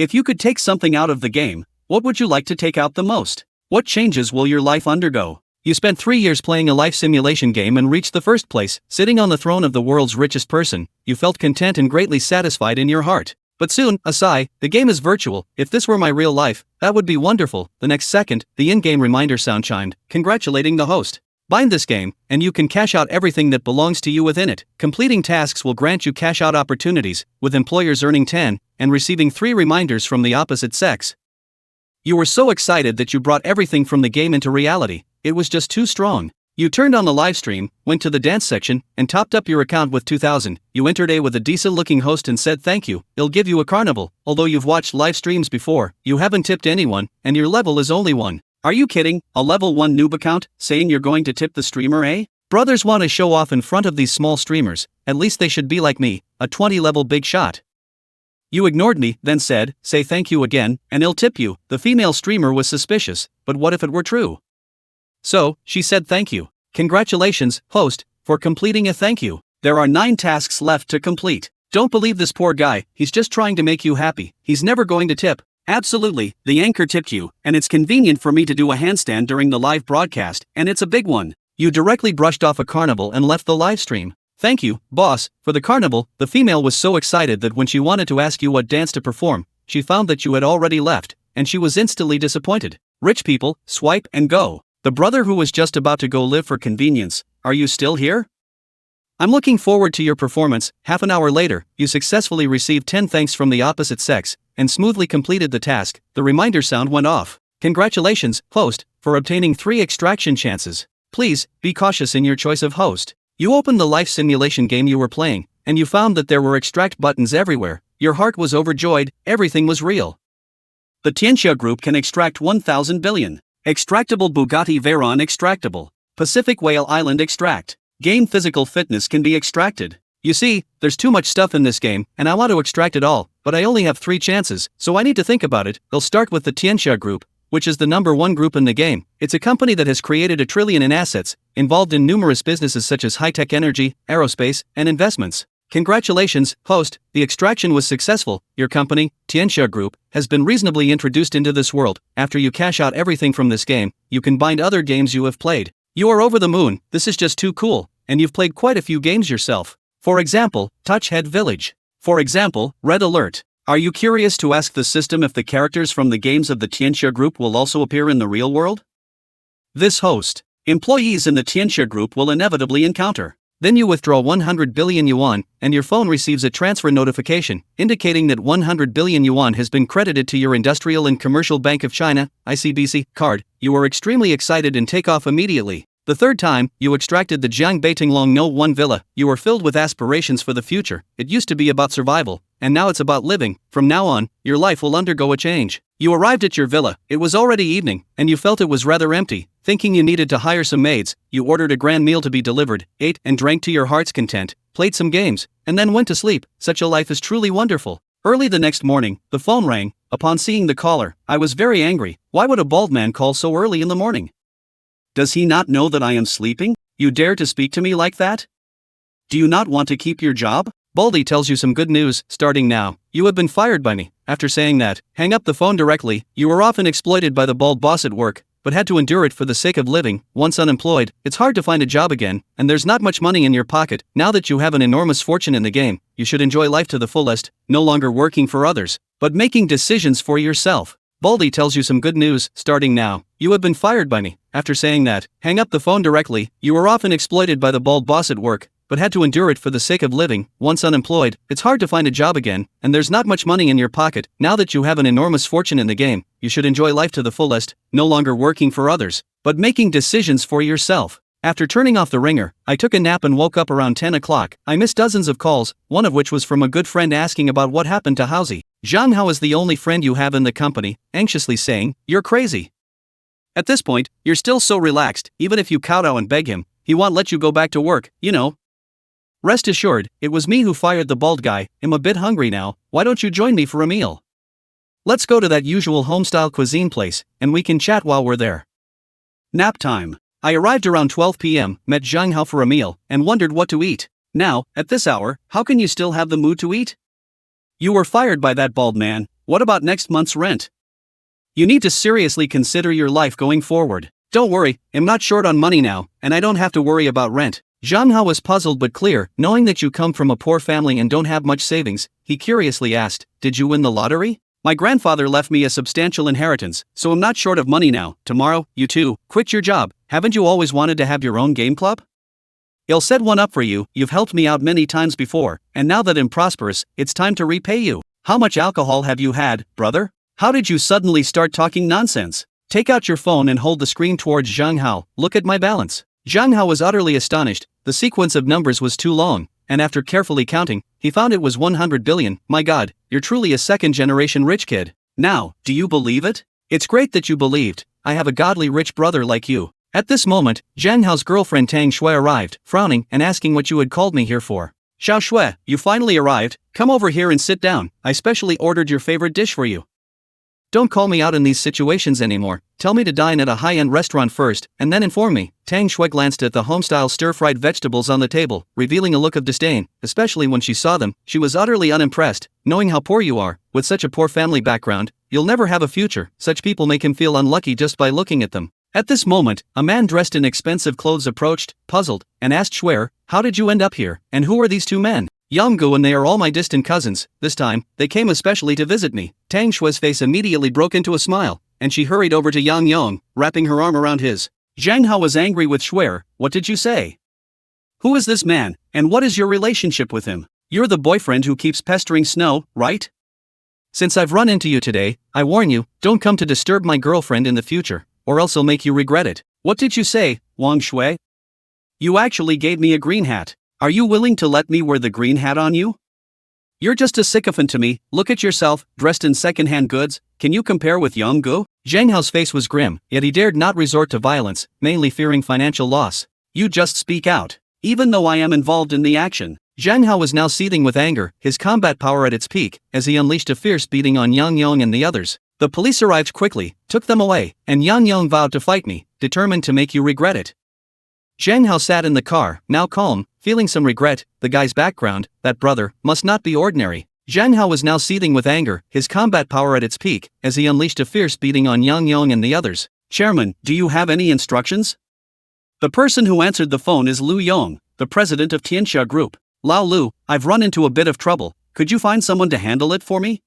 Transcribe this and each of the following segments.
If you could take something out of the game, what would you like to take out the most? What changes will your life undergo? You spent 3 years playing a life simulation game and reached the first place, sitting on the throne of the world's richest person. You felt content and greatly satisfied in your heart. But soon, a sigh, the game is virtual. If this were my real life, that would be wonderful. The next second, the in-game reminder sound chimed, congratulating the host. Bind this game, and you can cash out everything that belongs to you within it. Completing tasks will grant you cash out opportunities, with employers earning 10, and receiving 3 reminders from the opposite sex. You were so excited that you brought everything from the game into reality. It was just too strong. You turned on the live stream, went to the dance section, and topped up your account with 2,000. You entered with a decent-looking host and said thank you, he'll give you a carnival. Although you've watched live streams before, you haven't tipped anyone, and your level is only 1. Are you kidding? A level 1 noob account, saying you're going to tip the streamer, eh? Brothers want to show off in front of these small streamers. At least they should be like me, a 20-level big shot. You ignored me, then said, say thank you again, and he'll tip you. The female streamer was suspicious, but what if it were true? So, she said thank you. Congratulations, host, for completing a thank you. There are 9 tasks left to complete. Don't believe this poor guy, he's just trying to make you happy. He's never going to tip. Absolutely, the anchor tipped you, and it's convenient for me to do a handstand during the live broadcast, and it's a big one. You directly brushed off a carnival and left the live stream. Thank you, boss, for the carnival. The female was so excited that when she wanted to ask you what dance to perform, she found that you had already left, and she was instantly disappointed. Rich people, swipe and go. The brother who was just about to go live for convenience, are you still here? I'm looking forward to your performance. Half an hour later, you successfully received 10 thanks from the opposite sex, and smoothly completed the task. The reminder sound went off. Congratulations, host, for obtaining 3 extraction chances. Please, be cautious in your choice of host. You opened the life simulation game you were playing, and you found that there were extract buttons everywhere. Your heart was overjoyed, everything was real. The Tianxia group can extract 1,000 billion. Extractable Bugatti Veyron extractable. Pacific Whale Island extract. Game physical fitness can be extracted. You see, there's too much stuff in this game, and I want to extract it all, but I only have 3 chances, so I need to think about it. They'll start with the Tianxia group, which is the #1 group in the game. It's a company that has created $1 trillion in assets, involved in numerous businesses such as high-tech energy, aerospace, and investments. Congratulations, host, the extraction was successful. Your company, Tianxia Group, has been reasonably introduced into this world. After you cash out everything from this game, you can bind other games you have played. You are over the moon, this is just too cool, and you've played quite a few games yourself. For example, Touch Head Village. For example, Red Alert. Are you curious to ask the system if the characters from the games of the Tianxia Group will also appear in the real world? This host. Employees in the Tianxia Group will inevitably encounter. Then you withdraw 100 billion yuan, and your phone receives a transfer notification, indicating that 100 billion yuan has been credited to your Industrial and Commercial Bank of China, ICBC, card. You are extremely excited and take off immediately. The third time, you extracted the Jang Beitinglong No 1 villa. You are filled with aspirations for the future. It used to be about survival, and now it's about living. From now on, your life will undergo a change. You arrived at your villa, it was already evening, and you felt it was rather empty. Thinking you needed to hire some maids, you ordered a grand meal to be delivered, ate and drank to your heart's content, played some games, and then went to sleep. Such a life is truly wonderful. Early the next morning, the phone rang. Upon seeing the caller, I was very angry. Why would a bald man call so early in the morning? Does he not know that I am sleeping? You dare to speak to me like that? Do you not want to keep your job? Baldy tells you some good news, starting now. You have been fired by me. After saying that, hang up the phone directly. You were often exploited by the bald boss at work, but had to endure it for the sake of living. Once unemployed, it's hard to find a job again, and there's not much money in your pocket. Now that you have an enormous fortune in the game, you should enjoy life to the fullest, no longer working for others, but making decisions for yourself. Baldy tells you some good news, starting now. You have been fired by me. After saying that, hang up the phone directly. You were often exploited by the bald boss at work, but had to endure it for the sake of living. Once unemployed, it's hard to find a job again, and there's not much money in your pocket. Now that you have an enormous fortune in the game, you should enjoy life to the fullest, no longer working for others, but making decisions for yourself. After turning off the ringer, I took a nap and woke up around 10 o'clock. I missed dozens of calls, one of which was from a good friend asking about what happened to Housie. Zhang Hao is the only friend you have in the company, anxiously saying, "You're crazy." At this point, you're still so relaxed, even if you kowtow and beg him, he won't let you go back to work, you know. Rest assured, it was me who fired the bald guy. I'm a bit hungry now, why don't you join me for a meal? Let's go to that usual home-style cuisine place, and we can chat while we're there. Nap time. I arrived around 12 p.m., met Zhang Hao for a meal, and wondered what to eat. Now, at this hour, how can you still have the mood to eat? You were fired by that bald man, What about next month's rent? You need to seriously consider your life going forward. Don't worry, I'm not short on money now, and I don't have to worry about rent. Zhang Hao was puzzled but clear, knowing that you come from a poor family and don't have much savings. He curiously asked, did you win the lottery? My grandfather left me a substantial inheritance, so I'm not short of money now. Tomorrow, you too, quit your job. Haven't you always wanted to have your own game club? I'll set one up for you. You've helped me out many times before, and now that I'm prosperous, it's time to repay you. How much alcohol have you had, brother? How did you suddenly start talking nonsense? Take out your phone and hold the screen towards Zhang Hao. Look at my balance. Zhang Hao was utterly astonished. The sequence of numbers was too long, and after carefully counting, he found it was 100 billion. My God, you're truly a second-generation rich kid. Now, do you believe it? It's great that you believed. I have a godly rich brother like you. At this moment, Zhang Hao's girlfriend Tang Shui arrived, frowning and asking what you had called me here for. Xiao Shui, you finally arrived. Come over here and sit down. I specially ordered your favorite dish for you. Don't call me out in these situations anymore. Tell me to dine at a high-end restaurant first, and then inform me. Tang Shui glanced at the home-style stir-fried vegetables on the table, revealing a look of disdain, especially when she saw them. She was utterly unimpressed. Knowing how poor you are, with such a poor family background, you'll never have a future. Such people make him feel unlucky just by looking at them. At this moment, a man dressed in expensive clothes approached, puzzled, and asked Shui, how did you end up here, and who are these two men? Yanggu and they are all my distant cousins. This time, they came especially to visit me. Tang Shui's face immediately broke into a smile, and she hurried over to Yang Yong, wrapping her arm around his. Zhang Hao was angry with Shui. What did you say? Who is this man, and what is your relationship with him? You're the boyfriend who keeps pestering Snow, right? Since I've run into you today, I warn you, don't come to disturb my girlfriend in the future, or else I'll make you regret it. What did you say, Wang Shui? You actually gave me a green hat. Are you willing to let me wear the green hat on you? You're just a sycophant to me. Look at yourself, dressed in second-hand goods. Can you compare with Yanggu? Zhang Hao's face was grim, yet he dared not resort to violence, mainly fearing financial loss. You just speak out. Even though I am involved in the action. Zhang Hao was now seething with anger, his combat power at its peak, as he unleashed a fierce beating on Yang Yong and the others. The police arrived quickly, took them away, and Yang Yong vowed to fight me, determined to make you regret it. Zhang Hao sat in the car, now calm, feeling some regret. The guy's background, that brother, must not be ordinary. Zhang Hao was now seething with anger, his combat power at its peak, as he unleashed a fierce beating on Yang Yong and the others. Chairman, do you have any instructions? The person who answered the phone is Lu Yong, the president of Tianxia Group. Lao Lu, I've run into a bit of trouble. Could you find someone to handle it for me?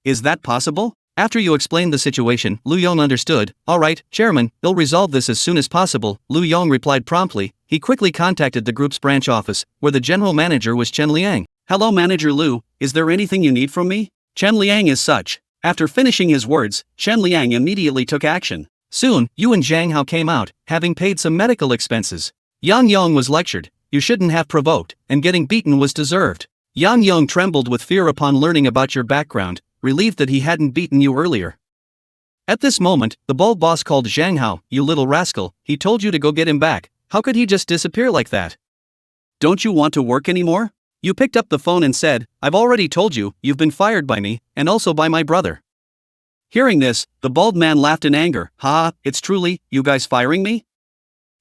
Is that possible? After you explained the situation, Lu Yong understood. All right, Chairman, I'll resolve this as soon as possible. Lu Yong replied promptly. He quickly contacted the group's branch office, where the general manager was Chen Liang. Hello Manager Lu, is there anything you need from me? Chen Liang is such. After finishing his words, Chen Liang immediately took action. Soon, you and Zhang Hao came out, having paid some medical expenses. Yang Yong was lectured. You shouldn't have provoked, and getting beaten was deserved. Yang Yong trembled with fear upon learning about your background, relieved that he hadn't beaten you earlier. At this moment, the bald boss called Zhang Hao. You little rascal, he told you to go get him back. How could he just disappear like that? Don't you want to work anymore? You picked up the phone and said, I've already told you, you've been fired by me, and also by my brother. Hearing this, the bald man laughed in anger. Ha, it's truly, you guys firing me?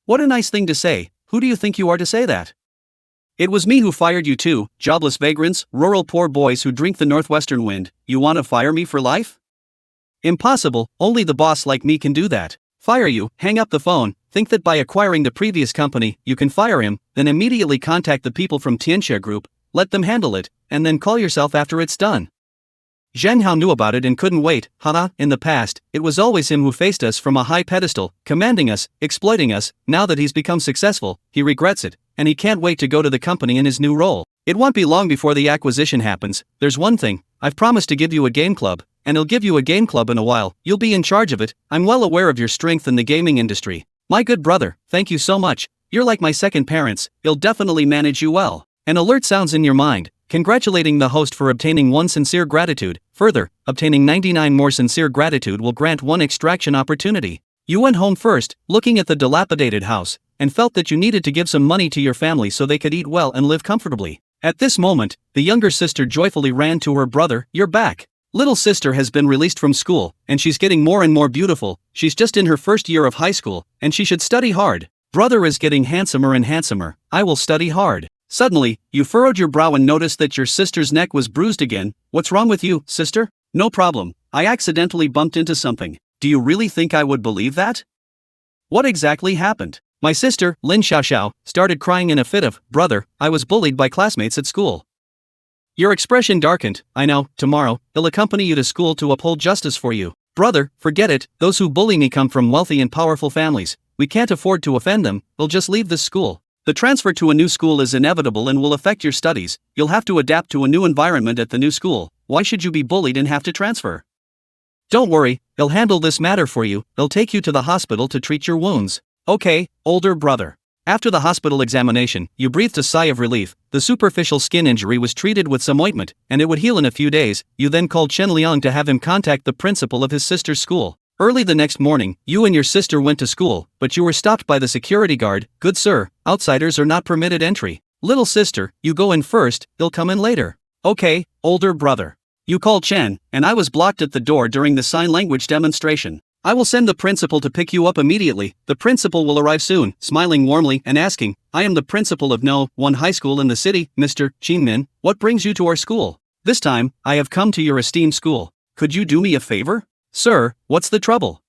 What a nice thing to say. Who do you think you are to say that? It was me who fired you too, jobless vagrants, rural poor boys who drink the northwestern wind. You want to fire me for life? Impossible, only the boss like me can do that. Fire you, hang up the phone, think that by acquiring the previous company, you can fire him, then immediately contact the people from Tianxia Group, let them handle it, and then call yourself after it's done. Zhang Hao knew about it and couldn't wait. Haha, in the past, it was always him who faced us from a high pedestal, commanding us, exploiting us. Now that he's become successful, he regrets it, and he can't wait to go to the company in his new role. It won't be long before the acquisition happens. There's one thing, I've promised to give you a game club, and I'll give you a game club in a while. You'll be in charge of it. I'm well aware of your strength in the gaming industry. My good brother, thank you so much. You're like my second parents. I'll definitely manage you well. An alert sounds in your mind, congratulating the host for obtaining 1 sincere gratitude. Further, obtaining 99 more sincere gratitude will grant 1 extraction opportunity. You went home first, looking at the dilapidated house, and felt that you needed to give some money to your family so they could eat well and live comfortably. At this moment, the younger sister joyfully ran to her brother. You're back. Little sister has been released from school, and she's getting more and more beautiful. She's just in her first year of high school, and she should study hard. Brother is getting handsomer and handsomer. I will study hard. Suddenly, you furrowed your brow and noticed that your sister's neck was bruised again. What's wrong with you, sister? No problem, I accidentally bumped into something. Do you really think I would believe that? What exactly happened? My sister, Lin Xiaoxiao, started crying in a fit of, brother, I was bullied by classmates at school. Your expression darkened. I know, tomorrow, he'll accompany you to school to uphold justice for you. Brother, forget it, those who bully me come from wealthy and powerful families. We can't afford to offend them, they'll just leave this school. The transfer to a new school is inevitable and will affect your studies. You'll have to adapt to a new environment at the new school. Why should you be bullied and have to transfer? Don't worry, he'll handle this matter for you. He'll take you to the hospital to treat your wounds. Okay, older brother. After the hospital examination, you breathed a sigh of relief. The superficial skin injury was treated with some ointment, and it would heal in a few days. You then called Chen Liang to have him contact the principal of his sister's school. Early the next morning, you and your sister went to school, but you were stopped by the security guard. Good sir, outsiders are not permitted entry. Little sister, you go in first, he'll come in later. Okay, older brother. You called Chen, and I was blocked at the door during the sign language demonstration. I will send the principal to pick you up immediately. The principal will arrive soon, smiling warmly and asking, I am the principal of No. 1 high school in the city, Mr. Ching. What brings you to our school? This time, I have come to your esteemed school. Could you do me a favor? Sir, what's the trouble?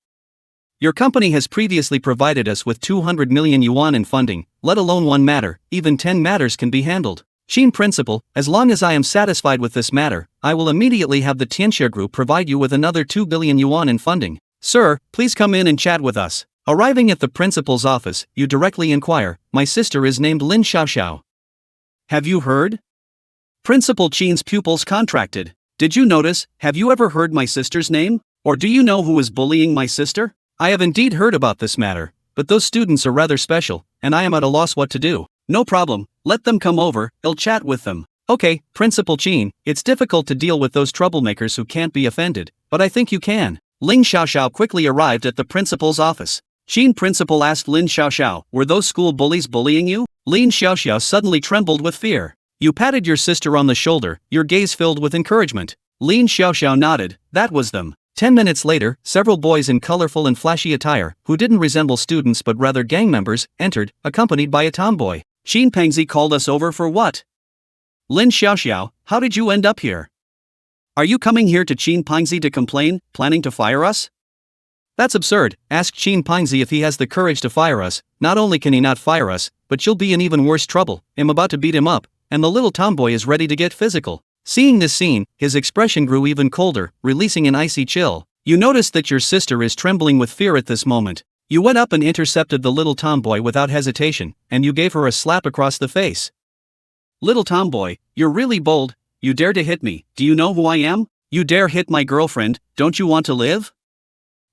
Your company has previously provided us with 200 million yuan in funding, let alone one matter, even 10 matters can be handled. Ching principal, as long as I am satisfied with this matter, I will immediately have the Tianxia Group provide you with another 2 billion yuan in funding. Sir, please come in and chat with us. Arriving at the principal's office, you directly inquire, my sister is named Lin Xiaoxiao. Have you heard? Principal Qin's pupils contracted. Did you notice, have you ever heard my sister's name? Or do you know who is bullying my sister? I have indeed heard about this matter, but those students are rather special, and I am at a loss what to do. No problem, let them come over, I'll chat with them. Okay, Principal Qin, it's difficult to deal with those troublemakers who can't be offended, but I think you can. Lin Xiaoxiao quickly arrived at the principal's office. Qin principal asked Lin Xiaoxiao, were those school bullies bullying you? Lin Xiaoxiao suddenly trembled with fear. You patted your sister on the shoulder, your gaze filled with encouragement. Lin Xiaoxiao nodded, that was them. 10 minutes later, several boys in colorful and flashy attire, who didn't resemble students but rather gang members, entered, accompanied by a tomboy. Qin Pengzi called us over for what? Lin Xiaoxiao, how did you end up here? Are you coming here to Qin Pengzi to complain, planning to fire us? That's absurd. Ask Qin Pengzi if he has the courage to fire us. Not only can he not fire us, but you'll be in even worse trouble. I'm about to beat him up, and the little tomboy is ready to get physical. Seeing this scene, his expression grew even colder, releasing an icy chill. You notice that your sister is trembling with fear at this moment. You went up and intercepted the little tomboy without hesitation, and you gave her a slap across the face. Little tomboy, you're really bold. You dare to hit me. Do you know who I am? You dare hit my girlfriend. Don't you want to live?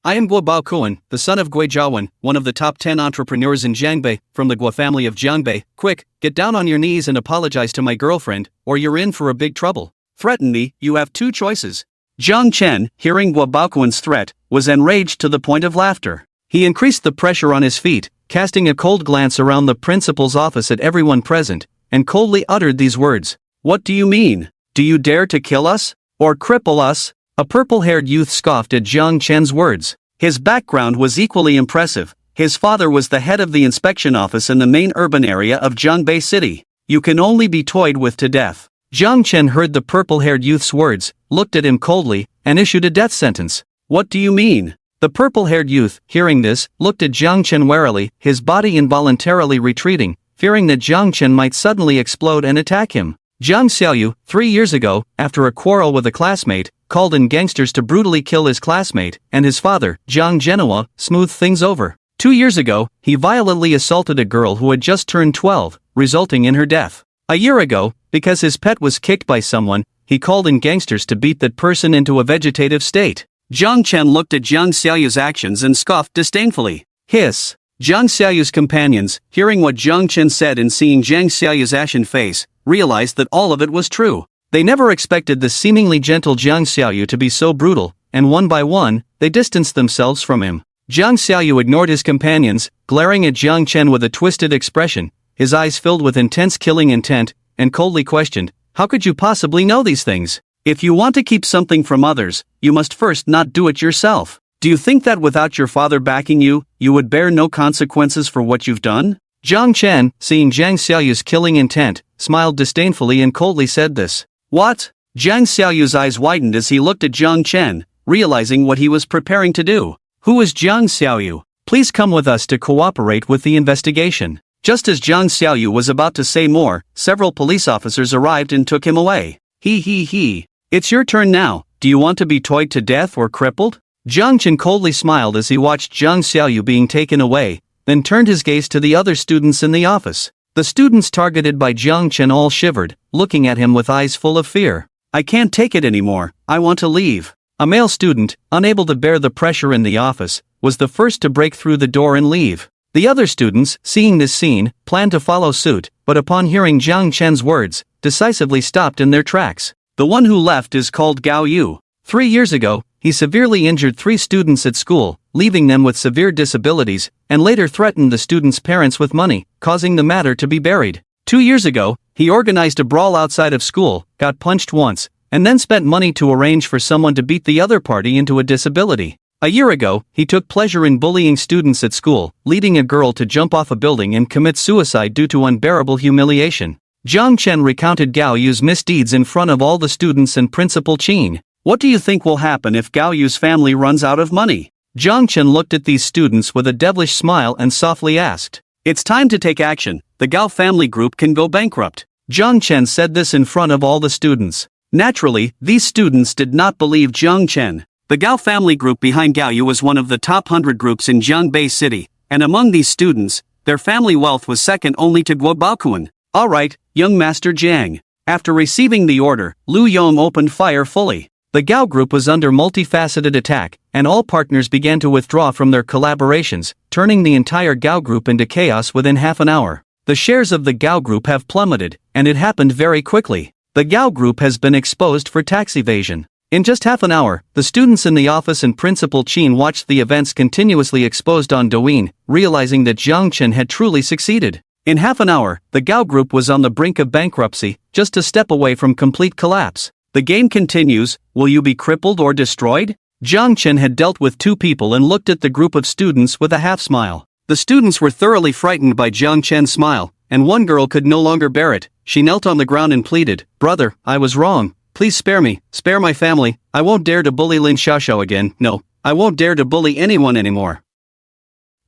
I am Guo Baokuan, the son of Gui Zhaowen, one of the top 10 entrepreneurs in Jiangbei, from the Guo family of Jiangbei. Quick, get down on your knees and apologize to my girlfriend, or you're in for a big trouble. Threaten me, you have two choices. Zhang Chen, hearing Guo Baokuan's threat, was enraged to the point of laughter. He increased the pressure on his feet, casting a cold glance around the principal's office at everyone present, and coldly uttered these words. What do you mean? Do you dare to kill us? Or cripple us? A purple-haired youth scoffed at Zhang Chen's words. His background was equally impressive. His father was the head of the inspection office in the main urban area of Jiangbei City. You can only be toyed with to death. Zhang Chen heard the purple-haired youth's words, looked at him coldly, and issued a death sentence. What do you mean? The purple-haired youth, hearing this, looked at Zhang Chen warily, his body involuntarily retreating, fearing that Zhang Chen might suddenly explode and attack him. Zhang Xiaoyu, 3 years ago, after a quarrel with a classmate, called in gangsters to brutally kill his classmate, and his father, Zhang Zhenhua, smoothed things over. 2 years ago, he violently assaulted a girl who had just turned 12, resulting in her death. A year ago, because his pet was kicked by someone, he called in gangsters to beat that person into a vegetative state. Zhang Chen looked at Zhang Xiaoyu's actions and scoffed disdainfully. Hiss. Zhang Xiaoyu's companions, hearing what Zhang Chen said and seeing Zhang Xiaoyu's ashen face, realized that all of it was true. They never expected the seemingly gentle Zhang Xiaoyu to be so brutal, and one by one, they distanced themselves from him. Zhang Xiaoyu ignored his companions, glaring at Zhang Chen with a twisted expression, his eyes filled with intense killing intent, and coldly questioned, how could you possibly know these things? If you want to keep something from others, you must first not do it yourself. Do you think that without your father backing you, you would bear no consequences for what you've done? Zhang Chen, seeing Zhang Xiaoyu's killing intent, smiled disdainfully and coldly said this. What? Jang Xiaoyu's eyes widened as he looked at Zhang Chen, realizing what he was preparing to do. Who is Zhang Xiaoyu? Please come with us to cooperate with the investigation. Just as Zhang Xiaoyu was about to say more, several police officers arrived and took him away. He. It's your turn now. Do you want to be toyed to death or crippled? Zhang Chen coldly smiled as he watched Zhang Xiaoyu being taken away, then turned his gaze to the other students in the office. The students targeted by Zhang Chen all shivered, looking at him with eyes full of fear. I can't take it anymore, I want to leave. A male student, unable to bear the pressure in the office, was the first to break through the door and leave. The other students, seeing this scene, planned to follow suit, but upon hearing Zhang Chen's words, decisively stopped in their tracks. The one who left is called Gao Yu. 3 years ago, he severely injured 3 students at school, leaving them with severe disabilities, and later threatened the students' parents with money, causing the matter to be buried. 2 years ago, he organized a brawl outside of school, got punched once, and then spent money to arrange for someone to beat the other party into a disability. A year ago, he took pleasure in bullying students at school, leading a girl to jump off a building and commit suicide due to unbearable humiliation. Zhang Chen recounted Gao Yu's misdeeds in front of all the students and Principal Ching. What do you think will happen if Gao Yu's family runs out of money? Zhang Chen looked at these students with a devilish smile and softly asked. It's time to take action. The Gao family group can go bankrupt. Zhang Chen said this in front of all the students. Naturally, these students did not believe Zhang Chen. The Gao family group behind Gao Yu was one of the top 100 groups in Jiangbei City, and among these students, their family wealth was second only to Guobaokuan. Alright, young Master Jang. After receiving the order, Lu Yong opened fire fully. The Gao group was under multifaceted attack, and all partners began to withdraw from their collaborations, turning the entire Gao group into chaos within half an hour. The shares of the Gao group have plummeted, and it happened very quickly. The Gao group has been exposed for tax evasion. In just half an hour, the students in the office and Principal Chen watched the events continuously exposed on Douyin, realizing that Zhang Chen had truly succeeded. In half an hour, the Gao group was on the brink of bankruptcy, just a step away from complete collapse. The game continues. Will you be crippled or destroyed? Zhang Chen had dealt with 2 people and looked at the group of students with a half smile. The students were thoroughly frightened by Zhang Chen's smile, and one girl could no longer bear it. She knelt on the ground and pleaded, Brother, I was wrong. Please spare me, spare my family. I won't dare to bully Lin Xiaoxiao again. No, I won't dare to bully anyone anymore.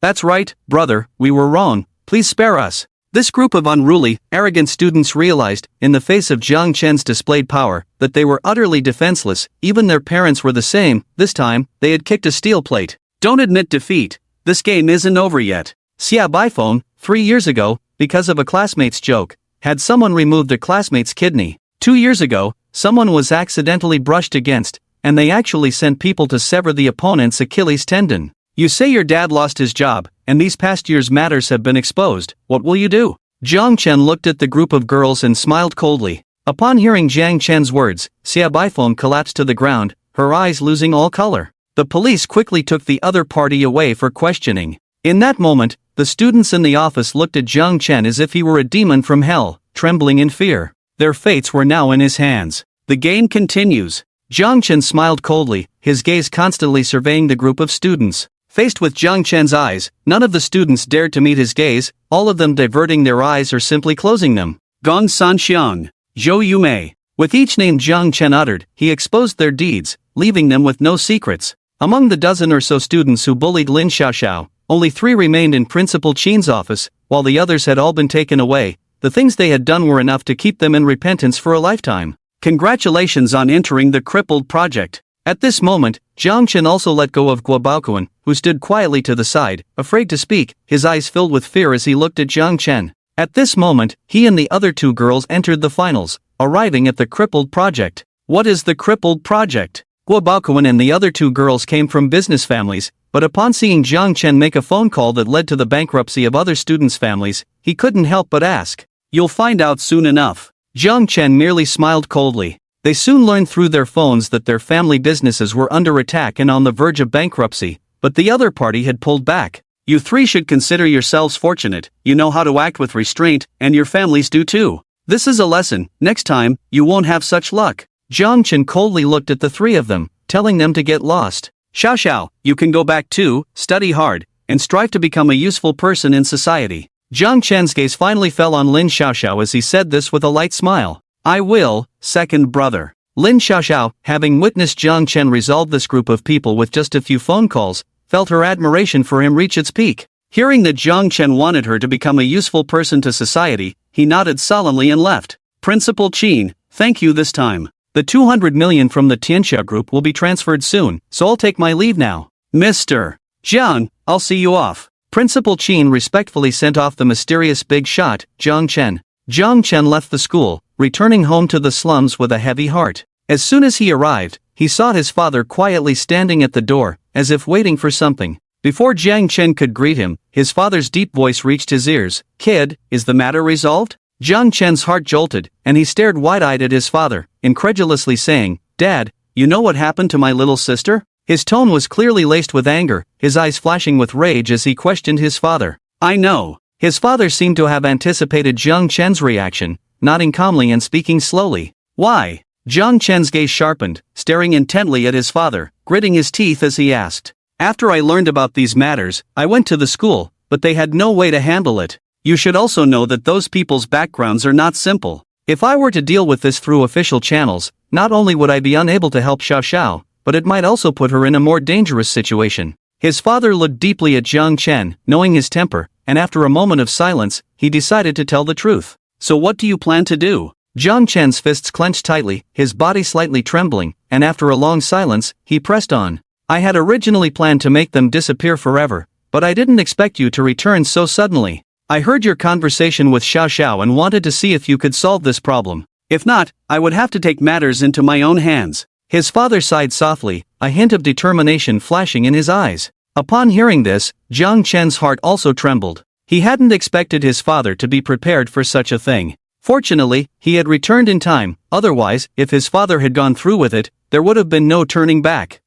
That's right, brother, we were wrong. Please spare us. This group of unruly, arrogant students realized, in the face of Zhang Chen's displayed power, that they were utterly defenseless. Even their parents were the same. This time, they had kicked a steel plate. Don't admit defeat. This game isn't over yet. Xia Baifeng, 3 years ago, because of a classmate's joke, had someone removed a classmate's kidney. 2 years ago, someone was accidentally brushed against, and they actually sent people to sever the opponent's Achilles tendon. You say your dad lost his job, and these past years' matters have been exposed. What will you do? Zhang Chen looked at the group of girls and smiled coldly. Upon hearing Zhang Chen's words, Xia Baifeng collapsed to the ground, her eyes losing all color. The police quickly took the other party away for questioning. In that moment, the students in the office looked at Zhang Chen as if he were a demon from hell, trembling in fear. Their fates were now in his hands. The game continues. Zhang Chen smiled coldly, his gaze constantly surveying the group of students. Faced with Zhang Chen's eyes, none of the students dared to meet his gaze, all of them diverting their eyes or simply closing them. Gong San Xiang, Zhou Yumei. With each name Zhang Chen uttered, he exposed their deeds, leaving them with no secrets. Among the dozen or so students who bullied Lin Xiaoxiao, only 3 remained in Principal Chen's office, while the others had all been taken away. The things they had done were enough to keep them in repentance for a lifetime. Congratulations on entering the crippled project. At this moment, Zhang Chen also let go of Guobaokuan, who stood quietly to the side, afraid to speak, his eyes filled with fear as he looked at Zhang Chen. At this moment, he and the other 2 girls entered the finals, arriving at the crippled project. What is the crippled project? Guobaokuan and the other 2 girls came from business families, but upon seeing Zhang Chen make a phone call that led to the bankruptcy of other students' families, he couldn't help but ask. You'll find out soon enough. Zhang Chen merely smiled coldly. They soon learned through their phones that their family businesses were under attack and on the verge of bankruptcy, but the other party had pulled back. You 3 should consider yourselves fortunate, you know how to act with restraint, and your families do too. This is a lesson, next time, you won't have such luck. Zhang Chen coldly looked at the 3 of them, telling them to get lost. Xiao, you can go back too, study hard, and strive to become a useful person in society. Zhang Chen's gaze finally fell on Lin Xiaoxiao as he said this with a light smile. I will, second brother. Lin Xiaoxiao, having witnessed Jiang Chen resolve this group of people with just a few phone calls, felt her admiration for him reach its peak. Hearing that Jiang Chen wanted her to become a useful person to society, he nodded solemnly and left. Principal Ching, thank you this time. The 200 million from the Tianxia group will be transferred soon, so I'll take my leave now. Mr. Jiang, I'll see you off. Principal Ching respectfully sent off the mysterious big shot, Jiang Chen. Jiang Chen left the school, returning home to the slums with a heavy heart. As soon as he arrived, he saw his father quietly standing at the door, as if waiting for something. Before Jiang Chen could greet him, his father's deep voice reached his ears. Kid, is the matter resolved? Jiang Chen's heart jolted, and he stared wide-eyed at his father, incredulously saying, Dad, you know what happened to my little sister? His tone was clearly laced with anger, his eyes flashing with rage as he questioned his father. I know. His father seemed to have anticipated Jiang Chen's reaction, nodding calmly and speaking slowly. Why? Jiang Chen's gaze sharpened, staring intently at his father, gritting his teeth as he asked. After I learned about these matters, I went to the school, but they had no way to handle it. You should also know that those people's backgrounds are not simple. If I were to deal with this through official channels, not only would I be unable to help Xiao, but it might also put her in a more dangerous situation. His father looked deeply at Jiang Chen, knowing his temper, and after a moment of silence, he decided to tell the truth. So what do you plan to do? Jiang Chen's fists clenched tightly, his body slightly trembling, and after a long silence, he pressed on. I had originally planned to make them disappear forever, but I didn't expect you to return so suddenly. I heard your conversation with Xiao and wanted to see if you could solve this problem. If not, I would have to take matters into my own hands. His father sighed softly, a hint of determination flashing in his eyes. Upon hearing this, Jiang Chen's heart also trembled. He hadn't expected his father to be prepared for such a thing. Fortunately, he had returned in time, otherwise, if his father had gone through with it, there would have been no turning back.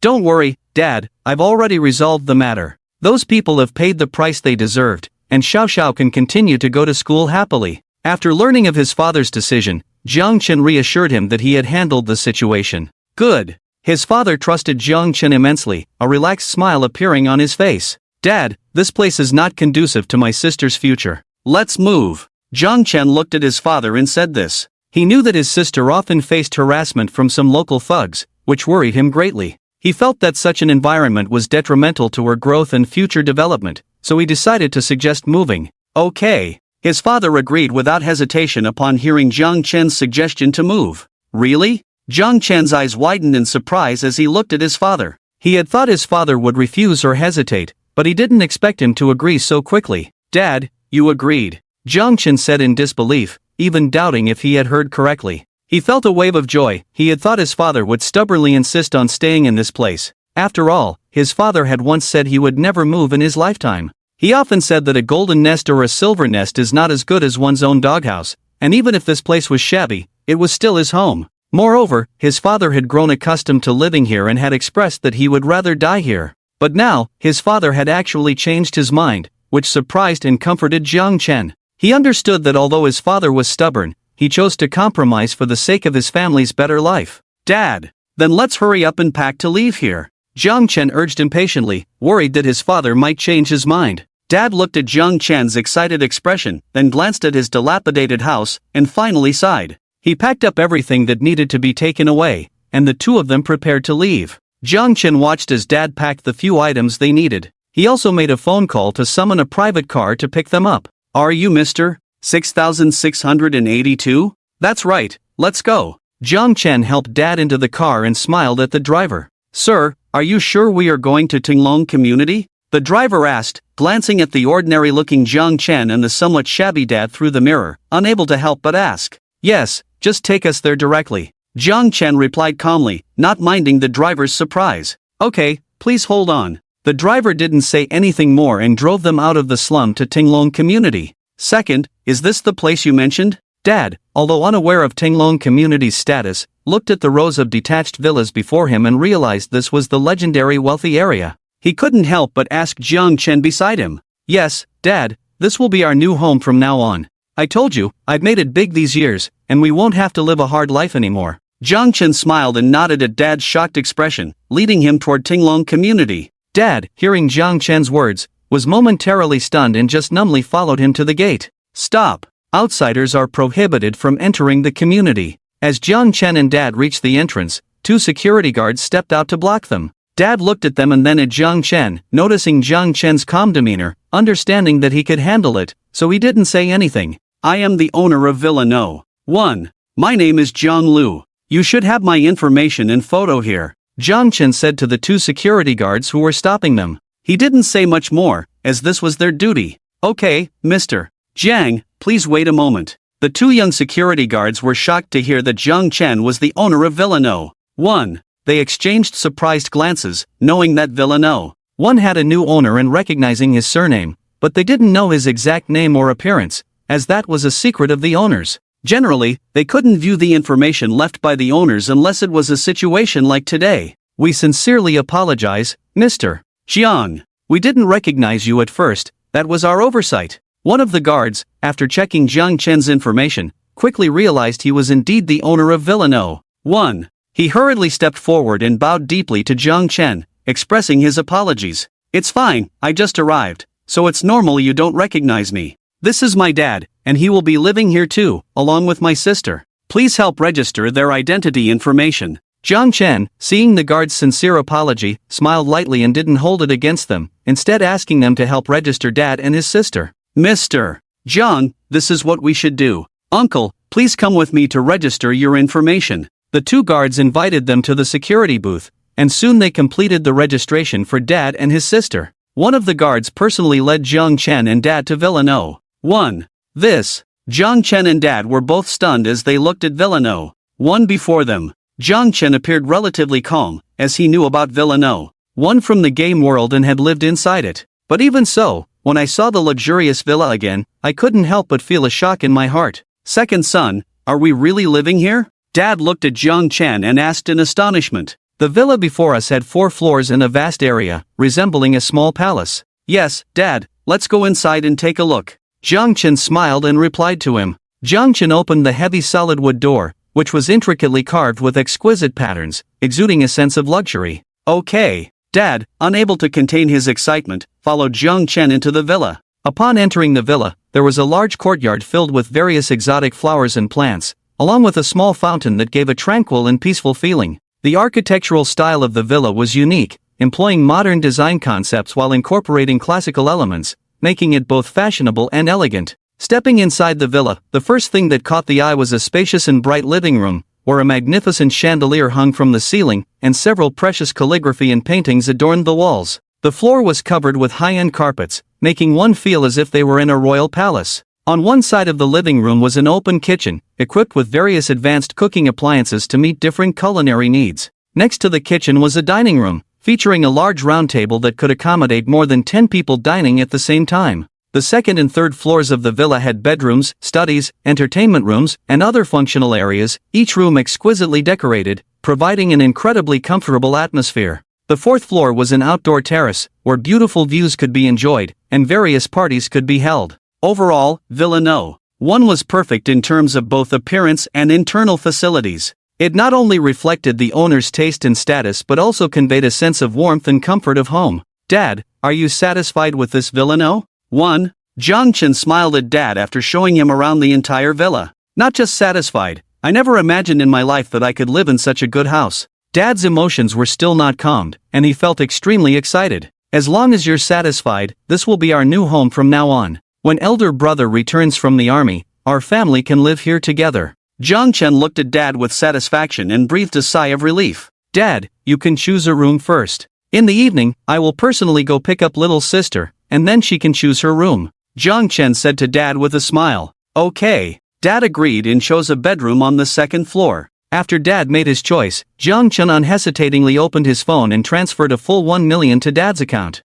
Don't worry, Dad, I've already resolved the matter. Those people have paid the price they deserved, and Xiao can continue to go to school happily. After learning of his father's decision, Jiang Chen reassured him that he had handled the situation. Good. His father trusted Jiang Chen immensely, a relaxed smile appearing on his face. Dad, this place is not conducive to my sister's future. Let's move. Jiang Chen looked at his father and said this. He knew that his sister often faced harassment from some local thugs, which worried him greatly. He felt that such an environment was detrimental to her growth and future development, so he decided to suggest moving. Okay. His father agreed without hesitation upon hearing Jiang Chen's suggestion to move. Really? Jiang Chen's eyes widened in surprise as he looked at his father. He had thought his father would refuse or hesitate, but he didn't expect him to agree so quickly. Dad, you agreed. Jiang Chen said in disbelief, even doubting if he had heard correctly. He felt a wave of joy. He had thought his father would stubbornly insist on staying in this place. After all, his father had once said he would never move in his lifetime. He often said that a golden nest or a silver nest is not as good as one's own doghouse, and even if this place was shabby, it was still his home. Moreover, his father had grown accustomed to living here and had expressed that he would rather die here. But now, his father had actually changed his mind, which surprised and comforted Jiang Chen. He understood that although his father was stubborn, he chose to compromise for the sake of his family's better life. Dad, then let's hurry up and pack to leave here. Jiang Chen urged impatiently, worried that his father might change his mind. Dad looked at Jiang Chen's excited expression, then glanced at his dilapidated house, and finally sighed. He packed up everything that needed to be taken away, and the two of them prepared to leave. Jiang Chen watched as Dad packed the few items they needed. He also made a phone call to summon a private car to pick them up. Are you Mr. 6682? That's right, let's go. Jiang Chen helped Dad into the car and smiled at the driver. Sir, are you sure we are going to Tinglong Community? The driver asked, glancing at the ordinary-looking Jiang Chen and the somewhat shabby Dad through the mirror, unable to help but ask. Yes, just take us there directly. Jiang Chen replied calmly, not minding the driver's surprise. Okay, please hold on. The driver didn't say anything more and drove them out of the slum to Tinglong Community. Second, is this the place you mentioned? Dad, although unaware of Tinglong Community's status, looked at the rows of detached villas before him and realized this was the legendary wealthy area. He couldn't help but ask Jiang Chen beside him. Yes, Dad, this will be our new home from now on. I told you, I've made it big these years, and we won't have to live a hard life anymore. Jiang Chen smiled and nodded at Dad's shocked expression, leading him toward Tinglong Community. Dad, hearing Jiang Chen's words, was momentarily stunned and just numbly followed him to the gate. Stop! Outsiders are prohibited from entering the community. As Jiang Chen and Dad reached the entrance, two security guards stepped out to block them. Dad looked at them and then at Jiang Chen, noticing Jiang Chen's calm demeanor, understanding that he could handle it, so he didn't say anything. I am the owner of Villa No. 1. My name is Jiang Lu. You should have my information and photo here, Jiang Chen said to the two security guards who were stopping them. He didn't say much more, as this was their duty. Okay, Mr. Jang, please wait a moment. The two young security guards were shocked to hear that Jiang Chen was the owner of Villa No. 1. They exchanged surprised glances, knowing that Villa No. 1 had a new owner and recognizing his surname, but they didn't know his exact name or appearance, as that was a secret of the owners. Generally, they couldn't view the information left by the owners unless it was a situation like today. We sincerely apologize, Mr. Jiang. We didn't recognize you at first, that was our oversight. One of the guards, after checking Jiang Chen's information, quickly realized he was indeed the owner of Villa No. 1. He hurriedly stepped forward and bowed deeply to Jiang Chen, expressing his apologies. It's fine, I just arrived, so it's normal you don't recognize me. This is my dad, and he will be living here too, along with my sister. Please help register their identity information. Jiang Chen, seeing the guard's sincere apology, smiled lightly and didn't hold it against them, instead asking them to help register Dad and his sister. Mr. Jiang, this is what we should do. Uncle, please come with me to register your information. The two guards invited them to the security booth, and soon they completed the registration for Dad and his sister. One of the guards personally led Jiang Chen and Dad to Villa No. 1. Jiang Chen and Dad were both stunned as they looked at Villa No. 1 before them. Jiang Chen appeared relatively calm, as he knew about Villa No. 1 from the game world and had lived inside it. But even so, when I saw the luxurious villa again, I couldn't help but feel a shock in my heart. Second son, are we really living here? Dad looked at Jiang Chen and asked in astonishment. The villa before us had 4 floors in a vast area, resembling a small palace. Yes, Dad, let's go inside and take a look. Jiang Chen smiled and replied to him. Jiang Chen opened the heavy solid wood door, which was intricately carved with exquisite patterns, exuding a sense of luxury. Okay. Dad, unable to contain his excitement, followed Jiang Chen into the villa. Upon entering the villa, there was a large courtyard filled with various exotic flowers and plants, along with a small fountain that gave a tranquil and peaceful feeling. The architectural style of the villa was unique, employing modern design concepts while incorporating classical elements, making it both fashionable and elegant. Stepping inside the villa, the first thing that caught the eye was a spacious and bright living room, where a magnificent chandelier hung from the ceiling, and several precious calligraphy and paintings adorned the walls. The floor was covered with high-end carpets, making one feel as if they were in a royal palace. On one side of the living room was an open kitchen, equipped with various advanced cooking appliances to meet different culinary needs. Next to the kitchen was a dining room, featuring a large round table that could accommodate more than 10 people dining at the same time. The second and third floors of the villa had bedrooms, studies, entertainment rooms, and other functional areas, each room exquisitely decorated, providing an incredibly comfortable atmosphere. The fourth floor was an outdoor terrace, where beautiful views could be enjoyed, and various parties could be held. Overall, Villa No. 1 was perfect in terms of both appearance and internal facilities. It not only reflected the owner's taste and status but also conveyed a sense of warmth and comfort of home. Dad, are you satisfied with this Villa No. 1. Jiang Chen smiled at Dad after showing him around the entire villa. Not just satisfied, I never imagined in my life that I could live in such a good house. Dad's emotions were still not calmed, and he felt extremely excited. As long as you're satisfied, this will be our new home from now on. When elder brother returns from the army, our family can live here together. Jiang Chen looked at Dad with satisfaction and breathed a sigh of relief. Dad, you can choose a room first. In the evening, I will personally go pick up little sister, and then she can choose her room, Jiang Chen said to Dad with a smile. Okay. Dad agreed and chose a bedroom on the second floor. After Dad made his choice, Jiang Chen unhesitatingly opened his phone and transferred a full 1 million to Dad's account.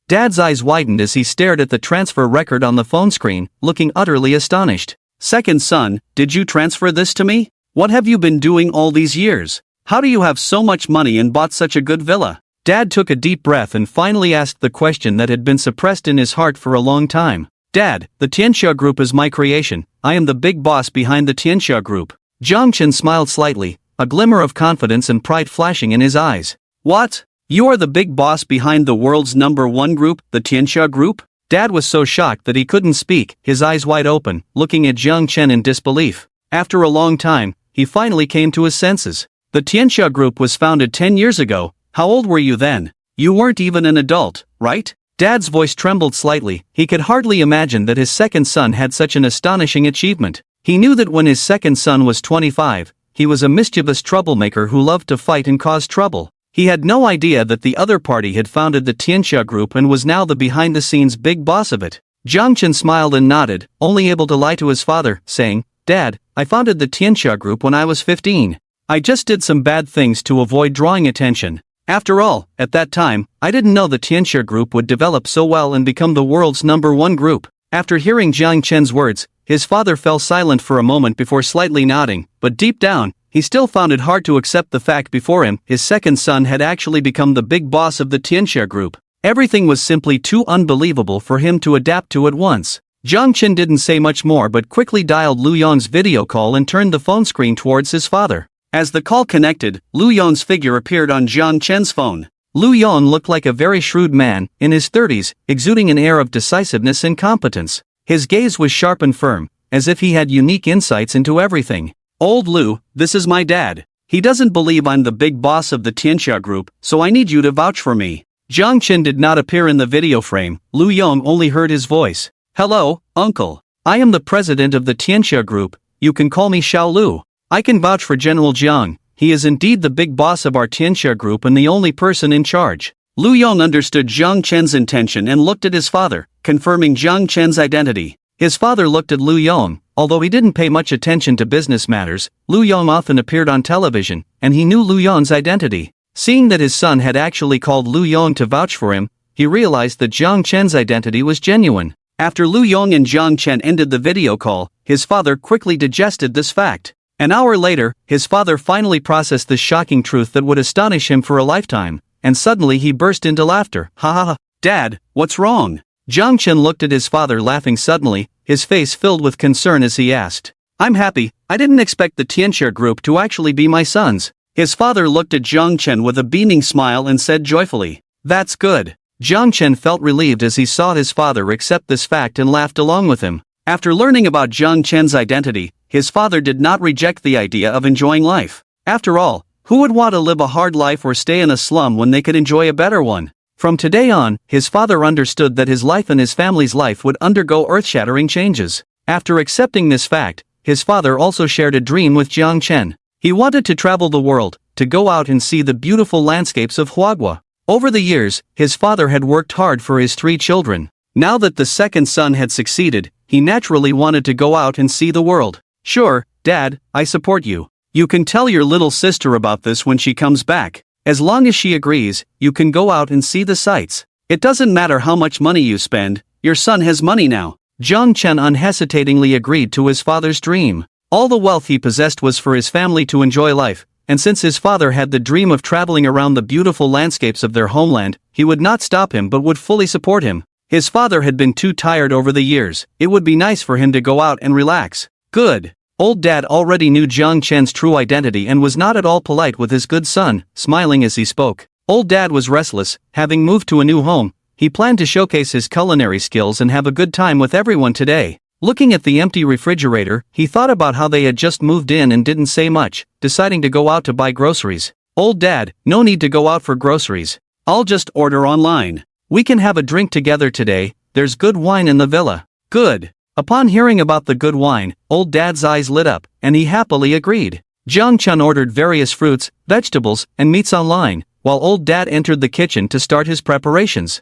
Dad's eyes widened as he stared at the transfer record on the phone screen, looking utterly astonished. Second son, did you transfer this to me? What have you been doing all these years? How do you have so much money and bought such a good villa? Dad took a deep breath and finally asked the question that had been suppressed in his heart for a long time. Dad, the Tianxia Group is my creation. I am the big boss behind the Tianxia Group. Jiang Chen smiled slightly, a glimmer of confidence and pride flashing in his eyes. What? You are the big boss behind the world's #1 group, the Tianxia Group? Dad was so shocked that he couldn't speak, his eyes wide open, looking at Jiang Chen in disbelief. After a long time, he finally came to his senses. The Tianxia group was founded 10 years ago. How old were you then? You weren't even an adult, right? Dad's voice trembled slightly. He could hardly imagine that his second son had such an astonishing achievement. He knew that when his second son was 25, he was a mischievous troublemaker who loved to fight and cause trouble. He had no idea that the other party had founded the Tianxia group and was now the behind-the-scenes big boss of it. Chen smiled and nodded, only able to lie to his father, saying, "Dad, I founded the Tianxia group when I was 15. I just did some bad things to avoid drawing attention. After all, at that time, I didn't know the Tianxia group would develop so well and become the world's #1 group." After hearing Chen's words, his father fell silent for a moment before slightly nodding, but deep down, he still found it hard to accept the fact before him his second son had actually become the big boss of the Tianxia group. Everything was simply too unbelievable for him to adapt to at once. Chen didn't say much more but quickly dialed Lu Yong's video call and turned the phone screen towards his father. As the call connected, Lu Yong's figure appeared on Chen's phone. Lu Yong looked like a very shrewd man, in his 30s, exuding an air of decisiveness and competence. His gaze was sharp and firm, as if he had unique insights into everything. "Old Lu, this is my dad. He doesn't believe I'm the big boss of the Tianxia group, so I need you to vouch for me." Chen did not appear in the video frame. Lu Yong only heard his voice. "Hello, uncle. I am the president of the Tianxia group. You can call me Xiao Lu. I can vouch for General Jiang. He is indeed the big boss of our Tianxia group and the only person in charge." Lu Yong understood Chen's intention and looked at his father, confirming Chen's identity. His father looked at Lu Yong. Although he didn't pay much attention to business matters, Lu Yong often appeared on television, and he knew Lu Yong's identity. Seeing that his son had actually called Lu Yong to vouch for him, he realized that Chen's identity was genuine. After Lu Yong and Chen ended the video call, his father quickly digested this fact. An hour later, his father finally processed the shocking truth that would astonish him for a lifetime, and suddenly he burst into laughter. "Ha ha ha. Dad, what's wrong?" Chen looked at his father laughing suddenly, his face filled with concern as he asked. "I'm happy. I didn't expect the Tianxia group to actually be my sons." His father looked at Chen with a beaming smile and said joyfully, "That's good." Chen felt relieved as he saw his father accept this fact and laughed along with him. After learning about Chen's identity, his father did not reject the idea of enjoying life. After all, who would want to live a hard life or stay in a slum when they could enjoy a better one? From today on, his father understood that his life and his family's life would undergo earth-shattering changes. After accepting this fact, his father also shared a dream with Chen. He wanted to travel the world, to go out and see the beautiful landscapes of Huagua. Over the years, his father had worked hard for his 3 children. Now that the second son had succeeded, he naturally wanted to go out and see the world. "Sure, Dad, I support you. You can tell your little sister about this when she comes back. As long as she agrees, you can go out and see the sights. It doesn't matter how much money you spend, your son has money now." Chen unhesitatingly agreed to his father's dream. All the wealth he possessed was for his family to enjoy life, and since his father had the dream of traveling around the beautiful landscapes of their homeland, he would not stop him but would fully support him. His father had been too tired over the years. It would be nice for him to go out and relax. Good. Old Dad already knew Chen's true identity and was not at all polite with his good son, smiling as he spoke. Old Dad was restless, having moved to a new home. He planned to showcase his culinary skills and have a good time with everyone today. Looking at the empty refrigerator, he thought about how they had just moved in and didn't say much, deciding to go out to buy groceries. "Old Dad, no need to go out for groceries. I'll just order online. We can have a drink together today. There's good wine in the villa." "Good." Upon hearing about the good wine, Old Dad's eyes lit up, and he happily agreed. Chen ordered various fruits, vegetables, and meats online, while Old Dad entered the kitchen to start his preparations.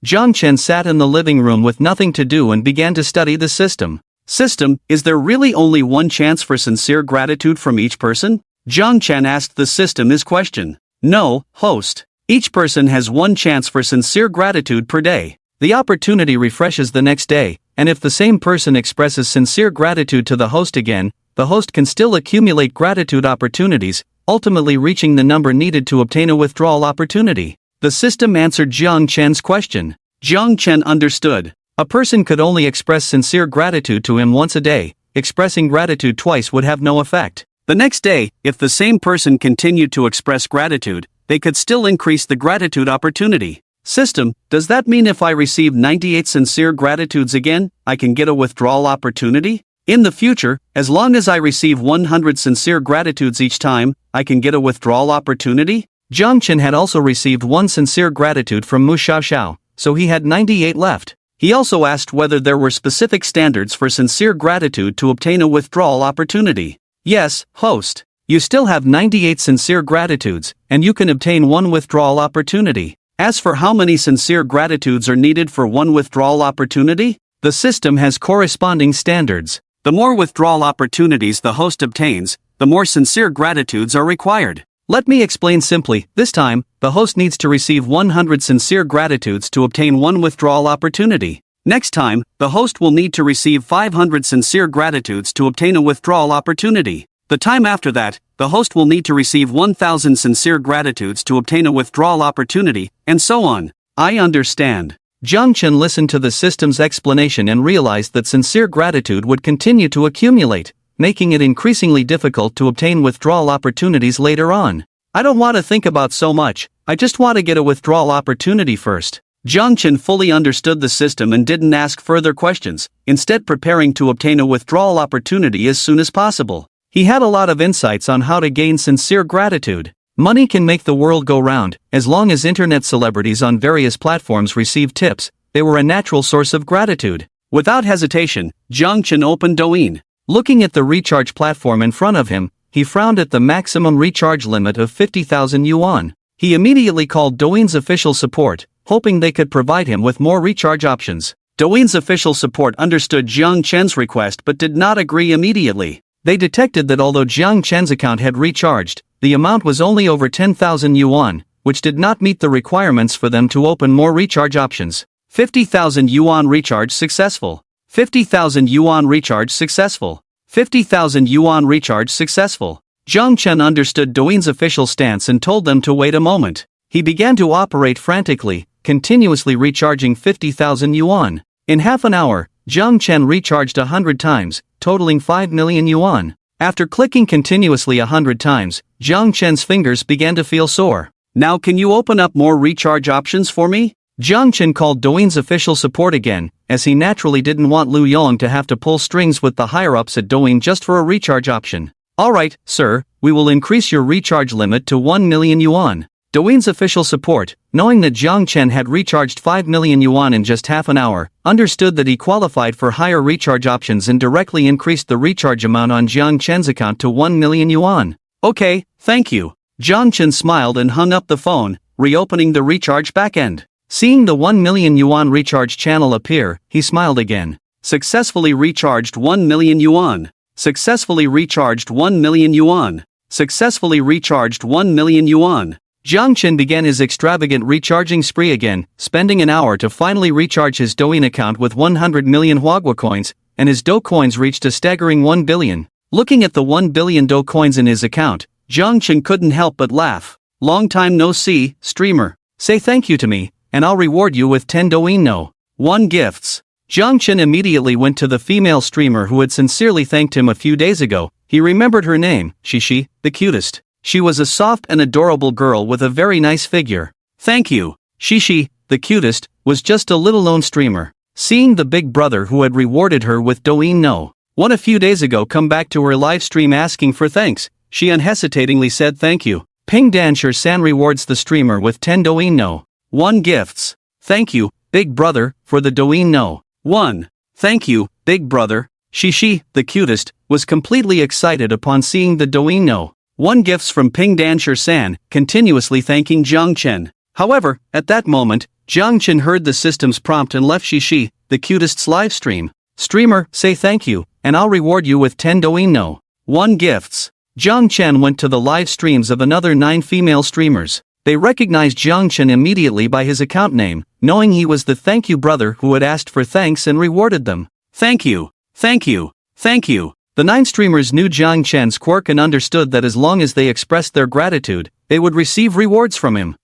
Chen sat in the living room with nothing to do and began to study the system. "System, is there really only one chance for sincere gratitude from each person?" Chen asked the system his question. "No, host. Each person has one chance for sincere gratitude per day. The opportunity refreshes the next day, and if the same person expresses sincere gratitude to the host again, the host can still accumulate gratitude opportunities, ultimately reaching the number needed to obtain a withdrawal opportunity." The system answered Chen's question. Chen understood. A person could only express sincere gratitude to him once a day. Expressing gratitude twice would have no effect. The next day, if the same person continued to express gratitude, they could still increase the gratitude opportunity. System, does that mean if I receive 98 sincere gratitudes again, I can get a withdrawal opportunity? In the future, as long as I receive 100 sincere gratitudes each time, I can get a withdrawal opportunity? Chen had also received one sincere gratitude from Mu Xiaoxiao, so he had 98 left. He also asked whether there were specific standards for sincere gratitude to obtain a withdrawal opportunity. Yes, host. You still have 98 sincere gratitudes, and you can obtain one withdrawal opportunity. As for how many sincere gratitudes are needed for one withdrawal opportunity, the system has corresponding standards. The more withdrawal opportunities the host obtains, the more sincere gratitudes are required. Let me explain simply. This time, the host needs to receive 100 sincere gratitudes to obtain one withdrawal opportunity. Next time, the host will need to receive 500 sincere gratitudes to obtain a withdrawal opportunity. The time after that, the host will need to receive 1,000 sincere gratitudes to obtain a withdrawal opportunity, and so on. I understand. Chen listened to the system's explanation and realized that sincere gratitude would continue to accumulate, making it increasingly difficult to obtain withdrawal opportunities later on. I don't want to think about so much, I just want to get a withdrawal opportunity first. Chen fully understood the system and didn't ask further questions, instead preparing to obtain a withdrawal opportunity as soon as possible. He had a lot of insights on how to gain sincere gratitude. Money can make the world go round. As long as internet celebrities on various platforms received tips, they were a natural source of gratitude. Without hesitation, Chen opened Douyin. Looking at the recharge platform in front of him, he frowned at the maximum recharge limit of 50,000 yuan. He immediately called Douyin's official support, hoping they could provide him with more recharge options. Douyin's official support understood Jiang Chen's request but did not agree immediately. They detected that although Jiang Chen's account had recharged, the amount was only over 10,000 yuan, which did not meet the requirements for them to open more recharge options. 50,000 yuan recharge successful. 50,000 yuan recharge successful. 50,000 yuan recharge successful. Chen understood Douyin's official stance and told them to wait a moment. He began to operate frantically, continuously recharging 50,000 yuan. In half an hour, Chen recharged 100 times, totaling 5 million yuan. After clicking continuously 100 times, Chen's fingers began to feel sore. Now can you open up more recharge options for me? Chen called Douyin's official support again, as he naturally didn't want Lu Yong to have to pull strings with the higher-ups at Douyin just for a recharge option. Alright, sir, we will increase your recharge limit to 1 million yuan. Douyin's official support, knowing that Chen had recharged 5 million yuan in just half an hour, understood that he qualified for higher recharge options and directly increased the recharge amount on Chen's account to 1 million yuan. Okay, thank you. Chen smiled and hung up the phone, reopening the recharge backend. Seeing the 1 million yuan recharge channel appear, he smiled again. Successfully recharged 1 million yuan. Successfully recharged 1 million yuan. Successfully recharged 1 million yuan. Chen began his extravagant recharging spree again, spending an hour to finally recharge his Douyin account with 100 million Huagua coins, and his Dou coins reached a staggering 1 billion. Looking at the 1 billion Dou coins in his account, Chen couldn't help but laugh. Long time no see, streamer. Say thank you to me, and I'll reward you with 10 Douyin no. 1 gifts. Chen immediately went to the female streamer who had sincerely thanked him a few days ago. He remembered her name, Shishi, the cutest. She was a soft and adorable girl with a very nice figure. Thank you. Shishi, the cutest, was just a little-known streamer. Seeing the big brother who had rewarded her with Douyin no. 1 a few days ago come back to her live stream asking for thanks, she unhesitatingly said thank you. Ping Dancer-san rewards the streamer with 10 Douyin no. 1 gifts. Thank you, big brother, for the Douyin no. 1. Thank you, big brother. Shishi, the cutest, was completely excited upon seeing the Douyin no. 1 gifts from Ping Dancer-san, continuously thanking Chen. However, at that moment, Chen heard the system's prompt and left Shishi, the cutest's live stream. Streamer, say thank you, and I'll reward you with 10 Douyin no. 1 gifts. Chen went to the live streams of another 9 female streamers. They recognized Chen immediately by his account name, knowing he was the thank you brother who had asked for thanks and rewarded them. Thank you. Thank you. Thank you. The 9 streamers knew Chen's quirk and understood that as long as they expressed their gratitude, they would receive rewards from him.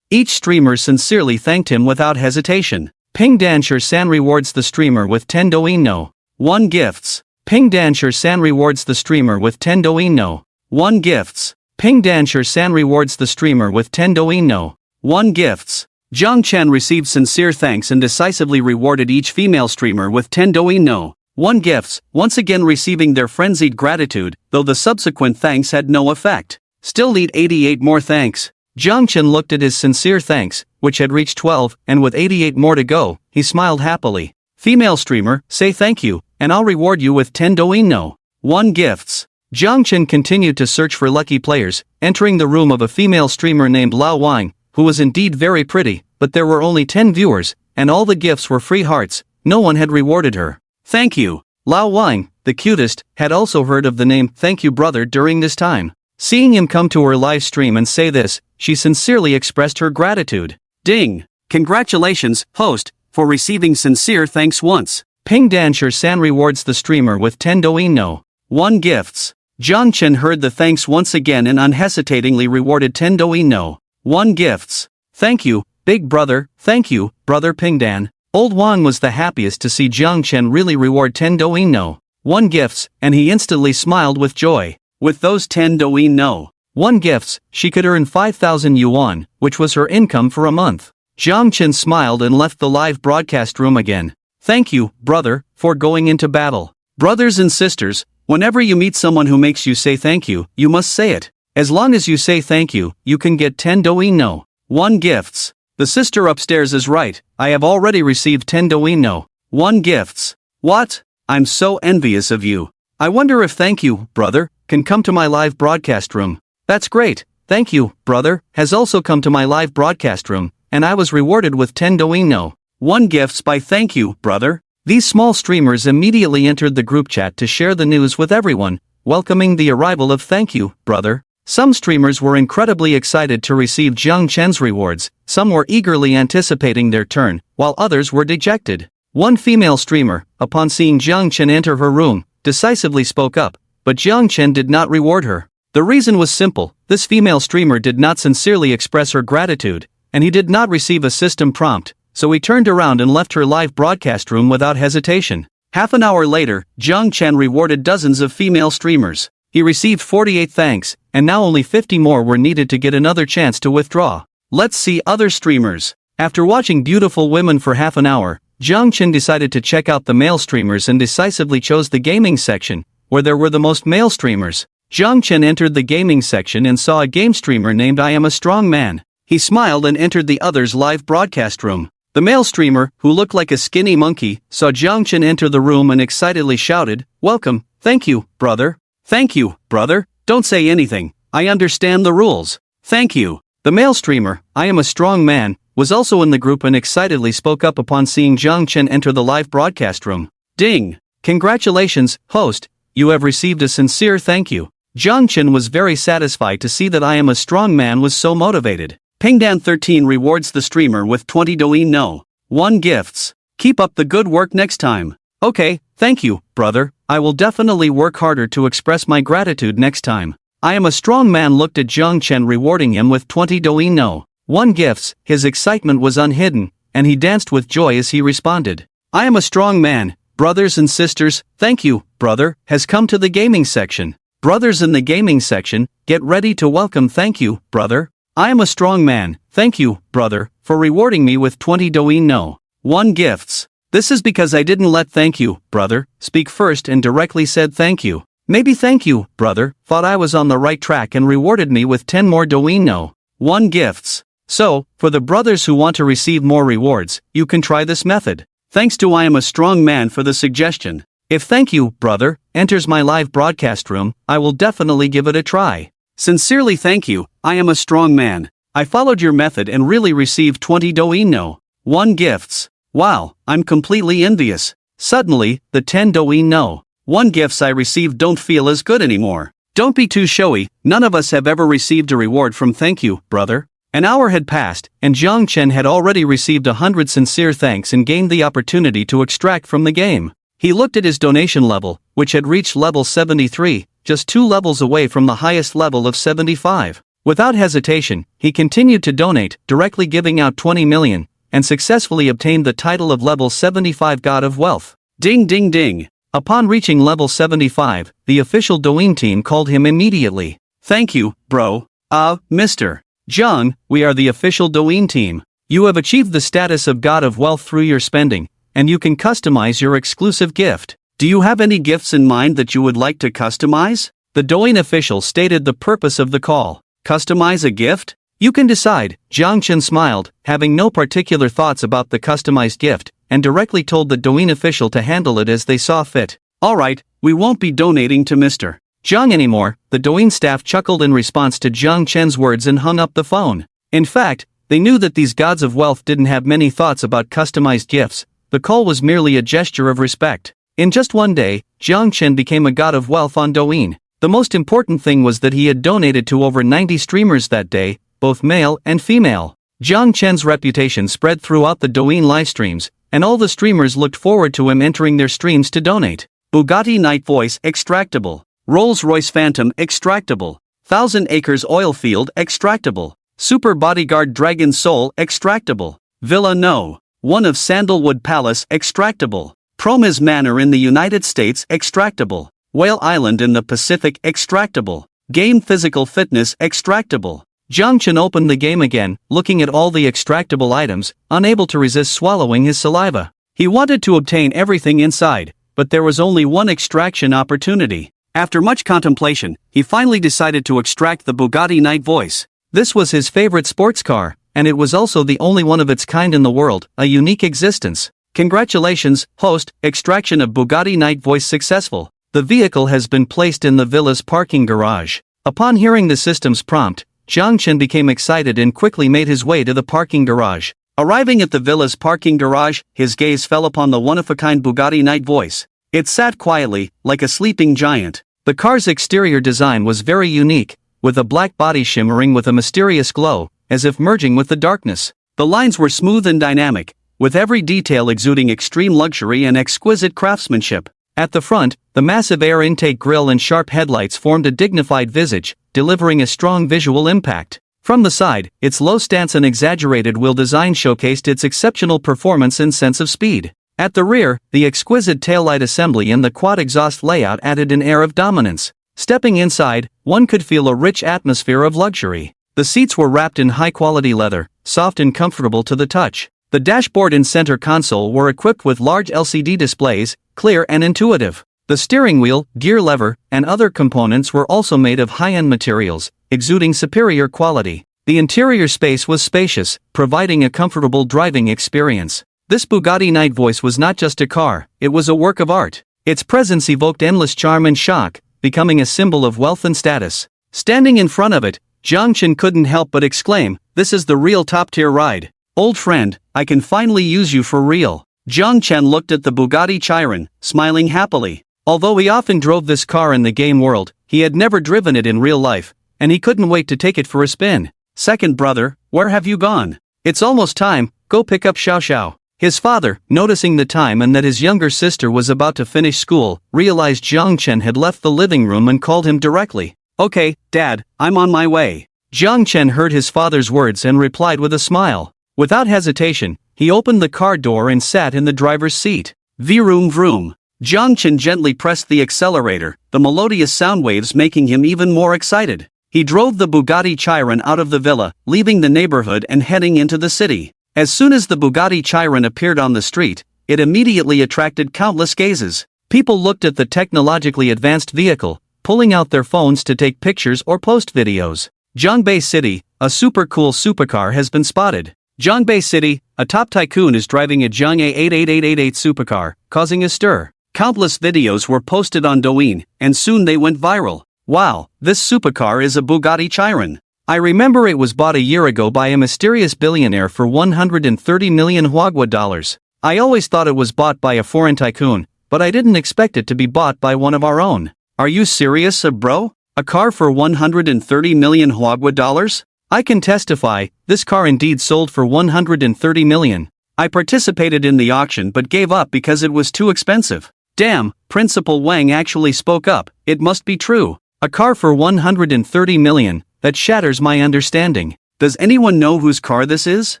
Each streamer sincerely thanked him without hesitation. Ping Dancer-san rewards the streamer with 10 Douyin no. 1 gifts. Ping Dancer-san rewards the streamer with 10 Douyin no. 1 gifts. Ping Dancer-san rewards the streamer with 10 Douyin no. 1 gifts. Chen received sincere thanks and decisively rewarded each female streamer with 10 Douyin no. 1 gifts, once again receiving their frenzied gratitude, though the subsequent thanks had no effect. Still need 88 more thanks. Chen looked at his sincere thanks, which had reached 12, and with 88 more to go, he smiled happily. Female streamer, say thank you, and I'll reward you with 10 doino. 1 gifts. Chen continued to search for lucky players, entering the room of a female streamer named Lao Wang, who was indeed very pretty, but there were only 10 viewers, and all the gifts were free hearts. No one had rewarded her. Thank you. Lao Wang, the cutest, had also heard of the name "Thank You Brother" during this time. Seeing him come to her live stream and say this, she sincerely expressed her gratitude. Ding! Congratulations, host, for receiving sincere thanks once. Ping Danshur-san rewards the streamer with 10 doino. 1 gifts. Chen heard the thanks once again and unhesitatingly rewarded 10 doino. 1 gifts. Thank you, big brother, thank you, brother Pingdan. Old Wang was the happiest to see Chen really reward 10 doino. 1 gifts, and he instantly smiled with joy. With those 10 doino. 1 gifts, she could earn 5,000 yuan, which was her income for a month. Chen smiled and left the live broadcast room again. Thank you, brother, for going into battle. Brothers and sisters, whenever you meet someone who makes you say thank you, you must say it. As long as you say thank you, you can get 10 doino. 1 gifts. The sister upstairs is right, I have already received 10 doino. 1 gifts. What? I'm so envious of you. I wonder if thank you, brother, can come to my live broadcast room. That's great. Thank you, brother, has also come to my live broadcast room, and I was rewarded with 10 doino. 1 gifts by thank you, brother. These small streamers immediately entered the group chat to share the news with everyone, welcoming the arrival of thank you, brother. Some streamers were incredibly excited to receive Chen's rewards, some were eagerly anticipating their turn, while others were dejected. One female streamer, upon seeing Chen enter her room, decisively spoke up, but Chen did not reward her. The reason was simple, this female streamer did not sincerely express her gratitude, and he did not receive a system prompt, so he turned around and left her live broadcast room without hesitation. Half an hour later, Chen rewarded dozens of female streamers. He received 48 thanks, and now only 50 more were needed to get another chance to withdraw. Let's see other streamers. After watching beautiful women for half an hour, Chen decided to check out the male streamers and decisively chose the gaming section, where there were the most male streamers. Chen entered the gaming section and saw a game streamer named I Am a Strong Man. He smiled and entered the other's live broadcast room. The male streamer, who looked like a skinny monkey, saw Chen enter the room and excitedly shouted, "Welcome, thank you, brother. Thank you, brother, don't say anything, I understand the rules. Thank you." The male streamer, I Am a Strong Man, was also in the group and excitedly spoke up upon seeing Chen enter the live broadcast room. Ding! Congratulations, host, you have received a sincere thank you. Chen was very satisfied to see that I Am a Strong Man was so motivated. Pingdan13 rewards the streamer with 20 doino. 1 gifts. Keep up the good work next time. Okay, thank you, brother, I will definitely work harder to express my gratitude next time. I Am a Strong Man looked at Chen rewarding him with 20 doino. 1 gifts, his excitement was unhidden, and he danced with joy as he responded. I Am a Strong Man, brothers and sisters, thank you, brother, has come to the gaming section. Brothers in the gaming section, get ready to welcome thank you, brother. I Am a Strong Man, thank you, brother, for rewarding me with 20 doino. 1 gifts. This is because I didn't let thank you, brother, speak first and directly said thank you. Maybe thank you, brother, thought I was on the right track and rewarded me with 10 more doino. 1 gifts. So, for the brothers who want to receive more rewards, you can try this method. Thanks to I Am a Strong Man for the suggestion. If thank you, brother, enters my live broadcast room, I will definitely give it a try. Sincerely thank you, I Am a Strong Man. I followed your method and really received 20 doino. 1 gifts. Wow, I'm completely envious. Suddenly, the 10 doino. 1 gifts I received don't feel as good anymore. Don't be too showy, none of us have ever received a reward from thank you, brother. An hour had passed, and Chen had already received 100 sincere thanks and gained the opportunity to extract from the game. He looked at his donation level, which had reached level 73, just 2 levels away from the highest level of 75. Without hesitation, he continued to donate, directly giving out 20 million, and successfully obtained the title of level 75 God of Wealth. Ding ding ding! Upon reaching level 75, the official Douyin team called him immediately. Thank you, bro. Mr. Jang, we are the official Douyin team. You have achieved the status of God of Wealth through your spending, and you can customize your exclusive gift. Do you have any gifts in mind that you would like to customize? The Douyin official stated the purpose of the call. Customize a gift? You can decide. Chen smiled, having no particular thoughts about the customized gift, and directly told the Douyin official to handle it as they saw fit. Alright, we won't be donating to Mr. Jang anymore. The Douyin staff chuckled in response to Chen's words and hung up the phone. In fact, they knew that these gods of wealth didn't have many thoughts about customized gifts. The call was merely a gesture of respect. In just one day, Chen became a god of wealth on Douyin. The most important thing was that he had donated to over 90 streamers that day, both male and female. Chen's reputation spread throughout the Douyin livestreams, and all the streamers looked forward to him entering their streams to donate. Bugatti Night Voice extractable. Rolls-Royce Phantom extractable. Thousand Acres Oil Field extractable. Super Bodyguard Dragon Soul extractable. Villa No. 1 of Sandalwood Palace extractable. Promise Manor in the United States extractable. Whale Island in the Pacific extractable. Game Physical Fitness extractable. Chen opened the game again, looking at all the extractable items, unable to resist swallowing his saliva. He wanted to obtain everything inside, but there was only one extraction opportunity. After much contemplation, he finally decided to extract the Bugatti Night Voice. This was his favorite sports car, and it was also the only one of its kind in the world, a unique existence. Congratulations, host, extraction of Bugatti Night Voice successful. The vehicle has been placed in the villa's parking garage. Upon hearing the system's prompt, Chen became excited and quickly made his way to the parking garage. Arriving at the villa's parking garage, his gaze fell upon the one-of-a-kind Bugatti Night Voice. It sat quietly, like a sleeping giant. The car's exterior design was very unique, with a black body shimmering with a mysterious glow, as if merging with the darkness. The lines were smooth and dynamic, with every detail exuding extreme luxury and exquisite craftsmanship. At the front, the massive air intake grille and sharp headlights formed a dignified visage, delivering a strong visual impact. From the side, its low stance and exaggerated wheel design showcased its exceptional performance and sense of speed. At the rear, the exquisite taillight assembly and the quad exhaust layout added an air of dominance. Stepping inside, one could feel a rich atmosphere of luxury. The seats were wrapped in high-quality leather, soft and comfortable to the touch. The dashboard and center console were equipped with large LCD displays, clear and intuitive. The steering wheel, gear lever, and other components were also made of high-end materials, exuding superior quality. The interior space was spacious, providing a comfortable driving experience. This Bugatti Night Voice was not just a car, it was a work of art. Its presence evoked endless charm and shock, becoming a symbol of wealth and status. Standing in front of it, Chen couldn't help but exclaim, "This is the real top-tier ride. Old friend, I can finally use you for real." Chen looked at the Bugatti Chiron, smiling happily. Although he often drove this car in the game world, he had never driven it in real life, and he couldn't wait to take it for a spin. "Second brother, where have you gone? It's almost time, go pick up Xiao Xiao." His father, noticing the time and that his younger sister was about to finish school, realized Chen had left the living room and called him directly. "Okay, Dad, I'm on my way." Chen heard his father's words and replied with a smile. Without hesitation, he opened the car door and sat in the driver's seat. Vroom vroom. Chen gently pressed the accelerator, the melodious sound waves making him even more excited. He drove the Bugatti Chiron out of the villa, leaving the neighborhood and heading into the city. As soon as the Bugatti Chiron appeared on the street, it immediately attracted countless gazes. People looked at the technologically advanced vehicle, pulling out their phones to take pictures or post videos. Zhangbei City, a super cool supercar has been spotted. Zhangbei City, a top tycoon is driving a Zhang A88888 supercar, causing a stir. Countless videos were posted on Douyin, and soon they went viral. Wow, this supercar is a Bugatti Chiron. I remember it was bought a year ago by a mysterious billionaire for 130 million Huagua dollars. I always thought it was bought by a foreign tycoon, but I didn't expect it to be bought by one of our own. Are you serious, bro? A car for 130 million Huagua dollars? I can testify, this car indeed sold for 130 million. I participated in the auction but gave up because it was too expensive. Damn, Principal Wang actually spoke up, it must be true. A car for 130 million, that shatters my understanding. Does anyone know whose car this is?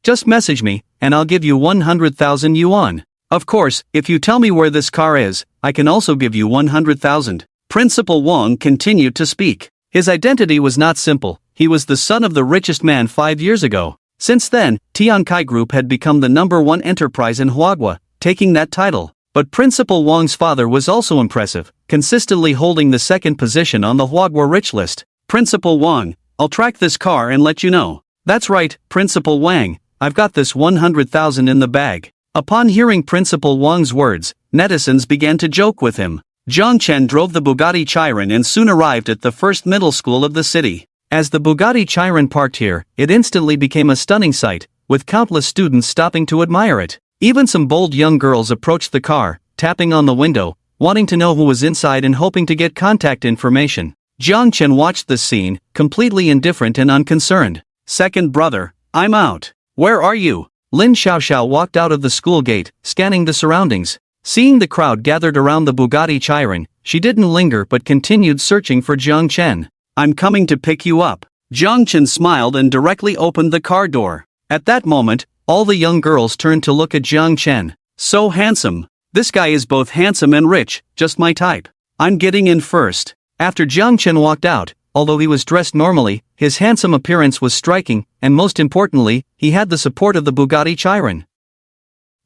Just message me, and I'll give you 100,000 yuan. Of course, if you tell me where this car is, I can also give you 100,000. Principal Wang continued to speak. His identity was not simple, he was the son of the richest man 5 years ago. Since then, Tiankai Group had become the #1 enterprise in Huagua, taking that title. But Principal Wang's father was also impressive, consistently holding the second position on the Huagua Rich list. Principal Wang, I'll track this car and let you know. That's right, Principal Wang, I've got this 100,000 in the bag. Upon hearing Principal Wang's words, netizens began to joke with him. Chen drove the Bugatti Chiron and soon arrived at the first middle school of the city. As the Bugatti Chiron parked here, it instantly became a stunning sight, with countless students stopping to admire it. Even some bold young girls approached the car, tapping on the window, wanting to know who was inside and hoping to get contact information. Chen watched this scene, completely indifferent and unconcerned. Second brother, I'm out. Where are you? Lin Xiaoxiao walked out of the school gate, scanning the surroundings. Seeing the crowd gathered around the Bugatti Chiron, she didn't linger but continued searching for Chen. I'm coming to pick you up. Chen smiled and directly opened the car door. At that moment, all the young girls turned to look at Chen. So handsome. This guy is both handsome and rich, just my type. I'm getting in first. After Chen walked out, although he was dressed normally, his handsome appearance was striking, and most importantly, he had the support of the Bugatti Chiron.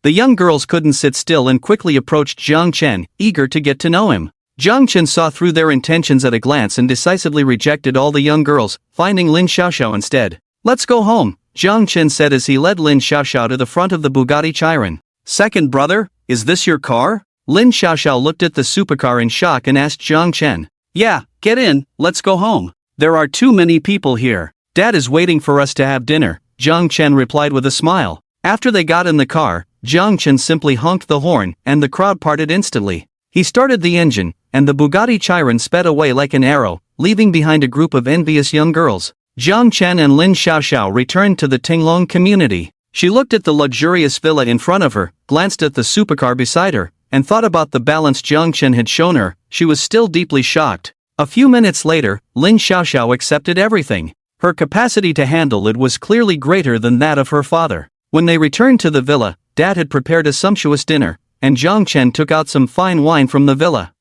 The young girls couldn't sit still and quickly approached Chen, eager to get to know him. Chen saw through their intentions at a glance and decisively rejected all the young girls, finding Lin Xiaoxiao instead. Let's go home, Chen said as he led Lin Xiaoxiao to the front of the Bugatti Chiron. Second brother, is this your car? Lin Xiaoxiao looked at the supercar in shock and asked Chen. Yeah, get in, let's go home. There are too many people here. Dad is waiting for us to have dinner, Chen replied with a smile. After they got in the car, Chen simply honked the horn, and the crowd parted instantly. He started the engine, and the Bugatti Chiron sped away like an arrow, leaving behind a group of envious young girls. Chen and Lin Xiaoxiao returned to the Tinglong community. She looked at the luxurious villa in front of her, glanced at the supercar beside her, and thought about the balance Chen had shown her. She was still deeply shocked. A few minutes later, Lin Xiaoxiao accepted everything. Her capacity to handle it was clearly greater than that of her father. When they returned to the villa, Dad had prepared a sumptuous dinner, and Chen took out some fine wine from the villa.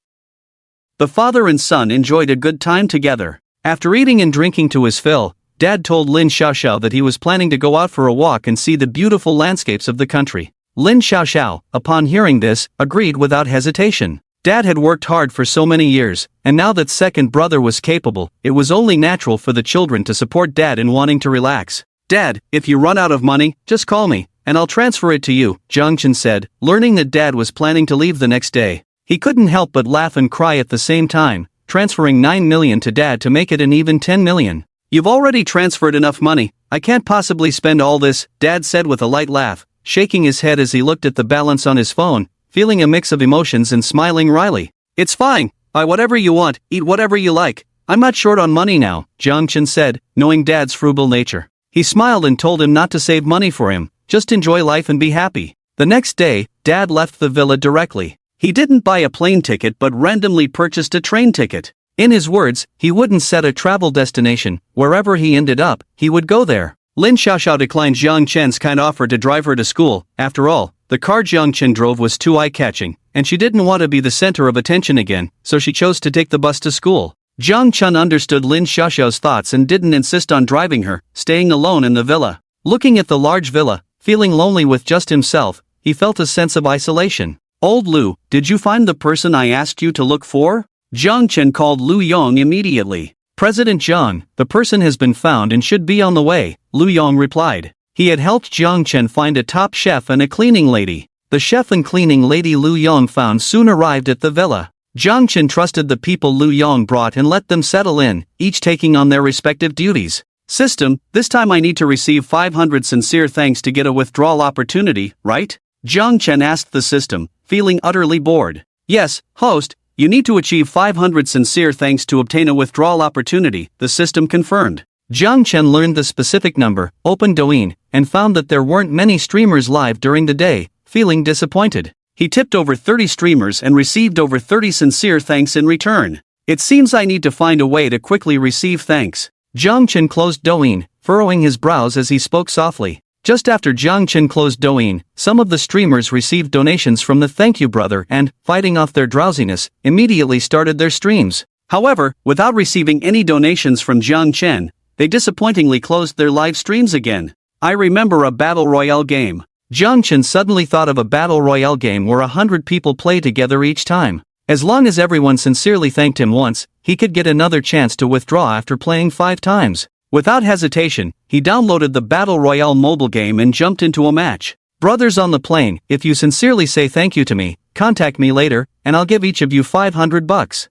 The father and son enjoyed a good time together. After eating and drinking to his fill, Dad told Lin Xiaoxiao that he was planning to go out for a walk and see the beautiful landscapes of the country. Lin Xiaoxiao, upon hearing this, agreed without hesitation. Dad had worked hard for so many years, and now that second brother was capable, it was only natural for the children to support Dad in wanting to relax. Dad, if you run out of money, just call me, and I'll transfer it to you, Chen said, learning that Dad was planning to leave the next day. He couldn't help but laugh and cry at the same time, transferring 9 million to Dad to make it an even 10 million. You've already transferred enough money, I can't possibly spend all this, Dad said with a light laugh, shaking his head as he looked at the balance on his phone, feeling a mix of emotions and smiling wryly. It's fine, buy whatever you want, eat whatever you like, I'm not short on money now, Chen said, knowing Dad's frugal nature. He smiled and told him not to save money for him, just enjoy life and be happy. The next day, Dad left the villa directly. He didn't buy a plane ticket but randomly purchased a train ticket. In his words, he wouldn't set a travel destination, wherever he ended up, he would go there. Lin Xiaoxiao declined Chen's kind offer to drive her to school. After all, the car Chen drove was too eye-catching, and she didn't want to be the center of attention again, so she chose to take the bus to school. Chen understood Lin Xiaoxiao's thoughts and didn't insist on driving her, staying alone in the villa. Looking at the large villa, feeling lonely with just himself, he felt a sense of isolation. Old Lu, did you find the person I asked you to look for? Chen called Lu Yong immediately. President Zhang, the person has been found and should be on the way, Lu Yong replied. He had helped Chen find a top chef and a cleaning lady. The chef and cleaning lady Lu Yong found soon arrived at the villa. Chen trusted the people Lu Yong brought and let them settle in, each taking on their respective duties. System, this time I need to receive 500 sincere thanks to get a withdrawal opportunity, right? Chen asked the system, feeling utterly bored. Yes, host, you need to achieve 500 sincere thanks to obtain a withdrawal opportunity, the system confirmed. Chen learned the specific number, opened Douyin, and found that there weren't many streamers live during the day, feeling disappointed. He tipped over 30 streamers and received over 30 sincere thanks in return. It seems I need to find a way to quickly receive thanks. Chen closed Douyin, furrowing his brows as he spoke softly. Just after Chen closed Douyin, some of the streamers received donations from the Thank You Brother and, fighting off their drowsiness, immediately started their streams. However, without receiving any donations from Chen, they disappointingly closed their live streams again. I remember a battle royale game. Chen suddenly thought of a battle royale game where 100 people play together each time. As long as everyone sincerely thanked him once, he could get another chance to withdraw after playing 5 times. Without hesitation, he downloaded the Battle Royale mobile game and jumped into a match. Brothers on the plane, if you sincerely say thank you to me, contact me later, and I'll give each of you $500.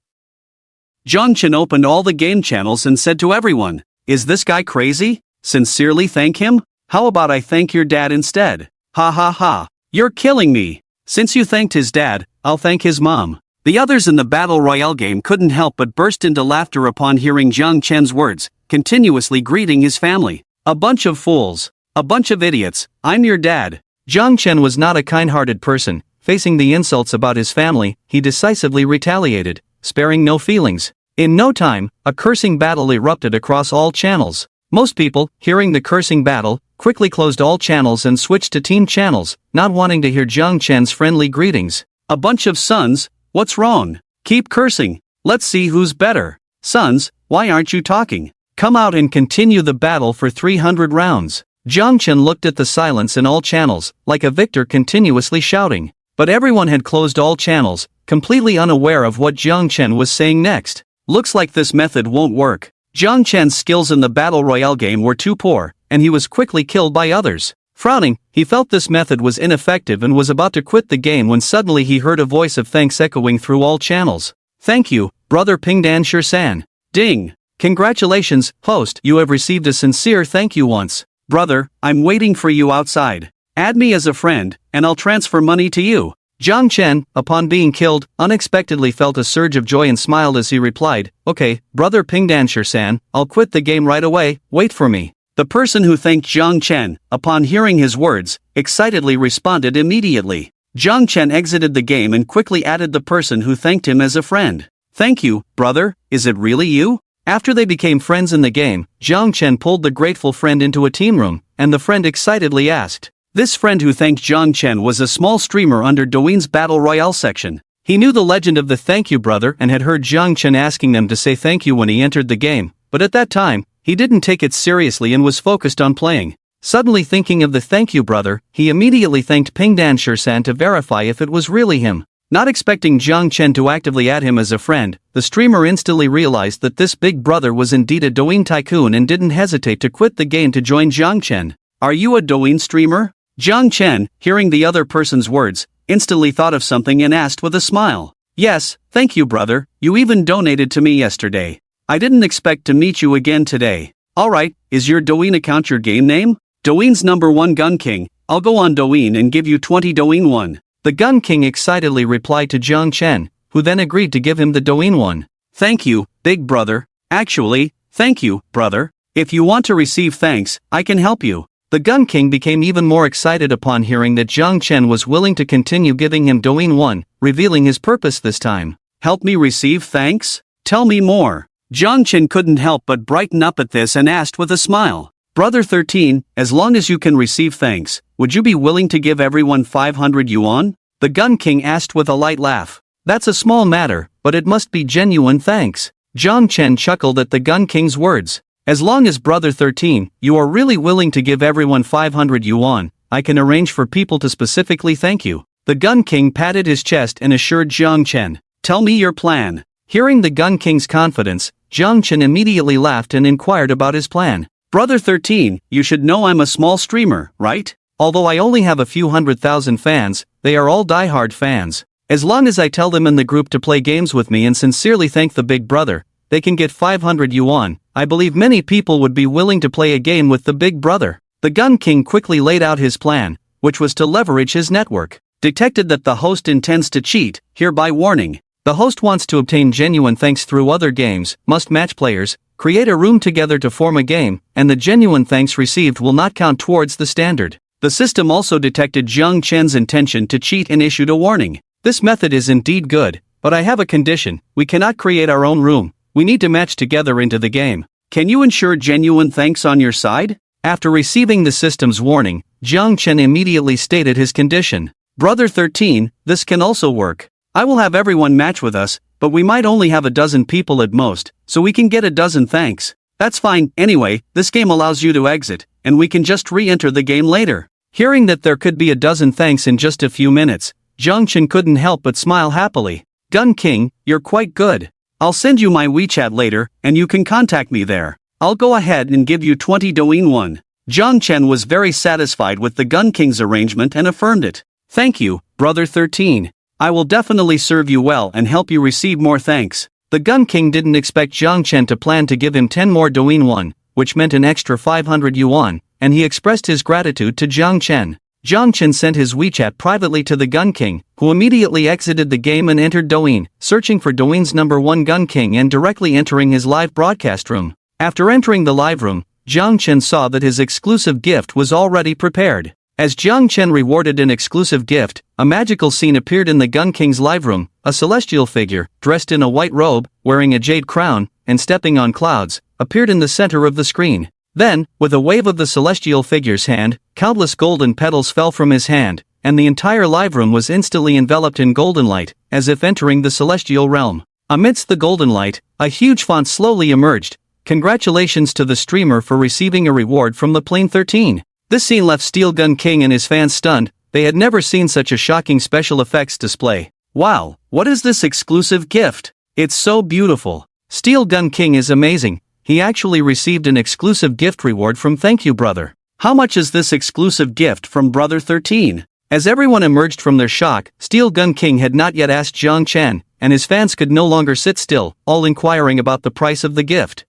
Chen opened all the game channels and said to everyone, "Is this guy crazy? Sincerely thank him? How about I thank your dad instead? Ha ha ha. You're killing me. Since you thanked his dad, I'll thank his mom." The others in the Battle Royale game couldn't help but burst into laughter upon hearing Chen's words, continuously greeting his family. "A bunch of fools. A bunch of idiots. I'm your dad." Chen was not a kind-hearted person. Facing the insults about his family, he decisively retaliated, sparing no feelings. In no time, a cursing battle erupted across all channels. Most people, hearing the cursing battle, quickly closed all channels and switched to team channels, not wanting to hear Chen's friendly greetings. "A bunch of sons, what's wrong? Keep cursing. Let's see who's better. Sons, why aren't you talking? Come out and continue the battle for 300 rounds." Chen looked at the silence in all channels, like a victor continuously shouting. But everyone had closed all channels, completely unaware of what Chen was saying next. Looks like this method won't work. Chen's skills in the Battle Royale game were too poor, and he was quickly killed by others. Frowning, he felt this method was ineffective and was about to quit the game when suddenly he heard a voice of thanks echoing through all channels. "Thank you, brother Pingdan Shirsan. Ding! Congratulations, host, you have received a sincere thank you once. Brother, I'm waiting for you outside. Add me as a friend, and I'll transfer money to you." Chen, upon being killed, unexpectedly felt a surge of joy and smiled as he replied, "Okay, brother Pingdan Shirsan, I'll quit the game right away, wait for me." The person who thanked Chen, upon hearing his words, excitedly responded immediately. Chen exited the game and quickly added the person who thanked him as a friend. "Thank you, brother, is it really you?" After they became friends in the game, Chen pulled the grateful friend into a team room, and the friend excitedly asked. This friend who thanked Chen was a small streamer under Douyin's Battle Royale section. He knew the legend of the thank you brother and had heard Chen asking them to say thank you when he entered the game, but at that time, he didn't take it seriously and was focused on playing. Suddenly thinking of the thank you brother, he immediately thanked Pingdan Shirsan to verify if it was really him. Not expecting Chen to actively add him as a friend, the streamer instantly realized that this big brother was indeed a Douyin tycoon and didn't hesitate to quit the game to join Chen. "Are you a Douyin streamer?" Chen, hearing the other person's words, instantly thought of something and asked with a smile. "Yes, thank you brother, you even donated to me yesterday. I didn't expect to meet you again today. Alright, is your Douyin account your game name?" "Douyin's #1 Gun King, I'll go on Douyin and give you 20 Douyin won." The Gun King excitedly replied to Chen, who then agreed to give him the Douyin won. "Thank you, big brother. Actually, thank you, brother. If you want to receive thanks, I can help you." The Gun King became even more excited upon hearing that Chen was willing to continue giving him Douyin won, revealing his purpose this time. "Help me receive thanks? Tell me more." Chen couldn't help but brighten up at this and asked with a smile. "Brother 13, as long as you can receive thanks, would you be willing to give everyone 500 yuan?" The Gun King asked with a light laugh. "That's a small matter, but it must be genuine thanks." Chen chuckled at the Gun King's words. "As long as brother 13, you are really willing to give everyone 500 yuan, I can arrange for people to specifically thank you." The Gun King patted his chest and assured Chen, "Tell me your plan." Hearing the Gun King's confidence, Chen immediately laughed and inquired about his plan. "Brother 13, you should know I'm a small streamer, right? Although I only have a few 100,000 fans, they are all die-hard fans. As long as I tell them in the group to play games with me and sincerely thank the big brother, they can get 500 yuan. I believe many people would be willing to play a game with the big brother." The Gun King quickly laid out his plan, which was to leverage his network. Detected that the host intends to cheat, hereby warning. The host wants to obtain genuine thanks through other games, must match players, create a room together to form a game, and the genuine thanks received will not count towards the standard. The system also detected Chen's intention to cheat and issued a warning. "This method is indeed good, but I have a condition, we cannot create our own room, we need to match together into the game. Can you ensure genuine thanks on your side?" After receiving the system's warning, Chen immediately stated his condition. "Brother 13, this can also work. I will have everyone match with us, but we might only have a dozen people at most, so we can get a dozen thanks. That's fine, anyway, this game allows you to exit, and we can just re-enter the game later." Hearing that there could be a dozen thanks in just a few minutes, Chen couldn't help but smile happily. Gun King, you're quite good. I'll send you my WeChat later, and you can contact me there. I'll go ahead and give you 20 Douyin won. Chen was very satisfied with the Gun King's arrangement and affirmed it. Thank you, Brother 13. I will definitely serve you well and help you receive more thanks. The Gun King didn't expect Chen to plan to give him 10 more Douyin won, which meant an extra 500 yuan, and he expressed his gratitude to Chen. Chen sent his WeChat privately to the Gun King, who immediately exited the game and entered Douyin, searching for Douyin's number 1 Gun King and directly entering his live broadcast room. After entering the live room, Chen saw that his exclusive gift was already prepared. As Chen rewarded an exclusive gift, a magical scene appeared in the Gun King's live room. A celestial figure, dressed in a white robe, wearing a jade crown, and stepping on clouds, appeared in the center of the screen. Then, with a wave of the celestial figure's hand, countless golden petals fell from his hand, and the entire live room was instantly enveloped in golden light, as if entering the celestial realm. Amidst the golden light, a huge font slowly emerged. Congratulations to the streamer for receiving a reward from the Plane 13. This scene left Steel Gun King and his fans stunned. They had never seen such a shocking special effects display. Wow, what is this exclusive gift? It's so beautiful. Steel Gun King is amazing. He actually received an exclusive gift reward from Thank You Brother. How much is this exclusive gift from Brother 13? As everyone emerged from their shock, Steel Gun King had not yet asked Chen, and his fans could no longer sit still, all inquiring about the price of the gift.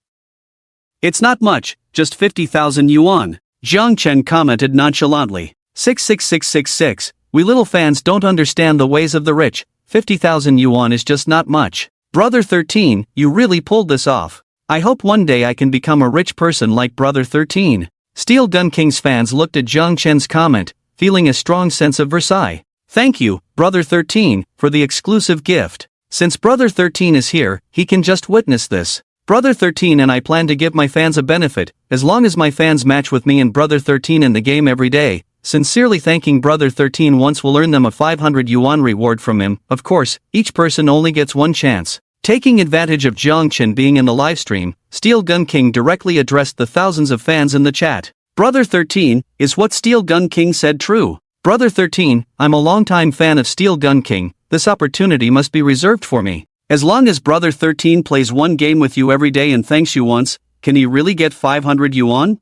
It's not much, just 50,000 yuan. Chen commented nonchalantly. 66666, we little fans don't understand the ways of the rich. 50,000 yuan is just not much. Brother 13, you really pulled this off. I hope one day I can become a rich person like Brother 13. Steel Gun King's fans looked at Chen's comment, feeling a strong sense of Versailles. Thank you, Brother 13, for the exclusive gift. Since Brother 13 is here, he can just witness this. Brother 13 and I plan to give my fans a benefit, as long as my fans match with me and Brother 13 in the game every day. Sincerely thanking Brother 13 once will earn them a 500 yuan reward from him. Of course, each person only gets one chance. Taking advantage of Chen being in the livestream, Steel Gun King directly addressed the thousands of fans in the chat. Brother 13, is what Steel Gun King said true? Brother 13, I'm a longtime fan of Steel Gun King. This opportunity must be reserved for me. As long as Brother 13 plays one game with you every day and thanks you once, can he really get 500 yuan?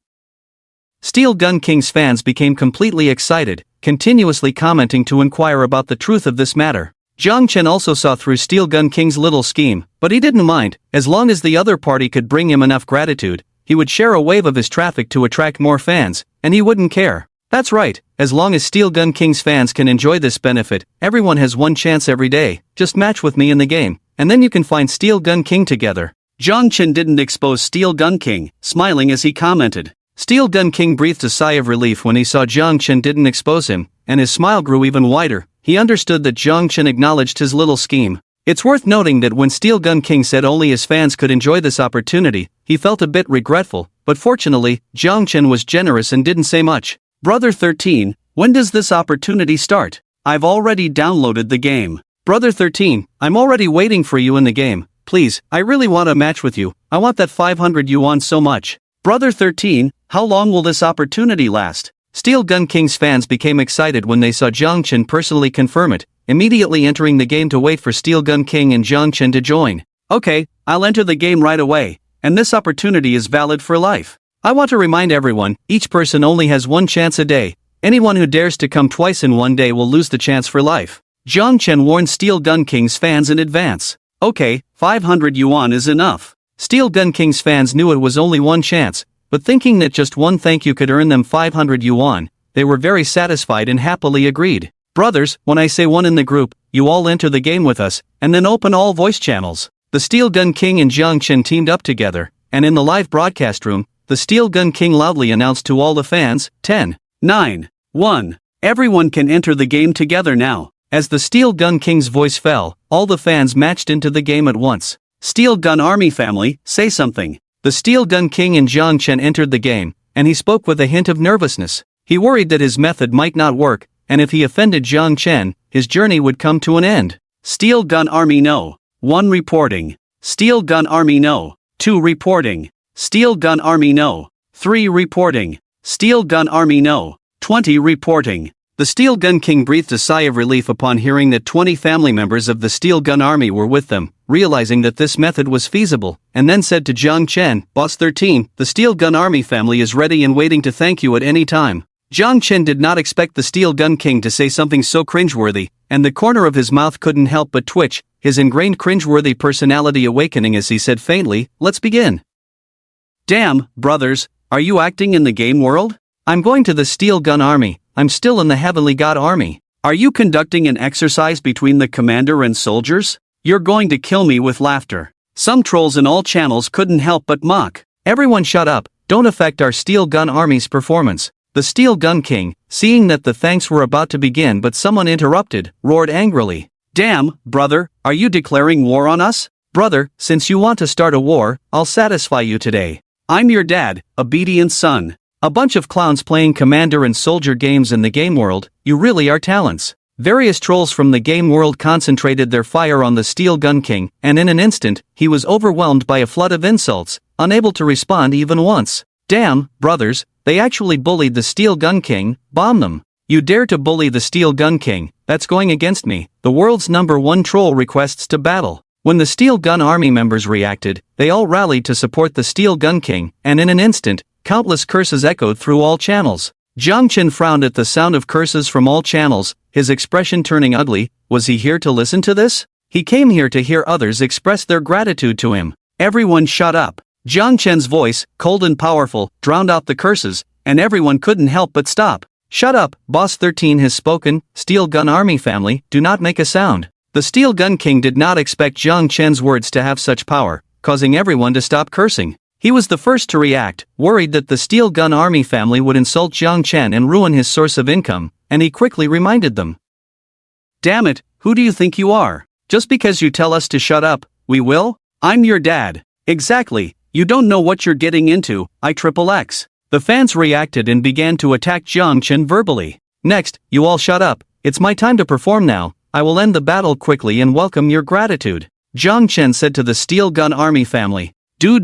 Steel Gun King's fans became completely excited, continuously commenting to inquire about the truth of this matter. Chen also saw through Steel Gun King's little scheme, but he didn't mind. As long as the other party could bring him enough gratitude, he would share a wave of his traffic to attract more fans, and he wouldn't care. That's right, as long as Steel Gun King's fans can enjoy this benefit, everyone has one chance every day. Just match with me in the game, and then you can find Steel Gun King together. Chen didn't expose Steel Gun King, smiling as he commented. Steel Gun King breathed a sigh of relief when he saw Chen didn't expose him, and his smile grew even wider. He understood that Chen acknowledged his little scheme. It's worth noting that when Steel Gun King said only his fans could enjoy this opportunity, he felt a bit regretful, but fortunately, Chen was generous and didn't say much. Brother 13, when does this opportunity start? I've already downloaded the game. Brother 13, I'm already waiting for you in the game. Please, I really want a match with you. I want that 500 yuan so much. Brother 13, how long will this opportunity last? Steel Gun King's fans became excited when they saw Chen personally confirm it, immediately entering the game to wait for Steel Gun King and Chen to join. Okay, I'll enter the game right away, and this opportunity is valid for life. I want to remind everyone, each person only has one chance a day. Anyone who dares to come twice in one day will lose the chance for life. Chen warned Steel Gun King's fans in advance. Okay, 500 yuan is enough. Steel Gun King's fans knew it was only one chance, but thinking that just one thank you could earn them 500 yuan, they were very satisfied and happily agreed. Brothers, when I say one in the group, you all enter the game with us, and then open all voice channels. The Steel Gun King and Chen teamed up together, and in the live broadcast room, the Steel Gun King loudly announced to all the fans, 10, 9, 1. Everyone can enter the game together now. As the Steel Gun King's voice fell, all the fans matched into the game at once. Steel Gun Army family, say something. The Steel Gun King and Chen entered the game, and he spoke with a hint of nervousness. He worried that his method might not work, and if he offended Chen, his journey would come to an end. Steel Gun Army no. 1 reporting. Steel Gun Army no. 2 reporting. Steel Gun Army no. 3 reporting. Steel Gun Army no. 20 Reporting. The Steel Gun King breathed a sigh of relief upon hearing that 20 family members of the Steel Gun Army were with them, realizing that this method was feasible, and then said to Jang Chen, Boss 13, the Steel Gun Army family is ready and waiting to thank you at any time. Jang Chen did not expect the Steel Gun King to say something so cringeworthy, and the corner of his mouth couldn't help but twitch, his ingrained cringeworthy personality awakening as he said faintly, let's begin. Damn, brothers, are you acting in the game world? I'm going to the Steel Gun Army, I'm still in the Heavenly God Army. Are you conducting an exercise between the commander and soldiers? You're going to kill me with laughter. Some trolls in all channels couldn't help but mock. Everyone shut up, don't affect our Steel Gun Army's performance. The Steel Gun King, seeing that the thanks were about to begin but someone interrupted, roared angrily. Damn, brother, are you declaring war on us? Brother, since you want to start a war, I'll satisfy you today. I'm your dad, obedient son. A bunch of clowns playing commander and soldier games in the game world, you really are talents. Various trolls from the game world concentrated their fire on the Steel Gun King, and in an instant, he was overwhelmed by a flood of insults, unable to respond even once. Damn, brothers, they actually bullied the Steel Gun King, bomb them. You dare to bully the Steel Gun King, that's going against me. The world's #1 troll requests to battle. When the Steel Gun Army members reacted, they all rallied to support the Steel Gun King, and in an instant, countless curses echoed through all channels. Jiang Chen frowned at the sound of curses from all channels, his expression turning ugly. Was he here to listen to this? He came here to hear others express their gratitude to him. Everyone shut up. Jiang Chen's voice, cold and powerful, drowned out the curses, and everyone couldn't help but stop. Shut up, Boss 13 has spoken, Steel Gun Army family, do not make a sound. The Steel Gun King did not expect Jiang Chen's words to have such power, causing everyone to stop cursing. He was the first to react, worried that the Steel Gun Army family would insult Jiang Chen and ruin his source of income, and he quickly reminded them. Damn it, who do you think you are? Just because you tell us to shut up, we will? I'm your dad. Exactly, you don't know what you're getting into, IXXX. The fans reacted and began to attack Jiang Chen verbally. Next, you all shut up, it's my time to perform now, I will end the battle quickly and welcome your gratitude. Jiang Chen said to the Steel Gun Army family. Do.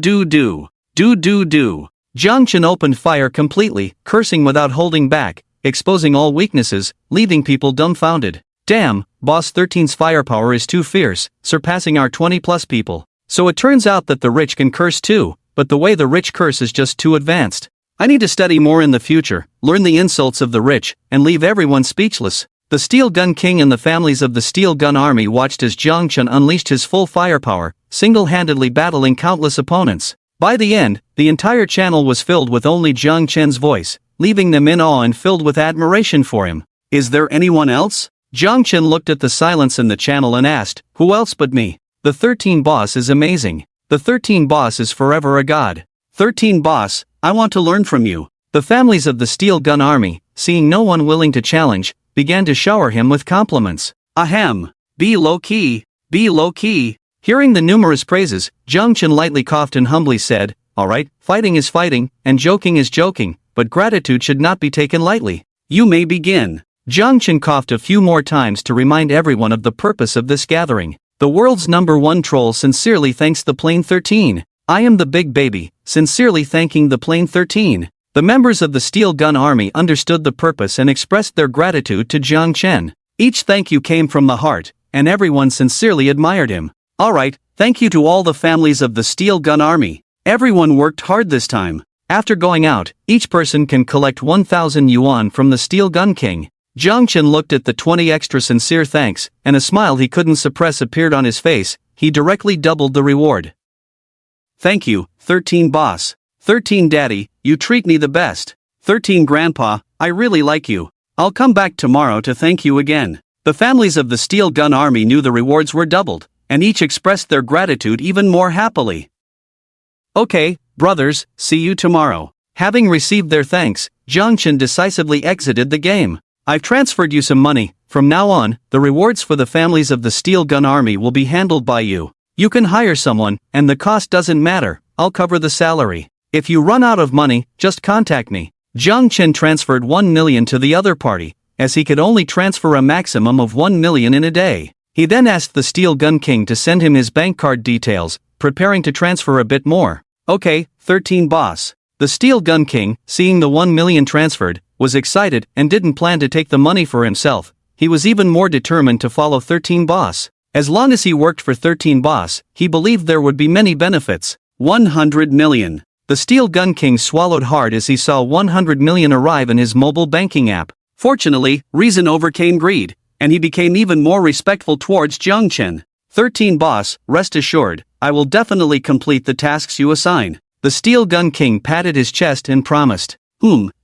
Jiang Chen opened fire completely, cursing without holding back, exposing all weaknesses, leaving people dumbfounded. Damn, Boss 13's firepower is too fierce, surpassing our 20+ people. So it turns out that the rich can curse too, but the way the rich curse is just too advanced. I need to study more in the future, learn the insults of the rich, and leave everyone speechless. The Steel Gun King and the families of the Steel Gun Army watched as Jiang Chen unleashed his full firepower, single-handedly battling countless opponents. By the end, the entire channel was filled with only Jiang Chen's voice, leaving them in awe and filled with admiration for him. Is there anyone else? Jiang Chen looked at the silence in the channel and asked, who else but me? The 13 boss is amazing. The 13 boss is forever a god. 13 boss, I want to learn from you. The families of the Steel Gun Army, seeing no one willing to challenge, began to shower him with compliments. Ahem. Be low-key. Be low-key. Hearing the numerous praises, Jiang Chen lightly coughed and humbly said, alright, fighting is fighting, and joking is joking, but gratitude should not be taken lightly. You may begin. Jiang Chen coughed a few more times to remind everyone of the purpose of this gathering. The world's #1 troll sincerely thanks the Plane 13. I am the big baby, sincerely thanking the Plane 13. The members of the Steel Gun Army understood the purpose and expressed their gratitude to Jiang Chen. Each thank you came from the heart, and everyone sincerely admired him. Alright, thank you to all the families of the Steel Gun Army. Everyone worked hard this time. After going out, each person can collect 1,000 yuan from the Steel Gun King. Jiang Chen looked at the 20 extra sincere thanks, and a smile he couldn't suppress appeared on his face. He directly doubled the reward. Thank you, 13 boss. 13 daddy, you treat me the best. 13 grandpa, I really like you. I'll come back tomorrow to thank you again. The families of the Steel Gun Army knew the rewards were doubled, and each expressed their gratitude even more happily. Okay, brothers, see you tomorrow. Having received their thanks, Jiang Chen decisively exited the game. I've transferred you some money. From now on, the rewards for the families of the Steel Gun Army will be handled by you. You can hire someone, and the cost doesn't matter, I'll cover the salary. If you run out of money, just contact me. Jiang Chen transferred 1 million to the other party, as he could only transfer a maximum of 1 million in a day. He then asked the Steel Gun King to send him his bank card details, preparing to transfer a bit more. Okay, 13 boss. The Steel Gun King, seeing the 1 million transferred, was excited and didn't plan to take the money for himself. He was even more determined to follow 13 Boss. As long as he worked for 13 Boss, he believed there would be many benefits. 100 million. The Steel Gun King swallowed hard as he saw 100 million arrive in his mobile banking app. Fortunately, reason overcame greed, and he became even more respectful towards Chen. 13 Boss, rest assured, I will definitely complete the tasks you assign. The Steel Gun King patted his chest and promised.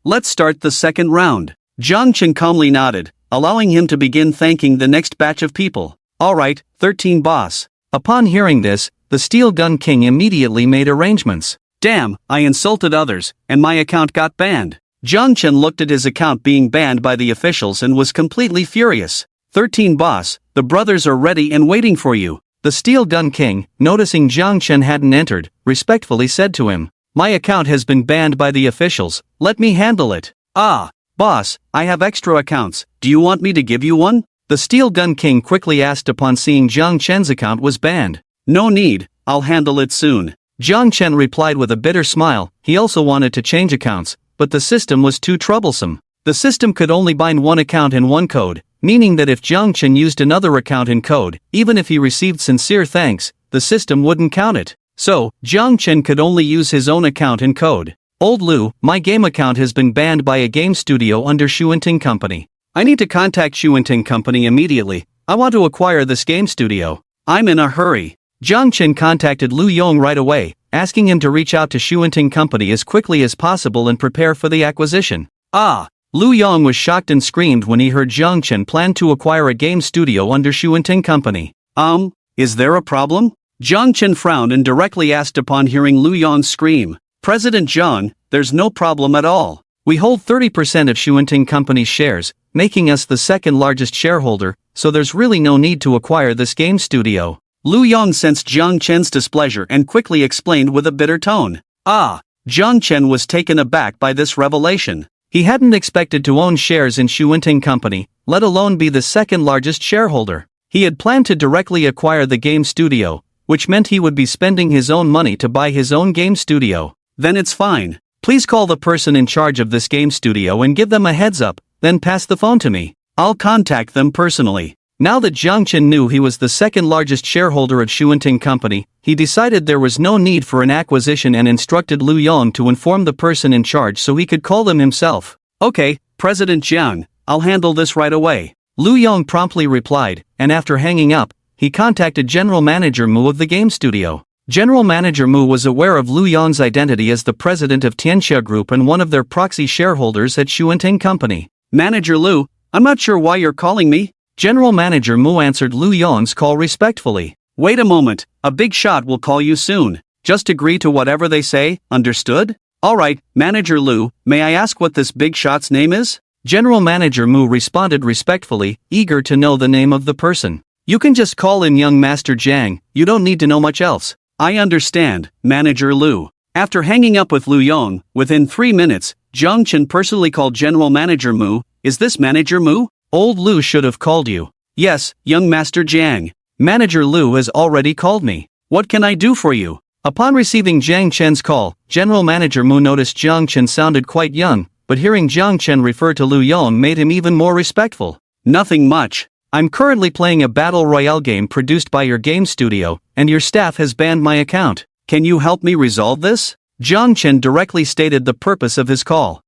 Let's start the second round. Chen calmly nodded, allowing him to begin thanking the next batch of people. Alright, 13 Boss. Upon hearing this, the Steel Gun King immediately made arrangements. Damn, I insulted others, and my account got banned. Chen looked at his account being banned by the officials and was completely furious. 13 Boss, the brothers are ready and waiting for you. The Steel Gun King, noticing Chen hadn't entered, respectfully said to him. My account has been banned by the officials, let me handle it. Ah, boss, I have extra accounts, do you want me to give you one? The Steel Gun King quickly asked upon seeing Chen's account was banned. No need, I'll handle it soon. Chen replied with a bitter smile. He also wanted to change accounts, but the system was too troublesome. The system could only bind one account in one code, meaning that if Chen used another account in code, even if he received sincere thanks, the system wouldn't count it. So, Chen could only use his own account in code. Old Lu, my game account has been banned by a game studio under Shuanting Company. I need to contact Shuanting Company immediately. I want to acquire this game studio. I'm in a hurry. Chen contacted Lu Yong right away, asking him to reach out to Shuanting Company as quickly as possible and prepare for the acquisition. Lu Yong was shocked and screamed when he heard Chen planned to acquire a game studio under Shuanting Company. Is there a problem? Chen frowned and directly asked upon hearing Lu Yong's scream. President Zhang, there's no problem at all. We hold 30% of Shuanting Company's shares, making us the second largest shareholder, so there's really no need to acquire this game studio. Lu Yong sensed Chen's displeasure and quickly explained with a bitter tone. Chen was taken aback by this revelation. He hadn't expected to own shares in Shuanting Company, let alone be the second largest shareholder. He had planned to directly acquire the game studio, which meant he would be spending his own money to buy his own game studio. Then it's fine. Please call the person in charge of this game studio and give them a heads up, then pass the phone to me. I'll contact them personally. Now that Chen knew he was the second largest shareholder of Shuanting Company, he decided there was no need for an acquisition and instructed Lu Yong to inform the person in charge so he could call them himself. Okay, President Jang, I'll handle this right away. Lu Yong promptly replied, and after hanging up, he contacted General Manager Mu of the game studio. General Manager Mu was aware of Lu Yong's identity as the president of Tianxia Group and one of their proxy shareholders at Shuanting Company. Manager Lu, I'm not sure why you're calling me. General Manager Mu answered Lu Yong's call respectfully. Wait a moment, a big shot will call you soon. Just agree to whatever they say, understood? Alright, Manager Lu, may I ask what this big shot's name is? General Manager Mu responded respectfully, eager to know the name of the person. You can just call him young Master Jang, you don't need to know much else. I understand, Manager Lu. After hanging up with Lu Yong, within 3 minutes, Chen personally called General Manager Mu. Is this Manager Mu? Old Lu should have called you. Yes, young Master Jang. Manager Lu has already called me. What can I do for you? Upon receiving Chen's call, General Manager Mu noticed Chen sounded quite young, but hearing Chen refer to Lu Yong made him even more respectful. Nothing much. I'm currently playing a battle royale game produced by your game studio, and your staff has banned my account. Can you help me resolve this? Chen directly stated the purpose of his call.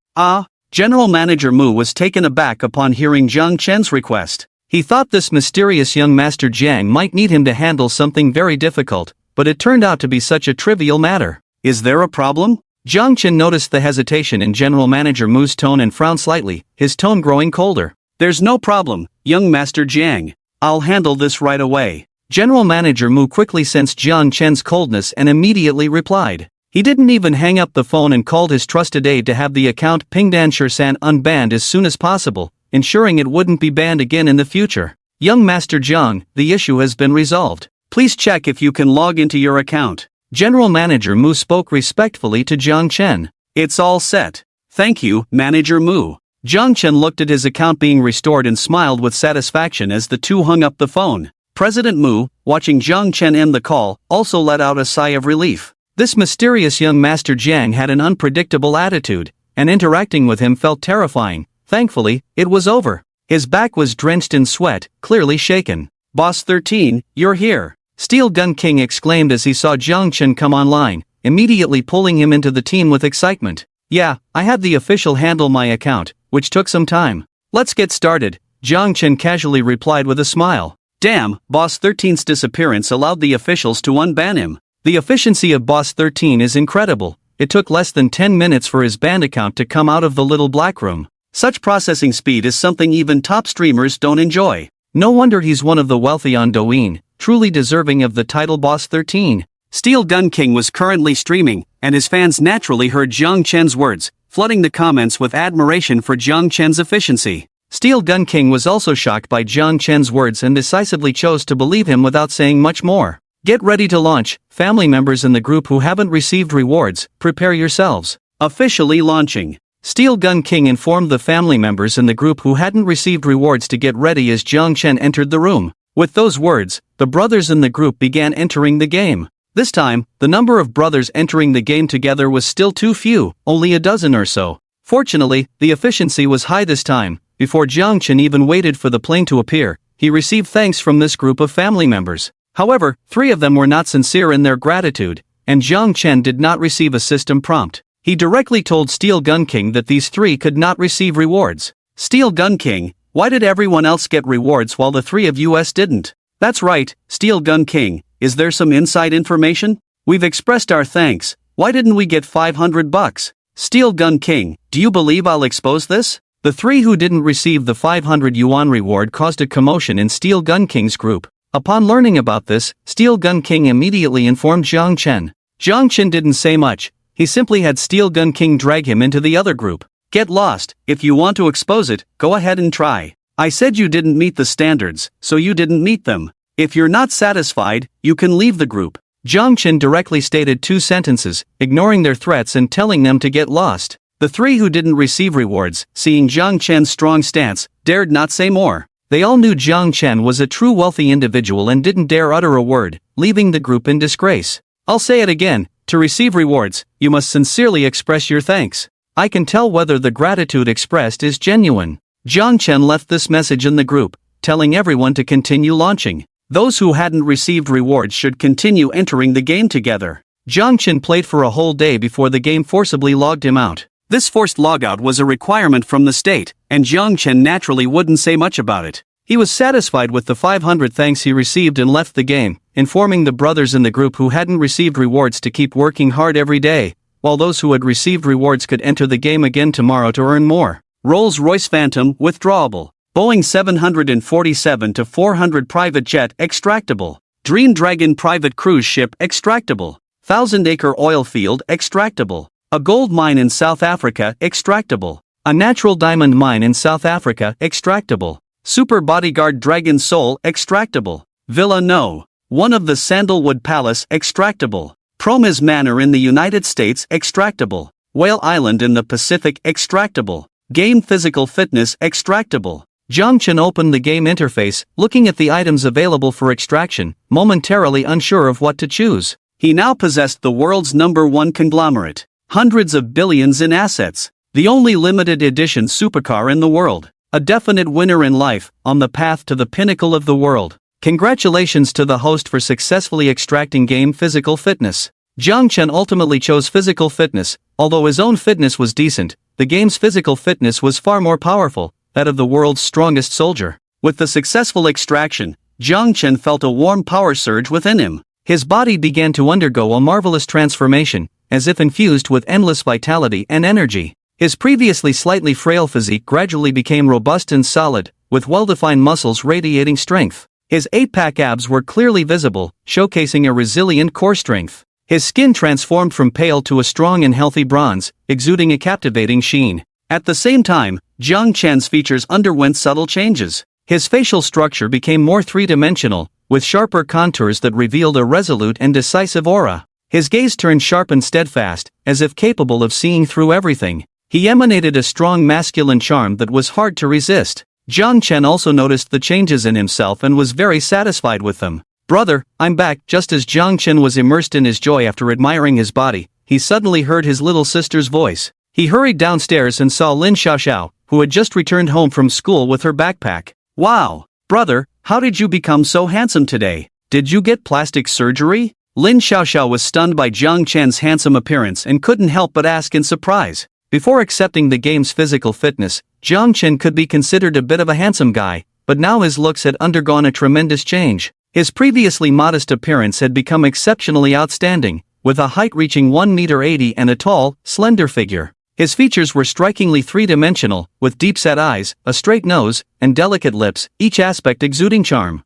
General Manager Mu was taken aback upon hearing Chen's request. He thought this mysterious young Master Jang might need him to handle something very difficult, but it turned out to be such a trivial matter. Is there a problem? Chen noticed the hesitation in General Manager Mu's tone and frowned slightly, his tone growing colder. There's no problem, young Master Jang. I'll handle this right away. General Manager Mu quickly sensed Chen's coldness and immediately replied. He didn't even hang up the phone and called his trusted aide to have the account Pingdan Shursan unbanned as soon as possible, ensuring it wouldn't be banned again in the future. Young Master Zhang, the issue has been resolved. Please check if you can log into your account. General Manager Mu spoke respectfully to Chen. It's all set. Thank you, Manager Mu. Chen looked at his account being restored and smiled with satisfaction as the two hung up the phone. President Mu, watching Chen end the call, also let out a sigh of relief. This mysterious young Master Jang had an unpredictable attitude, and interacting with him felt terrifying. Thankfully, it was over. His back was drenched in sweat, clearly shaken. "Boss 13, you're here," Steel Gun King exclaimed as he saw Chen come online, immediately pulling him into the team with excitement. "Yeah, I had the official handle my account, which took some time. Let's get started," Chen casually replied with a smile. Damn, Boss 13's disappearance allowed the officials to unban him. The efficiency of Boss 13 is incredible. It took less than 10 minutes for his banned account to come out of the little black room. Such processing speed is something even top streamers don't enjoy. No wonder he's one of the wealthy on Douyin, truly deserving of the title Boss 13. Steel Gun King was currently streaming, and his fans naturally heard Zhang Chen's words, flooding the comments with admiration for Zhang Chen's efficiency. Steel Gun King was also shocked by Zhang Chen's words and decisively chose to believe him without saying much more. Get ready to launch, family members in the group who haven't received rewards, prepare yourselves. Officially launching. Steel Gun King informed the family members in the group who hadn't received rewards to get ready as Zhang Chen entered the room. With those words, the brothers in the group began entering the game. This time, the number of brothers entering the game together was still too few, only a dozen or so. Fortunately, the efficiency was high this time. Before Zhang Chen even waited for the plane to appear, he received thanks from this group of family members. However, 3 of them were not sincere in their gratitude, and Zhang Chen did not receive a system prompt. He directly told Steel Gun King that these 3 could not receive rewards. Steel Gun King, why did everyone else get rewards while the 3 of us didn't? That's right, Steel Gun King, is there some inside information? We've expressed our thanks, why didn't we get $500? Steel Gun King, do you believe I'll expose this? The 3 who didn't receive the 500 yuan reward caused a commotion in Steel Gun King's group. Upon learning about this, Steel Gun King immediately informed Zhang Chen. Zhang Chen didn't say much. He simply had Steel Gun King drag him into the other group. Get lost, if you want to expose it, go ahead and try. I said you didn't meet the standards, so you didn't meet them. If you're not satisfied, you can leave the group. Zhang Chen directly stated 2 sentences, ignoring their threats and telling them to get lost. The 3 who didn't receive rewards, seeing Zhang Chen's strong stance, dared not say more. They all knew Zhang Chen was a true wealthy individual and didn't dare utter a word, leaving the group in disgrace. I'll say it again. To receive rewards, you must sincerely express your thanks. I can tell whether the gratitude expressed is genuine. Zhang Chen left this message in the group, telling everyone to continue launching. Those who hadn't received rewards should continue entering the game together. Zhang Chen played for a whole day before the game forcibly logged him out. This forced logout was a requirement from the state, and Zhang Chen naturally wouldn't say much about it. He was satisfied with the 500 thanks he received and left the game, informing the brothers in the group who hadn't received rewards to keep working hard every day, while those who had received rewards could enter the game again tomorrow to earn more. Rolls-Royce Phantom withdrawable. Boeing 747-400 private jet extractable. Dream Dragon private cruise ship extractable. 1,000-acre oil field extractable. A gold mine in South Africa extractable. A natural diamond mine in South Africa extractable. Super Bodyguard Dragon Soul extractable. Villa No. 1 of the Sandalwood Palace extractable. Promise Manor in the United States extractable. Whale Island in the Pacific extractable. Game Physical Fitness extractable. Zhang Chen opened the game interface, looking at the items available for extraction, momentarily unsure of what to choose. He now possessed the world's #1 conglomerate. Hundreds of billions in assets. The only limited edition supercar in the world. A definite winner in life, on the path to the pinnacle of the world. Congratulations to the host for successfully extracting game Physical Fitness. Zhang Chen ultimately chose Physical Fitness. Although his own fitness was decent, the game's physical fitness was far more powerful, that of the world's strongest soldier. With the successful extraction, Zhang Chen felt a warm power surge within him. His body began to undergo a marvelous transformation, as if infused with endless vitality and energy. His previously slightly frail physique gradually became robust and solid, with well-defined muscles radiating strength. His 8-pack abs were clearly visible, showcasing a resilient core strength. His skin transformed from pale to a strong and healthy bronze, exuding a captivating sheen. At the same time, Zhang Chen's features underwent subtle changes. His facial structure became more three-dimensional, with sharper contours that revealed a resolute and decisive aura. His gaze turned sharp and steadfast, as if capable of seeing through everything. He emanated a strong masculine charm that was hard to resist. Zhang Chen also noticed the changes in himself and was very satisfied with them. Brother, I'm back. Just as Chen was immersed in his joy after admiring his body, he suddenly heard his little sister's voice. He hurried downstairs and saw Lin Xiaoxiao, who had just returned home from school with her backpack. Wow! Brother, how did you become so handsome today? Did you get plastic surgery? Lin Xiaoxiao was stunned by Jiang Chen's handsome appearance and couldn't help but ask in surprise. Before accepting the game's physical fitness, Jiang Chen could be considered a bit of a handsome guy, but now his looks had undergone a tremendous change. His previously modest appearance had become exceptionally outstanding, with a height reaching 1.80 m and a tall, slender figure. His features were strikingly three-dimensional, with deep-set eyes, a straight nose, and delicate lips, each aspect exuding charm.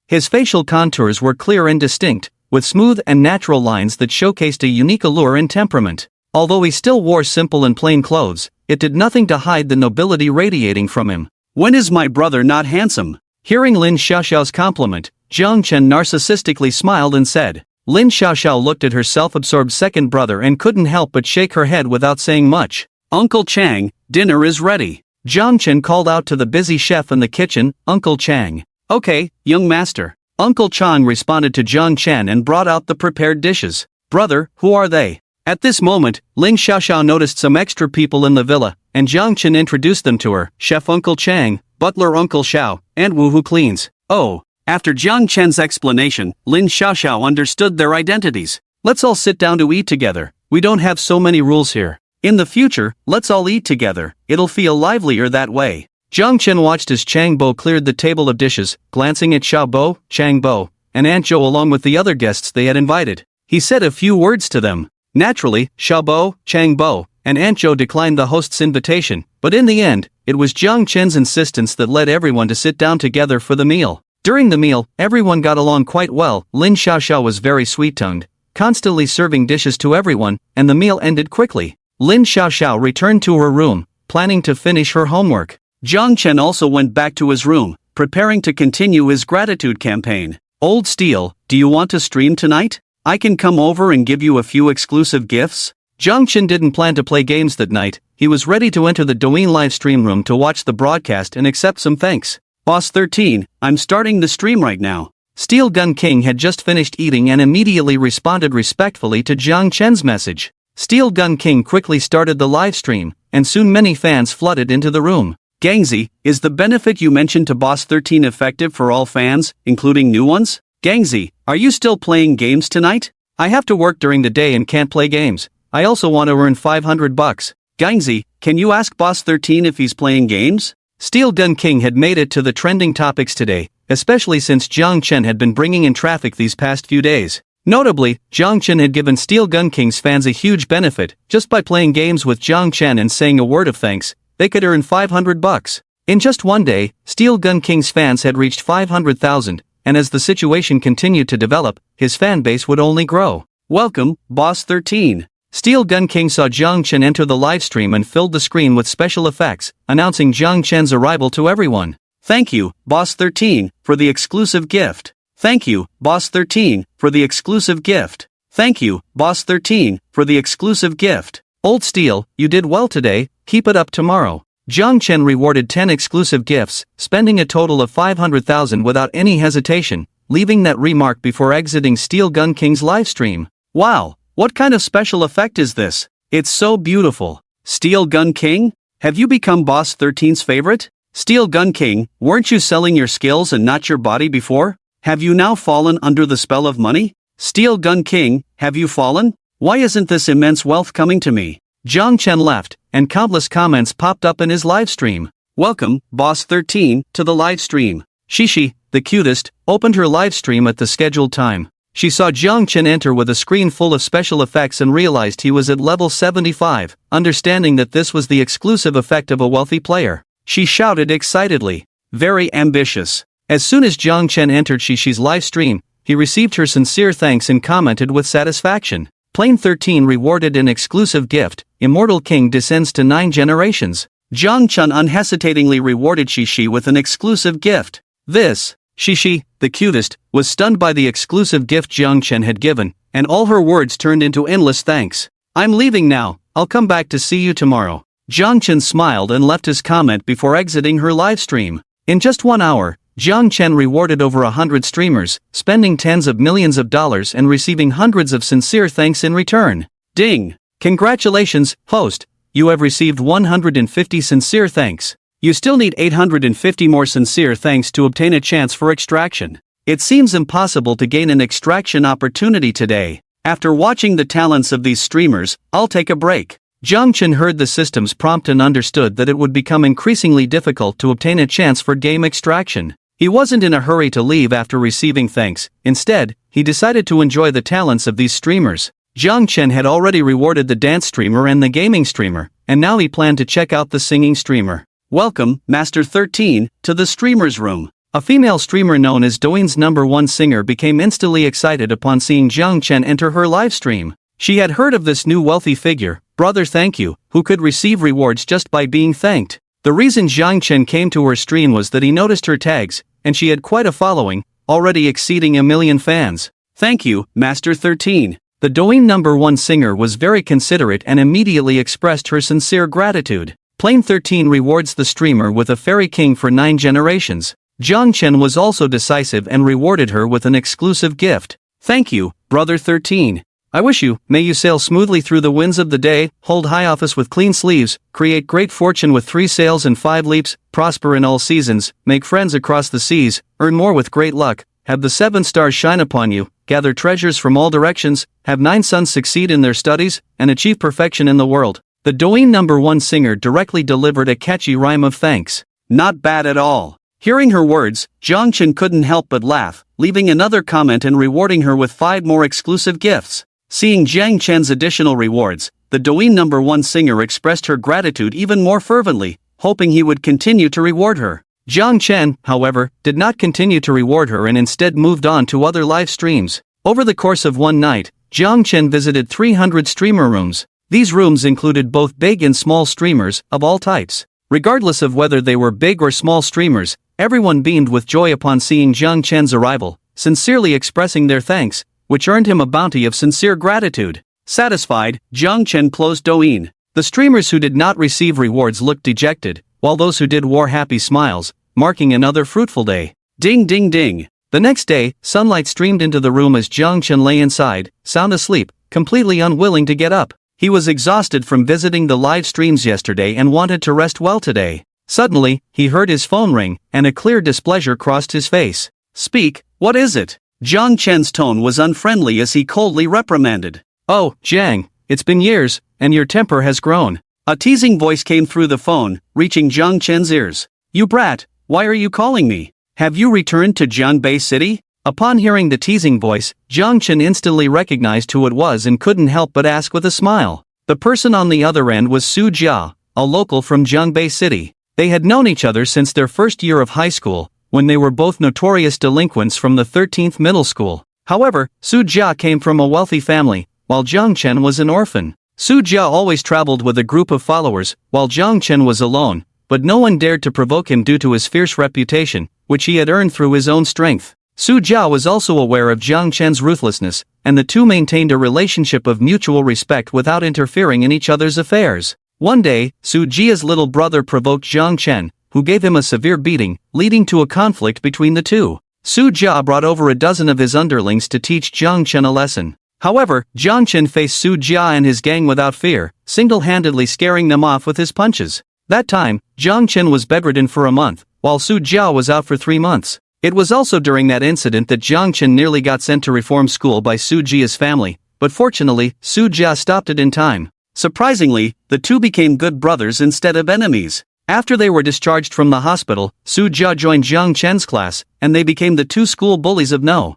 His facial contours were clear and distinct, with smooth and natural lines that showcased a unique allure and temperament. Although he still wore simple and plain clothes, it did nothing to hide the nobility radiating from him. When is my brother not handsome? Hearing Lin Xiaoxiao's compliment, Jiang Chen narcissistically smiled and said. Lin Xiaoxiao looked at her self-absorbed second brother and couldn't help but shake her head without saying much. Uncle Chang, dinner is ready. Jiang Chen called out to the busy chef in the kitchen, Uncle Chang. Okay, young master. Uncle Chang responded to Jiang Chen and brought out the prepared dishes. Brother, who are they? At this moment, Lin Xiaoxiao noticed some extra people in the villa, and Jiang Chen introduced them to her, Chef Uncle Chang, Butler Uncle Xiao, and Wu who cleans. Oh. After Jiang Chen's explanation, Lin Xiaoxiao understood their identities. Let's all sit down to eat together. We don't have so many rules here. In the future, let's all eat together. It'll feel livelier that way. Jiang Chen watched as Chang Bo cleared the table of dishes, glancing at Xiao Bo, Chang Bo, and Aunt Zhou along with the other guests they had invited. He said a few words to them. Naturally, Xiao Bo, Chang Bo, and Aunt Zhou declined the host's invitation, but in the end, it was Jiang Chen's insistence that led everyone to sit down together for the meal. During the meal, everyone got along quite well. Lin Xiaoxiao was very sweet-tongued, constantly serving dishes to everyone, and the meal ended quickly. Lin Xiaoxiao returned to her room, planning to finish her homework. Jiang Chen also went back to his room, preparing to continue his gratitude campaign. Old Steel, do you want to stream tonight? I can come over and give you a few exclusive gifts? Jiang Chen didn't plan to play games that night. He was ready to enter the Douyin live stream room to watch the broadcast and accept some thanks. Boss 13, I'm starting the stream right now. Steel Gun King had just finished eating and immediately responded respectfully to Jiang Chen's message. Steel Gun King quickly started the live stream, and soon many fans flooded into the room. Gangzi, is the benefit you mentioned to Boss 13 effective for all fans, including new ones? Gangzi, are you still playing games tonight? I have to work during the day and can't play games. I also want to earn $500. Gangzi, can you ask Boss 13 if he's playing games? Steel Gun King had made it to the trending topics today, especially since Jiang Chen had been bringing in traffic these past few days. Notably, Jiang Chen had given Steel Gun King's fans a huge benefit. Just by playing games with Jiang Chen and saying a word of thanks, they could earn $500. In just one day, Steel Gun King's fans had reached 500,000, and as the situation continued to develop, his fan base would only grow. Welcome, Boss 13. Steel Gun King saw Jiang Chen enter the livestream and filled the screen with special effects, announcing Jiang Chen's arrival to everyone. Thank you, Boss 13, for the exclusive gift. Thank you, Boss 13, for the exclusive gift. Thank you, Boss 13, for the exclusive gift. Old Steel, you did well today, keep it up tomorrow. Jiang Chen rewarded 10 exclusive gifts, spending a total of 500,000 without any hesitation, leaving that remark before exiting Steel Gun King's livestream. Wow! What kind of special effect is this? It's so beautiful. Steel Gun King? Have you become Boss 13's favorite? Steel Gun King, weren't you selling your skills and not your body before? Have you now fallen under the spell of money? Steel Gun King, have you fallen? Why isn't this immense wealth coming to me? Jiang Chen left, and countless comments popped up in his livestream. Welcome, Boss 13, to the livestream. Shishi, the cutest, opened her livestream at the scheduled time. She saw Jiang Chen enter with a screen full of special effects and realized he was at level 75, understanding that this was the exclusive effect of a wealthy player. She shouted excitedly. Very ambitious. As soon as Jiang Chen entered Shishi's live stream, he received her sincere thanks and commented with satisfaction. Plane 13 rewarded an exclusive gift. Immortal King descends to 9 generations. Jiang Chen unhesitatingly rewarded Shishi with an exclusive gift. This, Shishi, the cutest, was stunned by the exclusive gift Jiang Chen had given, and all her words turned into endless thanks. I'm leaving now, I'll come back to see you tomorrow. Jiang Chen smiled and left his comment before exiting her livestream. In just 1 hour, Chen rewarded over 100 streamers, spending tens of millions of dollars and receiving hundreds of sincere thanks in return. Ding! Congratulations, host! You have received 150 sincere thanks. You still need 850 more sincere thanks to obtain a chance for extraction. It seems impossible to gain an extraction opportunity today. After watching the talents of these streamers, I'll take a break. Chen heard the system's prompt and understood that it would become increasingly difficult to obtain a chance for game extraction. He wasn't in a hurry to leave after receiving thanks. Instead, he decided to enjoy the talents of these streamers. Chen had already rewarded the dance streamer and the gaming streamer, and now he planned to check out the singing streamer. Welcome, Master 13, to the streamer's room. A female streamer known as Douyin's #1 singer became instantly excited upon seeing Chen enter her livestream. She had heard of this new wealthy figure, Brother Thank You, who could receive rewards just by being thanked. The reason Chen came to her stream was that he noticed her tags, and she had quite a following, already exceeding 1 million fans. Thank you, Master 13. The Douyin #1 singer was very considerate and immediately expressed her sincere gratitude. Plane 13 rewards the streamer with a fairy king for 9 generations. Chen was also decisive and rewarded her with an exclusive gift. Thank you, Brother 13. I wish you, may you sail smoothly through the winds of the day, hold high office with clean sleeves, create great fortune with 3 sails and 5 leaps, prosper in all seasons, make friends across the seas, earn more with great luck, have the 7 stars shine upon you, gather treasures from all directions, have 9 sons succeed in their studies, and achieve perfection in the world. The Douyin #1 singer directly delivered a catchy rhyme of thanks. Not bad at all. Hearing her words, Chen couldn't help but laugh, leaving another comment and rewarding her with 5 more exclusive gifts. Seeing Chen's additional rewards, the Douyin #1 singer expressed her gratitude even more fervently, hoping he would continue to reward her. Chen, however, did not continue to reward her and instead moved on to other live streams. Over the course of one night, Chen visited 300 streamer rooms. These rooms included both big and small streamers, of all types. Regardless of whether they were big or small streamers, everyone beamed with joy upon seeing Chen's arrival, sincerely expressing their thanks, which earned him a bounty of sincere gratitude. Satisfied, Chen closed Douyin. The streamers who did not receive rewards looked dejected, while those who did wore happy smiles, marking another fruitful day. Ding ding ding. The next day, sunlight streamed into the room as Chen lay inside, sound asleep, completely unwilling to get up. He was exhausted from visiting the live streams yesterday and wanted to rest well today. Suddenly, he heard his phone ring, and a clear displeasure crossed his face. Speak, what is it? Chen's tone was unfriendly as he coldly reprimanded. Oh, Jang, it's been years, and your temper has grown. A teasing voice came through the phone, reaching Chen's ears. You brat, why are you calling me? Have you returned to Jiangbei City? Upon hearing the teasing voice, Chen instantly recognized who it was and couldn't help but ask with a smile. The person on the other end was Su Jia, a local from Jiangbei City. They had known each other since their first year of high school, when they were both notorious delinquents from the 13th middle school. However, Su Jia came from a wealthy family, while Chen was an orphan. Su Jia always traveled with a group of followers, while Chen was alone, but no one dared to provoke him due to his fierce reputation, which he had earned through his own strength. Su Jia was also aware of Chen's ruthlessness, and the two maintained a relationship of mutual respect without interfering in each other's affairs. One day, Su Jia's little brother provoked Chen, who gave him a severe beating, leading to a conflict between the two. Su Jia brought over a dozen of his underlings to teach Chen a lesson. However, Chen faced Su Jia and his gang without fear, single-handedly scaring them off with his punches. That time, Chen was bedridden for a month, while Su Jia was out for 3 months. It was also during that incident that Chen nearly got sent to reform school by Su Jia's family, but fortunately, Su Jia stopped it in time. Surprisingly, the two became good brothers instead of enemies. After they were discharged from the hospital, Su Jia joined Chen's class, and they became the 2 school bullies of No.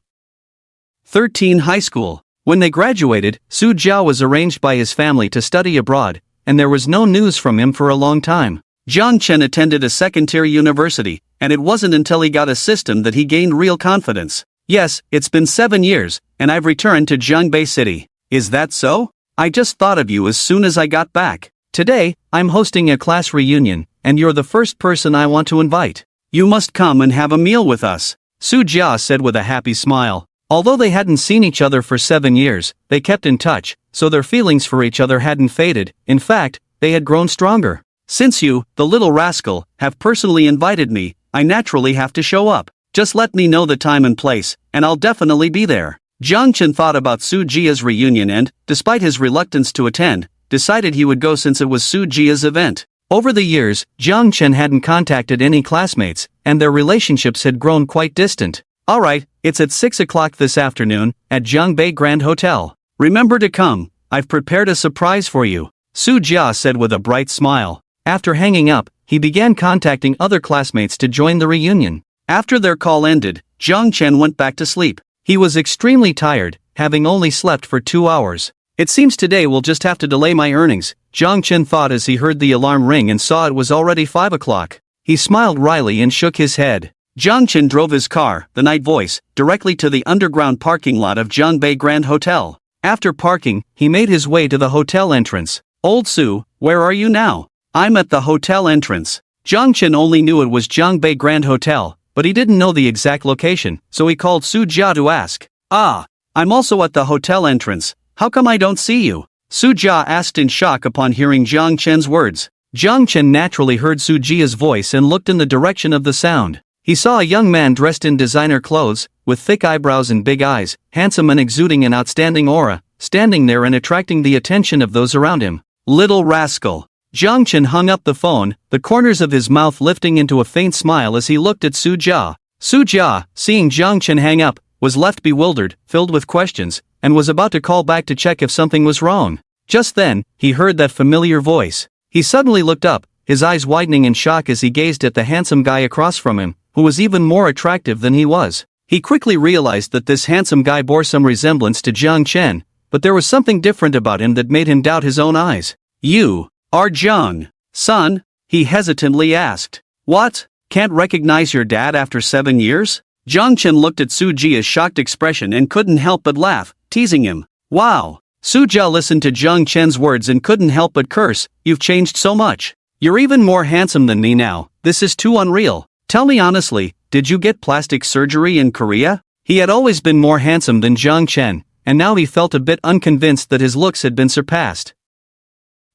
13 High School. When they graduated, Su Jia was arranged by his family to study abroad, and there was no news from him for a long time. Chen attended a second-tier university, and it wasn't until he got a system that he gained real confidence. Yes, it's been 7 years, and I've returned to Jiangbei City. Is that so? I just thought of you as soon as I got back. Today, I'm hosting a class reunion, and you're the first person I want to invite. You must come and have a meal with us, Su Jia said with a happy smile. Although they hadn't seen each other for 7 years, they kept in touch, so their feelings for each other hadn't faded. In fact, they had grown stronger. Since you, the little rascal, have personally invited me, I naturally have to show up. Just let me know the time and place, and I'll definitely be there. Chen thought about Sujia's reunion and, despite his reluctance to attend, decided he would go since it was Sujia's event. Over the years, Chen hadn't contacted any classmates, and their relationships had grown quite distant. Alright, it's at 6 o'clock this afternoon, at Jiangbei Grand Hotel. Remember to come, I've prepared a surprise for you, Sujia said with a bright smile. After hanging up, he began contacting other classmates to join the reunion. After their call ended, Chen went back to sleep. He was extremely tired, having only slept for 2 hours. It seems today we'll just have to delay my earnings, Chen thought as he heard the alarm ring and saw it was already 5 o'clock. He smiled wryly and shook his head. Chen drove his car, the night voice, directly to the underground parking lot of Jiangbei Grand Hotel. After parking, he made his way to the hotel entrance. Old Su, where are you now? I'm at the hotel entrance. Chen only knew it was Jiangbei Grand Hotel, but he didn't know the exact location, so he called Su Jia to ask. I'm also at the hotel entrance. How come I don't see you? Su Jia asked in shock upon hearing Chen's words. Chen naturally heard Su Jia's voice and looked in the direction of the sound. He saw a young man dressed in designer clothes, with thick eyebrows and big eyes, handsome and exuding an outstanding aura, standing there and attracting the attention of those around him. Little rascal. Chen hung up the phone, the corners of his mouth lifting into a faint smile as he looked at Su Jia. Su Jia, seeing Chen hang up, was left bewildered, filled with questions, and was about to call back to check if something was wrong. Just then, he heard that familiar voice. He suddenly looked up, his eyes widening in shock as he gazed at the handsome guy across from him, who was even more attractive than he was. He quickly realized that this handsome guy bore some resemblance to Chen, but there was something different about him that made him doubt his own eyes. You are Jang, son? He hesitantly asked. What? Can't recognize your dad after 7 years? Chen looked at Su Jia's shocked expression and couldn't help but laugh, teasing him. Wow. Su Jia listened to Chen's words and couldn't help but curse. You've changed so much. You're even more handsome than me now. This is too unreal. Tell me honestly, did you get plastic surgery in Korea? He had always been more handsome than Chen, and now he felt a bit unconvinced that his looks had been surpassed.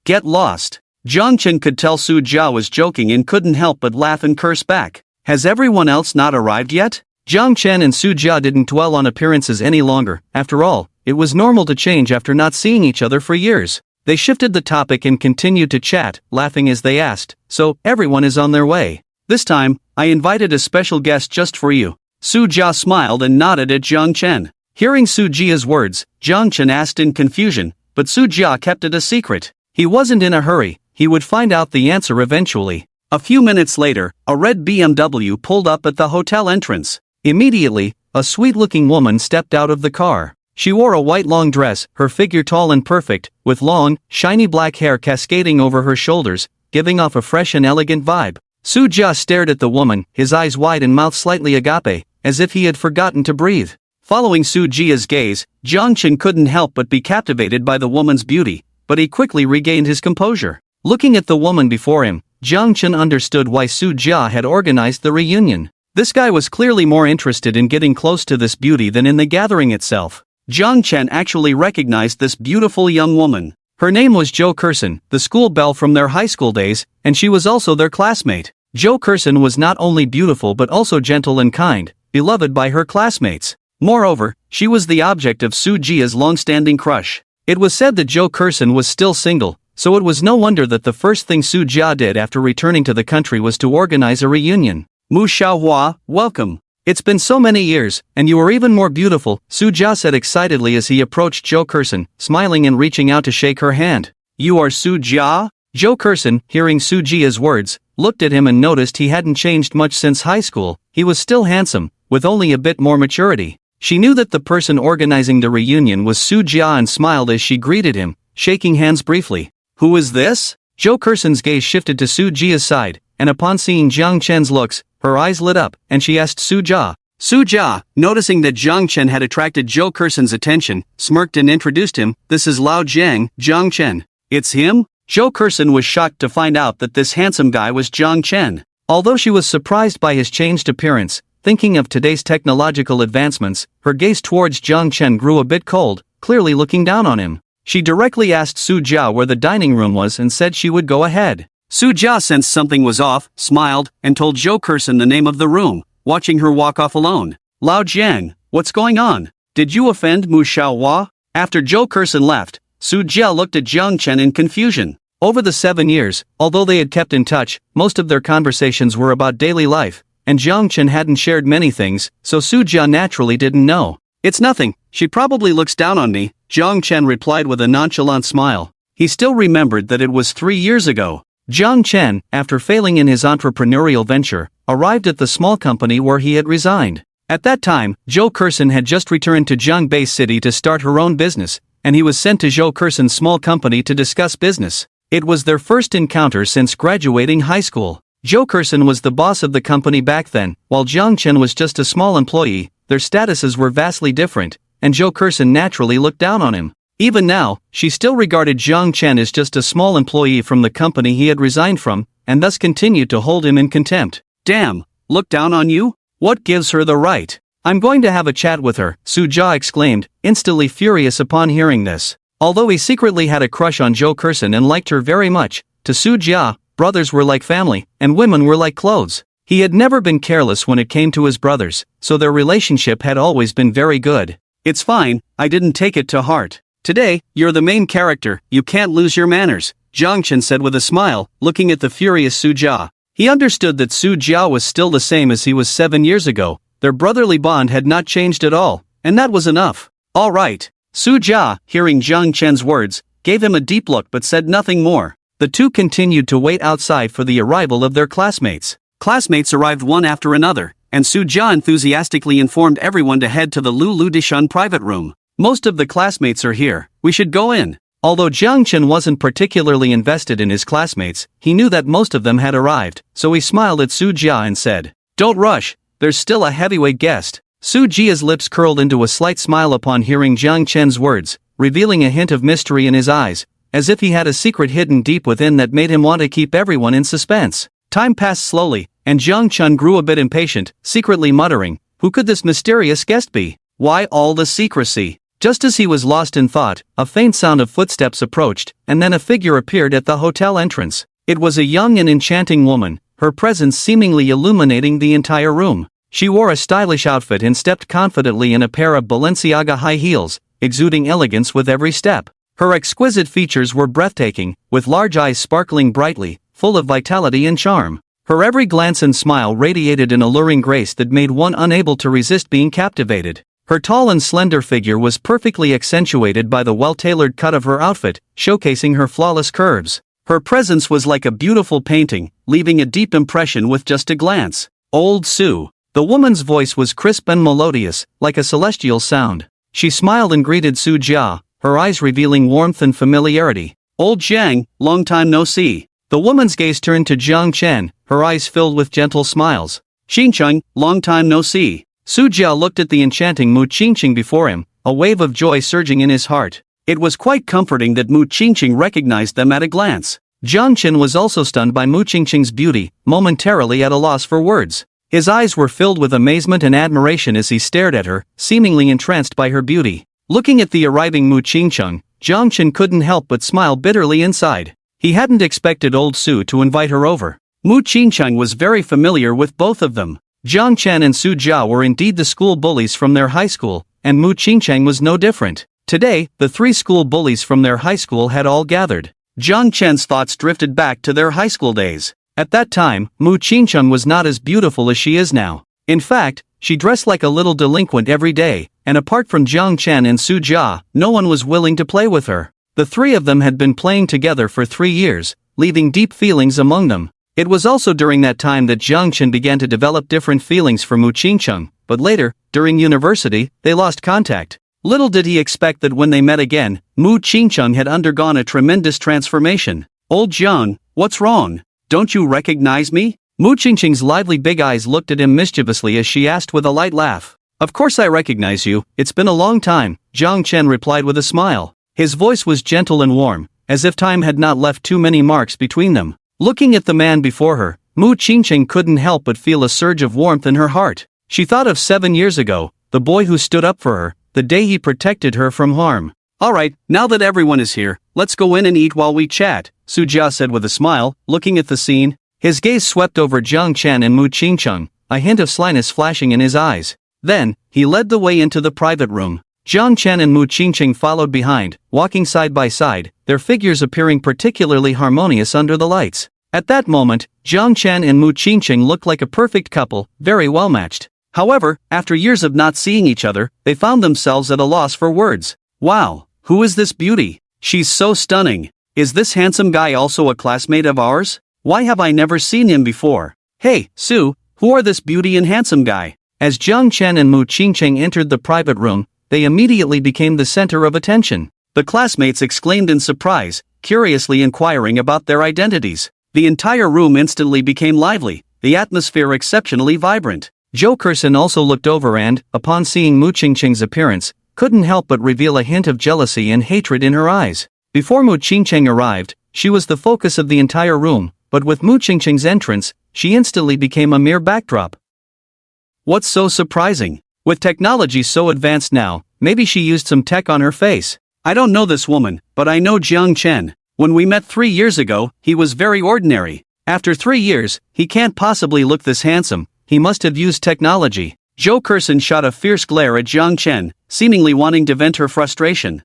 Get lost. Chen could tell Su Jia was joking and couldn't help but laugh and curse back. Has everyone else not arrived yet? Chen and Su Jia didn't dwell on appearances any longer. After all, it was normal to change after not seeing each other for years. They shifted the topic and continued to chat, laughing as they asked, so everyone is on their way. This time, I invited a special guest just for you. Su Jia smiled and nodded at Chen. Hearing Su Jia's words, Chen asked in confusion, but Su Jia kept it a secret. He wasn't in a hurry, he would find out the answer eventually. A few minutes later, a red BMW pulled up at the hotel entrance. Immediately, a sweet-looking woman stepped out of the car. She wore a white long dress, her figure tall and perfect, with long, shiny black hair cascading over her shoulders, giving off a fresh and elegant vibe. Su Jia stared at the woman, his eyes wide and mouth slightly agape, as if he had forgotten to breathe. Following Su Jia's gaze, Chen couldn't help but be captivated by the woman's beauty, but he quickly regained his composure. Looking at the woman before him, Chen understood why Su Jia had organized the reunion. This guy was clearly more interested in getting close to this beauty than in the gathering itself. Chen actually recognized this beautiful young woman. Her name was Jo Kerson, the school belle from their high school days, and she was also their classmate. Jo Kerson was not only beautiful but also gentle and kind, beloved by her classmates. Moreover, she was the object of Su Jia's long-standing crush. It was said that Jo Kerson was still single, so it was no wonder that the first thing Su Jia did after returning to the country was to organize a reunion. Mu Xiaohua, welcome. It's been so many years, and you are even more beautiful, Su Jia said excitedly as he approached Jo Kerson, smiling and reaching out to shake her hand. You are Su Jia? Jo Kerson, hearing Su Jia's words, looked at him and noticed he hadn't changed much since high school. He was still handsome, with only a bit more maturity. She knew that the person organizing the reunion was Su Jia and smiled as she greeted him, shaking hands briefly. Who is this? Jo Kerson's gaze shifted to Su Jia's side, and upon seeing Chen's looks, her eyes lit up, and she asked Su Jia. Su Jia, noticing that Chen had attracted Jo Kerson's attention, smirked and introduced him. This is Lao Jang, Chen. It's him? Jo Kerson was shocked to find out that this handsome guy was Chen. Although she was surprised by his changed appearance, thinking of today's technological advancements, her gaze towards Chen grew a bit cold, clearly looking down on him. She directly asked Su Jia where the dining room was and said she would go ahead. Jia sensed something was off, smiled, and told Zhou Kersen the name of the room, watching her walk off alone. Lao Jiang, what's going on? Did you offend Mu Xiaohua? After Zhou Kersen left, Jia looked at Jiang Chen in confusion. Over the 7 years, although they had kept in touch, most of their conversations were about daily life, and Jiang Chen hadn't shared many things, so Jia naturally didn't know. It's nothing, she probably looks down on me, Jiang Chen replied with a nonchalant smile. He still remembered that it was 3 years ago. Jiang Chen, after failing in his entrepreneurial venture, arrived at the small company where he had resigned. At that time, Zhou Kersen had just returned to Jiangbei City to start her own business, and he was sent to Zhou Kersen's small company to discuss business. It was their first encounter since graduating high school. Zhou Kersen was the boss of the company back then, while Jiang Chen was just a small employee. Their statuses were vastly different, and Zhou Kersen naturally looked down on him. Even now, she still regarded Jiang Chen as just a small employee from the company he had resigned from, and thus continued to hold him in contempt. Damn, look down on you? What gives her the right? I'm going to have a chat with her, Jia exclaimed, instantly furious upon hearing this. Although he secretly had a crush on Zhou Kersen and liked her very much, to Jia, brothers were like family, and women were like clothes. He had never been careless when it came to his brothers, so their relationship had always been very good. It's fine, I didn't take it to heart. Today, you're the main character, you can't lose your manners, Jiang Chen said with a smile, looking at the furious Jia. He understood that Jia was still the same as he was 7 years ago. Their brotherly bond had not changed at all, and that was enough. All right. Jia, hearing Jiang Chen's words, gave him a deep look but said nothing more. The two continued to wait outside for the arrival of their classmates. Classmates arrived one after another, and Jia enthusiastically informed everyone to head to the Lu Dishun private room. Most of the classmates are here, we should go in. Although Jiang Chen wasn't particularly invested in his classmates, he knew that most of them had arrived, so he smiled at Jia and said, "Don't rush, there's still a heavyweight guest." Jia's lips curled into a slight smile upon hearing Jiang Chen's words, revealing a hint of mystery in his eyes, as if he had a secret hidden deep within that made him want to keep everyone in suspense. Time passed slowly, and Jiang Chen grew a bit impatient, secretly muttering, "Who could this mysterious guest be? Why all the secrecy?" Just as he was lost in thought, a faint sound of footsteps approached, and then a figure appeared at the hotel entrance. It was a young and enchanting woman, her presence seemingly illuminating the entire room. She wore a stylish outfit and stepped confidently in a pair of Balenciaga high heels, exuding elegance with every step. Her exquisite features were breathtaking, with large eyes sparkling brightly, full of vitality and charm. Her every glance and smile radiated an alluring grace that made one unable to resist being captivated. Her tall and slender figure was perfectly accentuated by the well-tailored cut of her outfit, showcasing her flawless curves. Her presence was like a beautiful painting, leaving a deep impression with just a glance. Old Sue. The woman's voice was crisp and melodious, like a celestial sound. She smiled and greeted Jia, her eyes revealing warmth and familiarity. "Old Jang, long time no see." The woman's gaze turned to Jiang Chen, her eyes filled with gentle smiles. "Xincheng, long time no see." Jia looked at the enchanting Mu Qingqing before him, a wave of joy surging in his heart. It was quite comforting that Mu Qingqing recognized them at a glance. Jiang Chen was also stunned by Mu Qingqing's beauty, momentarily at a loss for words. His eyes were filled with amazement and admiration as he stared at her, seemingly entranced by her beauty. Looking at the arriving Mu Qingqing, Jiang Chen couldn't help but smile bitterly inside. He hadn't expected old Sue to invite her over. Mu Qingqing was very familiar with both of them. Jiang Chen and Jia were indeed the school bullies from their high school, and Mu Qingqing was no different. Today, the 3 school bullies from their high school had all gathered. Jiang Chen's thoughts drifted back to their high school days. At that time, Mu Qingqing was not as beautiful as she is now. In fact, she dressed like a little delinquent every day, and apart from Jiang Chen and Jia, no one was willing to play with her. The 3 of them had been playing together for 3 years, leaving deep feelings among them. It was also during that time that Jiang Chen began to develop different feelings for Mu Qingqing, but later, during university, they lost contact. Little did he expect that when they met again, Mu Qingqing had undergone a tremendous transformation. "Old Jiang, what's wrong? Don't you recognize me?" Mu Qingqing's lively big eyes looked at him mischievously as she asked with a light laugh. "Of course I recognize you, it's been a long time," Jiang Chen replied with a smile. His voice was gentle and warm, as if time had not left too many marks between them. Looking at the man before her, Mu Qingqing couldn't help but feel a surge of warmth in her heart. She thought of 7 years ago, the boy who stood up for her, the day he protected her from harm. Alright, now that everyone is here, let's go in and eat while we chat, Sujia said with a smile, looking at the scene. His gaze swept over Jiang Chen and Mu Qingcheng, a hint of slyness flashing in his eyes. Then, he led the way into the private room. Jiang Chen and Mu Qingcheng followed behind, walking side by side, their figures appearing particularly harmonious under the lights. At that moment, Jiang Chen and Mu Qingcheng looked like a perfect couple, very well matched. However, after years of not seeing each other, they found themselves at a loss for words. Wow, who is this beauty? She's so stunning. Is this handsome guy also a classmate of ours? Why have I never seen him before? Hey, Sue, who are this beauty and handsome guy? As Jiang Chen and Mu Qingcheng entered the private room, they immediately became the center of attention. The classmates exclaimed in surprise, curiously inquiring about their identities. The entire room instantly became lively, the atmosphere exceptionally vibrant. Zhou Kersen also looked over and, upon seeing Mu Qingcheng's appearance, couldn't help but reveal a hint of jealousy and hatred in her eyes. Before Mu Qingcheng arrived, she was the focus of the entire room, but with Mu Qingcheng's entrance, she instantly became a mere backdrop. What's so surprising? With technology so advanced now, maybe she used some tech on her face. I don't know this woman, but I know Jiang Chen. When we met 3 years ago, he was very ordinary. After 3 years, he can't possibly look this handsome, he must have used technology. Zhou Kersen shot a fierce glare at Jiang Chen, seemingly wanting to vent her frustration.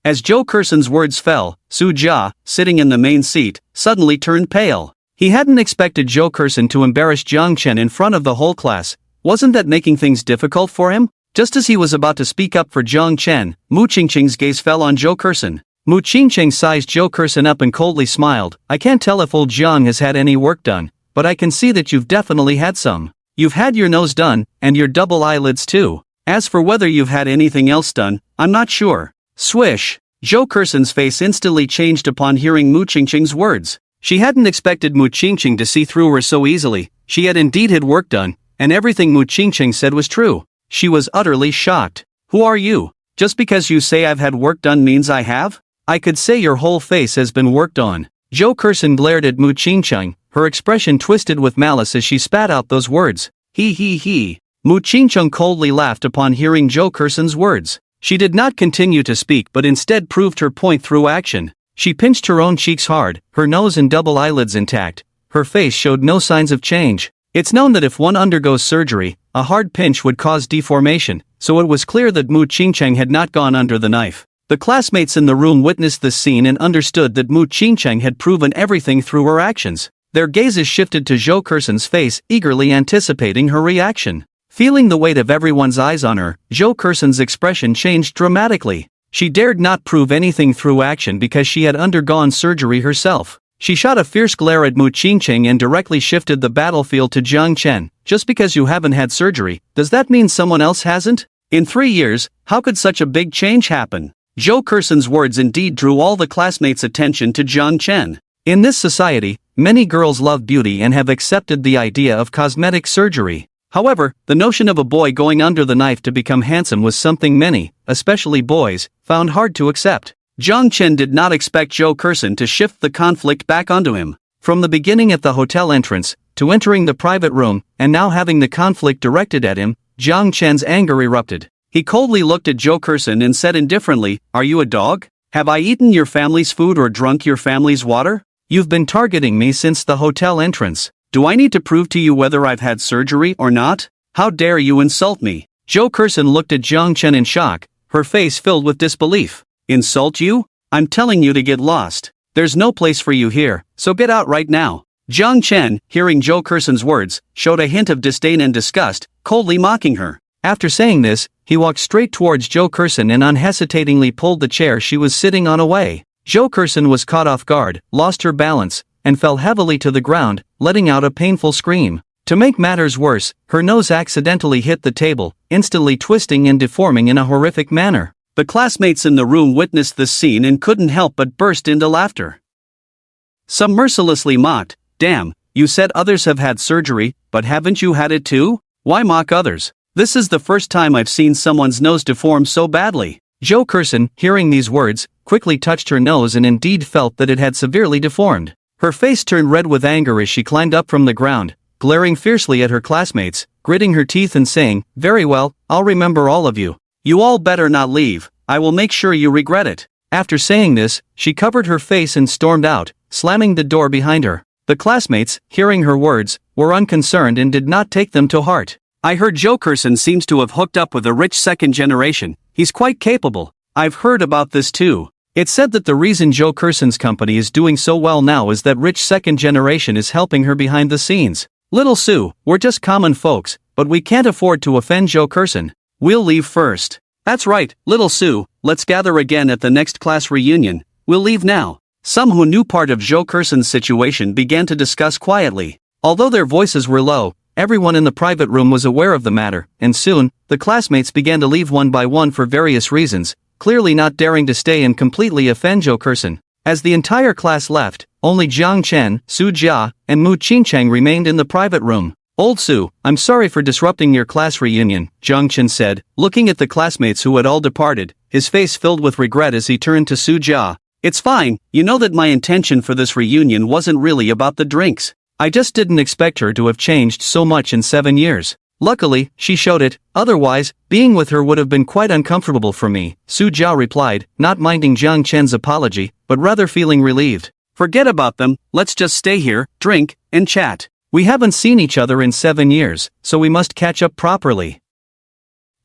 As Zhou Kersen's words fell, Su Jia, sitting in the main seat, suddenly turned pale. He hadn't expected Zhou Kersen to embarrass Jiang Chen in front of the whole class. Wasn't that making things difficult for him? Just as he was about to speak up for Jiang Chen, Mu Qingcheng's gaze fell on Zhou Kersen. Mu Qingcheng sized Zhou Kersen up and coldly smiled. I can't tell if old Jiang has had any work done, but I can see that you've definitely had some. You've had your nose done, and your double eyelids too. As for whether you've had anything else done, I'm not sure. Swish! Zhou Kersen's face instantly changed upon hearing Mu Qingcheng's words. She hadn't expected Mu Qingcheng to see through her so easily. She had indeed had work done, and everything Mu Qingcheng said was true. She was utterly shocked. Who are you? Just because you say I've had work done means I have? I could say your whole face has been worked on. Zhou Kersen glared at Mu Qingcheng, her expression twisted with malice as she spat out those words. He. Mu Qingcheng coldly laughed upon hearing Zhou Kersen's words. She did not continue to speak but instead proved her point through action. She pinched her own cheeks hard, her nose and double eyelids intact. Her face showed no signs of change. It's known that if one undergoes surgery, a hard pinch would cause deformation, so it was clear that Mu Qingcheng had not gone under the knife. The classmates in the room witnessed this scene and understood that Mu Qingcheng had proven everything through her actions. Their gazes shifted to Zhou Kersen's face, eagerly anticipating her reaction. Feeling the weight of everyone's eyes on her, Zhou Kersen's expression changed dramatically. She dared not prove anything through action because she had undergone surgery herself. She shot a fierce glare at Mu Qingcheng and directly shifted the battlefield to Jiang Chen. Just because you haven't had surgery, does that mean someone else hasn't? In 3 years, how could such a big change happen? Zhou Kersen's words indeed drew all the classmates' attention to Jiang Chen. In this society, many girls love beauty and have accepted the idea of cosmetic surgery. However, the notion of a boy going under the knife to become handsome was something many, especially boys, found hard to accept. Jiang Chen did not expect Zhou Kersen to shift the conflict back onto him. From the beginning at the hotel entrance, to entering the private room, and now having the conflict directed at him, Jiang Chen's anger erupted. He coldly looked at Zhou Kersen and said indifferently, "Are you a dog? Have I eaten your family's food or drunk your family's water? You've been targeting me since the hotel entrance. Do I need to prove to you whether I've had surgery or not? How dare you insult me?" Zhou Kersen looked at Jiang Chen in shock, her face filled with disbelief. Insult you? I'm telling you to get lost. There's no place for you here, so get out right now. Jiang Chen, hearing Zhou Kersen's words, showed a hint of disdain and disgust, coldly mocking her. After saying this, he walked straight towards Zhou Kersen and unhesitatingly pulled the chair she was sitting on away. Zhou Kersen was caught off guard, lost her balance, and fell heavily to the ground, letting out a painful scream. To make matters worse, her nose accidentally hit the table, instantly twisting and deforming in a horrific manner. The classmates in the room witnessed this scene and couldn't help but burst into laughter. Some mercilessly mocked, "Damn, you said others have had surgery, but haven't you had it too? Why mock others? This is the first time I've seen someone's nose deform so badly." Zhou Kersen, hearing these words, quickly touched her nose and indeed felt that it had severely deformed. Her face turned red with anger as she climbed up from the ground, glaring fiercely at her classmates, gritting her teeth and saying, "Very well, I'll remember all of you. You all better not leave. I will make sure you regret it. After saying this, she covered her face and stormed out, slamming the door behind her. The classmates, hearing her words, were unconcerned and did not take them to heart. I heard Joe Kerson seems to have hooked up with a rich second generation. He's quite capable. I've heard about this too. It's said that the reason Joe Kerson's company is doing so well now is that rich second generation is helping her behind the scenes. Little Sue, we're just common folks, but we can't afford to offend Joe Kerson. We'll leave first. That's right, Little Sue, let's gather again at the next class reunion. We'll leave now. Some who knew part of Joe Kerson's situation began to discuss quietly. Although their voices were low, everyone in the private room was aware of the matter, and soon, the classmates began to leave one by one for various reasons, clearly not daring to stay and completely offend Joe Kerson. As the entire class left, only Jiang Chen, Su Jia, and Mu Qingcheng remained in the private room. Old Su, I'm sorry for disrupting your class reunion, Jiang Chen said, looking at the classmates who had all departed, his face filled with regret as he turned to Su Jia. It's fine, you know that my intention for this reunion wasn't really about the drinks. I just didn't expect her to have changed so much in 7 years. Luckily, she showed it, otherwise, being with her would have been quite uncomfortable for me, Su Jia replied, not minding Jiang Chen's apology, but rather feeling relieved. Forget about them, let's just stay here, drink, and chat. We haven't seen each other in 7 years, so we must catch up properly.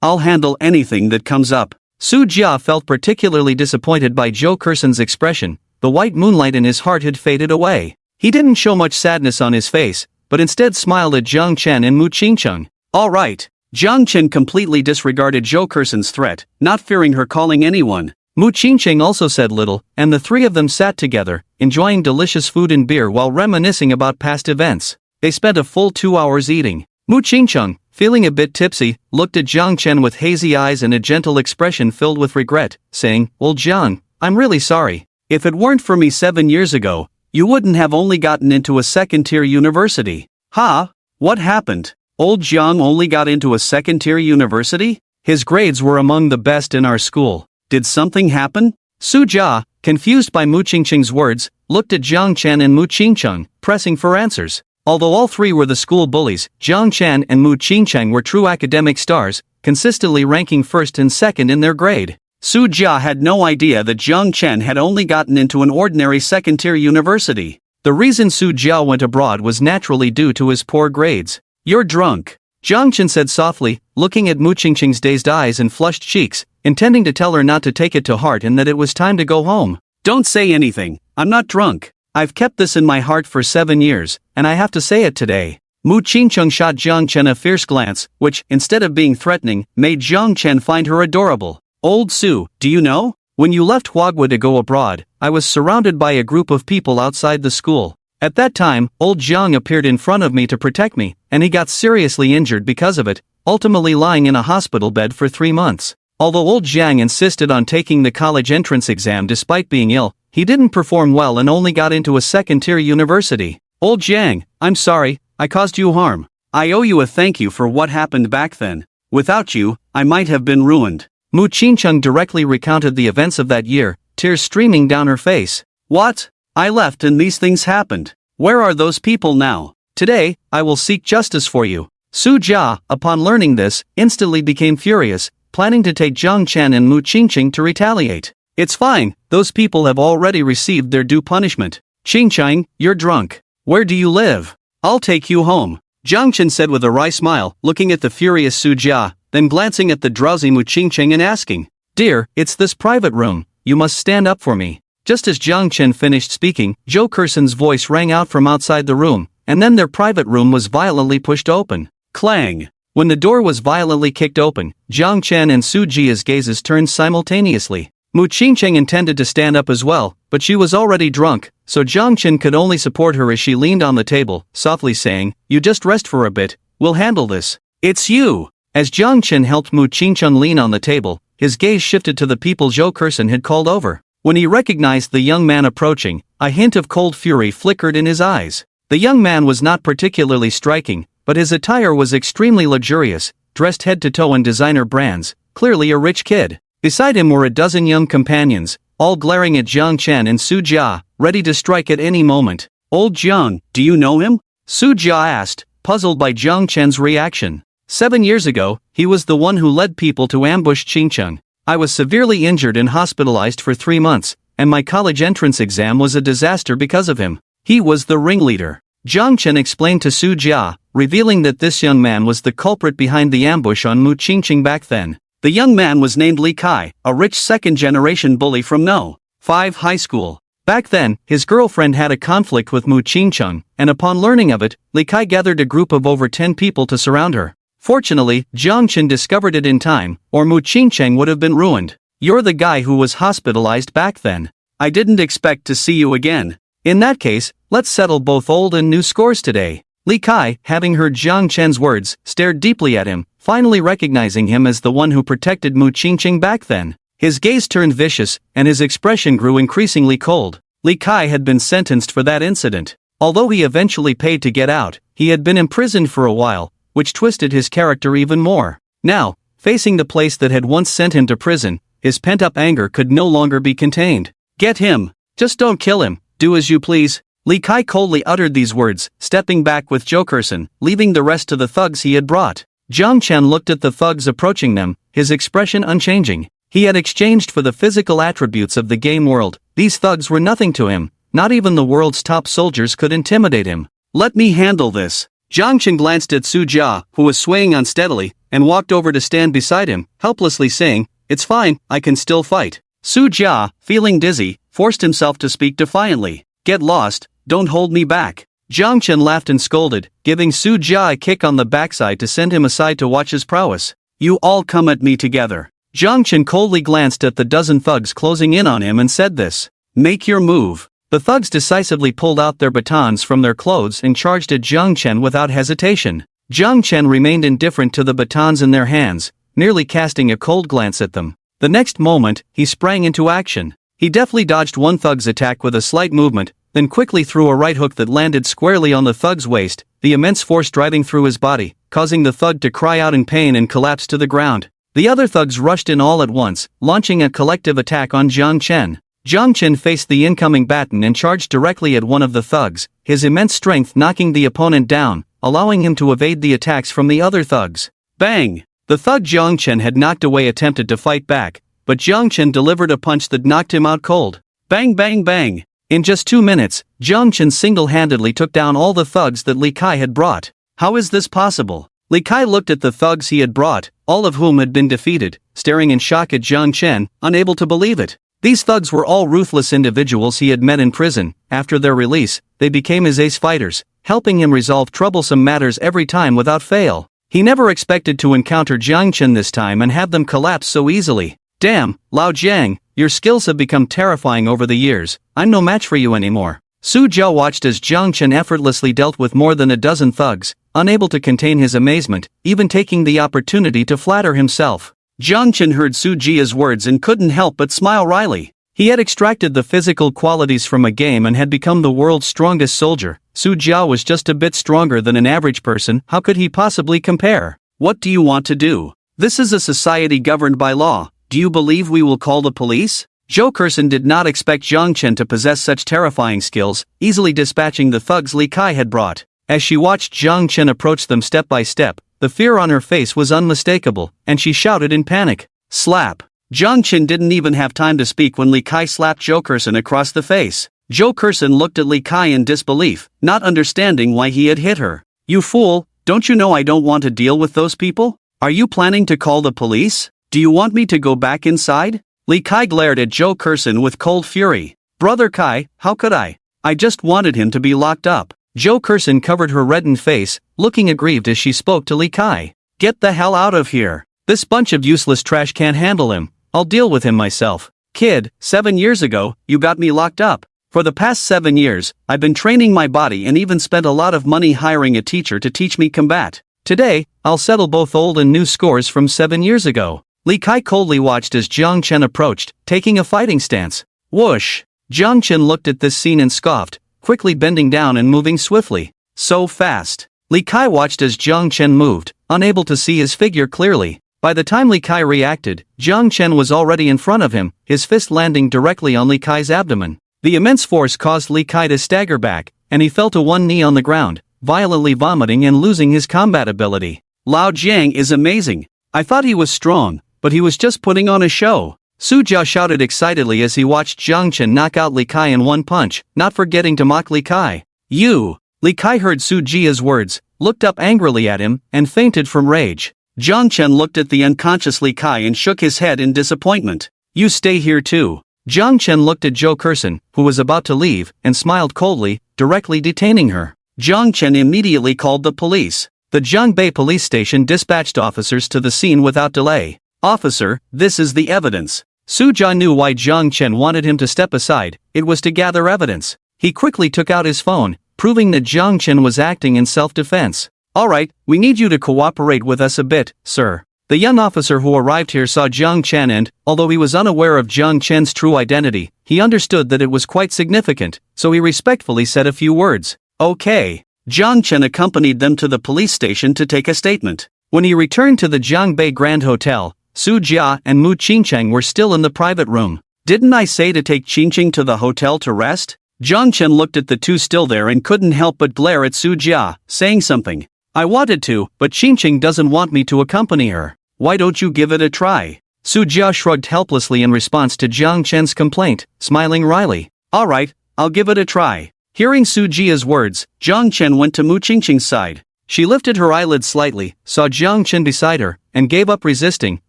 I'll handle anything that comes up. Su Jia felt particularly disappointed by Joe Kerson's expression. The white moonlight in his heart had faded away. He didn't show much sadness on his face, but instead smiled at Jiang Chen and Mu Qingcheng. All right. Jiang Chen completely disregarded Joe Kerson's threat, not fearing her calling anyone. Mu Qingcheng also said little, and the three of them sat together, enjoying delicious food and beer while reminiscing about past events. They spent a full 2 hours eating. Mu Qingcheng, feeling a bit tipsy, looked at Jiang Chen with hazy eyes and a gentle expression filled with regret, saying, Old Jiang, I'm really sorry. If it weren't for me 7 years ago, you wouldn't have only gotten into a second-tier university. Huh? What happened? Old Jiang only got into a second-tier university? His grades were among the best in our school. Did something happen? Su Jia, confused by Mu Qingcheng's words, looked at Jiang Chen and Mu Qingcheng, pressing for answers. Although all three were the school bullies, Jiang Chen and Mu Qingcheng were true academic stars, consistently ranking first and second in their grade. Su Jia had no idea that Jiang Chen had only gotten into an ordinary second-tier university. The reason Su Jia went abroad was naturally due to his poor grades. You're drunk, Jiang Chen said softly, looking at Mu Qingcheng's dazed eyes and flushed cheeks, intending to tell her not to take it to heart and that it was time to go home. Don't say anything, I'm not drunk. I've kept this in my heart for 7 years, and I have to say it today. Mu Qingcheng shot Jiang Chen a fierce glance, which, instead of being threatening, made Jiang Chen find her adorable. Old Su, do you know? When you left Huagua to go abroad, I was surrounded by a group of people outside the school. At that time, old Jiang appeared in front of me to protect me, and he got seriously injured because of it, ultimately lying in a hospital bed for 3 months. Although old Jiang insisted on taking the college entrance exam despite being ill, he didn't perform well and only got into a second-tier university. Old Jiang, I'm sorry, I caused you harm. I owe you a thank you for what happened back then. Without you, I might have been ruined. Mu Qingcheng directly recounted the events of that year, tears streaming down her face. What? I left and these things happened. Where are those people now? Today, I will seek justice for you. Su Jia, upon learning this, instantly became furious, planning to take Jiang Chen and Mu Qingcheng to retaliate. It's fine, those people have already received their due punishment. Qingcheng, you're drunk. Where do you live? I'll take you home, Jiang Chen said with a wry smile, looking at the furious Su Jia, then glancing at the drowsy Mu Qingcheng and asking, Dear, it's this private room, you must stand up for me. Just as Jiang Chen finished speaking, Joe Kerson's voice rang out from outside the room, and then their private room was violently pushed open. Clang! When the door was violently kicked open, Jiang Chen and Su Jia's gazes turned simultaneously. Mu Qingcheng intended to stand up as well, but she was already drunk, so Jiang Chen could only support her as she leaned on the table, softly saying, You just rest for a bit, we'll handle this. It's you! As Jiang Chen helped Mu Qingcheng lean on the table, his gaze shifted to the people Joe Kerson had called over. When he recognized the young man approaching, a hint of cold fury flickered in his eyes. The young man was not particularly striking, but his attire was extremely luxurious, dressed head to toe in designer brands, clearly a rich kid. Beside him were a dozen young companions, all glaring at Jiang Chen and Su Jia, ready to strike at any moment. Old Jiang, do you know him? Su Jia asked, puzzled by Jiang Chen's reaction. 7 years ago, he was the one who led people to ambush Qingcheng. I was severely injured and hospitalized for 3 months, and my college entrance exam was a disaster because of him. He was the ringleader. Chen explained to Su Jia, revealing that this young man was the culprit behind the ambush on Mu Qingqing back then. The young man was named Li Kai, a rich second-generation bully from No. 5 high school. Back then, his girlfriend had a conflict with Mu Qingqing, and upon learning of it, Li Kai gathered a group of over 10 people to surround her. Fortunately, Chen discovered it in time, or Mu Qingqing would have been ruined. You're the guy who was hospitalized back then. I didn't expect to see you again. In that case, let's settle both old and new scores today. Li Kai, having heard Chen's words, stared deeply at him, finally recognizing him as the one who protected Mu Qingqing back then. His gaze turned vicious, and his expression grew increasingly cold. Li Kai had been sentenced for that incident. Although he eventually paid to get out, he had been imprisoned for a while, which twisted his character even more. Now, facing the place that had once sent him to prison, his pent-up anger could no longer be contained. Get him! Just don't kill him, do as you please. Li Kai coldly uttered these words, stepping back with Jokerson, leaving the rest to the thugs he had brought. Chen looked at the thugs approaching them, his expression unchanging. He had exchanged for the physical attributes of the game world. These thugs were nothing to him. Not even the world's top soldiers could intimidate him. Let me handle this. Chen glanced at Su Jia, who was swaying unsteadily, and walked over to stand beside him, helplessly saying, "It's fine, I can still fight." Su Jia, feeling dizzy, forced himself to speak defiantly. "Get lost, don't hold me back." Chen laughed and scolded, giving Su Jia a kick on the backside to send him aside to watch his prowess. "You all come at me together." Chen coldly glanced at the dozen thugs closing in on him and said this. "Make your move." The thugs decisively pulled out their batons from their clothes and charged at Chen without hesitation. Chen remained indifferent to the batons in their hands, merely casting a cold glance at them. The next moment, he sprang into action. He deftly dodged one thug's attack with a slight movement, then quickly threw a right hook that landed squarely on the thug's waist, the immense force driving through his body, causing the thug to cry out in pain and collapse to the ground. The other thugs rushed in all at once, launching a collective attack on Chen. Chen faced the incoming baton and charged directly at one of the thugs, his immense strength knocking the opponent down, allowing him to evade the attacks from the other thugs. Bang! The thug Chen had knocked away attempted to fight back, but Chen delivered a punch that knocked him out cold. Bang bang bang! In just 2 minutes, Chen single-handedly took down all the thugs that Li Kai had brought. How is this possible? Li Kai looked at the thugs he had brought, all of whom had been defeated, staring in shock at Chen, unable to believe it. These thugs were all ruthless individuals he had met in prison. After their release, they became his ace fighters, helping him resolve troublesome matters every time without fail. He never expected to encounter Chen this time and have them collapse so easily. Damn, Lao Jang, your skills have become terrifying over the years. I'm no match for you anymore. Su Jia watched as Chen effortlessly dealt with more than a dozen thugs, unable to contain his amazement, even taking the opportunity to flatter himself. Chen heard Su Jia's words and couldn't help but smile wryly. He had extracted the physical qualities from a game and had become the world's strongest soldier. Su Jia was just a bit stronger than an average person. How could he possibly compare? What do you want to do? This is a society governed by law. Do you believe we will call the police? Jokerson did not expect Chen to possess such terrifying skills, easily dispatching the thugs Li Kai had brought. As she watched Chen approach them step by step, the fear on her face was unmistakable, and she shouted in panic. Slap! Chen didn't even have time to speak when Li Kai slapped Jokerson across the face. Jokerson looked at Li Kai in disbelief, not understanding why he had hit her. You fool, don't you know I don't want to deal with those people? Are you planning to call the police? Do you want me to go back inside? Li Kai glared at Jokerson with cold fury. Brother Kai, how could I? I just wanted him to be locked up. Jokerson covered her reddened face, looking aggrieved as she spoke to Li Kai. Get the hell out of here. This bunch of useless trash can't handle him. I'll deal with him myself. Kid, 7 years ago, you got me locked up. For the past 7 years, I've been training my body and even spent a lot of money hiring a teacher to teach me combat. Today, I'll settle both old and new scores from 7 years ago. Li Kai coldly watched as Chen approached, taking a fighting stance. Whoosh! Chen looked at this scene and scoffed, quickly bending down and moving swiftly. So fast. Li Kai watched as Chen moved, unable to see his figure clearly. By the time Li Kai reacted, Chen was already in front of him, his fist landing directly on Li Kai's abdomen. The immense force caused Li Kai to stagger back, and he fell to one knee on the ground, violently vomiting and losing his combat ability. Lao Jang is amazing. I thought he was strong, but he was just putting on a show. Sujia shouted excitedly as he watched Jiang Chen knock out Li Kai in one punch, not forgetting to mock Li Kai. You! Li Kai heard Sujia's words, looked up angrily at him, and fainted from rage. Jiang Chen looked at the unconscious Li Kai and shook his head in disappointment. You stay here too. Jiang Chen looked at Zhou Kersen, who was about to leave, and smiled coldly, directly detaining her. Jiang Chen immediately called the police. The Jiangbei police station dispatched officers to the scene without delay. Officer, this is the evidence. Sujia knew why Jiang Chen wanted him to step aside, it was to gather evidence. He quickly took out his phone, proving that Jiang Chen was acting in self-defense. Alright, we need you to cooperate with us a bit, sir. The young officer who arrived here saw Jiang Chen and, although he was unaware of Jiang Chen's true identity, he understood that it was quite significant, so he respectfully said a few words. Okay. Jiang Chen accompanied them to the police station to take a statement. When he returned to the Jiangbei Grand Hotel, Su Jia and Mu Qingcheng were still in the private room. Didn't I say to take Qingqing to the hotel to rest? Jiang Chen looked at the two still there and couldn't help but glare at Su Jia, saying something. I wanted to, but Qingqing doesn't want me to accompany her. Why don't you give it a try? Su Jia shrugged helplessly in response to Jiang Chen's complaint, smiling wryly. Alright, I'll give it a try. Hearing Su Jia's words, Jiang Chen went to Mu Qingqing's side. She lifted her eyelids slightly, saw Jiang Chen beside her, and gave up resisting,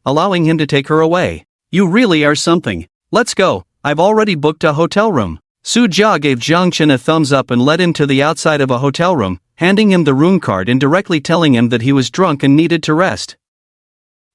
allowing him to take her away. You really are something. Let's go, I've already booked a hotel room. Su Jia gave Jiang Chen a thumbs up and led him to the outside of a hotel room, handing him the room card and directly telling him that he was drunk and needed to rest.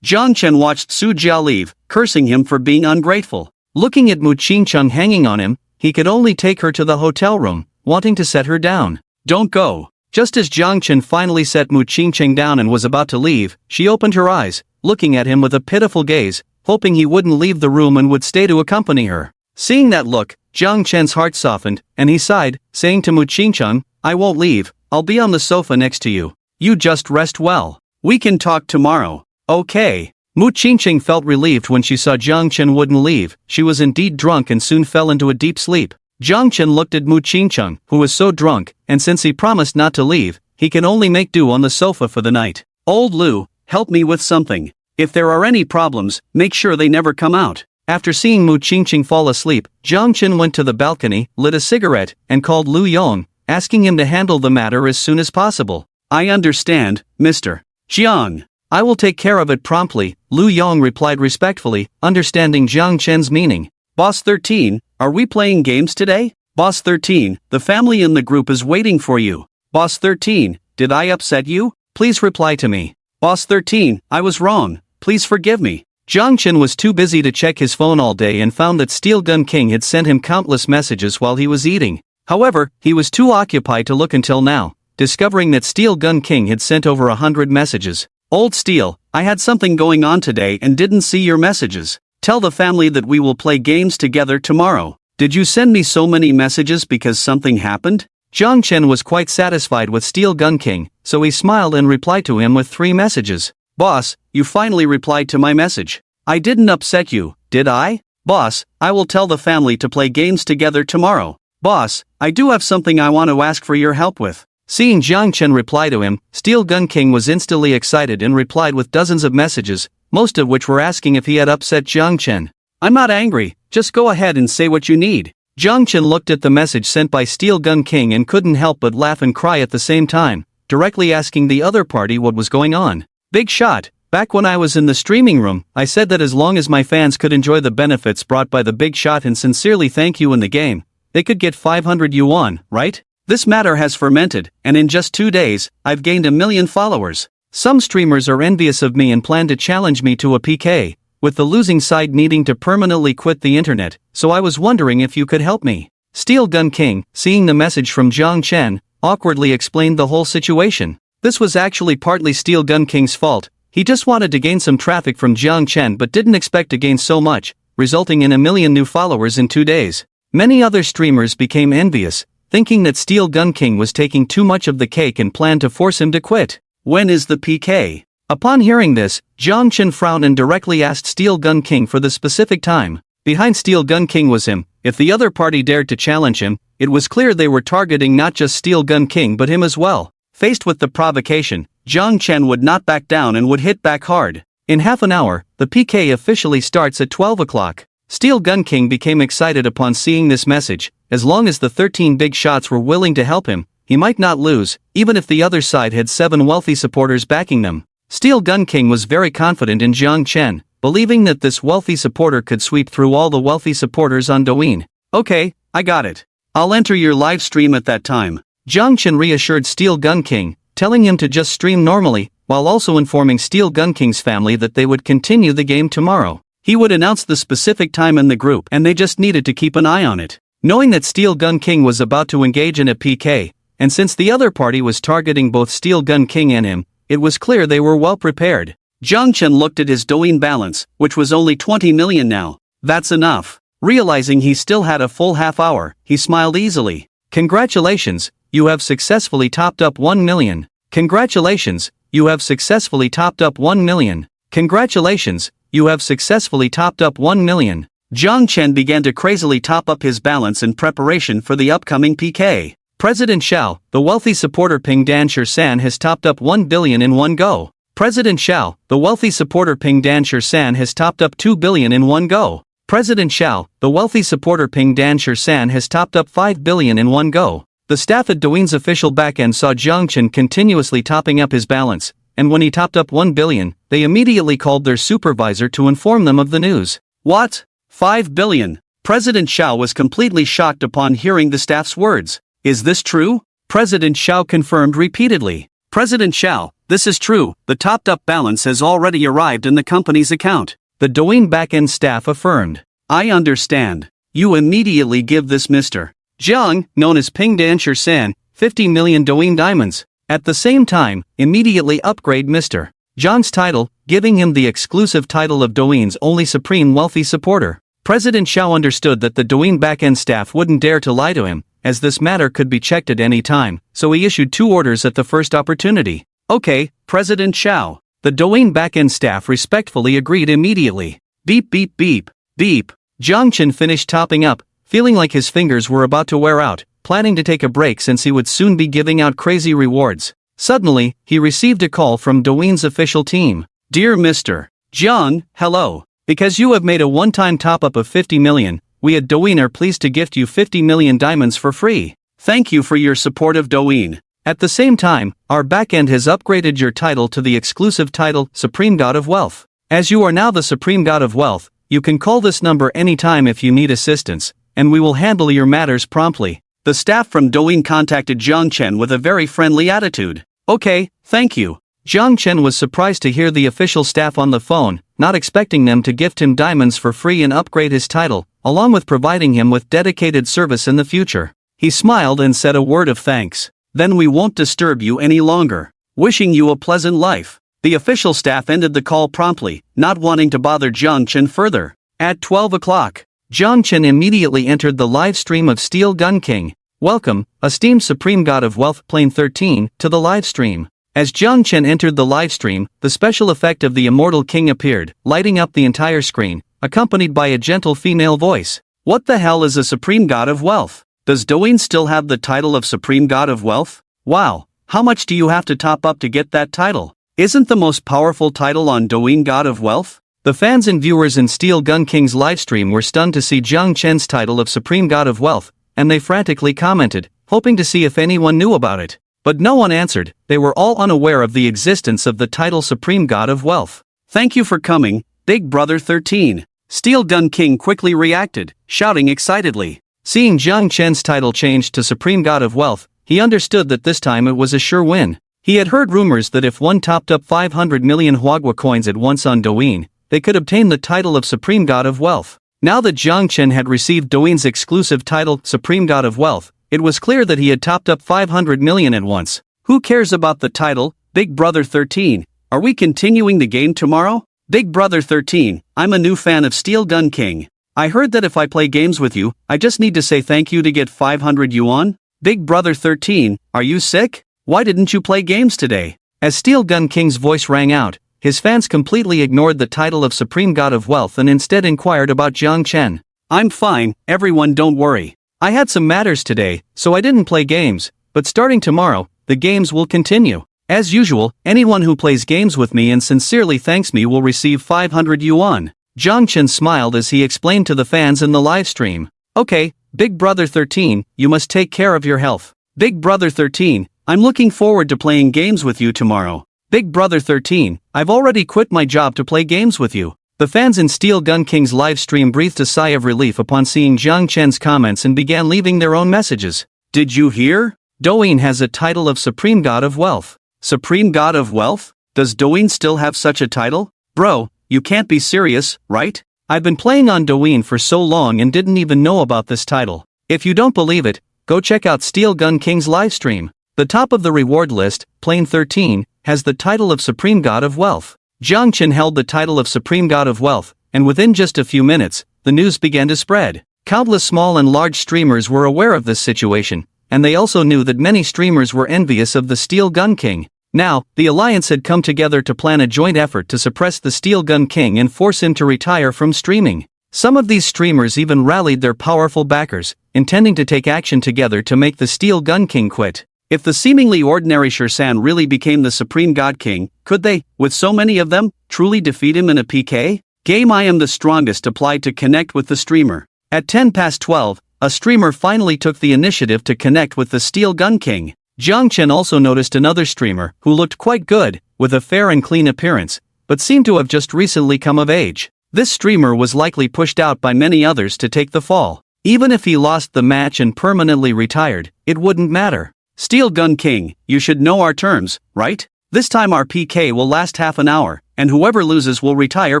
Jiang Chen watched Su Jia leave, cursing him for being ungrateful. Looking at Mu Qingcheng hanging on him, he could only take her to the hotel room, wanting to set her down. Don't go. Just as Jiang Chen finally set Mu Qingcheng down and was about to leave, she opened her eyes, looking at him with a pitiful gaze, hoping he wouldn't leave the room and would stay to accompany her. Seeing that look, Jiang Chen's heart softened, and he sighed, saying to Mu Qingcheng, I won't leave, I'll be on the sofa next to you. You just rest well. We can talk tomorrow. Okay. Mu Qingcheng felt relieved when she saw Jiang Chen wouldn't leave. She was indeed drunk and soon fell into a deep sleep. Jiang Chen looked at Mu Qingcheng, who was so drunk, and since he promised not to leave, he can only make do on the sofa for the night. Old Lu, help me with something. If there are any problems, make sure they never come out. After seeing Mu Qingcheng fall asleep, Jiang Chen went to the balcony, lit a cigarette, and called Lu Yong, asking him to handle the matter as soon as possible. I understand, Mr. Jiang. I will take care of it promptly, Lu Yong replied respectfully, understanding Jiang Chen's meaning. Boss 13, are we playing games today? Boss 13, the family in the group is waiting for you. Boss 13, did I upset you? Please reply to me. Boss 13, I was wrong, please forgive me. Jiang Chen was too busy to check his phone all day and found that Steel Gun King had sent him countless messages while he was eating. However, he was too occupied to look until now, discovering that Steel Gun King had sent over 100 messages. Old Steel, I had something going on today and didn't see your messages. Tell the family that we will play games together tomorrow. Did you send me so many messages because something happened? Jiang Chen was quite satisfied with Steel Gun King, so he smiled and replied to him with 3 messages. Boss, you finally replied to my message. I didn't upset you, did I? Boss, I will tell the family to play games together tomorrow. Boss, I do have something I want to ask for your help with. Seeing Jiang Chen reply to him, Steel Gun King was instantly excited and replied with dozens of messages, most of which were asking if he had upset Jiang Chen. I'm not angry, just go ahead and say what you need. Jiang Chen looked at the message sent by Steel Gun King and couldn't help but laugh and cry at the same time, directly asking the other party what was going on. Big shot, back when I was in the streaming room, I said that as long as my fans could enjoy the benefits brought by the big shot and sincerely thank you in the game, they could get 500 yuan, right? This matter has fermented, and in just 2 days, I've gained 1 million followers. Some streamers are envious of me and plan to challenge me to a PK, with the losing side needing to permanently quit the internet, so I was wondering if you could help me. Steel Gun King, seeing the message from Jiang Chen, awkwardly explained the whole situation. This was actually partly Steel Gun King's fault. He just wanted to gain some traffic from Jiang Chen but didn't expect to gain so much, resulting in 1 million new followers in 2 days. Many other streamers became envious, thinking that Steel Gun King was taking too much of the cake and planned to force him to quit. When is the PK? Upon hearing this, Jiang Chen frowned and directly asked Steel Gun King for the specific time. Behind Steel Gun King was him. If the other party dared to challenge him, it was clear they were targeting not just Steel Gun King but him as well. Faced with the provocation, Jiang Chen would not back down and would hit back hard. In half an hour, the PK officially starts at 12 o'clock. Steel Gun King became excited upon seeing this message. As long as the 13 big shots were willing to help him, he might not lose, even if the other side had 7 wealthy supporters backing them. Steel Gun King was very confident in Chen, believing that this wealthy supporter could sweep through all the wealthy supporters on Douyin. Okay, I got it. I'll enter your live stream at that time. Chen reassured Steel Gun King, telling him to just stream normally, while also informing Steel Gun King's family that they would continue the game tomorrow. He would announce the specific time in the group and they just needed to keep an eye on it. Knowing that Steel Gun King was about to engage in a PK, and since the other party was targeting both Steel Gun King and him, it was clear they were well prepared. Chen looked at his Douyin balance, which was only 20 million now. That's enough. Realizing he still had a full half hour, he smiled easily. Congratulations, you have successfully topped up 1 million. Congratulations, you have successfully topped up 1 million. Congratulations, you have successfully topped up 1 million. Chen began to crazily top up his balance in preparation for the upcoming PK. President Xiao, the wealthy supporter Ping Dan San has topped up 1 billion in one go. President Xiao, the wealthy supporter Ping Dan San has topped up 2 billion in one go. President Xiao, the wealthy supporter Ping Dan San has topped up 5 billion in one go. The staff at Douyin's official backend saw Chen continuously topping up his balance, and when he topped up 1 billion, they immediately called their supervisor to inform them of the news. What? 5 billion? President Xiao was completely shocked upon hearing the staff's words. Is this true? President Xiao confirmed repeatedly. President Xiao, this is true, the topped-up balance has already arrived in the company's account. The Douyin backend staff affirmed. I understand. You immediately give this Mr. Jang, known as Ping Dan San, 50 million Douyin diamonds. At the same time, immediately upgrade Mr. Jang's title, giving him the exclusive title of Douyin's only supreme wealthy supporter. President Xiao understood that the Douyin backend staff wouldn't dare to lie to him, as this matter could be checked at any time, so he issued 2 orders at the first opportunity. Okay, President Xiao. The Douyin backend staff respectfully agreed immediately. Beep beep beep, beep. Chen finished topping up, feeling like his fingers were about to wear out, planning to take a break since he would soon be giving out crazy rewards. Suddenly, he received a call from Douyin's official team. Dear Mr. Jang, hello. Because you have made a one-time top-up of 50 million, we at Douyin are pleased to gift you 50 million diamonds for free. Thank you for your support of Douyin. At the same time, our backend has upgraded your title to the exclusive title, Supreme God of Wealth. As you are now the Supreme God of Wealth, you can call this number anytime if you need assistance, and we will handle your matters promptly. The staff from Douyin contacted Chen with a very friendly attitude. Okay, thank you. Chen was surprised to hear the official staff on the phone, not expecting them to gift him diamonds for free and upgrade his title, along with providing him with dedicated service in the future. He smiled and said a word of thanks. Then we won't disturb you any longer. Wishing you a pleasant life. The official staff ended the call promptly, not wanting to bother Chen further. At 12 o'clock, Chen immediately entered the live stream of Steel Gun King. Welcome, esteemed Supreme God of Wealth Plane 13, to the live stream. As Chen entered the live stream, the special effect of the Immortal King appeared, lighting up the entire screen, accompanied by a gentle female voice. What the hell is a Supreme God of Wealth? Does Douyin still have the title of Supreme God of Wealth? Wow, how much do you have to top up to get that title? Isn't the most powerful title on Douyin God of Wealth? The fans and viewers in Steel Gun King's livestream were stunned to see Chen's title of Supreme God of Wealth, and they frantically commented, hoping to see if anyone knew about it. But no one answered, they were all unaware of the existence of the title Supreme God of Wealth. Thank you for coming, Big Brother 13. Steel Gun King quickly reacted, shouting excitedly. Seeing Chen's title changed to Supreme God of Wealth, he understood that this time it was a sure win. He had heard rumors that if one topped up 500 million Huagua coins at once on Douyin, they could obtain the title of Supreme God of Wealth. Now that Chen had received Douyin's exclusive title, Supreme God of Wealth, it was clear that he had topped up 500 million at once. Who cares about the title, Big Brother 13? Are we continuing the game tomorrow? Big Brother 13, I'm a new fan of Steel Gun King. I heard that if I play games with you, I just need to say thank you to get 500 yuan? Big Brother 13, are you sick? Why didn't you play games today? As Steel Gun King's voice rang out, his fans completely ignored the title of Supreme God of Wealth and instead inquired about Chen. I'm fine, everyone don't worry. I had some matters today, so I didn't play games, but starting tomorrow, the games will continue. As usual, anyone who plays games with me and sincerely thanks me will receive 500 yuan. Chen smiled as he explained to the fans in the live stream. Okay, Big Brother 13, you must take care of your health. Big Brother 13, I'm looking forward to playing games with you tomorrow. Big Brother 13, I've already quit my job to play games with you. The fans in Steel Gun King's live stream breathed a sigh of relief upon seeing Chen's comments and began leaving their own messages. Did you hear? Douyin has a title of Supreme God of Wealth. Supreme God of Wealth? Does Douyin still have such a title? Bro, you can't be serious, right? I've been playing on Douyin for so long and didn't even know about this title. If you don't believe it, go check out Steel Gun King's livestream. The top of the reward list, Plane 13, has the title of Supreme God of Wealth. Chen held the title of Supreme God of Wealth, and within just a few minutes, the news began to spread. Countless small and large streamers were aware of this situation, and they also knew that many streamers were envious of the Steel Gun King. Now, the alliance had come together to plan a joint effort to suppress the Steel Gun King and force him to retire from streaming. Some of these streamers even rallied their powerful backers, intending to take action together to make the Steel Gun King quit. If the seemingly ordinary Shirsan really became the Supreme God King, could they, with so many of them, truly defeat him in a PK? Game I Am the Strongest applied to connect with the streamer. At 12:10, a streamer finally took the initiative to connect with the Steel Gun King. Chen also noticed another streamer, who looked quite good, with a fair and clean appearance, but seemed to have just recently come of age. This streamer was likely pushed out by many others to take the fall. Even if he lost the match and permanently retired, it wouldn't matter. Steel Gun King, you should know our terms, right? This time our PK will last half an hour, and whoever loses will retire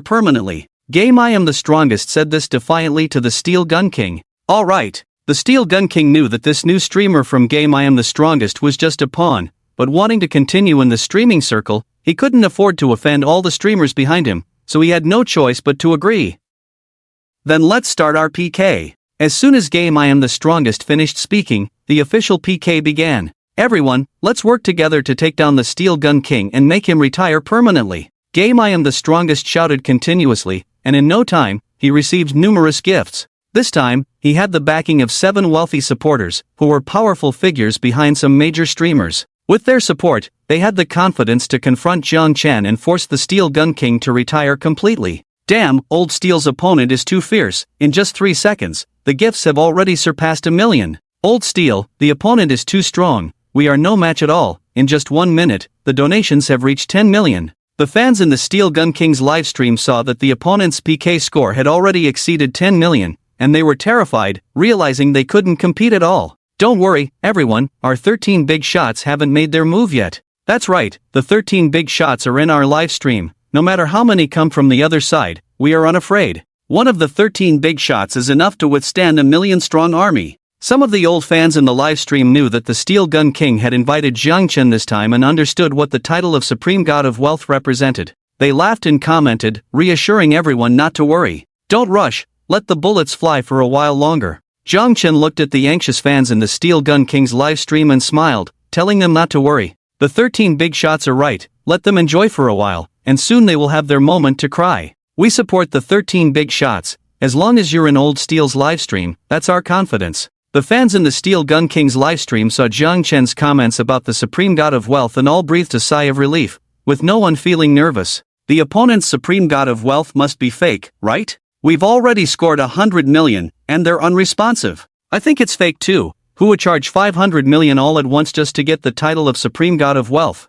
permanently. Game I Am the Strongest said this defiantly to the Steel Gun King. Alright, the Steel Gun King knew that this new streamer from Game I Am the Strongest was just a pawn, but wanting to continue in the streaming circle, he couldn't afford to offend all the streamers behind him, so he had no choice but to agree. Then let's start our PK. As soon as Game I Am the Strongest finished speaking, the official PK began. Everyone, let's work together to take down the Steel Gun King and make him retire permanently. Game I Am the Strongest shouted continuously, and in no time, he received numerous gifts. This time, he had the backing of 7 wealthy supporters, who were powerful figures behind some major streamers. With their support, they had the confidence to confront Chen and force the Steel Gun King to retire completely. Damn, Old Steel's opponent is too fierce. In just 3 seconds, the gifts have already surpassed 1 million. Old Steel, the opponent is too strong. We are no match at all. In just 1 minute, the donations have reached 10 million. The fans in the Steel Gun King's livestream saw that the opponent's PK score had already exceeded 10 million, and they were terrified, realizing they couldn't compete at all. Don't worry, everyone, our 13 big shots haven't made their move yet. That's right, the 13 big shots are in our livestream. No matter how many come from the other side, we are unafraid. One of the 13 big shots is enough to withstand a million-strong army. Some of the old fans in the livestream knew that the Steel Gun King had invited Chen this time and understood what the title of Supreme God of Wealth represented. They laughed and commented, reassuring everyone not to worry. Don't rush, let the bullets fly for a while longer. Chen looked at the anxious fans in the Steel Gun King's livestream and smiled, telling them not to worry. The 13 big shots are right, let them enjoy for a while, and soon they will have their moment to cry. We support the 13 big shots. As long as you're in Old Steel's livestream, that's our confidence. The fans in the Steel Gun King's livestream saw Chen's comments about the Supreme God of Wealth and all breathed a sigh of relief, with no one feeling nervous. The opponent's Supreme God of Wealth must be fake, right? We've already scored 100 million, and they're unresponsive. I think it's fake too. Who would charge 500 million all at once just to get the title of Supreme God of Wealth?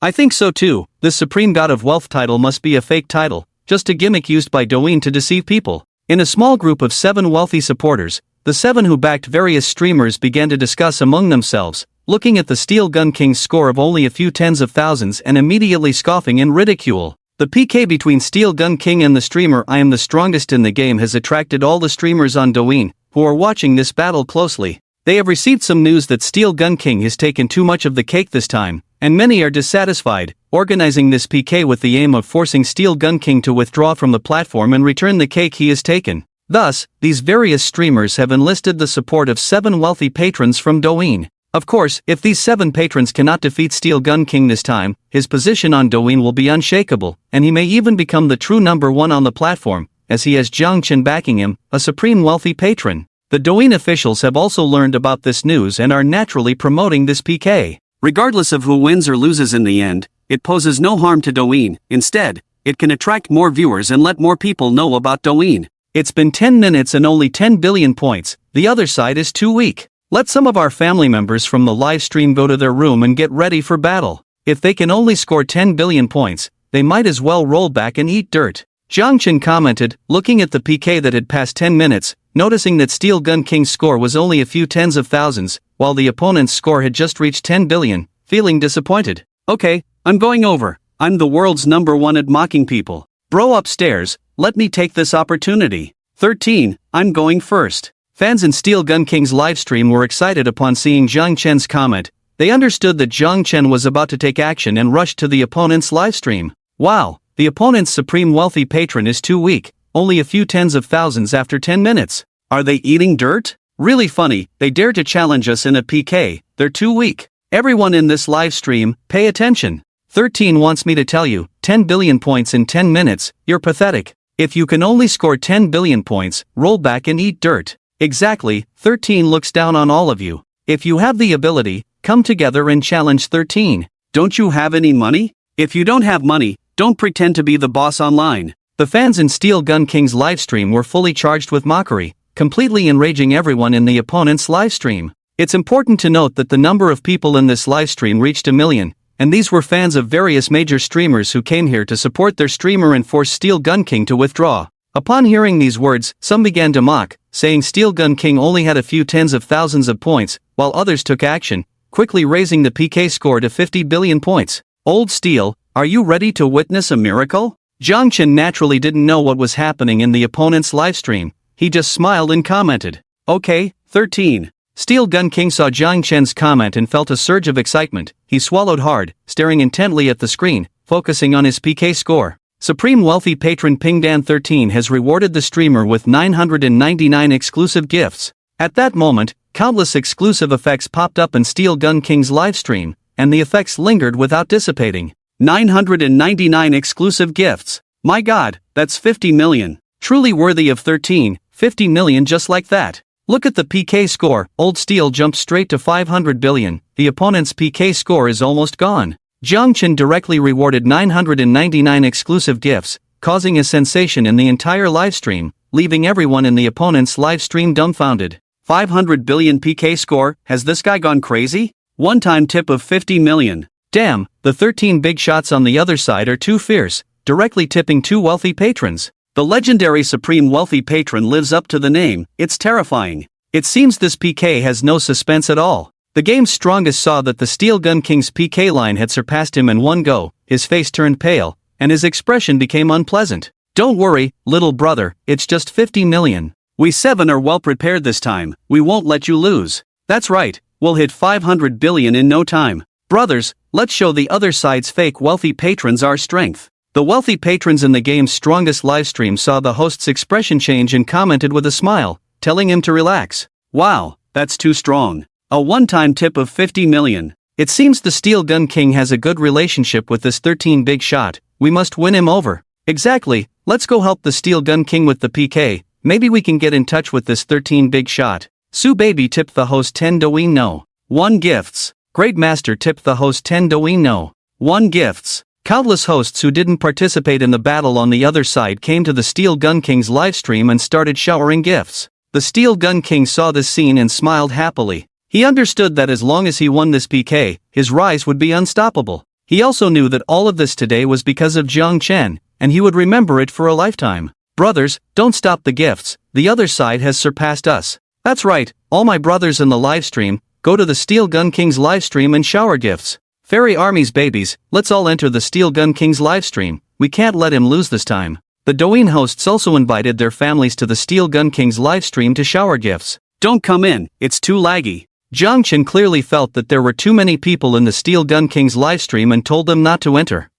I think so too. This Supreme God of Wealth title must be a fake title, just a gimmick used by Douyin to deceive people. In a small group of 7 wealthy supporters, the 7 who backed various streamers began to discuss among themselves, looking at the Steel Gun King's score of only a few tens of thousands and immediately scoffing in ridicule. The PK between Steel Gun King and the streamer I Am the Strongest in the game has attracted all the streamers on Douyin, who are watching this battle closely. They have received some news that Steel Gun King has taken too much of the cake this time, and many are dissatisfied, organizing this PK with the aim of forcing Steel Gun King to withdraw from the platform and return the cake he has taken. Thus, these various streamers have enlisted the support of 7 wealthy patrons from Douyin. Of course, if these 7 patrons cannot defeat Steel Gun King this time, his position on Douyin will be unshakable, and he may even become the true number 1 on the platform, as he has Chen backing him, a supreme wealthy patron. The Douyin officials have also learned about this news and are naturally promoting this PK. Regardless of who wins or loses in the end, it poses no harm to Douyin. Instead, it can attract more viewers and let more people know about Douyin. It's been 10 minutes and only 10 billion points, the other side is too weak. Let some of our family members from the live stream go to their room and get ready for battle. If they can only score 10 billion points, they might as well roll back and eat dirt. Chen commented, looking at the PK that had passed 10 minutes, noticing that Steel Gun King's score was only a few tens of thousands, while the opponent's score had just reached 10 billion, feeling disappointed. Okay, I'm going over. I'm the world's #1 at mocking people. Bro upstairs, let me take this opportunity. 13, I'm going first. Fans in Steel Gun King's livestream were excited upon seeing Zhang Chen's comment. They understood that Zhang Chen was about to take action and rushed to the opponent's livestream. Wow, the opponent's supreme wealthy patron is too weak, only a few tens of thousands after 10 minutes. Are they eating dirt? Really funny, they dare to challenge us in a PK, they're too weak. Everyone in this livestream, pay attention. 13 wants me to tell you, 10 billion points in 10 minutes, you're pathetic. If you can only score 10 billion points, roll back and eat dirt. Exactly, 13 looks down on all of you. If you have the ability, come together and challenge 13. Don't you have any money? If you don't have money, don't pretend to be the boss online. The fans in Steel Gun King's livestream were fully charged with mockery, completely enraging everyone in the opponent's livestream. It's important to note that the number of people in this livestream reached 1 million, and these were fans of various major streamers who came here to support their streamer and force Steel Gun King to withdraw. Upon hearing these words, some began to mock, saying Steel Gun King only had a few tens of thousands of points, while others took action, quickly raising the PK score to 50 billion points. Old Steel, are you ready to witness a miracle? Zhang Chen naturally didn't know what was happening in the opponent's livestream. He just smiled and commented. Okay, 13. Steel Gun King saw Zhang Chen's comment and felt a surge of excitement. He swallowed hard, staring intently at the screen, focusing on his PK score. Supreme Wealthy Patron Pingdan 13 has rewarded the streamer with 999 exclusive gifts. At that moment, countless exclusive effects popped up in Steel Gun King's livestream, and the effects lingered without dissipating. 999 exclusive gifts. My god, that's 50 million. Truly worthy of 13, 50 million just like that. Look at the PK score, Old Steel jumped straight to 500 billion, the opponent's PK score is almost gone. Zhang Chen directly rewarded 999 exclusive gifts, causing a sensation in the entire livestream, leaving everyone in the opponent's livestream dumbfounded. 500 billion PK score, has this guy gone crazy? One-time tip of 50 million. Damn, the 13 big shots on the other side are too fierce, directly tipping 2 wealthy patrons. The legendary Supreme Wealthy Patron lives up to the name, it's terrifying. It seems this PK has no suspense at all. The game's strongest saw that the Steel Gun King's PK line had surpassed him in one go, his face turned pale, and his expression became unpleasant. Don't worry, little brother, it's just 50 million. We 7 are well prepared this time, we won't let you lose. That's right, we'll hit 500 billion in no time. Brothers, let's show the other side's fake wealthy patrons our strength. The wealthy patrons in the game's strongest livestream saw the host's expression change and commented with a smile, telling him to relax. Wow, that's too strong. A one-time tip of 50 million. It seems the Steel Gun King has a good relationship with this 13 big shot, we must win him over. Exactly, let's go help the Steel Gun King with the PK, maybe we can get in touch with this 13 big shot. Su Baby tipped the host 10 Douyin no. 1 gifts. Great Master tipped the host 10 Douyin no. 1 gifts. Countless hosts who didn't participate in the battle on the other side came to the Steel Gun King's livestream and started showering gifts. The Steel Gun King saw this scene and smiled happily. He understood that as long as he won this PK, his rise would be unstoppable. He also knew that all of this today was because of Zhang Chen, and he would remember it for a lifetime. Brothers, don't stop the gifts, the other side has surpassed us. That's right, all my brothers in the livestream, go to the Steel Gun King's livestream and shower gifts. Fairy Army's babies, let's all enter the Steel Gun King's livestream, we can't let him lose this time. The Douyin hosts also invited their families to the Steel Gun King's livestream to shower gifts. Don't come in, it's too laggy. Zhang Chen clearly felt that there were too many people in the Steel Gun King's livestream and told them not to enter.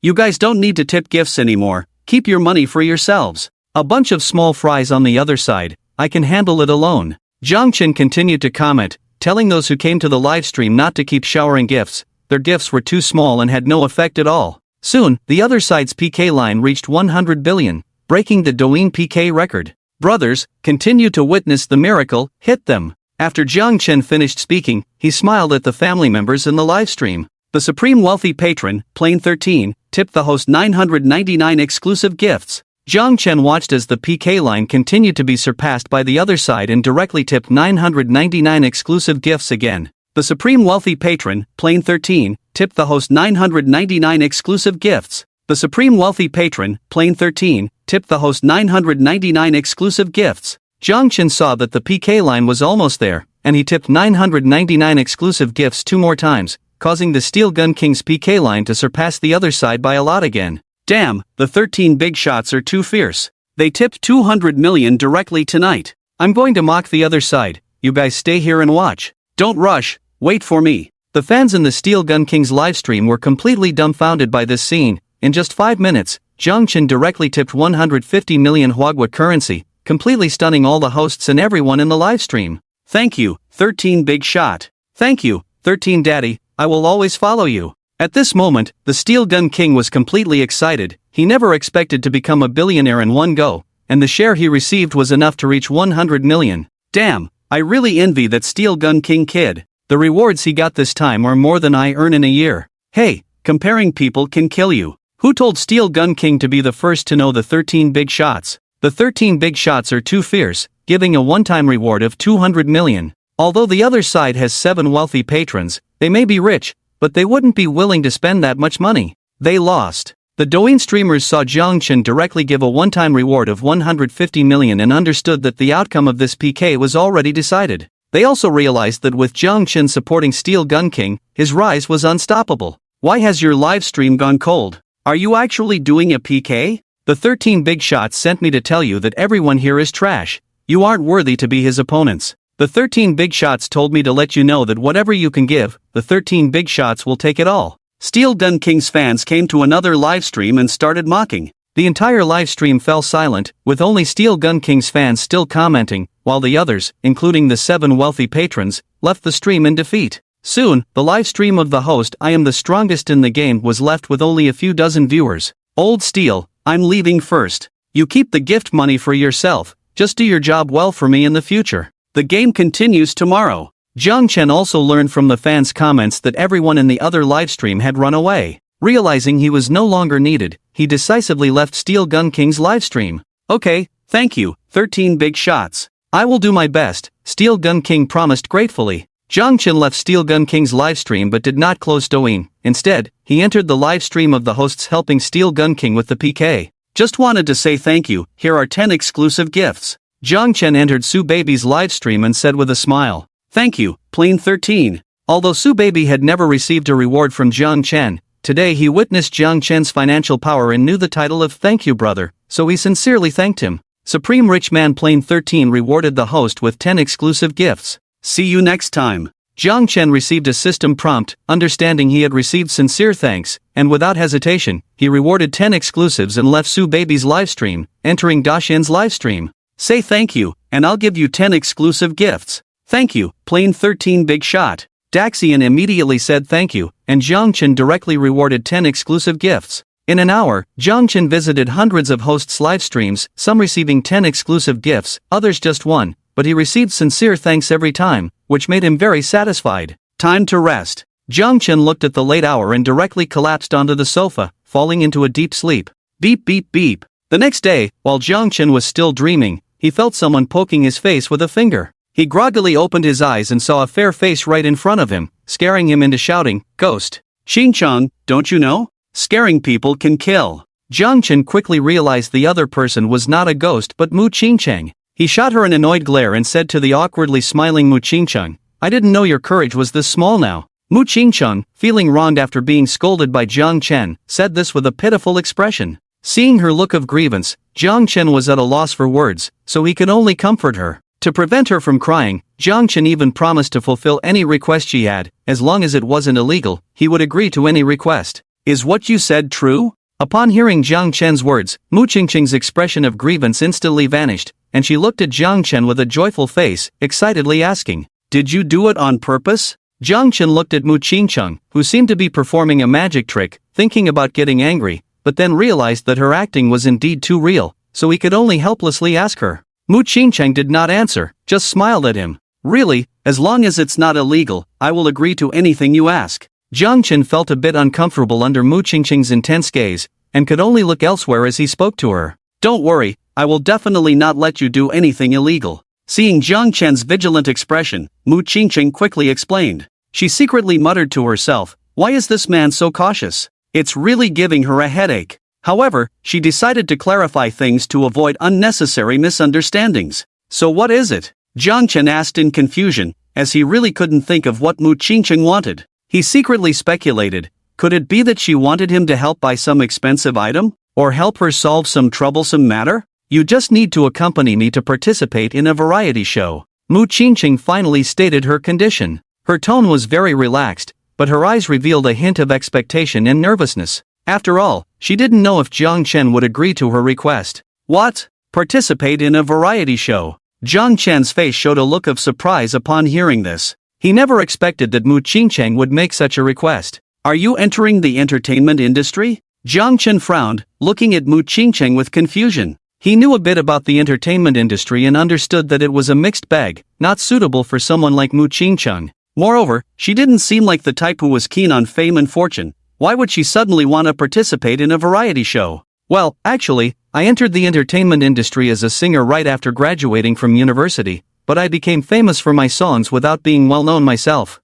You guys don't need to tip gifts anymore, keep your money for yourselves. A bunch of small fries on the other side, I can handle it alone. Zhang Chen continued to comment, telling those who came to the livestream not to keep showering gifts, their gifts were too small and had no effect at all. Soon, the other side's PK line reached 100 billion, breaking the Douyin PK record. Brothers, continue to witness the miracle, hit them. After Chen finished speaking, he smiled at the family members in the livestream. The Supreme Wealthy Patron, Plane 13, tipped the host 999 exclusive gifts. Chen watched as the PK line continued to be surpassed by the other side and directly tipped 999 exclusive gifts again. The Supreme Wealthy Patron, Plane 13, tipped the host 999 exclusive gifts. The Supreme Wealthy Patron, Plane 13, tipped the host 999 exclusive gifts. Chen saw that the PK line was almost there, and he tipped 999 exclusive gifts 2 more times, causing the Steel Gun King's PK line to surpass the other side by a lot again. Damn, the 13 big shots are too fierce. They tipped 200 million directly tonight. I'm going to mock the other side, you guys stay here and watch. Don't rush, wait for me. The fans in the Steel Gun King's livestream were completely dumbfounded by this scene. In just 5 minutes, Chen directly tipped 150 million Huagua currency, completely stunning all the hosts and everyone in the livestream. Thank you, 13 big shot. Thank you, 13 daddy, I will always follow you. At this moment, the Steel Gun King was completely excited. He never expected to become a billionaire in one go, and the share he received was enough to reach 100 million. Damn, I really envy that Steel Gun King kid. The rewards he got this time are more than I earn in a year. Hey, comparing people can kill you. Who told Steel Gun King to be the first to know the 13 big shots? The 13 big shots are too fierce, giving a one-time reward of 200 million. Although the other side has 7 wealthy patrons, they may be rich, but they wouldn't be willing to spend that much money. They lost. The Douyin streamers saw Chen directly give a one-time reward of 150 million and understood that the outcome of this PK was already decided. They also realized that with Chen supporting Steel Gun King, his rise was unstoppable. Why has your live stream gone cold? Are you actually doing a PK? The 13 big shots sent me to tell you that everyone here is trash. You aren't worthy to be his opponents. The 13 big shots told me to let you know that whatever you can give, the 13 big shots will take it all. Steel Gun King's fans came to another livestream and started mocking. The entire livestream fell silent, with only Steel Gun King's fans still commenting, while the others, including the 7 wealthy patrons, left the stream in defeat. Soon, the livestream of the host "I am the strongest in the game" was left with only a few dozen viewers. Old Steel, I'm leaving first. You keep the gift money for yourself, just do your job well for me in the future. The game continues tomorrow. Chen also learned from the fans' comments that everyone in the other livestream had run away. Realizing he was no longer needed, he decisively left Steel Gun King's livestream. Okay, thank you, 13 big shots. I will do my best, Steel Gun King promised gratefully. Chen left Steel Gun King's livestream but did not close Douyin. Instead, he entered the livestream of the hosts helping Steel Gun King with the PK. Just wanted to say thank you, here are 10 exclusive gifts. Chen entered Su Baby's livestream and said with a smile, "Thank you, Plane 13." Although Su Baby had never received a reward from Chen, today he witnessed Chen's financial power and knew the title of "Thank you brother," so he sincerely thanked him. Supreme Rich Man Plane 13 rewarded the host with 10 exclusive gifts. See you next time. Chen received a system prompt, understanding he had received sincere thanks, and without hesitation, he rewarded 10 exclusives and left Su Baby's livestream, entering Dashin's livestream. Say thank you, and I'll give you 10 exclusive gifts. Thank you, Plane 13 big shot. Daxian immediately said thank you, and Chen directly rewarded 10 exclusive gifts. In an hour, Chen visited hundreds of hosts' livestreams, some receiving 10 exclusive gifts, others just 1, but he received sincere thanks every time, which made him very satisfied. Time to rest. Chen looked at the late hour and directly collapsed onto the sofa, falling into a deep sleep. Beep beep beep. The next day, while Chen was still dreaming, he felt someone poking his face with a finger. He groggily opened his eyes and saw a fair face right in front of him, scaring him into shouting, "Ghost! Ching, don't you know? Scaring people can kill." Chen quickly realized the other person was not a ghost but Mu Ching. He shot her an annoyed glare and said to the awkwardly smiling Mu Ching, "I didn't know your courage was this small now." Mu Ching, feeling wronged after being scolded by Chen, said this with a pitiful expression. Seeing her look of grievance, Chen was at a loss for words, so he could only comfort her. To prevent her from crying, Chen even promised to fulfill any request she had, as long as it wasn't illegal, he would agree to any request. Is what you said true? Upon hearing Chen's words, Mu Ching's expression of grievance instantly vanished, and she looked at Chen with a joyful face, excitedly asking, "Did you do it on purpose?" Chen looked at Mu Ching, who seemed to be performing a magic trick, thinking about getting angry, but then realized that her acting was indeed too real, so he could only helplessly ask her. Mu Ching did not answer, just smiled at him. Really, as long as it's not illegal, I will agree to anything you ask. Chen felt a bit uncomfortable under Mu Qingqing's intense gaze, and could only look elsewhere as he spoke to her. Don't worry, I will definitely not let you do anything illegal. Seeing Chen's vigilant expression, Mu Qingqing quickly explained. She secretly muttered to herself, why is this man so cautious? It's really giving her a headache. However, she decided to clarify things to avoid unnecessary misunderstandings. So what is it? Chen asked in confusion, as he really couldn't think of what Mu Qingqing wanted. He secretly speculated, could it be that she wanted him to help buy some expensive item? Or help her solve some troublesome matter? You just need to accompany me to participate in a variety show. Mu Qingqing finally stated her condition. Her tone was very relaxed, but her eyes revealed a hint of expectation and nervousness. After all, she didn't know if Chen would agree to her request. What? Participate in a variety show? Chen's face showed a look of surprise upon hearing this. He never expected that Mu Qingqing would make such a request. Are you entering the entertainment industry? Chen frowned, looking at Mu Qingqing with confusion. He knew a bit about the entertainment industry and understood that it was a mixed bag, not suitable for someone like Mu Qingqing. Moreover, she didn't seem like the type who was keen on fame and fortune. Why would she suddenly want to participate in a variety show? Well, actually, I entered the entertainment industry as a singer right after graduating from university, but I became famous for my songs without being well known myself.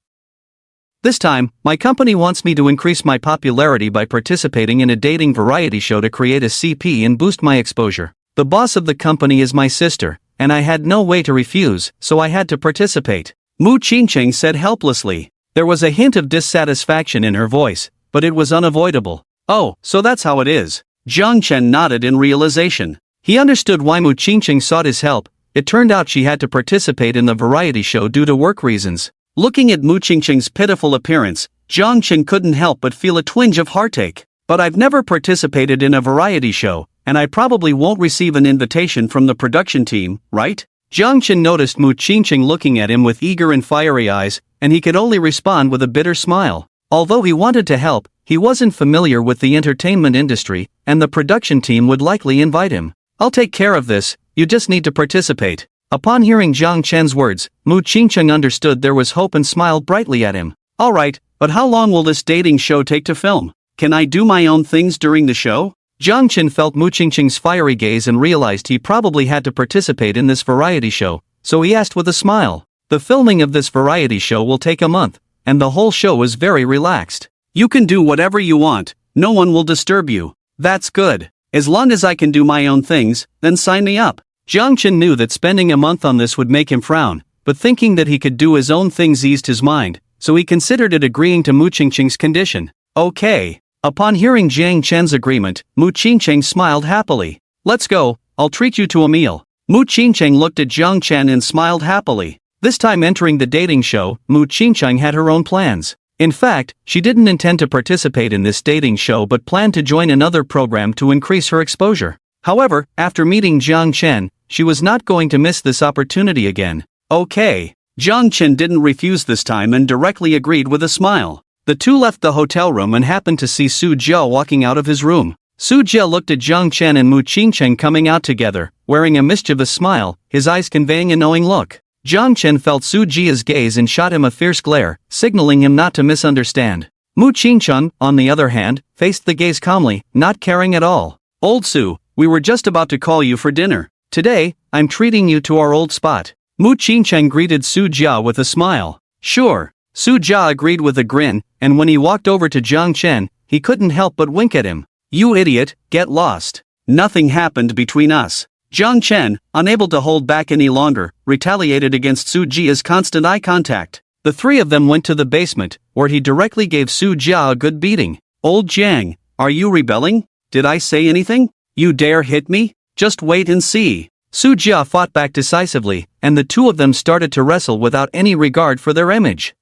This time, my company wants me to increase my popularity by participating in a dating variety show to create a CP and boost my exposure. The boss of the company is my sister, and I had no way to refuse, so I had to participate. Mu Qingqing said helplessly. There was a hint of dissatisfaction in her voice, but it was unavoidable. Oh, so that's how it is. Chen nodded in realization. He understood why Mu Qingqing sought his help. It turned out she had to participate in the variety show due to work reasons. Looking at Mu Qingqing's pitiful appearance, Chen couldn't help but feel a twinge of heartache. But I've never participated in a variety show, and I probably won't receive an invitation from the production team, right? Chen noticed Mu Qingqing looking at him with eager and fiery eyes, and he could only respond with a bitter smile. Although he wanted to help, he wasn't familiar with the entertainment industry, and the production team would likely invite him. I'll take care of this, you just need to participate. Upon hearing Chen's words, Mu Qingqing understood there was hope and smiled brightly at him. Alright, but how long will this dating show take to film? Can I do my own things during the show? Chen felt Mu Qingqing's fiery gaze and realized he probably had to participate in this variety show, so he asked with a smile. The filming of this variety show will take a month, and the whole show is very relaxed. You can do whatever you want, no one will disturb you. That's good. As long as I can do my own things, then sign me up. Chen knew that spending a month on this would make him frown, but thinking that he could do his own things eased his mind, so he considered it agreeing to Mu Qingqing's condition. Okay. Upon hearing Chen's agreement, Mu Qingqing smiled happily. Let's go, I'll treat you to a meal. Mu Qingqing looked at Chen and smiled happily. This time entering the dating show, Mu Qingqing had her own plans. In fact, she didn't intend to participate in this dating show but planned to join another program to increase her exposure. However, after meeting Chen, she was not going to miss this opportunity again. Okay. Chen didn't refuse this time and directly agreed with a smile. The two left the hotel room and happened to see Su Jia walking out of his room. Su Jia looked at Chen and Mu Qingqing coming out together, wearing a mischievous smile, his eyes conveying a knowing look. Chen felt Su Jia's gaze and shot him a fierce glare, signaling him not to misunderstand. Mu Qingqing, on the other hand, faced the gaze calmly, not caring at all. Old Su, we were just about to call you for dinner. Today, I'm treating you to our old spot. Mu Qingqing greeted Su Jia with a smile. Sure. Su Jia agreed with a grin, and when he walked over to Chen, he couldn't help but wink at him. You idiot, get lost. Nothing happened between us. Chen, unable to hold back any longer, retaliated against Su Jia's constant eye contact. The three of them went to the basement, where he directly gave Su Jia a good beating. Old Jang, are you rebelling? Did I say anything? You dare hit me? Just wait and see. Su Jia fought back decisively, and the two of them started to wrestle without any regard for their image.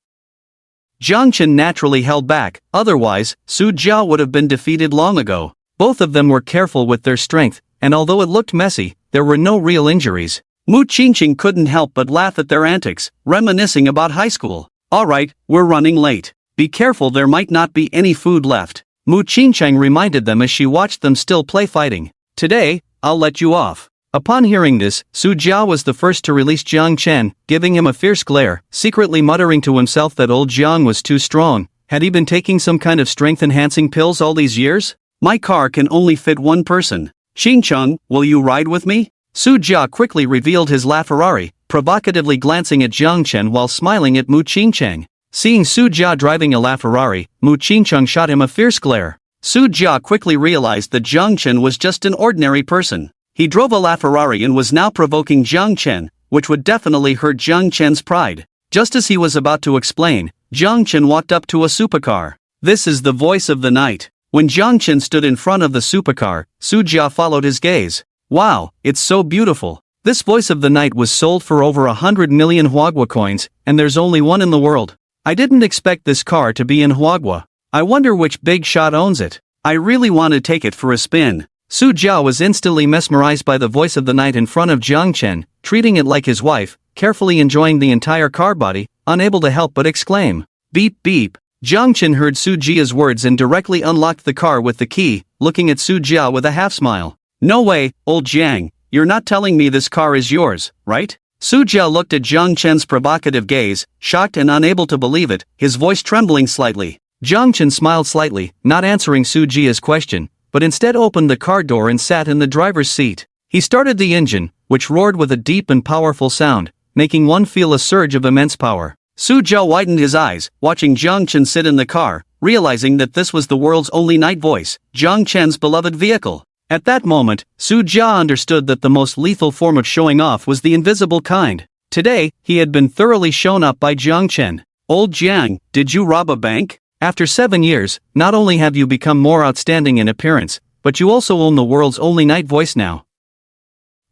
Chen naturally held back, otherwise, Su Jia would have been defeated long ago. Both of them were careful with their strength, and although it looked messy, there were no real injuries. Mu Qingqing couldn't help but laugh at their antics, reminiscing about high school. Alright, we're running late. Be careful, there might not be any food left. Mu Qingqing reminded them as she watched them still play fighting. Today, I'll let you off. Upon hearing this, Su Jia was the first to release Jiang Chen, giving him a fierce glare, secretly muttering to himself that old Jiang was too strong. Had he been taking some kind of strength-enhancing pills all these years? My car can only fit one person. Ching, will you ride with me? Su Jia quickly revealed his LaFerrari, provocatively glancing at Jiang Chen while smiling at Mu Qingcheng. Seeing Su Jia driving a LaFerrari, Mu Qingcheng shot him a fierce glare. Su Jia quickly realized that Jiang Chen was just an ordinary person. He drove a LaFerrari and was now provoking Jiang Chen, which would definitely hurt Jiang Chen's pride. Just as he was about to explain, Jiang Chen walked up to a supercar. This is the voice of the night. When Jiang Chen stood in front of the supercar, Su Jia followed his gaze. Wow, it's so beautiful. This voice of the night was sold for over 100 million Huagua coins, and there's only one in the world. I didn't expect this car to be in Huagua. I wonder which big shot owns it. I really want to take it for a spin. Su Jia was instantly mesmerized by the voice of the night in front of Jiang Chen, treating it like his wife, carefully enjoying the entire car body, unable to help but exclaim. Beep beep. Jiang Chen heard Su Jia's words and directly unlocked the car with the key, looking at Su Jia with a half smile. No way, old Jiang, you're not telling me this car is yours, right? Su Jia looked at Jiang Chen's provocative gaze, shocked and unable to believe it, his voice trembling slightly. Jiang Chen smiled slightly, not answering Su Jia's question, but instead opened the car door and sat in the driver's seat. He started the engine, which roared with a deep and powerful sound, making one feel a surge of immense power. Su Jia widened his eyes, watching Jiang Chen sit in the car, realizing that this was the world's only night voice, Jiang Chen's beloved vehicle. At that moment, Su Jia understood that the most lethal form of showing off was the invisible kind. Today, he had been thoroughly shown up by Jiang Chen. Old Jiang, did you rob a bank? After 7 years, not only have you become more outstanding in appearance, but you also own the world's only night voice now.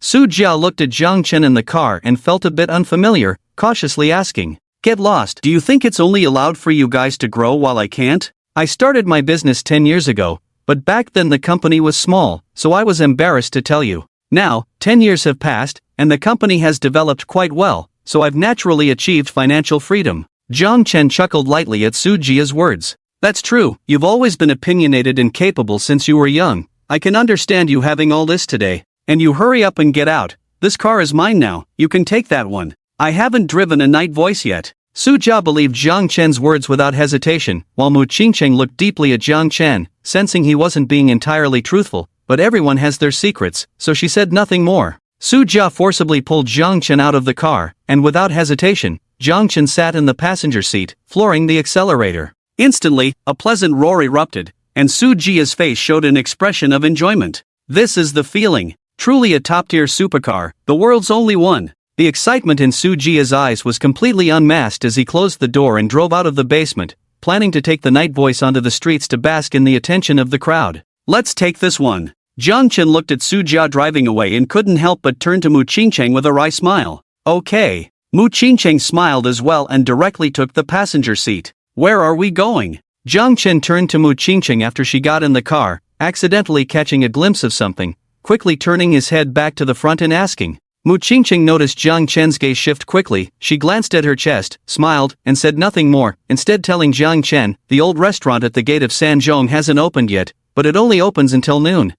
Su Jia looked at Jiang Chen in the car and felt a bit unfamiliar, cautiously asking, Get lost. Do you think it's only allowed for you guys to grow while I can't? I started my business 10 years ago, but back then the company was small, so I was embarrassed to tell you. Now, 10 years have passed, and the company has developed quite well, so I've naturally achieved financial freedom. Jiang Chen chuckled lightly at Su Jia's words. That's true, you've always been opinionated and capable since you were young. I can understand you having all this today. And you hurry up and get out. This car is mine now, you can take that one. I haven't driven a night voice yet. Su Jia believed Jiang Chen's words without hesitation, while Mu Qingcheng looked deeply at Jiang Chen, sensing he wasn't being entirely truthful, but everyone has their secrets, so she said nothing more. Su Jia forcibly pulled Jiang Chen out of the car, and without hesitation, Jiang Chen sat in the passenger seat, flooring the accelerator. Instantly, a pleasant roar erupted, and Su Jia's face showed an expression of enjoyment. This is the feeling. Truly a top-tier supercar, the world's only one. The excitement in Su Jia's eyes was completely unmasked as he closed the door and drove out of the basement, planning to take the night voice onto the streets to bask in the attention of the crowd. Let's take this one. Jiang Chen looked at Su Jia driving away and couldn't help but turn to Mu Qingcheng with a wry smile. Okay. Mu Qingcheng smiled as well and directly took the passenger seat. Where are we going? Jiang Chen turned to Mu Qingcheng after she got in the car, accidentally catching a glimpse of something, quickly turning his head back to the front and asking. Mu Qingcheng noticed Jiang Chen's gaze shift quickly, she glanced at her chest, smiled, and said nothing more, instead telling Jiang Chen, the old restaurant at the gate of Sanzhong hasn't opened yet, but it only opens until noon.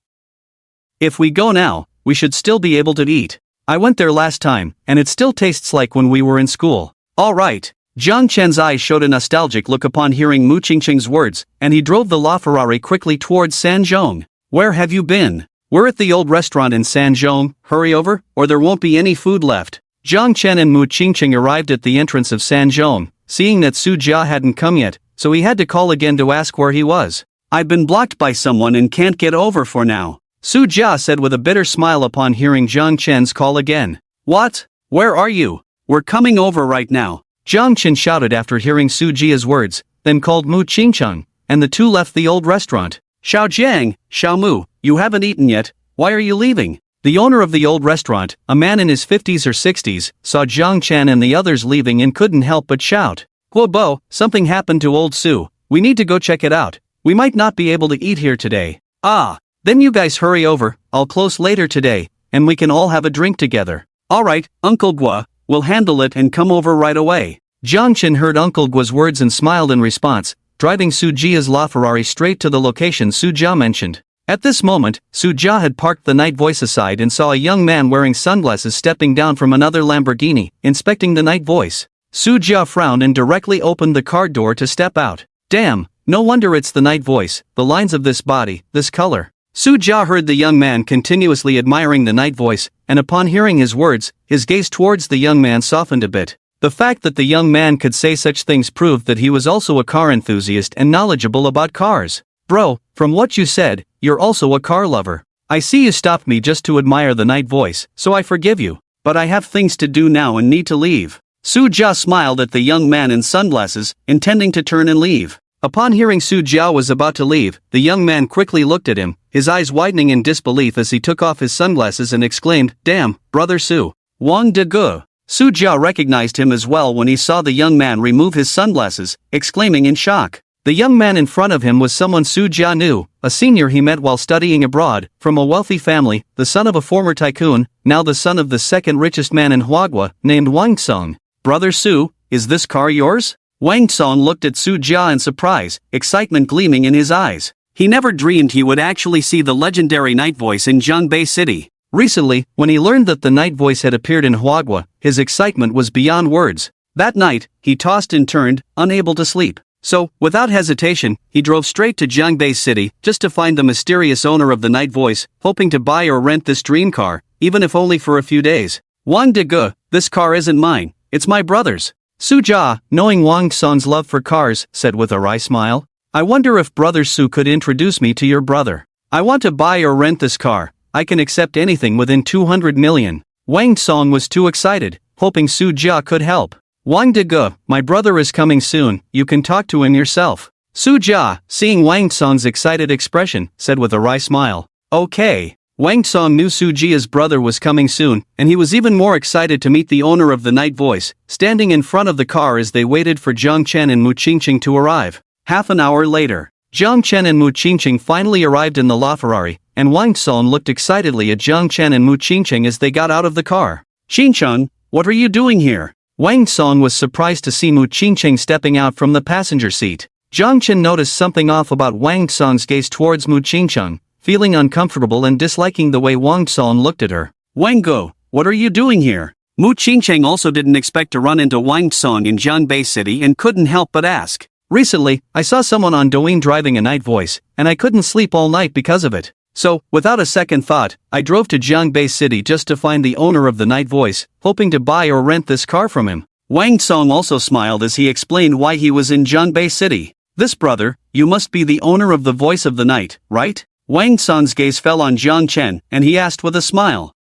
If we go now, we should still be able to eat. I went there last time, and it still tastes like when we were in school. Alright. Jiang Chen's eyes showed a nostalgic look upon hearing Mu Qingcheng's words, and he drove the LaFerrari quickly towards Sanzhong. Where have you been? We're at the old restaurant in Sanzhong, hurry over, or there won't be any food left. Jiang Chen and Mu Qingcheng arrived at the entrance of Sanzhong, seeing that Su Jia hadn't come yet, so he had to call again to ask where he was. I've been blocked by someone and can't get over for now. Su Jia said with a bitter smile upon hearing Jiang Chen's call again. What? Where are you? We're coming over right now. Jiang Chen shouted after hearing Su Jia's words, then called Mu Qingcheng, and the two left the old restaurant. Xiao Jiang, Xiao Mu, you haven't eaten yet, why are you leaving? The owner of the old restaurant, a man in his 50s or 60s, saw Jiang Chen and the others leaving and couldn't help but shout. Guobo, something happened to old Su, we need to go check it out. We might not be able to eat here today. Ah, then you guys hurry over, I'll close later today, and we can all have a drink together. Alright, Uncle Gua, we'll handle it and come over right away. Jiang Chen heard Uncle Gua's words and smiled in response, driving Su Jia's LaFerrari straight to the location Su Jia mentioned. At this moment, Su Jia had parked the night voice aside and saw a young man wearing sunglasses stepping down from another Lamborghini, inspecting the night voice. Su Jia frowned and directly opened the car door to step out. Damn, no wonder it's the night voice, the lines of this body, this color. Su Jia heard the young man continuously admiring the night voice, and upon hearing his words, his gaze towards the young man softened a bit. The fact that the young man could say such things proved that he was also a car enthusiast and knowledgeable about cars. Bro, from what you said, you're also a car lover. I see you stopped me just to admire the night voice, so I forgive you. But I have things to do now and need to leave. Su Jia smiled at the young man in sunglasses, intending to turn and leave. Upon hearing Su Jia was about to leave, the young man quickly looked at him, his eyes widening in disbelief as he took off his sunglasses and exclaimed, "Damn, brother Su. Wang de Ge." Su Jia recognized him as well when he saw the young man remove his sunglasses, exclaiming in shock. The young man in front of him was someone Su Jia knew, a senior he met while studying abroad, from a wealthy family, the son of a former tycoon, now the son of the second richest man in Huagua, named Wang Song. "Brother Su, is this car yours?" Wang Song looked at Su Jia in surprise, excitement gleaming in his eyes. He never dreamed he would actually see the legendary night voice in Zhangbei City. Recently, when he learned that the night voice had appeared in Huagua, his excitement was beyond words. That night, he tossed and turned, unable to sleep. So, without hesitation, he drove straight to Zhangbei City, just to find the mysterious owner of the night voice, hoping to buy or rent this dream car, even if only for a few days. "Wang de Ge, this car isn't mine, it's my brother's." Su Jia, knowing Wang Song's love for cars, said with a wry smile, "I wonder if brother Su could introduce me to your brother. I want to buy or rent this car, I can accept anything within 200 million. Wang Song was too excited, hoping Su Jia could help. "Wang de Ge, my brother is coming soon, you can talk to him yourself." Su Jia, seeing Wang Song's excited expression, said with a wry smile, "Okay." Wang Song knew Su Jia's brother was coming soon, and he was even more excited to meet the owner of the night voice, standing in front of the car as they waited for Zhang Chen and Mu Qingqing to arrive. Half an hour later, Zhang Chen and Mu Qingqing finally arrived in the LaFerrari, and Wang Song looked excitedly at Zhang Chen and Mu Qingqing as they got out of the car. "Qingqing, what are you doing here?" Wang Song was surprised to see Mu Qingqing stepping out from the passenger seat. Zhang Chen noticed something off about Wang Song's gaze towards Mu Qingqing, feeling uncomfortable and disliking the way Wang Song looked at her. "Wang Ge, what are you doing here?" Mu Qingqing also didn't expect to run into Wang Song in Zhangbei City and couldn't help but ask. "Recently, I saw someone on Douyin driving a night voice, and I couldn't sleep all night because of it. So, without a second thought, I drove to Zhangbei City just to find the owner of the night voice, hoping to buy or rent this car from him." Wang Song also smiled as he explained why he was in Zhangbei City. "This brother, you must be the owner of the voice of the night, right?" Wang Song's gaze fell on Zhang Chen, and he asked with a smile.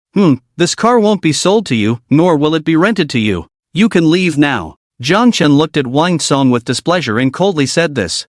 This car won't be sold to you, nor will it be rented to you. You can leave now." Zhang Chen looked at Wang Song with displeasure and coldly said this.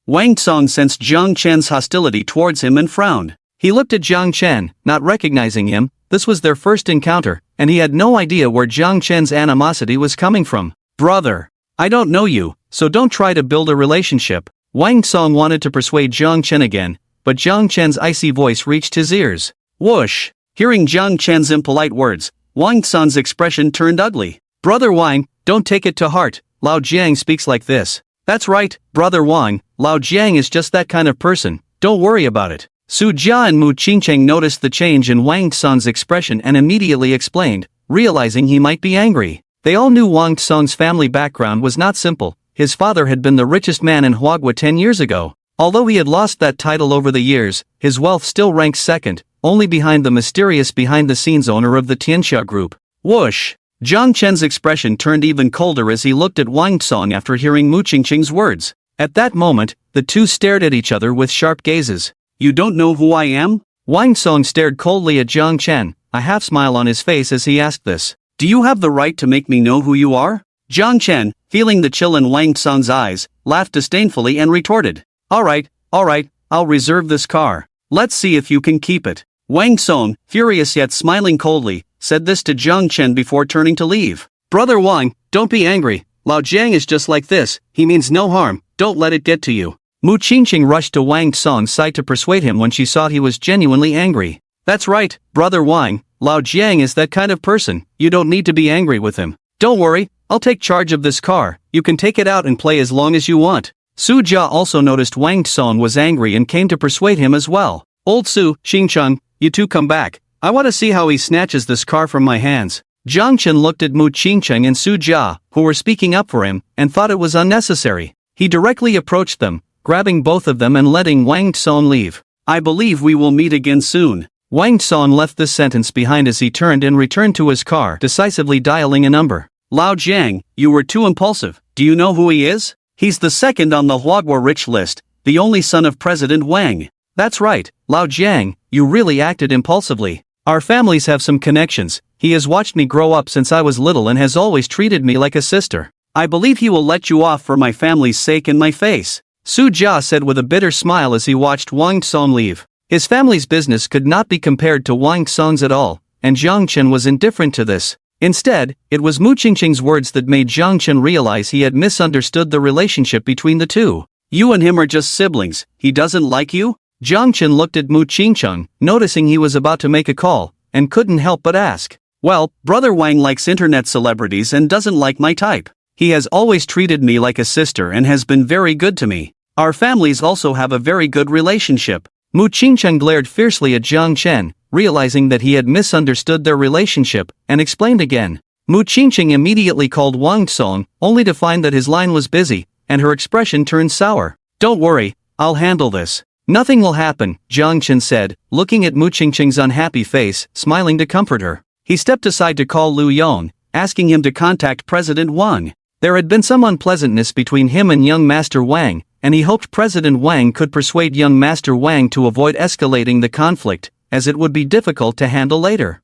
Wang Song sensed Zhang Chen's hostility towards him and frowned. He looked at Zhang Chen, not recognizing him. This was their first encounter, and he had no idea where Zhang Chen's animosity was coming from. "Brother, I don't know you, so don't try to build a relationship." Wang Song wanted to persuade Zhang Chen again, but Zhang Chen's icy voice reached his ears. Whoosh! Hearing Zhang Chen's impolite words, Wang Song's expression turned ugly. "Brother Wang, don't take it to heart, Lao Jiang speaks like this." "That's right, Brother Wang, Lao Jiang is just that kind of person, don't worry about it." Su Jia and Mu Qingqing noticed the change in Wang Song's expression and immediately explained, realizing he might be angry. They all knew Wang Song's family background was not simple. His father had been the richest man in Huagua 10 years ago. Although he had lost that title over the years, his wealth still ranks second, only behind the mysterious behind-the-scenes owner of the Tianxia Group. Whoosh! Zhang Chen's expression turned even colder as he looked at Wang Song after hearing Mu Qingqing's words. At that moment, the two stared at each other with sharp gazes. "You don't know who I am?" Wang Song stared coldly at Zhang Chen, a half-smile on his face as he asked this. "Do you have the right to make me know who you are?" Zhang Chen, feeling the chill in Wang Song's eyes, laughed disdainfully and retorted. All right, I'll reserve this car. Let's see if you can keep it." Wang Song, furious yet smiling coldly, said this to Zhang Chen before turning to leave. "Brother Wang, don't be angry. Lao Jiang is just like this, he means no harm, don't let it get to you." Mu Qingqing rushed to Wang Song's side to persuade him when she saw he was genuinely angry. "That's right, Brother Wang, Lao Jiang is that kind of person, you don't need to be angry with him. Don't worry, I'll take charge of this car, you can take it out and play as long as you want." Su Jia also noticed Wang Song was angry and came to persuade him as well. Old Su, Xing, you two come back. I want to see how he snatches this car from my hands. Jiang Chen looked at Mu Qingcheng and Su Jia, who were speaking up for him, and thought it was unnecessary. He directly approached them, grabbing both of them and letting Wang Song leave. I believe we will meet again soon. Wang Song left this sentence behind as he turned and returned to his car, decisively dialing a number. Lao Jiang, you were too impulsive. Do you know who he is? He's the second on the Huagua rich list, the only son of President Wang. That's right, Lao Jiang, you really acted impulsively. Our families have some connections. He has watched me grow up since I was little and has always treated me like a sister. I believe he will let you off for my family's sake and my face. Su Jia said with a bitter smile as he watched Wang Song leave. His family's business could not be compared to Wang Song's at all, and Jiang Chen was indifferent to this. Instead, it was Mu Qingqing's words that made Jiang Chen realize he had misunderstood the relationship between the two. You and him are just siblings. He doesn't like you? Jiang Chen looked at Mu Qingqing, noticing he was about to make a call, and couldn't help but ask. Well, Brother Wang likes internet celebrities and doesn't like my type. He has always treated me like a sister and has been very good to me. Our families also have a very good relationship. Mu Qingqing glared fiercely at Jiang Chen, realizing that he had misunderstood their relationship, and explained again. Mu Qingqing immediately called Wang Song, only to find that his line was busy, and her expression turned sour. Don't worry, I'll handle this. Nothing will happen, Jiang Chen said, looking at Mu Qingqing's unhappy face, smiling to comfort her. He stepped aside to call Lu Yong, asking him to contact President Wang. There had been some unpleasantness between him and young Master Wang, and he hoped President Wang could persuade young Master Wang to avoid escalating the conflict, as it would be difficult to handle later.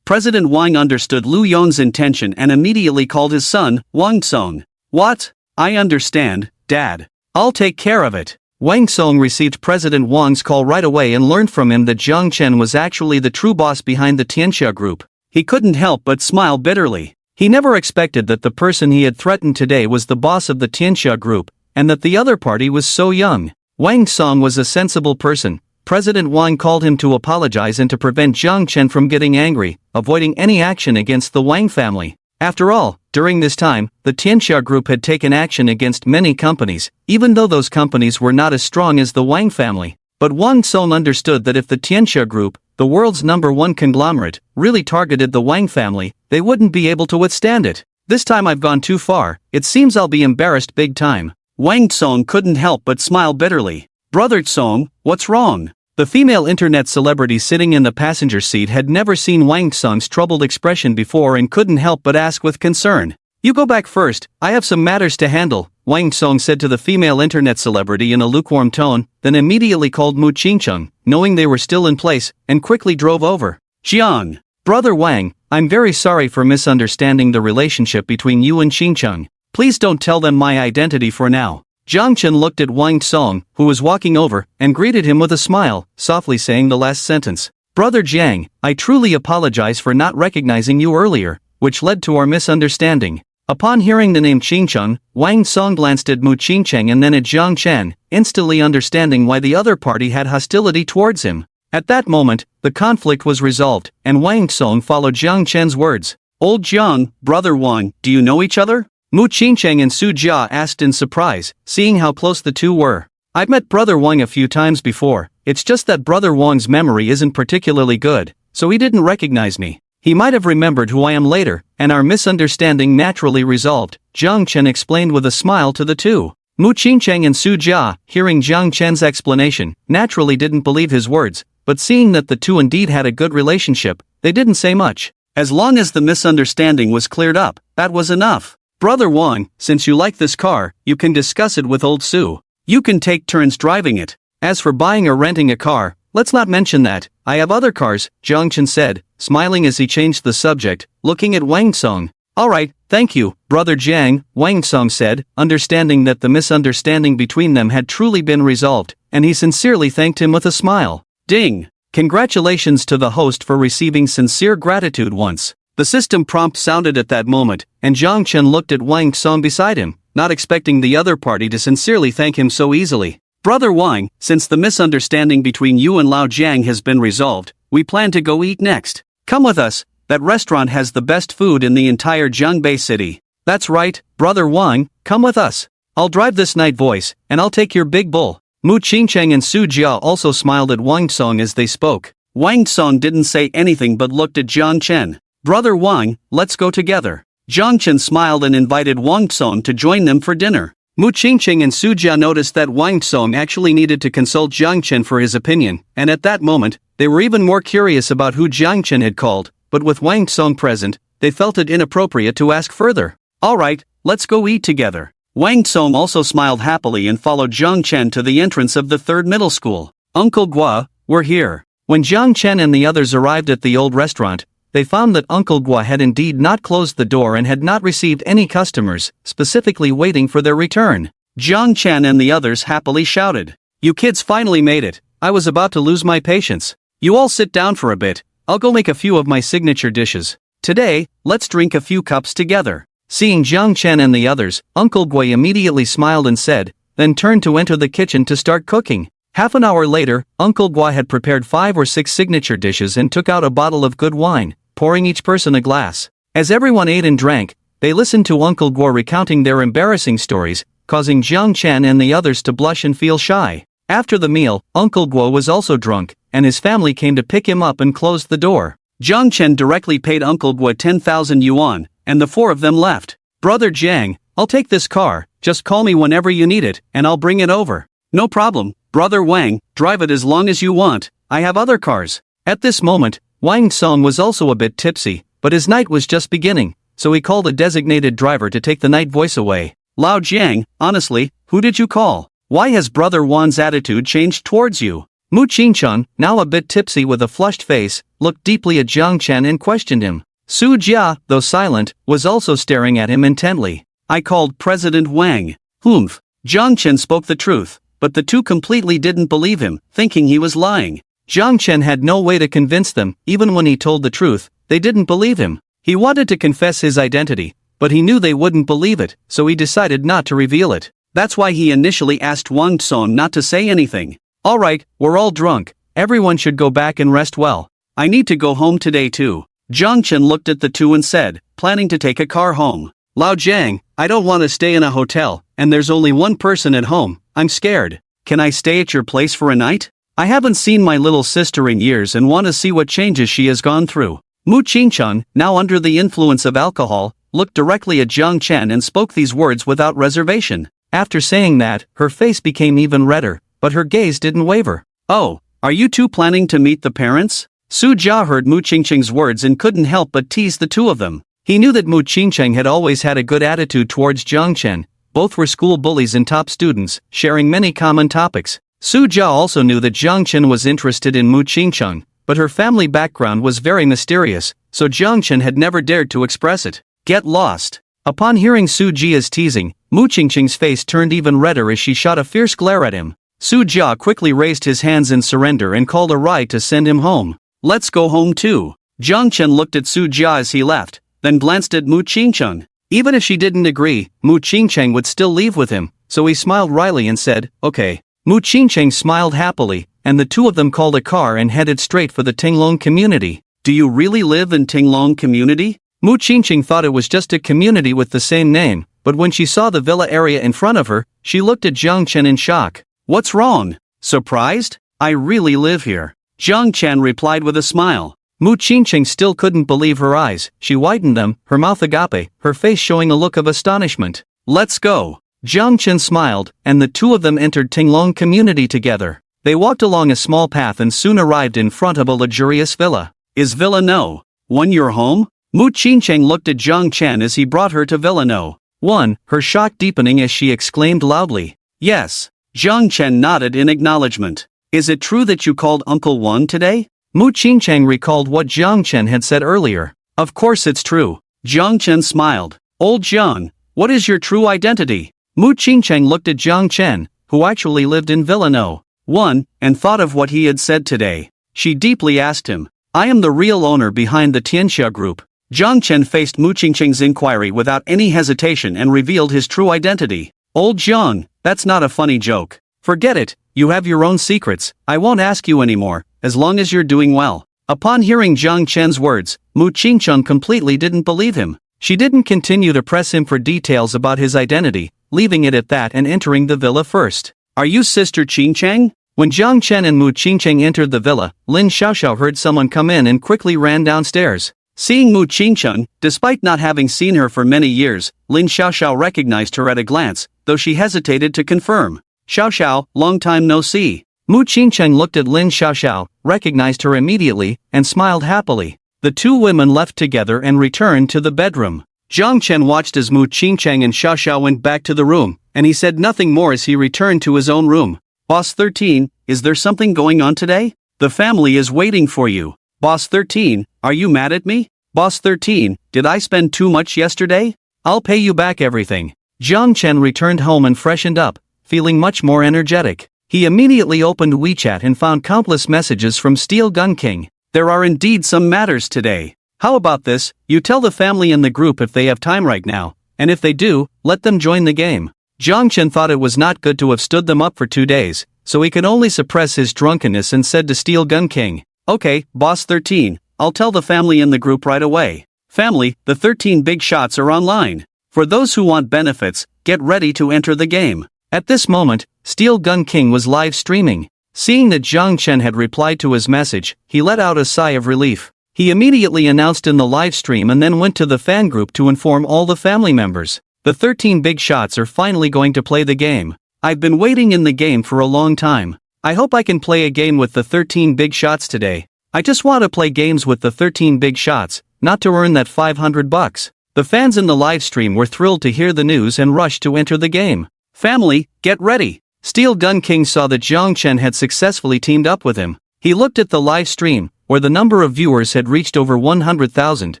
President Wang understood Lu Yong's intention and immediately called his son, Wang Song. What? I understand, Dad. I'll take care of it. Wang Song received President Wang's call right away and learned from him that Jiang Chen was actually the true boss behind the Tianxia group. He couldn't help but smile bitterly. He never expected that the person he had threatened today was the boss of the Tianxia group, and that the other party was so young. Wang Song was a sensible person. President Wang called him to apologize and to prevent Jiang Chen from getting angry, avoiding any action against the Wang family. After all, during this time, the Tianxia group had taken action against many companies, even though those companies were not as strong as the Wang family. But Wang Song understood that if the Tianxia group, the world's #1 conglomerate, really targeted the Wang family, they wouldn't be able to withstand it. This time I've gone too far, it seems I'll be embarrassed big time. Wang Song couldn't help but smile bitterly. Brother Song, what's wrong? The female internet celebrity sitting in the passenger seat had never seen Wang Song's troubled expression before and couldn't help but ask with concern. You go back first, I have some matters to handle, Wang Song said to the female internet celebrity in a lukewarm tone, then immediately called Mu Qingqing, knowing they were still in place, and quickly drove over. Jiang. Brother Wang, I'm very sorry for misunderstanding the relationship between you and Qingqing. Please don't tell them my identity for now. Jiang Chen looked at Wang Song, who was walking over, and greeted him with a smile, softly saying the last sentence. Brother Jang, I truly apologize for not recognizing you earlier, which led to our misunderstanding. Upon hearing the name Qingqing, Wang Song glanced at Mu Qingqing and then at Jiang Chen, instantly understanding why the other party had hostility towards him. At that moment, the conflict was resolved, and Wang Song followed Jiang Chen's words. Old Jiang, Brother Wang, do you know each other? Mu Qingqing and Su Jia asked in surprise, seeing how close the two were. I've met Brother Wang a few times before, it's just that Brother Wang's memory isn't particularly good, so he didn't recognize me. He might have remembered who I am later, and our misunderstanding naturally resolved, Jiang Chen explained with a smile to the two. Mu Qingqing and Su Jia, hearing Jiang Chen's explanation, naturally didn't believe his words, but seeing that the two indeed had a good relationship, they didn't say much. As long as the misunderstanding was cleared up, that was enough. Brother Wang, since you like this car, you can discuss it with old Su. You can take turns driving it. As for buying or renting a car, let's not mention that, I have other cars, Jiang Chen said, smiling as he changed the subject, looking at Wang Song. Alright, thank you, Brother Jang, Wang Song said, understanding that the misunderstanding between them had truly been resolved, and he sincerely thanked him with a smile. Ding! Congratulations to the host for receiving sincere gratitude once. The system prompt sounded at that moment, and Jiang Chen looked at Wang Song beside him, not expecting the other party to sincerely thank him so easily. Brother Wang, since the misunderstanding between you and Lao Jiang has been resolved, we plan to go eat next. Come with us, that restaurant has the best food in the entire Jiangbei city. That's right, Brother Wang, come with us. I'll drive this night voice, and I'll take your big bull. Mu Qingcheng and Su Jia also smiled at Wang Song as they spoke. Wang Song didn't say anything but looked at Jiang Chen. Brother Wang, let's go together. Jiang Chen smiled and invited Wang Song to join them for dinner. Mu Qingcheng and Su Jia noticed that Wang Song actually needed to consult Jiang Chen for his opinion, and at that moment, they were even more curious about who Jiang Chen had called, but with Wang Song present, they felt it inappropriate to ask further. Alright, let's go eat together. Wang Song also smiled happily and followed Jiang Chen to the entrance of the third middle school. Uncle Gua, we're here. When Jiang Chen and the others arrived at the old restaurant, they found that Uncle Gua had indeed not closed the door and had not received any customers, specifically waiting for their return. Jiang Chen and the others happily shouted, "You kids finally made it. I was about to lose my patience. You all sit down for a bit, I'll go make a few of my signature dishes. Today, let's drink a few cups together." Seeing Jiang Chen and the others, Uncle Gui immediately smiled and said, then turned to enter the kitchen to start cooking. Half an hour later, Uncle Gua had prepared 5 or 6 signature dishes and took out a bottle of good wine, pouring each person a glass. As everyone ate and drank, they listened to Uncle Gua recounting their embarrassing stories, causing Jiang Chen and the others to blush and feel shy. After the meal, Uncle Gua was also drunk, and his family came to pick him up and closed the door. Jiang Chen directly paid Uncle Gua 10,000 yuan, and the 4 of them left. "Brother Jang, I'll take this car, just call me whenever you need it, and I'll bring it over." "No problem, Brother Wang, drive it as long as you want, I have other cars." At this moment, Wang Song was also a bit tipsy, but his night was just beginning, so he called a designated driver to take the night voice away. "Lao Jiang, honestly, who did you call? Why has Brother Wan's attitude changed towards you?" Mu Qingcheng, now a bit tipsy with a flushed face, looked deeply at Jiang Chen and questioned him. Su Jia, though silent, was also staring at him intently. "I called President Wang." "Humph." Jiang Chen spoke the truth, but the two completely didn't believe him, thinking he was lying. Jiang Chen had no way to convince them, even when he told the truth, they didn't believe him. He wanted to confess his identity, but he knew they wouldn't believe it, so he decided not to reveal it. That's why he initially asked Wang Song not to say anything. "Alright, we're all drunk, everyone should go back and rest well. I need to go home today too." Jiang Chen looked at the two and said, planning to take a car home. "Lao Jiang, I don't want to stay in a hotel, and there's only one person at home, I'm scared. Can I stay at your place for a night? I haven't seen my little sister in years and want to see what changes she has gone through." Mu Qingcheng, now under the influence of alcohol, looked directly at Jiang Chen and spoke these words without reservation. After saying that, her face became even redder, but her gaze didn't waver. "Oh, are you two planning to meet the parents?" Su Jia heard Mu Qingcheng's words and couldn't help but tease the two of them. He knew that Mu Qingcheng had always had a good attitude towards Jiang Chen. Both were school bullies and top students, sharing many common topics. Su Jia also knew that Jiang Chen was interested in Mu Qingcheng, but her family background was very mysterious, so Jiang Chen had never dared to express it. "Get lost." Upon hearing Su Jia's teasing, Mu Qingcheng's face turned even redder as she shot a fierce glare at him. Su Jia quickly raised his hands in surrender and called a ride to send him home. "Let's go home too." Jiang Chen looked at Su Jia as he left, then glanced at Mu Qingcheng. Even if she didn't agree, Mu Qingcheng would still leave with him, so he smiled wryly and said, "Okay." Mu Qingcheng smiled happily, and the two of them called a car and headed straight for the Tinglong community. "Do you really live in Tinglong community?" Mu Qingcheng thought it was just a community with the same name, but when she saw the villa area in front of her, she looked at Jiang Chen in shock. "What's wrong? Surprised? I really live here." Jiang Chen replied with a smile. Mu Qingcheng still couldn't believe her eyes. She widened them, her mouth agape, her face showing a look of astonishment. "Let's go." Jiang Chen smiled, and the two of them entered Tinglong community together. They walked along a small path and soon arrived in front of a luxurious villa. "Is Villa No. 1 your home?" Mu Qingcheng looked at Jiang Chen as he brought her to Villa No. 1, her shock deepening as she exclaimed loudly. "Yes." Jiang Chen nodded in acknowledgement. "Is it true that you called Uncle Wan today?" Mu Qingcheng recalled what Jiang Chen had said earlier. "Of course it's true." Jiang Chen smiled. "Old Jiang, what is your true identity?" Mu Qingcheng looked at Jiang Chen, who actually lived in Villa No. 1, and thought of what he had said today. She deeply asked him, "I am the real owner behind the Tianxia Group." Jiang Chen faced Mu Qingcheng's inquiry without any hesitation and revealed his true identity. "Old Jiang, that's not a funny joke. Forget it, you have your own secrets, I won't ask you anymore, as long as you're doing well." Upon hearing Jiang Chen's words, Mu Qingcheng completely didn't believe him. She didn't continue to press him for details about his identity, leaving it at that and entering the villa first. Are you Sister Ching Chang? When Jiang Chen and Mu Qingcheng entered the villa, Lin Xiaoxiao heard someone come in and quickly ran downstairs. Seeing Mu Qingcheng, despite not having seen her for many years, Lin Xiaoxiao recognized her at a glance, though she hesitated to confirm. Xiaoxiao, long time no see. Mu Qingcheng looked at Lin Xiaoxiao, recognized her immediately, and smiled happily. The two women left together and returned to the bedroom. Jiang Chen watched as Mu Qingcheng and Xiaoxiao went back to the room, and he said nothing more as he returned to his own room. Boss 13, is there something going on today? The family is waiting for you. Boss 13, are you mad at me? Boss 13, did I spend too much yesterday? I'll pay you back everything. Jiang Chen returned home and freshened up, feeling much more energetic. He immediately opened WeChat and found countless messages from Steel Gun King. There are indeed some matters today. How about this, you tell the family in the group if they have time right now, and if they do, let them join the game. Jiang Chen thought it was not good to have stood them up for 2 days, so he could only suppress his drunkenness and said to Steel Gun King, okay, Boss 13, I'll tell the family in the group right away. Family, the 13 big shots are online. For those who want benefits, get ready to enter the game. At this moment, Steel Gun King was live streaming. Seeing that Jiang Chen had replied to his message, he let out a sigh of relief. He immediately announced in the live stream and then went to the fan group to inform all the family members. The 13 big shots are finally going to play the game. I've been waiting in the game for a long time. I hope I can play a game with the 13 big shots today. I just want to play games with the 13 big shots, not to earn that $500. The fans in the live stream were thrilled to hear the news and rushed to enter the game. Family, get ready. Steel Gun King saw that Jiang Chen had successfully teamed up with him. He looked at the live stream, where the number of viewers had reached over 100,000,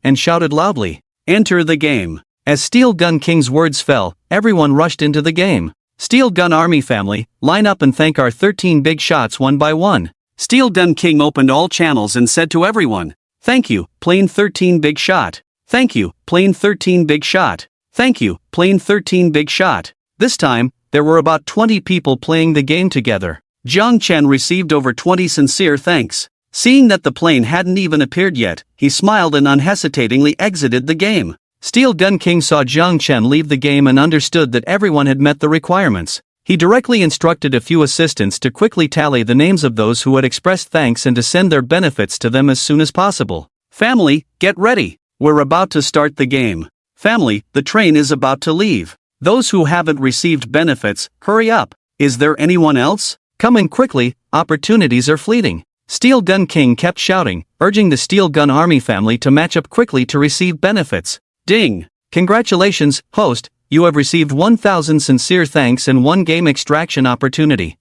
and shouted loudly, enter the game. As Steel Gun King's words fell, everyone rushed into the game. Steel Gun Army family, line up and thank our 13 big shots one by one. Steel Gun King opened all channels and said to everyone, thank you, Plane 13 big shot. Thank you, Plane 13 big shot. Thank you, Plane 13 big shot. This time, there were about 20 people playing the game together. Jiang Chen received over 20 sincere thanks. Seeing that the plane hadn't even appeared yet, he smiled and unhesitatingly exited the game. Steel Gun King saw Jiang Chen leave the game and understood that everyone had met the requirements. He directly instructed a few assistants to quickly tally the names of those who had expressed thanks and to send their benefits to them as soon as possible. Family, get ready. We're about to start the game. Family, the train is about to leave. Those who haven't received benefits, hurry up. Is there anyone else? Come in quickly, opportunities are fleeting. Steel Gun King kept shouting, urging the Steel Gun Army family to match up quickly to receive benefits. Ding! Congratulations, host, you have received 1,000 sincere thanks and 1 game extraction opportunity.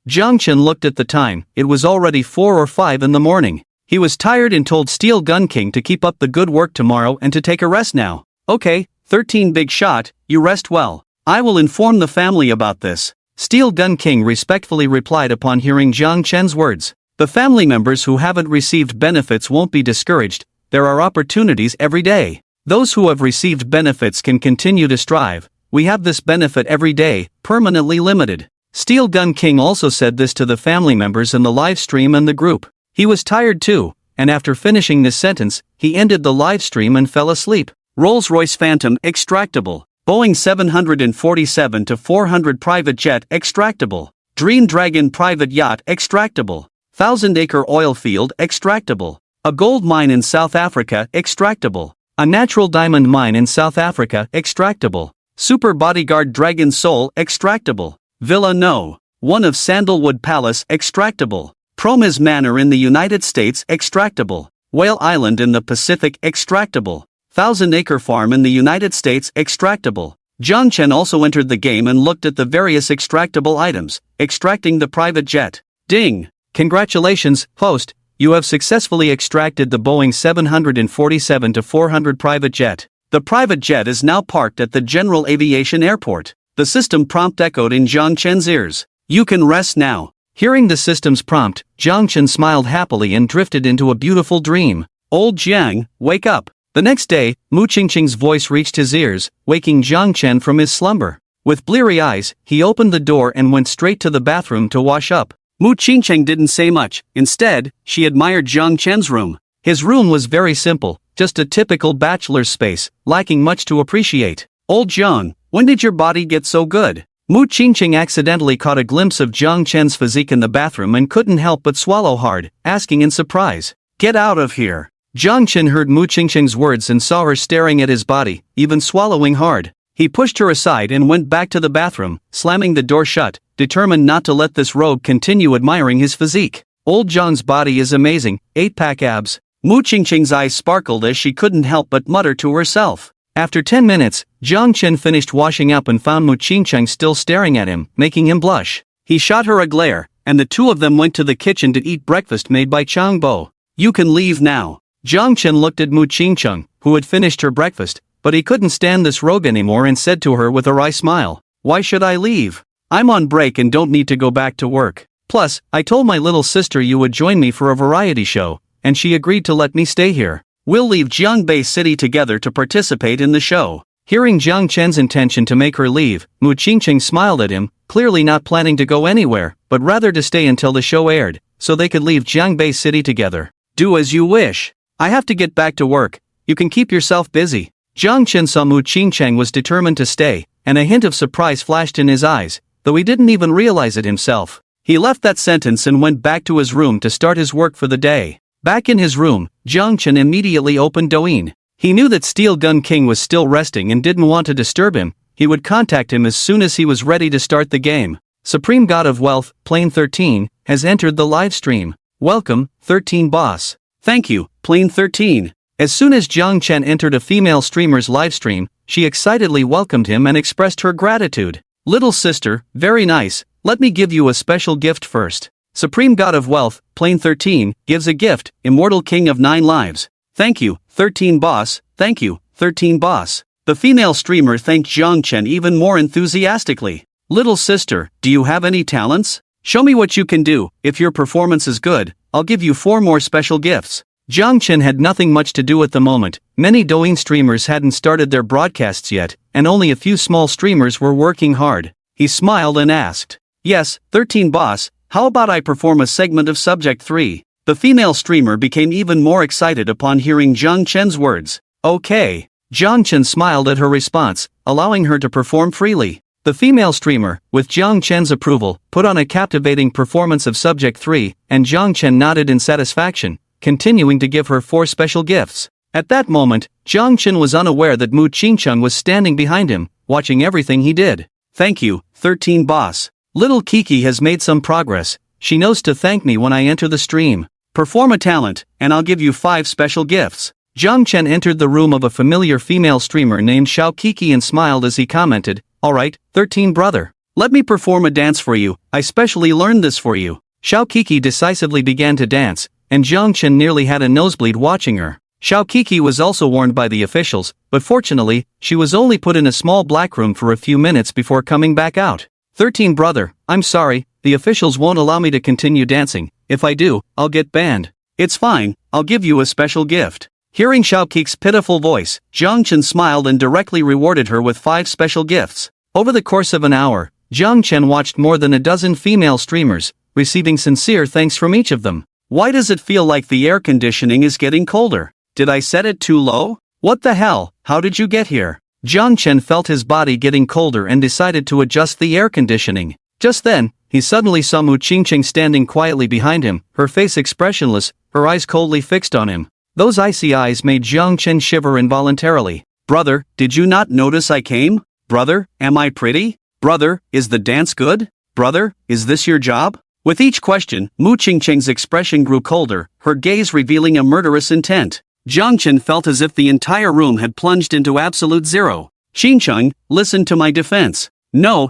Jiang Chen looked at the time, it was already 4 or 5 in the morning. He was tired and told Steel Gun King to keep up the good work tomorrow and to take a rest now. Okay, 13 big shot, you rest well. I will inform the family about this. Steel Gun King respectfully replied upon hearing Jiang Chen's words. The family members who haven't received benefits won't be discouraged, there are opportunities every day. Those who have received benefits can continue to strive. We have this benefit every day, permanently limited. Steel Gun King also said this to the family members in the live stream and the group. He was tired too, and after finishing this sentence, he ended the live stream and fell asleep. Rolls-Royce Phantom extractable. Boeing 747-400 private jet extractable. Dream Dragon private yacht extractable. 1,000-acre oil field extractable. A gold mine in South Africa extractable. A natural diamond mine in South Africa extractable. Super bodyguard Dragon Soul extractable. Villa No. 1 of Sandalwood Palace extractable. Promise Manor in the United States extractable. Whale Island in the Pacific extractable. 1,000-acre farm in the United States extractable. Jiang Chen also entered the game and looked at the various extractable items, extracting the private jet. Ding! Congratulations, host, you have successfully extracted the Boeing 747-400 private jet. The private jet is now parked at the General Aviation Airport. The system prompt echoed in Jiang Chen's ears. You can rest now. Hearing the system's prompt, Jiang Chen smiled happily and drifted into a beautiful dream. Old Jiang, wake up. The next day, Mu Qingqing's voice reached his ears, waking Jiang Chen from his slumber. With bleary eyes, he opened the door and went straight to the bathroom to wash up. Mu Qingqing didn't say much, instead, she admired Jiang Chen's room. His room was very simple, just a typical bachelor's space, lacking much to appreciate. Old Jiang, When did your body get so good? Mu Qingqing accidentally caught a glimpse of Jiang Chen's physique in the bathroom and couldn't help but swallow hard, asking in surprise, "Get out of here." Jiang Chen heard Mu Qingqing's words and saw her staring at his body, even swallowing hard. He pushed her aside and went back to the bathroom, slamming the door shut, determined not to let this rogue continue admiring his physique. Old Zhang's body is amazing, 8-pack abs. Mu Qingqing's eyes sparkled as she couldn't help but mutter to herself. After 10 minutes, Jiang Chen finished washing up and found Mu Qingqing still staring at him, making him blush. He shot her a glare, and the two of them went to the kitchen to eat breakfast made by Chang Bo. "You can leave now." Jiang Chen looked at Mu Qingqing, who had finished her breakfast, but he couldn't stand this rogue anymore and said to her with a wry smile, "Why should I leave? I'm on break and don't need to go back to work. Plus, I told my little sister you would join me for a variety show, and she agreed to let me stay here. We'll leave Jiangbei City together to participate in the show." Hearing Jiang Chen's intention to make her leave, Mu Qingqing smiled at him, clearly not planning to go anywhere, but rather to stay until the show aired, so they could leave Jiangbei City together. "Do as you wish. I have to get back to work. You can keep yourself busy." Jiang Chen saw Mu Qingqing was determined to stay, and a hint of surprise flashed in his eyes, though he didn't even realize it himself. He left that sentence and went back to his room to start his work for the day. Back in his room, Jiang Chen immediately opened Douyin. He knew that Steel Gun King was still resting and didn't want to disturb him. He would contact him as soon as he was ready to start the game. Supreme God of Wealth, Plane 13, has entered the live stream. "Welcome, 13 boss." "Thank you, Plane 13. As soon as Jiang Chen entered a female streamer's livestream, she excitedly welcomed him and expressed her gratitude. "Little sister, very nice, let me give you a special gift first." Supreme God of Wealth, Plane 13, gives a gift, Immortal King of 9 Lives. "Thank you, 13 boss, thank you, 13 boss." The female streamer thanked Jiang Chen even more enthusiastically. "Little sister, do you have any talents? Show me what you can do. If your performance is good, I'll give you 4 more special gifts." Jiang Chen had nothing much to do at the moment. Many Douyin streamers hadn't started their broadcasts yet, and only a few small streamers were working hard. He smiled and asked, "Yes, 13 boss, how about I perform a segment of Subject 3? The female streamer became even more excited upon hearing Jiang Chen's words. "Okay." Jiang Chen smiled at her response, allowing her to perform freely. The female streamer, with Jiang Chen's approval, put on a captivating performance of Subject 3, and Jiang Chen nodded in satisfaction, continuing to give her 4 special gifts. At that moment, Jiang Chen was unaware that Mu Qingqing was standing behind him, watching everything he did. "Thank you, 13 boss. Little Kiki has made some progress. She knows to thank me when I enter the stream. Perform a talent, and I'll give you 5 special gifts." Jiang Chen entered the room of a familiar female streamer named Xiao Kiki and smiled as he commented, "Alright, 13 brother. Let me perform a dance for you, I specially learned this for you." Xiao Kiki decisively began to dance, and Jiang Chen nearly had a nosebleed watching her. Xiao Kiki was also warned by the officials, but fortunately, she was only put in a small black room for a few minutes before coming back out. 13 brother, I'm sorry, the officials won't allow me to continue dancing. If I do, I'll get banned. It's fine, I'll give you a special gift." Hearing Xiao Kiki's pitiful voice, Jiang Chen smiled and directly rewarded her with 5 special gifts. Over the course of an hour, Jiang Chen watched more than a dozen female streamers, receiving sincere thanks from each of them. "Why does it feel like the air conditioning is getting colder? Did I set it too low? What the hell, how did you get here?" Jiang Chen felt his body getting colder and decided to adjust the air conditioning. Just then, he suddenly saw Mu Qingqing standing quietly behind him, her face expressionless, her eyes coldly fixed on him. Those icy eyes made Jiang Chen shiver involuntarily. "Brother, did you not notice I came? Brother, am I pretty? Brother, is the dance good? Brother, is this your job?" With each question, Mu Qingqing's expression grew colder, her gaze revealing a murderous intent. Jiang Chen felt as if the entire room had plunged into absolute zero. "Qingqing, listen to my defense." No,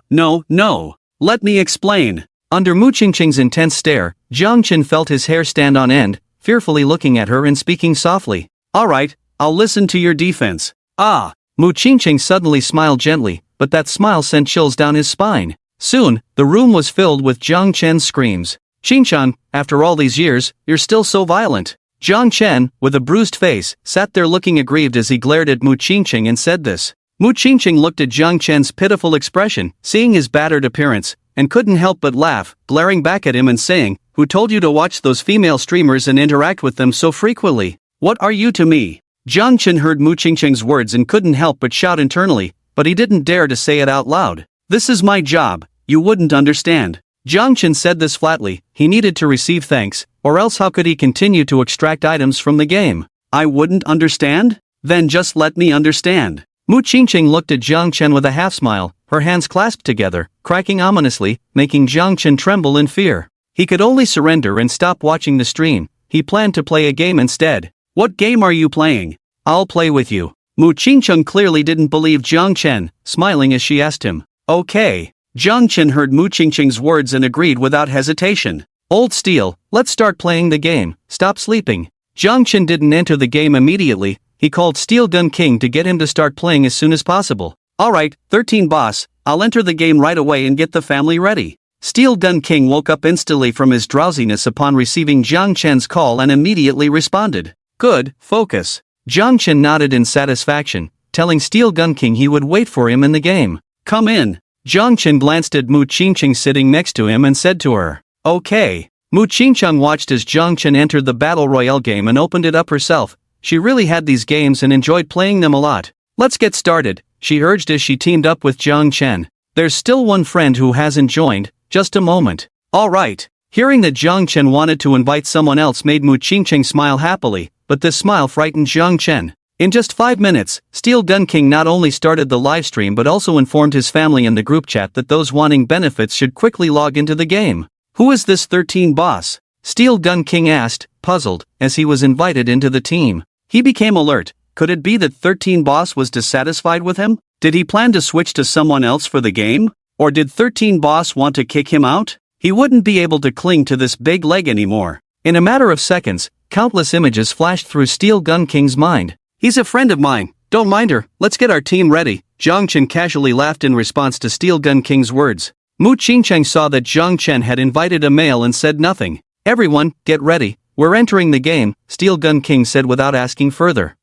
let me explain." Under Mu Qingqing's intense stare, Jiang Chen felt his hair stand on end, fearfully looking at her and speaking softly. "Alright, I'll listen to your defense." "Ah." Mu Qingqing suddenly smiled gently, but that smile sent chills down his spine. Soon, the room was filled with Jiang Chen's screams. "Qingqing, after all these years, you're still so violent." Jiang Chen, with a bruised face, sat there looking aggrieved as he glared at Mu Qingqing and said this. Mu Qingqing looked at Jiang Chen's pitiful expression, seeing his battered appearance, and couldn't help but laugh, glaring back at him and saying, "Who told you to watch those female streamers and interact with them so frequently? What are you to me?" Jiang Chen heard Mu Qingqing's words and couldn't help but shout internally, but he didn't dare to say it out loud. "This is my job, you wouldn't understand." Jang Chen said this flatly. He needed to receive thanks, or else how could he continue to extract items from the game? "I wouldn't understand? Then just let me understand." Mu Qingqing looked at Jang Chen with a half smile, her hands clasped together, cracking ominously, making Jang Chen tremble in fear. He could only surrender and stop watching the stream. He planned to play a game instead. "What game are you playing?" "I'll play with you." Mu Qingqing clearly didn't believe Jang Chen, smiling as she asked him. "Okay." Jang Chen heard Mu Qingqing's words and agreed without hesitation. "Old Steel, let's start playing the game, stop sleeping." Jang Chen didn't enter the game immediately. He called Steel Gun King to get him to start playing as soon as possible. "Alright, 13 boss, I'll enter the game right away and get the family ready." Steel Gun King woke up instantly from his drowsiness upon receiving Jang Chen's call and immediately responded. "Good, focus." Jang Chen nodded in satisfaction, telling Steel Gun King he would wait for him in the game. "Come in." Jang Chen glanced at Mu Qingqing sitting next to him and said to her, "Okay." Mu Qingqing watched as Jang Chen entered the Battle Royale game and opened it up herself. She really had these games and enjoyed playing them a lot. "Let's get started," she urged as she teamed up with Jang Chen. "There's still one friend who hasn't joined, just a moment." "Alright." Hearing that Jang Chen wanted to invite someone else made Mu Qingqing smile happily, but this smile frightened Jang Chen. In just 5 minutes, Steel Gun King not only started the livestream but also informed his family in the group chat that those wanting benefits should quickly log into the game. "Who is this 13 boss?" Steel Gun King asked, puzzled, as he was invited into the team. He became alert. Could it be that 13 boss was dissatisfied with him? Did he plan to switch to someone else for the game? Or did 13 boss want to kick him out? He wouldn't be able to cling to this big leg anymore. In a matter of seconds, countless images flashed through Steel Gun King's mind. "He's a friend of mine, don't mind her, let's get our team ready." Jang Chen casually laughed in response to Steel Gun King's words. Mu Qingqing saw that Jang Chen had invited a male and said nothing. "Everyone, get ready, we're entering the game," Steel Gun King said without asking further.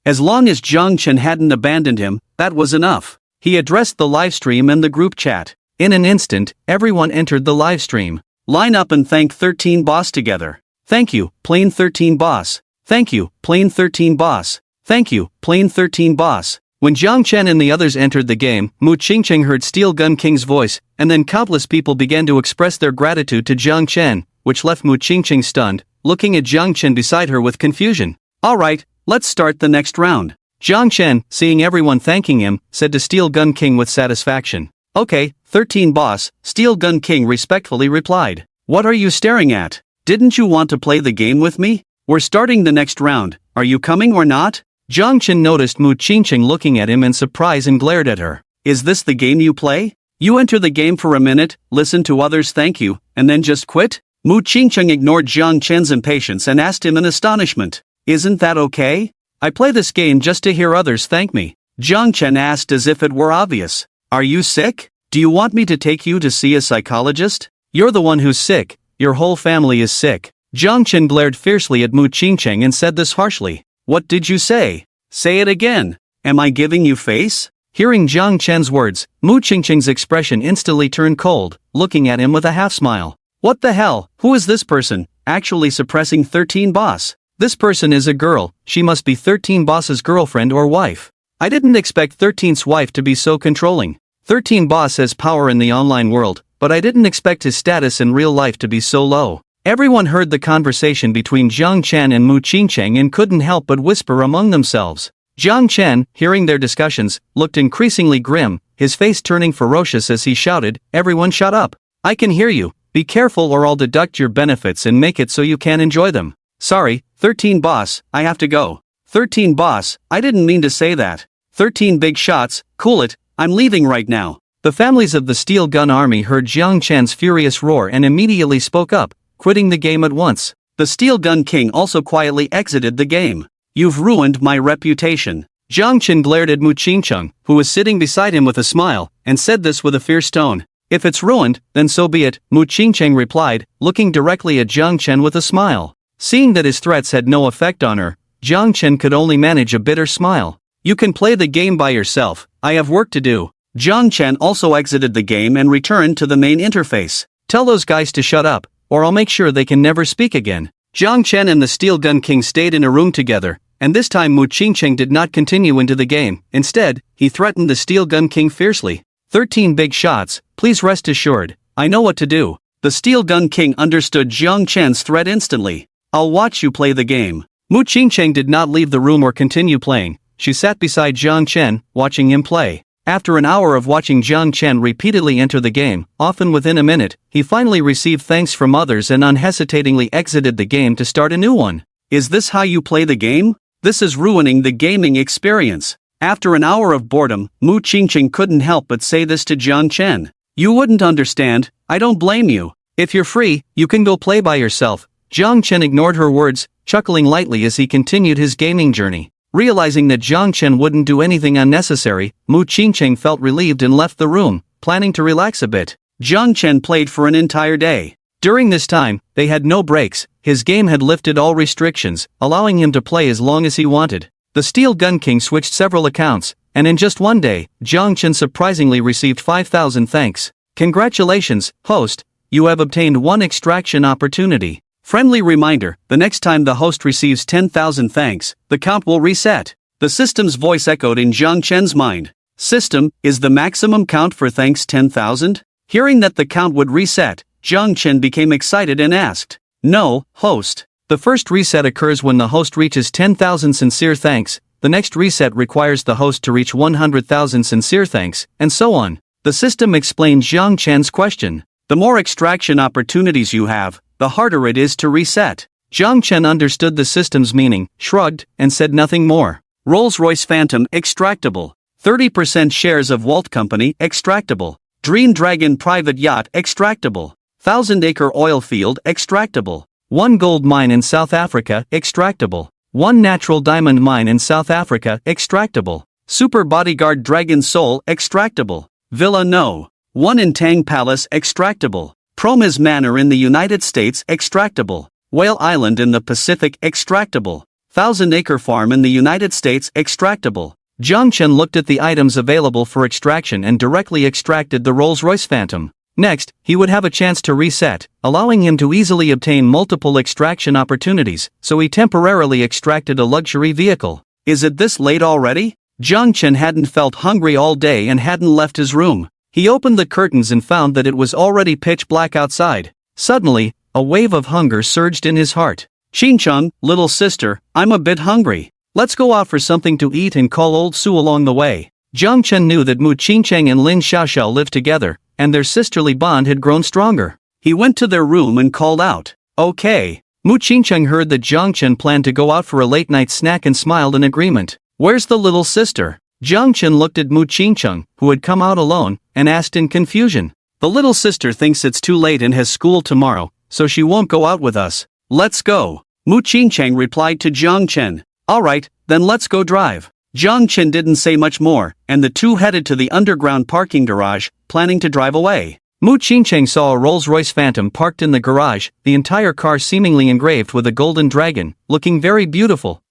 As long as Jang Chen hadn't abandoned him, that was enough. He addressed the livestream and the group chat. In an instant, everyone entered the livestream. "Line up and thank 13 boss together." "Thank you, plain 13 boss." "Thank you, plain 13 boss." "Thank you, plain 13 boss." When Jang Chen and the others entered the game, Mu Qingqing heard Steel Gun King's voice, and then countless people began to express their gratitude to Jang Chen, which left Mu Qingqing stunned, looking at Jang Chen beside her with confusion. "Alright, let's start the next round." Jang Chen, seeing everyone thanking him, said to Steel Gun King with satisfaction. "Okay, 13 boss," Steel Gun King respectfully replied. "What are you staring at? Didn't you want to play the game with me? We're starting the next round, are you coming or not?" Jang Chen noticed Mu Qingqing looking at him in surprise and glared at her. "Is this the game you play? You enter the game for a minute, listen to others thank you, and then just quit?" Mu Qingqing ignored Jang Chen's impatience and asked him in astonishment. "Isn't that okay? I play this game just to hear others thank me." Jang Chen asked as if it were obvious. "Are you sick? Do you want me to take you to see a psychologist?" "You're the one who's sick, your whole family is sick." Jang Chen glared fiercely at Mu Qingqing and said this harshly. "What did you say? Say it again. Am I giving you face?" Hearing Jang Chen's words, Mu Qingqing's expression instantly turned cold, looking at him with a half smile. "What the hell, who is this person, actually suppressing 13 boss? This person is a girl, she must be 13 boss's girlfriend or wife. I didn't expect 13's wife to be so controlling. 13 boss has power in the online world, but I didn't expect his status in real life to be so low." Everyone heard the conversation between Jang Chen and Mu Qingqing and couldn't help but whisper among themselves. Jang Chen, hearing their discussions, looked increasingly grim, his face turning ferocious as he shouted, "Everyone shut up. I can hear you, be careful or I'll deduct your benefits and make it so you can't enjoy them." "Sorry, 13 boss, I have to go." "13 boss, I didn't mean to say that." 13 big shots, cool it, I'm leaving right now." The families of the Steel Gun Army heard Jang Chen's furious roar and immediately spoke up, quitting the game at once. The Steel Gun King also quietly exited the game. "You've ruined my reputation." Jang Chen glared at Mu Qingqing, who was sitting beside him with a smile, and said this with a fierce tone. "If it's ruined, then so be it," Mu Qingqing replied, looking directly at Jang Chen with a smile. Seeing that his threats had no effect on her, Jang Chen could only manage a bitter smile. "You can play the game by yourself, I have work to do." Jang Chen also exited the game and returned to the main interface. "Tell those guys to shut up, or I'll make sure they can never speak again." Jang Chen and the Steel Gun King stayed in a room together, And this time Mu Qingcheng did not continue into the game. Instead, he threatened the Steel Gun King fiercely. 13 big shots, please rest assured, I know what to do. The Steel Gun King understood Jiang Chen's threat instantly. I'll watch you play the game. Mu Qingcheng did not leave the room or continue playing. She sat beside Jiang Chen, watching him play. After an hour of watching Jiang Chen repeatedly enter the game, often within a minute, he finally received thanks from others and unhesitatingly exited the game to start a new one. Is this how you play the game? This is ruining the gaming experience. After an hour of boredom, Mu Qingcheng couldn't help but say this to Jiang Chen. You wouldn't understand, I don't blame you. If you're free, you can go play by yourself. Jiang Chen ignored her words, chuckling lightly as he continued his gaming journey. Realizing that Jiang Chen wouldn't do anything unnecessary, Mu Qingcheng felt relieved and left the room, planning to relax a bit. Jiang Chen played for an entire day. During this time, they had no breaks. His game had lifted all restrictions, allowing him to play as long as he wanted. The Steel Gun King switched several accounts, and in just one day, Jiang Chen surprisingly received 5,000 thanks. Congratulations, host, you have obtained one extraction opportunity. Friendly reminder, the next time the host receives 10,000 thanks, the count will reset. The system's voice echoed in Jiang Chen's mind. System, is the maximum count for thanks 10,000? Hearing that the count would reset, Jiang Chen became excited and asked. No, host. The first reset occurs when the host reaches 10,000 sincere thanks, the next reset requires the host to reach 100,000 sincere thanks, and so on. The system explained Jiang Chen's question. The more extraction opportunities you have, the harder it is to reset. Jiang Chen understood the system's meaning, shrugged, and said nothing more. Rolls-Royce Phantom extractable. 30% shares of Walt Company extractable. Dream Dragon Private Yacht extractable. 1,000-acre oil field extractable. 1 gold mine in South Africa extractable. 1 natural diamond mine in South Africa extractable. Super Bodyguard Dragon Soul extractable. Villa No. 1 in Tang Palace extractable. Promise Manor in the United States extractable. Whale Island in the Pacific extractable. 1,000-acre farm in the United States extractable. Jiang Chen looked at the items available for extraction and directly extracted the Rolls-Royce Phantom. Next, he would have a chance to reset, allowing him to easily obtain multiple extraction opportunities, so he temporarily extracted a luxury vehicle. Is it this late already? Jiang Chen hadn't felt hungry all day and hadn't left his room. He opened the curtains and found that it was already pitch black outside. Suddenly, a wave of hunger surged in his heart. Qingcheng, little sister, I'm a bit hungry. Let's go out for something to eat and call old Su along the way. Jiang Chen knew that Mu Qingcheng and Lin Xiaoxiao lived together, and their sisterly bond had grown stronger. He went to their room and called out, Okay. Mu Qingcheng heard that Jiang Chen planned to go out for a late-night snack and smiled in agreement. Where's the little sister? Jiang Chen looked at Mu Qingcheng, who had come out alone, and asked in confusion. The little sister thinks it's too late and has school tomorrow, so she won't go out with us. Let's go. Mu Qingcheng replied to Jiang Chen. Alright, then let's go drive. Jiang Chen didn't say much more, and the two headed to the underground parking garage, planning to drive away. Mu Qingcheng saw a Rolls-Royce Phantom parked in the garage, the entire car seemingly engraved with a golden dragon, looking very beautiful.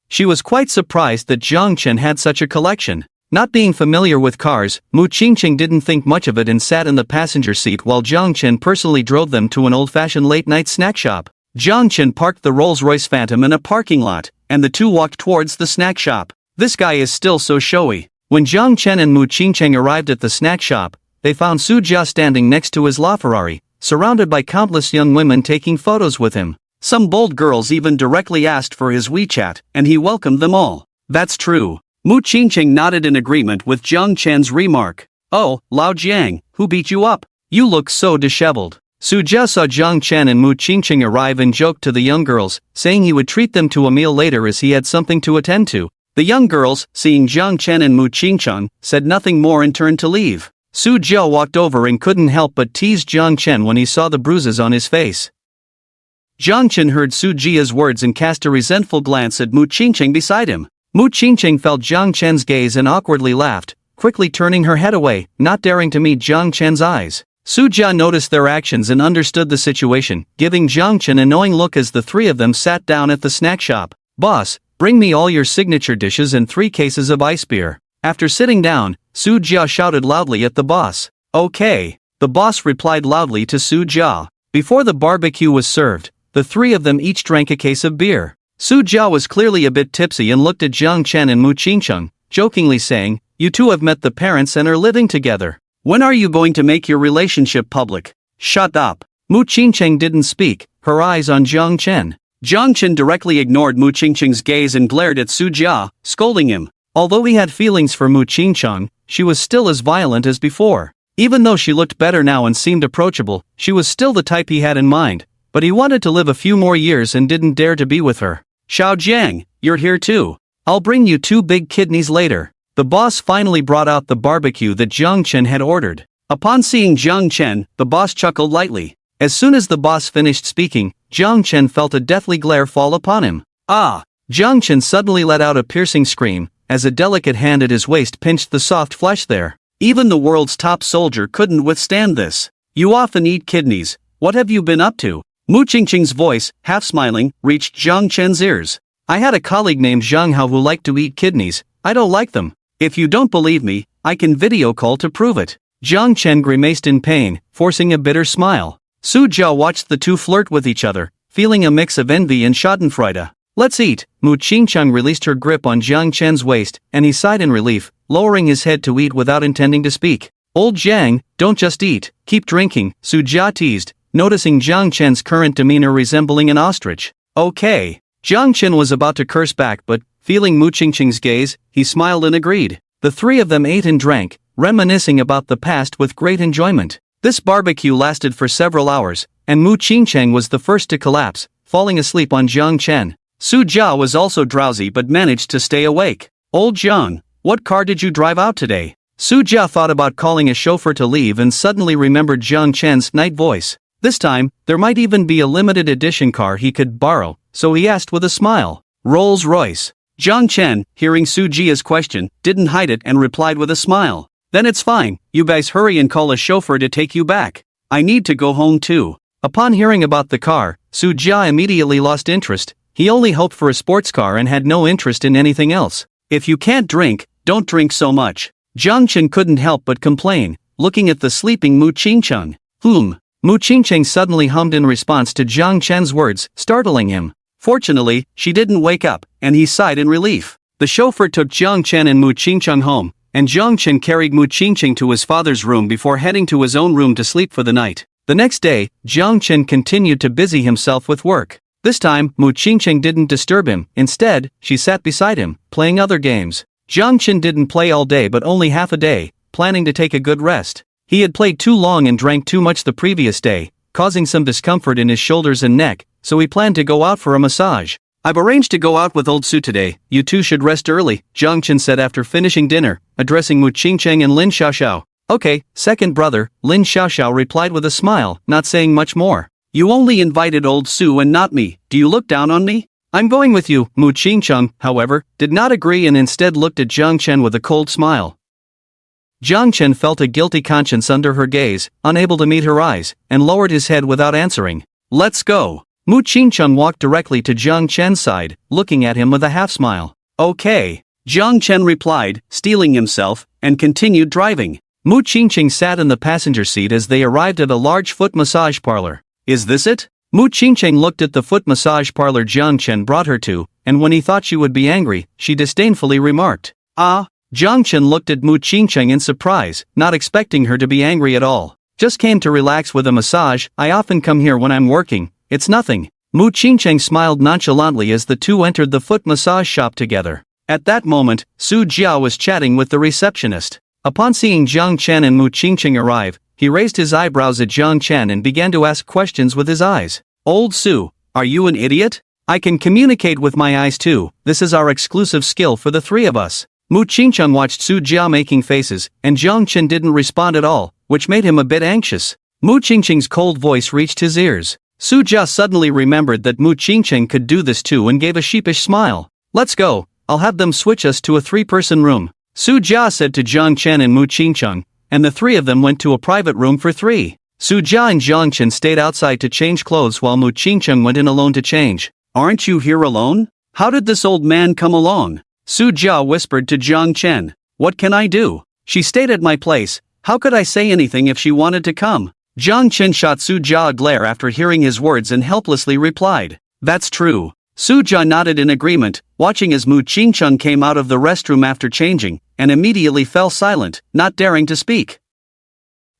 She was quite surprised that Jiang Chen had such a collection. Not being familiar with cars, Mu Qingcheng didn't think much of it and sat in the passenger seat while Jiang Chen personally drove them to an old-fashioned late-night snack shop. Jiang Chen parked the Rolls-Royce Phantom in a parking lot, and the two walked towards the snack shop. This guy is still so showy. When Jiang Chen and Mu Qingcheng arrived at the snack shop, they found Su Jia standing next to his LaFerrari, surrounded by countless young women taking photos with him. Some bold girls even directly asked for his WeChat, and he welcomed them all. That's true. Mu Qingcheng nodded in agreement with Jiang Chen's remark. Oh, Lao Jiang, who beat you up? You look so disheveled. Su Jia saw Jiang Chen and Mu Qingcheng arrive and joked to the young girls, saying he would treat them to a meal later as he had something to attend to. The young girls, seeing Jiang Chen and Mu Qingcheng, said nothing more and turned to leave. Su Jia walked over and couldn't help but tease Jiang Chen when he saw the bruises on his face. Jiang Chen heard Su Jia's words and cast a resentful glance at Mu Qingcheng beside him. Mu Qingcheng felt Jiang Chen's gaze and awkwardly laughed, quickly turning her head away, not daring to meet Jiang Chen's eyes. Su Jia noticed their actions and understood the situation, giving Jiang Chen a knowing look as the three of them sat down at the snack shop. Boss, bring me all your signature dishes and 3 cases of ice beer. After sitting down, Su Jia shouted loudly at the boss. Okay. The boss replied loudly to Su Jia. Before the barbecue was served, the three of them each drank a case of beer. Su Jia was clearly a bit tipsy and looked at Jiang Chen and Mu Qingcheng, jokingly saying, "You two have met the parents and are living together. When are you going to make your relationship public?" "Shut up." Mu Qingcheng didn't speak, her eyes on Jiang Chen. Jiang Chen directly ignored Mu Qingcheng's gaze and glared at Su Jia, scolding him. Although he had feelings for Mu Qingcheng, she was still as violent as before. Even though she looked better now and seemed approachable, she was still the type he had in mind, but he wanted to live a few more years and didn't dare to be with her. "Xiao Jiang, you're here too. I'll bring you 2 big kidneys later." The boss finally brought out the barbecue that Jiang Chen had ordered. Upon seeing Jiang Chen, the boss chuckled lightly. As soon as the boss finished speaking, Jiang Chen felt a deathly glare fall upon him. "Ah!" Jiang Chen suddenly let out a piercing scream, as a delicate hand at his waist pinched the soft flesh there. Even the world's top soldier couldn't withstand this. "You often eat kidneys, what have you been up to?" Mu Qingqing's voice, half smiling, reached Jiang Chen's ears. "I had a colleague named Zhang Hao who liked to eat kidneys. I don't like them. If you don't believe me, I can video call to prove it." Jiang Chen grimaced in pain, forcing a bitter smile. Su Jia watched the two flirt with each other, feeling a mix of envy and schadenfreude. "Let's eat." Mu Qingcheng released her grip on Jiang Chen's waist, and he sighed in relief, lowering his head to eat without intending to speak. "Old Jiang, don't just eat, keep drinking," Su Jia teased, noticing Jiang Chen's current demeanor resembling an ostrich. "Okay." Jiang Chen was about to curse back but, feeling Mu Qingqing's gaze, he smiled and agreed. The three of them ate and drank, reminiscing about the past with great enjoyment. This barbecue lasted for several hours, and Mu Qingcheng was the first to collapse, falling asleep on Jiang Chen. Su Jia was also drowsy but managed to stay awake. "Old Jiang, what car did you drive out today?" Su Jia thought about calling a chauffeur to leave and suddenly remembered Jiang Chen's night voice. This time, there might even be a limited edition car he could borrow, so he asked with a smile. "Rolls-Royce." Jiang Chen, hearing Su Jia's question, didn't hide it and replied with a smile. "Then it's fine, you guys hurry and call a chauffeur to take you back. I need to go home too." Upon hearing about the car, Su Jia immediately lost interest. He only hoped for a sports car and had no interest in anything else. "If you can't drink, don't drink so much." Jiang Chen couldn't help but complain, looking at the sleeping Mu Qingcheng. Mu Qingcheng suddenly hummed in response to Jiang Chen's words, startling him. Fortunately, she didn't wake up, and he sighed in relief. The chauffeur took Jiang Chen and Mu Qingcheng home, and Jiang Chen carried Mu Qingcheng to his father's room before heading to his own room to sleep for the night. The next day, Jiang Chen continued to busy himself with work. This time, Mu Qingcheng didn't disturb him. Instead, she sat beside him, playing other games. Jiang Chen didn't play all day but only half a day, planning to take a good rest. He had played too long and drank too much the previous day, causing some discomfort in his shoulders and neck, so he planned to go out for a massage. "I've arranged to go out with old Su today, you two should rest early," Jiang Chen said after finishing dinner, addressing Mu Qingcheng and Lin Xiaoxiao. "Okay, second brother," Lin Xiaoxiao replied with a smile, not saying much more. "You only invited old Su and not me, do you look down on me?" "I'm going with you." Mu Qingcheng, however, did not agree and instead looked at Jiang Chen with a cold smile. Jiang Chen felt a guilty conscience under her gaze, unable to meet her eyes, and lowered his head without answering. "Let's go." Mu Qingcheng walked directly to Jiang Chen's side, looking at him with a half-smile. "Okay." Jiang Chen replied, steeling himself, and continued driving. Mu Qingcheng sat in the passenger seat as they arrived at a large foot massage parlor. "Is this it?" Mu Qingcheng looked at the foot massage parlor Jiang Chen brought her to, and when he thought she would be angry, she disdainfully remarked, "Ah." Jiang Chen looked at Mu Qingcheng in surprise, not expecting her to be angry at all. "Just came to relax with a massage, I often come here when I'm working, it's nothing." Mu Qingcheng smiled nonchalantly as the two entered the foot massage shop together. At that moment, Su Jia was chatting with the receptionist. Upon seeing Jiang Chen and Mu Qingcheng arrive, he raised his eyebrows at Jiang Chen and began to ask questions with his eyes. "Old Su, are you an idiot? I can communicate with my eyes too, this is our exclusive skill for the three of us." Mu Qingcheng watched Su Jia making faces, and Jiang Chen didn't respond at all, which made him a bit anxious. Mu Qingcheng's cold voice reached his ears. Su Jia suddenly remembered that Mu Qingcheng could do this too and gave a sheepish smile. "Let's go, I'll have them switch us to a 3-person room," Su Jia said to Jiang Chen and Mu Qingcheng, and the three of them went to a private room for 3. Su Jia and Jiang Chen stayed outside to change clothes while Mu Qingcheng went in alone to change. "Aren't you here alone? How did this old man come along?" Su Jia whispered to Jiang Chen. "What can I do? She stayed at my place, how could I say anything if she wanted to come?" Jiang Chen shot Su Jia a glare after hearing his words and helplessly replied, "That's true. Suja nodded in agreement, watching as Mu Qingcheng came out of the restroom after changing, and immediately fell silent, not daring to speak.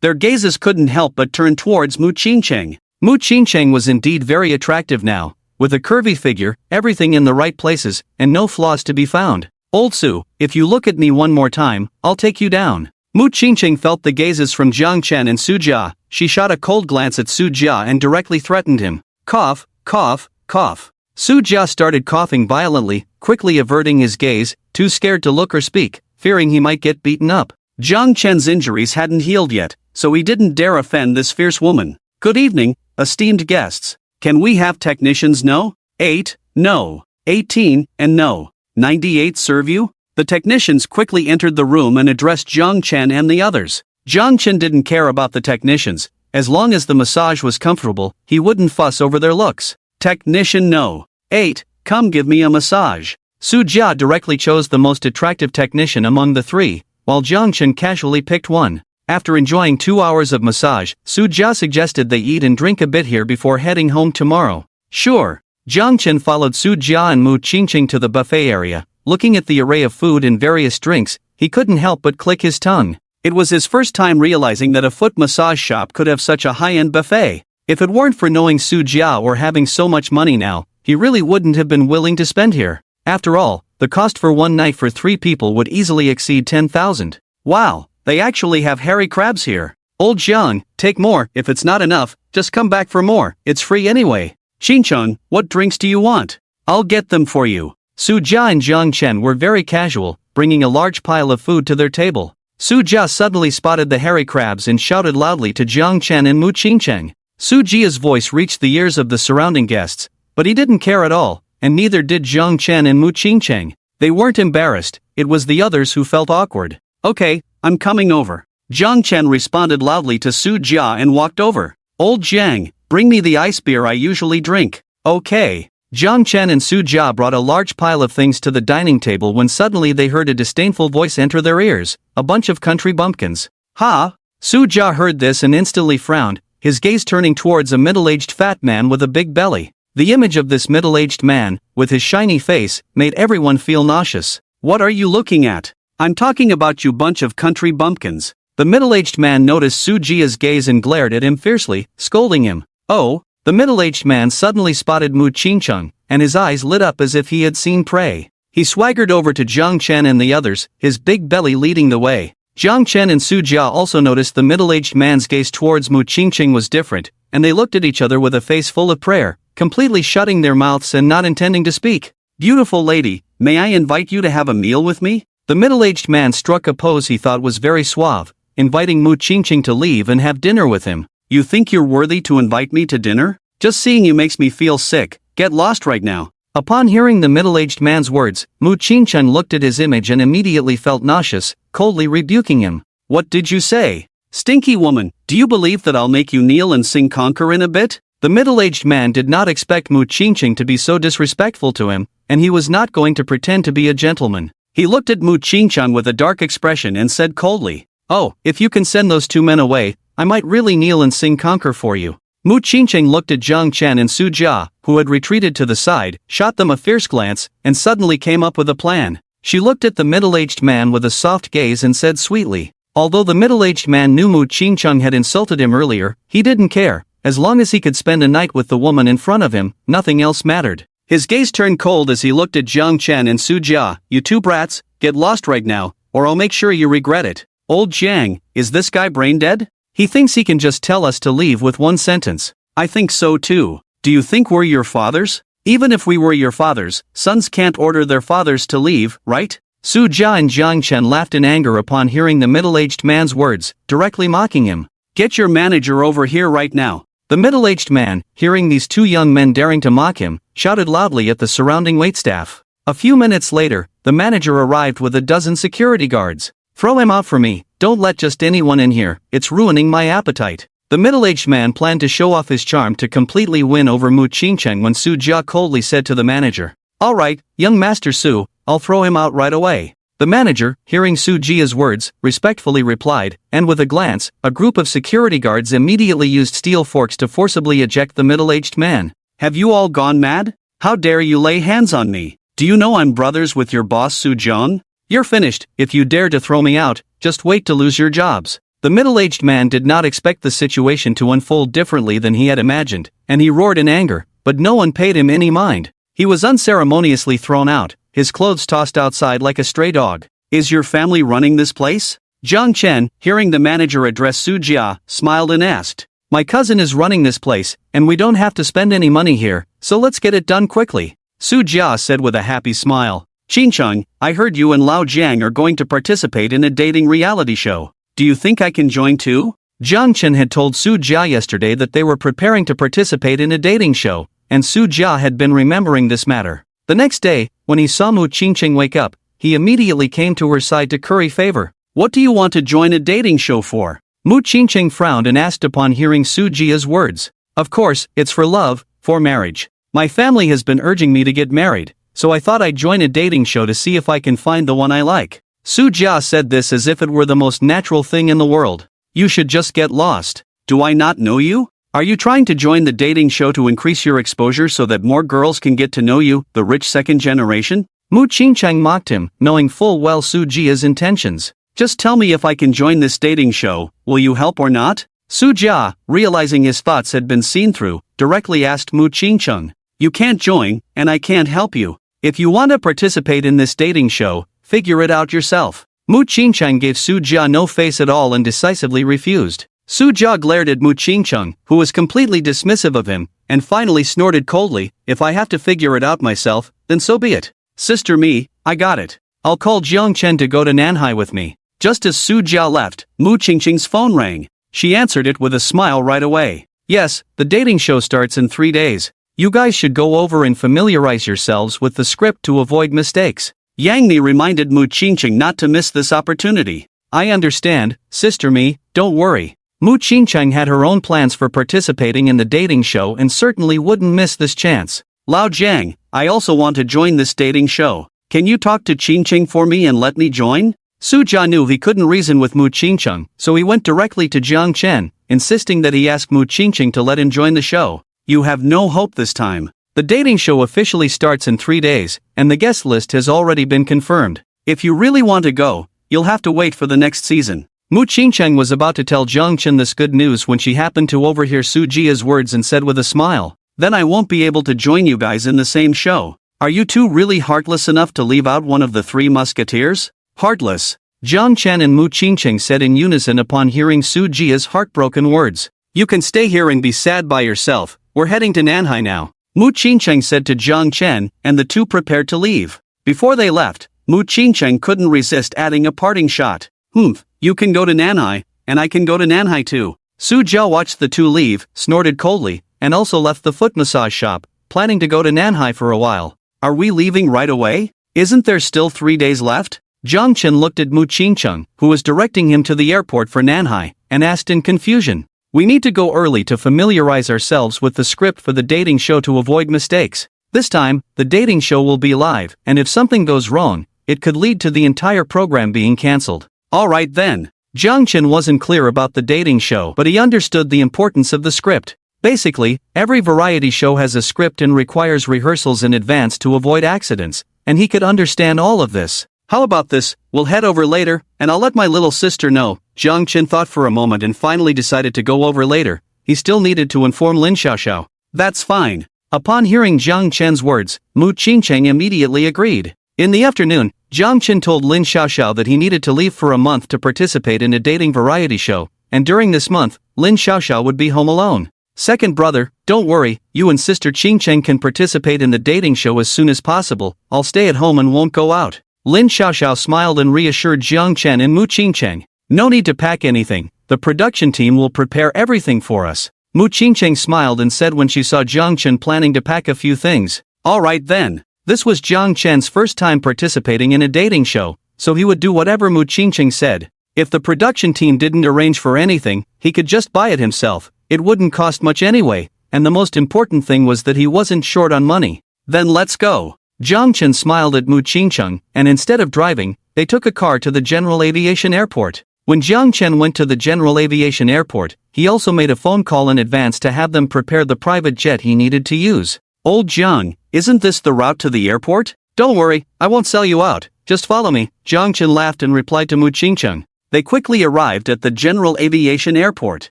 Their gazes couldn't help but turn towards Mu Qingcheng. Mu Qingcheng was indeed very attractive now, with a curvy figure, everything in the right places, and no flaws to be found. Old Su, if you look at me one more time, I'll take you down. Mu Qingcheng felt the gazes from Jiang Chen and Su Jia. She shot a cold glance at Su Jia and directly threatened him. Cough, cough, cough. Su Jia started coughing violently, quickly averting his gaze, too scared to look or speak, fearing he might get beaten up. Jiang Chen's injuries hadn't healed yet, so he didn't dare offend this fierce woman. Good evening, esteemed guests. Can we have technicians no? 8, no. 18, and no. 98 serve you? The technicians quickly entered the room and addressed Jiang Chen and the others. Jiang Chen didn't care about the technicians. As long as the massage was comfortable, he wouldn't fuss over their looks. Technician no. 8, come give me a massage. Su Jia directly chose the most attractive technician among the three, while Jiang Chen casually picked one. After enjoying 2 hours of massage, Su Jia suggested they eat and drink a bit here before heading home tomorrow. Sure. Jiang Chen followed Su Jia and Mu Qingqing to the buffet area. Looking at the array of food and various drinks, he couldn't help but click his tongue. It was his first time realizing that a foot massage shop could have such a high-end buffet. If it weren't for knowing Su Jia or having so much money now, he really wouldn't have been willing to spend here. After all, the cost for one night for 3 people would easily exceed 10,000. Wow, they actually have hairy crabs here. Old Jiang, take more. If it's not enough, just come back for more. It's free anyway. Qingcheng, what drinks do you want? I'll get them for you. Su Jia and Jiang Chen were very casual, bringing a large pile of food to their table. Su Jia suddenly spotted the hairy crabs and shouted loudly to Jiang Chen and Mu Qingcheng. Su Jia's voice reached the ears of the surrounding guests, but he didn't care at all, and neither did Jiang Chen and Mu Qingcheng. They weren't embarrassed, it was the others who felt awkward. Okay, I'm coming over. Jiang Chen responded loudly to Su Jia and walked over. Old Jang, bring me the ice beer I usually drink. Okay. Jiang Chen and Su Jia brought a large pile of things to the dining table when suddenly they heard a disdainful voice enter their ears. A bunch of country bumpkins. Ha! Su Jia heard this and instantly frowned, his gaze turning towards a middle-aged fat man with a big belly. The image of this middle-aged man, with his shiny face, made everyone feel nauseous. What are you looking at? I'm talking about you bunch of country bumpkins. The middle-aged man noticed Su Jia's gaze and glared at him fiercely, scolding him. Oh! The middle-aged man suddenly spotted Mu Qingcheng, and his eyes lit up as if he had seen prey. He swaggered over to Jiang Chen and the others, his big belly leading the way. Jiang Chen and Su Jia also noticed the middle-aged man's gaze towards Mu Qingcheng was different, and they looked at each other with a face full of prayer, completely shutting their mouths and not intending to speak. Beautiful lady, may I invite you to have a meal with me? The middle-aged man struck a pose he thought was very suave, inviting Mu Qingcheng to leave and have dinner with him. You think you're worthy to invite me to dinner? Just seeing you makes me feel sick. Get lost right now. Upon hearing the middle-aged man's words, Mu Qingcheng looked at his image and immediately felt nauseous, coldly rebuking him. What did you say? Stinky woman, do you believe that I'll make you kneel and sing conquer in a bit? The middle-aged man did not expect Mu Qingcheng to be so disrespectful to him, and he was not going to pretend to be a gentleman. He looked at Mu Qingcheng with a dark expression and said coldly, Oh, if you can send those 2 men away, I might really kneel and sing conquer for you. Mu Qingcheng looked at Jiang Chen and Su Jia, who had retreated to the side, shot them a fierce glance, and suddenly came up with a plan. She looked at the middle-aged man with a soft gaze and said sweetly. Although the middle-aged man knew Mu Qingcheng had insulted him earlier, he didn't care. As long as he could spend a night with the woman in front of him, nothing else mattered. His gaze turned cold as he looked at Jiang Chen and Su Jia. You 2 brats, get lost right now, or I'll make sure you regret it. Old Jang, is this guy brain dead? He thinks he can just tell us to leave with 1 sentence. I think so too. Do you think we're your fathers? Even if we were your fathers, sons can't order their fathers to leave, right? Su Jia and Jiang Chen laughed in anger upon hearing the middle-aged man's words, directly mocking him. Get your manager over here right now. The middle-aged man, hearing these 2 young men daring to mock him, shouted loudly at the surrounding waitstaff. A few minutes later, the manager arrived with a dozen security guards. Throw him out for me, don't let just anyone in here, it's ruining my appetite. The middle-aged man planned to show off his charm to completely win over Mu Qingcheng when Su Jia coldly said to the manager, Alright, young Master Su, I'll throw him out right away. The manager, hearing Su Jia's words, respectfully replied, and with a glance, a group of security guards immediately used steel forks to forcibly eject the middle-aged man. Have you all gone mad? How dare you lay hands on me? Do you know I'm brothers with your boss Su Jang? You're finished. If you dare to throw me out, just wait to lose your jobs. The middle-aged man did not expect the situation to unfold differently than he had imagined, and he roared in anger, but no one paid him any mind. He was unceremoniously thrown out, his clothes tossed outside like a stray dog. Is your family running this place? Chen, hearing the manager address Su Jia, smiled and asked. My cousin is running this place, and we don't have to spend any money here, so let's get it done quickly. Su Jia said with a happy smile. Ching, I heard you and Lao Jang are going to participate in a dating reality show. Do you think I can join too? Chen had told Su Jia yesterday that they were preparing to participate in a dating show, and Su Jia had been remembering this matter. The next day, when he saw Mu Qingqing wake up, he immediately came to her side to curry favor. What do you want to join a dating show for? Mu Qingqing frowned and asked upon hearing Su Jia's words. Of course, it's for love, for marriage. My family has been urging me to get married, so I thought I'd join a dating show to see if I can find the one I like. Su Jia said this as if it were the most natural thing in the world. You should just get lost. Do I not know you? Are you trying to join the dating show to increase your exposure so that more girls can get to know you, the rich second generation? Mu Qingqing mocked him, knowing full well Su Jia's intentions. Just tell me if I can join this dating show, will you help or not? Su Jia, realizing his thoughts had been seen through, directly asked Mu Qingqing. You can't join, and I can't help you. If you want to participate in this dating show, figure it out yourself. Mu Qingqing gave Su Jia no face at all and decisively refused. Su Jia glared at Mu Qingqing, who was completely dismissive of him, and finally snorted coldly, if I have to figure it out myself, then so be it. Sister me, I got it. I'll call Chen to go to Nanhai with me. Just as Su Jia left, Mu Qingqing's phone rang. She answered it with a smile right away. Yes, the dating show starts in 3 days. You guys should go over and familiarize yourselves with the script to avoid mistakes. Yang Ni reminded Mu Qingqing not to miss this opportunity. I understand, sister me, don't worry. Mu Qingqing had her own plans for participating in the dating show and certainly wouldn't miss this chance. Lao Jang, I also want to join this dating show. Can you talk to Qingqing for me and let me join? Su Jia knew he couldn't reason with Mu Qingqing, so he went directly to Jiang Chen, insisting that he ask Mu Qingqing to let him join the show. You have no hope this time. The dating show officially starts in 3 days, and the guest list has already been confirmed. If you really want to go, you'll have to wait for the next season. Mu Qingqing was about to tell Jiang Chen this good news when she happened to overhear Su Jia's words and said with a smile, then I won't be able to join you guys in the same show. Are you two really heartless enough to leave out one of the 3 musketeers? Heartless. Jiang Chen and Mu Qingqing said in unison upon hearing Su Jia's heartbroken words. You can stay here and be sad by yourself, we're heading to Nanhai now. Mu Qingqing said to Jiang Chen, and the two prepared to leave. Before they left, Mu Qingqing couldn't resist adding a parting shot. You can go to Nanhai, and I can go to Nanhai too. Su Jia watched the two leave, snorted coldly, and also left the foot massage shop, planning to go to Nanhai for a while. Are we leaving right away? Isn't there still 3 days left? Jiang Chen looked at Mu Qingqing, who was directing him to the airport for Nanhai, and asked in confusion. We need to go early to familiarize ourselves with the script for the dating show to avoid mistakes. This time, the dating show will be live, and if something goes wrong, it could lead to the entire program being cancelled. Alright then. Jiang Chen wasn't clear about the dating show, but he understood the importance of the script. Basically, every variety show has a script and requires rehearsals in advance to avoid accidents, and he could understand all of this. How about this, we'll head over later, and I'll let my little sister know. Jiang Chen thought for a moment and finally decided to go over later. He still needed to inform Lin Xiaoxiao. That's fine. Upon hearing Jiang Chen's words, Mu Qingqing immediately agreed. In the afternoon, Jiang Chen told Lin Xiaoxiao that he needed to leave for a month to participate in a dating variety show, and during this month, Lin Xiaoxiao would be home alone. Second brother, don't worry, you and sister Qingqing can participate in the dating show as soon as possible. I'll stay at home and won't go out. Lin Xiaoxiao smiled and reassured Jiang Chen and Mu Qingqing. No need to pack anything, the production team will prepare everything for us. Mu Qingqing smiled and said when she saw Jiang Chen planning to pack a few things. Alright then. This was Jiang Chen's first time participating in a dating show, so he would do whatever Mu Qingqing said. If the production team didn't arrange for anything, he could just buy it himself. It wouldn't cost much anyway, and the most important thing was that he wasn't short on money. Then let's go. Jiang Chen smiled at Mu Qingqing, and instead of driving, they took a car to the General Aviation Airport. When Jiang Chen went to the General Aviation Airport, he also made a phone call in advance to have them prepare the private jet he needed to use. Old Jang, isn't this the route to the airport? Don't worry, I won't sell you out, just follow me, Jiang Chen laughed and replied to Mu Qingcheng. They quickly arrived at the General Aviation Airport.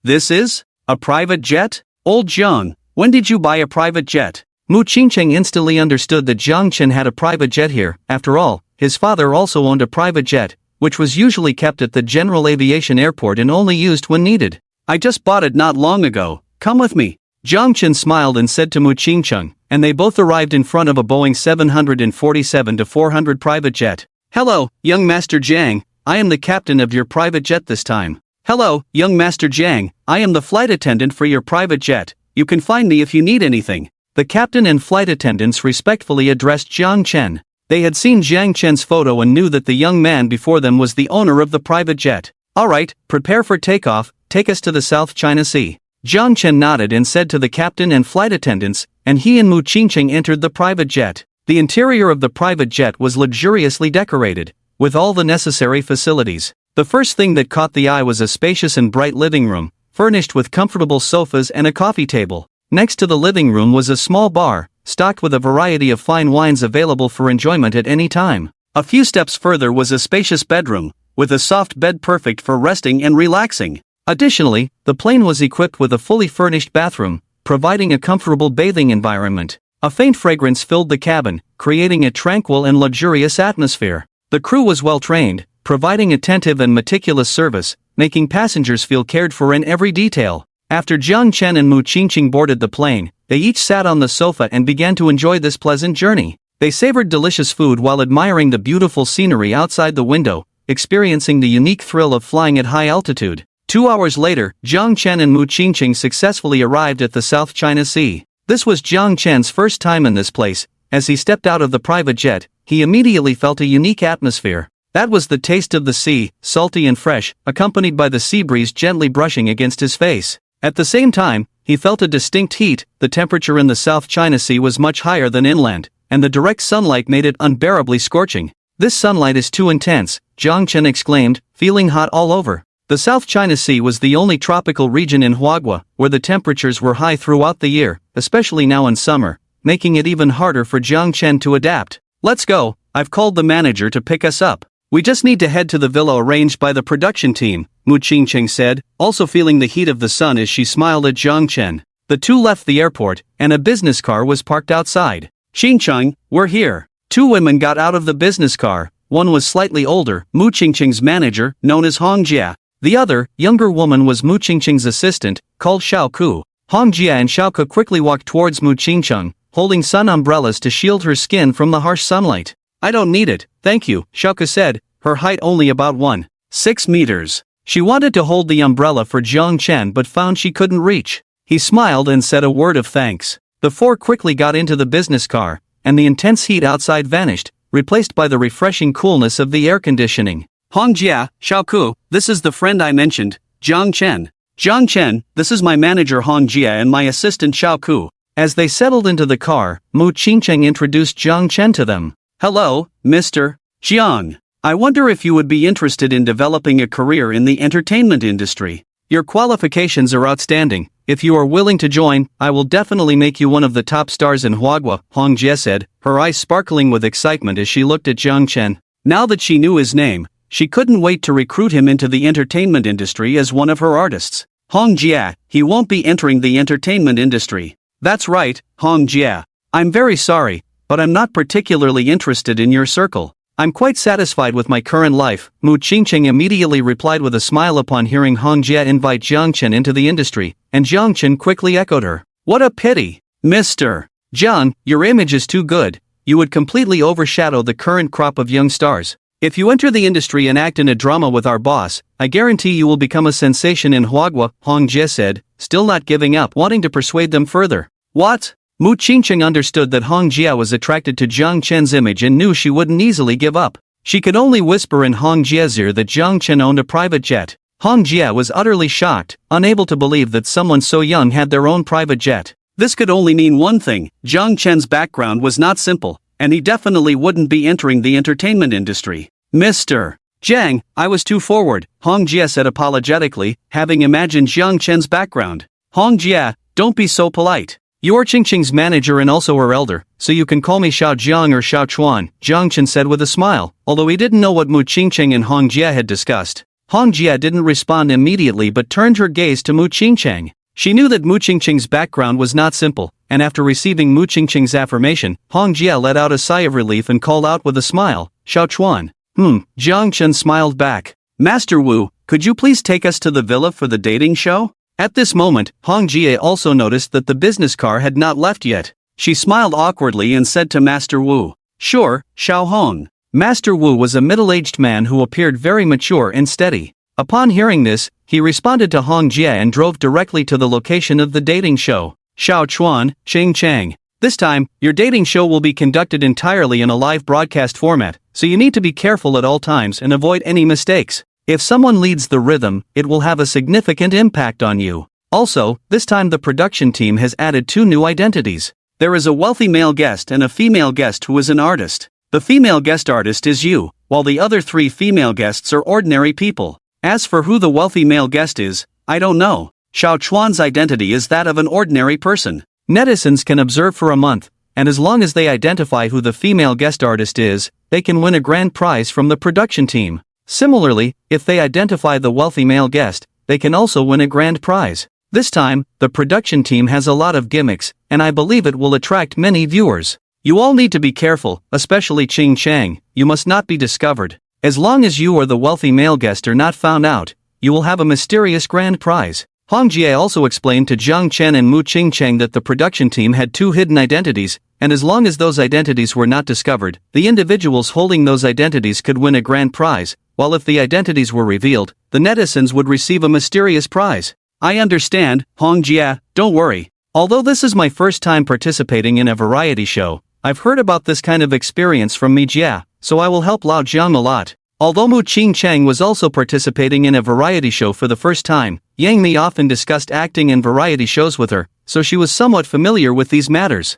This is? A private jet? Old Jiang, when did you buy a private jet? Mu Qingcheng instantly understood that Jiang Chen had a private jet here. After all, his father also owned a private jet, which was usually kept at the General Aviation Airport and only used when needed. I just bought it not long ago, come with me. Jiang Chen smiled and said to Mu Qingcheng, and they both arrived in front of a Boeing 747-400 private jet. Hello, young Master Jang, I am the captain of your private jet this time. Hello, young Master Jang, I am the flight attendant for your private jet, you can find me if you need anything. The captain and flight attendants respectfully addressed Jiang Chen. They had seen Jiang Chen's photo and knew that the young man before them was the owner of the private jet. Alright, prepare for takeoff, take us to the South China Sea. Jiang Chen nodded and said to the captain and flight attendants, and he and Mu Qingcheng entered the private jet. The interior of the private jet was luxuriously decorated, with all the necessary facilities. The first thing that caught the eye was a spacious and bright living room, furnished with comfortable sofas and a coffee table. Next to the living room was a small bar, stocked with a variety of fine wines available for enjoyment at any time. A few steps further was a spacious bedroom, with a soft bed perfect for resting and relaxing. Additionally, the plane was equipped with a fully furnished bathroom, providing a comfortable bathing environment. A faint fragrance filled the cabin, creating a tranquil and luxurious atmosphere. The crew was well trained, providing attentive and meticulous service, making passengers feel cared for in every detail. After Jiang Chen and Mu Qingcheng boarded the plane, they each sat on the sofa and began to enjoy this pleasant journey. They savored delicious food while admiring the beautiful scenery outside the window, experiencing the unique thrill of flying at high altitude. 2 hours later, Jiang Chen and Mu Qingcheng successfully arrived at the South China Sea. This was Jiang Chen's first time in this place. As he stepped out of the private jet, he immediately felt a unique atmosphere. That was the taste of the sea, salty and fresh, accompanied by the sea breeze gently brushing against his face. At the same time, he felt a distinct heat. The temperature in the South China Sea was much higher than inland, and the direct sunlight made it unbearably scorching. This sunlight is too intense, Jiang Chen exclaimed, feeling hot all over. The South China Sea was the only tropical region in Huagua where the temperatures were high throughout the year, especially now in summer, making it even harder for Jiang Chen to adapt. Let's go, I've called the manager to pick us up. We just need to head to the villa arranged by the production team, Mu Qingcheng said, also feeling the heat of the sun as she smiled at Jiang Chen. The two left the airport, and a business car was parked outside. Qingcheng, we're here. Two women got out of the business car. One was slightly older, Mu Qingcheng's manager, known as Hong Jia. The other, younger woman was Mu Qingcheng's assistant, called Xiao Ku. Hong Jia and Xiao Ku quickly walked towards Mu Qingcheng, holding sun umbrellas to shield her skin from the harsh sunlight. I don't need it, thank you, Xiao Ku said, her height only about 1.6 meters. She wanted to hold the umbrella for Jiang Chen but found she couldn't reach. He smiled and said a word of thanks. The four quickly got into the business car, and the intense heat outside vanished, replaced by the refreshing coolness of the air conditioning. Hong Jia, Xiao Ku, this is the friend I mentioned, Jiang Chen. Jiang Chen, this is my manager Hong Jia and my assistant Xiao Ku. As they settled into the car, Mu Qingcheng introduced Jiang Chen to them. Hello, Mr. Jiang. I wonder if you would be interested in developing a career in the entertainment industry. Your qualifications are outstanding. If you are willing to join, I will definitely make you one of the top stars in Huagua, Hong Jia said, her eyes sparkling with excitement as she looked at Jiang Chen. Now that she knew his name, she couldn't wait to recruit him into the entertainment industry as one of her artists. Hong Jia, he won't be entering the entertainment industry. That's right, Hong Jia. I'm very sorry, but I'm not particularly interested in your circle. I'm quite satisfied with my current life, Mu Qingcheng immediately replied with a smile upon hearing Hong Jia invite Jiang Chen into the industry, and Jiang Chen quickly echoed her. What a pity! Mr. Jiang, your image is too good. You would completely overshadow the current crop of young stars. If you enter the industry and act in a drama with our boss, I guarantee you will become a sensation in Huagua, Hong Jia said, still not giving up, wanting to persuade them further. What? Mu Qingcheng understood that Hong Jia was attracted to Jiang Chen's image and knew she wouldn't easily give up. She could only whisper in Hong Jia's ear that Jiang Chen owned a private jet. Hong Jia was utterly shocked, unable to believe that someone so young had their own private jet. This could only mean one thing: Jiang Chen's background was not simple, and he definitely wouldn't be entering the entertainment industry. Mr. Jang, I was too forward, Hong Jia said apologetically, having imagined Jiang Chen's background. Hong Jia, don't be so polite. You are Ching's manager and also her elder, so you can call me Xiao Jiang or Xiao Chuan, Jiang Chen said with a smile, although he didn't know what Mu Qingcheng and Hong Jia had discussed. Hong Jia didn't respond immediately but turned her gaze to Mu Qingcheng. She knew that Mu Qingcheng's background was not simple, and after receiving Mu Qingcheng's affirmation, Hong Jia let out a sigh of relief and called out with a smile, Xiao Chuan. Jiang Chen smiled back. Master Wu, could you please take us to the villa for the dating show? At this moment, Hong Jia also noticed that the business car had not left yet. She smiled awkwardly and said to Master Wu, Sure, Xiao Hong. Master Wu was a middle-aged man who appeared very mature and steady. Upon hearing this, he responded to Hong Jia and drove directly to the location of the dating show. Xiao Chuan, Chang. This time, your dating show will be conducted entirely in a live broadcast format, so you need to be careful at all times and avoid any mistakes. If someone leads the rhythm, it will have a significant impact on you. Also, this time the production team has added 2 new identities. There is a wealthy male guest and a female guest who is an artist. The female guest artist is you, while the other 3 female guests are ordinary people. As for who the wealthy male guest is, I don't know. Xiao Chuan's identity is that of an ordinary person. Netizens can observe for a month, and as long as they identify who the female guest artist is, they can win a grand prize from the production team. Similarly, if they identify the wealthy male guest, they can also win a grand prize. This time, the production team has a lot of gimmicks, and I believe it will attract many viewers. You all need to be careful, especially Chang. You must not be discovered. As long as you or the wealthy male guest are not found out, you will have a mysterious grand prize. Hong Jia also explained to Jiang Chen and Mu Qingcheng that the production team had 2 hidden identities, and as long as those identities were not discovered, the individuals holding those identities could win a grand prize, while if the identities were revealed, the netizens would receive a mysterious prize. I understand, Hong Jia, don't worry. Although this is my first time participating in a variety show, I've heard about this kind of experience from Mi Jia, so I will help Lao Jiang a lot. Although Mu Qingcheng was also participating in a variety show for the first time, Yang Mi often discussed acting and variety shows with her, so she was somewhat familiar with these matters.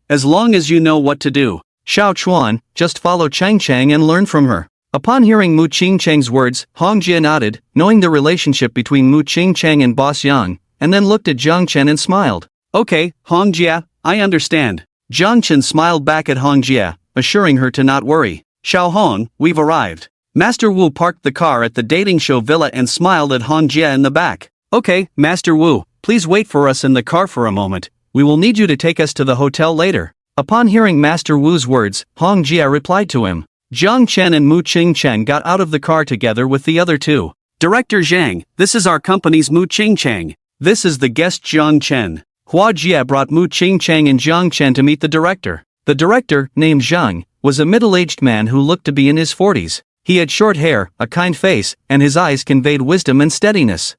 As long as you know what to do. Xiao Chuan, just follow Chang and learn from her. Upon hearing Mu Qingcheng's words, Hong Jia nodded, knowing the relationship between Mu Qingcheng and Boss Yang, and then looked at Jiang Chen and smiled. Okay, Hong Jia, I understand. Jiang Chen smiled back at Hong Jia, assuring her to not worry. Xiao Hong, we've arrived. Master Wu parked the car at the dating show villa and smiled at Hong Jia in the back. Okay, Master Wu, please wait for us in the car for a moment. We will need you to take us to the hotel later. Upon hearing Master Wu's words, Hong Jia replied to him. Jiang Chen and Mu Qingcheng got out of the car together with the other 2. Director Zhang, this is our company's Mu Qingcheng. This is the guest Jiang Chen. Hua Jia brought Mu Qingcheng and Jiang Chen to meet the director. The director, named Zhang, was a middle-aged man who looked to be in his 40s. He had short hair, a kind face, and his eyes conveyed wisdom and steadiness.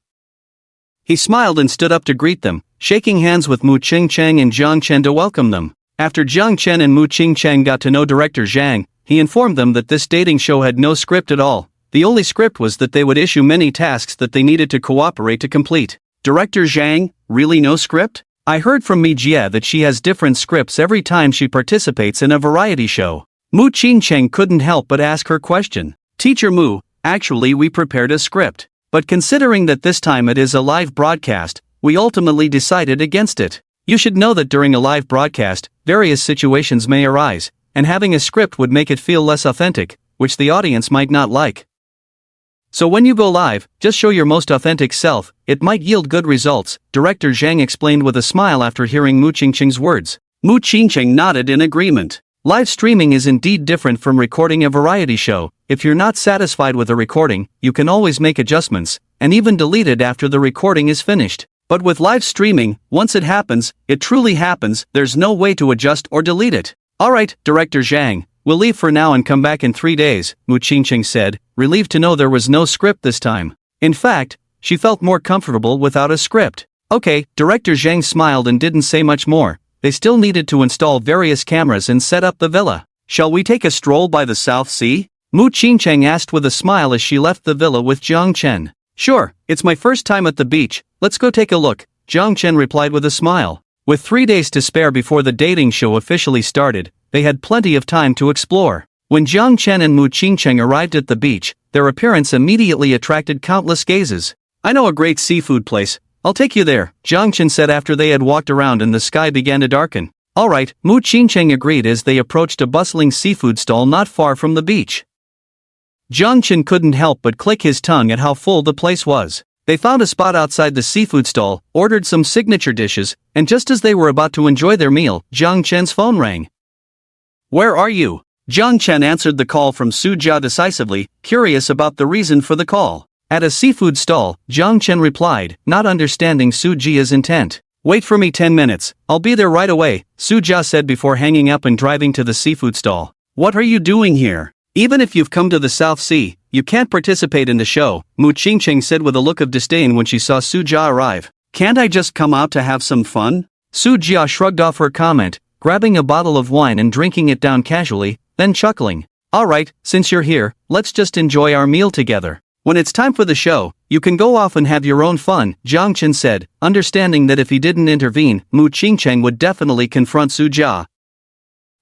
He smiled and stood up to greet them, shaking hands with Mu Qingcheng and Jiang Chen to welcome them. After Jiang Chen and Mu Qingcheng got to know Director Zhang, he informed them that this dating show had no script at all. The only script was that they would issue many tasks that they needed to cooperate to complete. Director Zhang, really no script? I heard from Mi Jia that she has different scripts every time she participates in a variety show. Mu Qingcheng couldn't help but ask her question. Teacher Mu, actually we prepared a script. But considering that this time it is a live broadcast, we ultimately decided against it. You should know that during a live broadcast, various situations may arise, and having a script would make it feel less authentic, which the audience might not like. So when you go live, just show your most authentic self, it might yield good results, Director Zhang explained with a smile after hearing Mu Qingcheng's words. Mu Qingcheng nodded in agreement. Live streaming is indeed different from recording a variety show. If you're not satisfied with a recording, you can always make adjustments, and even delete it after the recording is finished. But with live streaming, once it happens, it truly happens, there's no way to adjust or delete it. Alright, Director Zhang, we'll leave for now and come back in 3 days, Mu Qingcheng said, relieved to know there was no script this time. In fact, she felt more comfortable without a script. Okay, Director Zhang smiled and didn't say much more. They still needed to install various cameras and set up the villa. Shall we take a stroll by the South Sea? Mu Qingcheng asked with a smile as she left the villa with Jiang Chen. Sure, it's my first time at the beach, let's go take a look, Jiang Chen replied with a smile. With 3 days to spare before the dating show officially started, they had plenty of time to explore. When Jiang Chen and Mu Qingcheng arrived at the beach, their appearance immediately attracted countless gazes. I know a great seafood place, I'll take you there, Chen said after they had walked around and the sky began to darken. Alright, Chang agreed as they approached a bustling seafood stall not far from the beach. Chen couldn't help but click his tongue at how full the place was. They found a spot outside the seafood stall, ordered some signature dishes, and just as they were about to enjoy their meal, Chen's phone rang. Where are you? Chen answered the call from Jia decisively, curious about the reason for the call. At a seafood stall, Chen replied, not understanding Jia's intent. Wait for me 10 minutes, I'll be there right away, Jia said before hanging up and driving to the seafood stall. What are you doing here? Even if you've come to the South Sea, you can't participate in the show, Ching said with a look of disdain when she saw Jia arrive. Can't I just come out to have some fun? Jia shrugged off her comment, grabbing a bottle of wine and drinking it down casually, then chuckling. Alright, since you're here, let's just enjoy our meal together. When it's time for the show, you can go off and have your own fun, Chen said, understanding that if he didn't intervene, Ching would definitely confront Jia.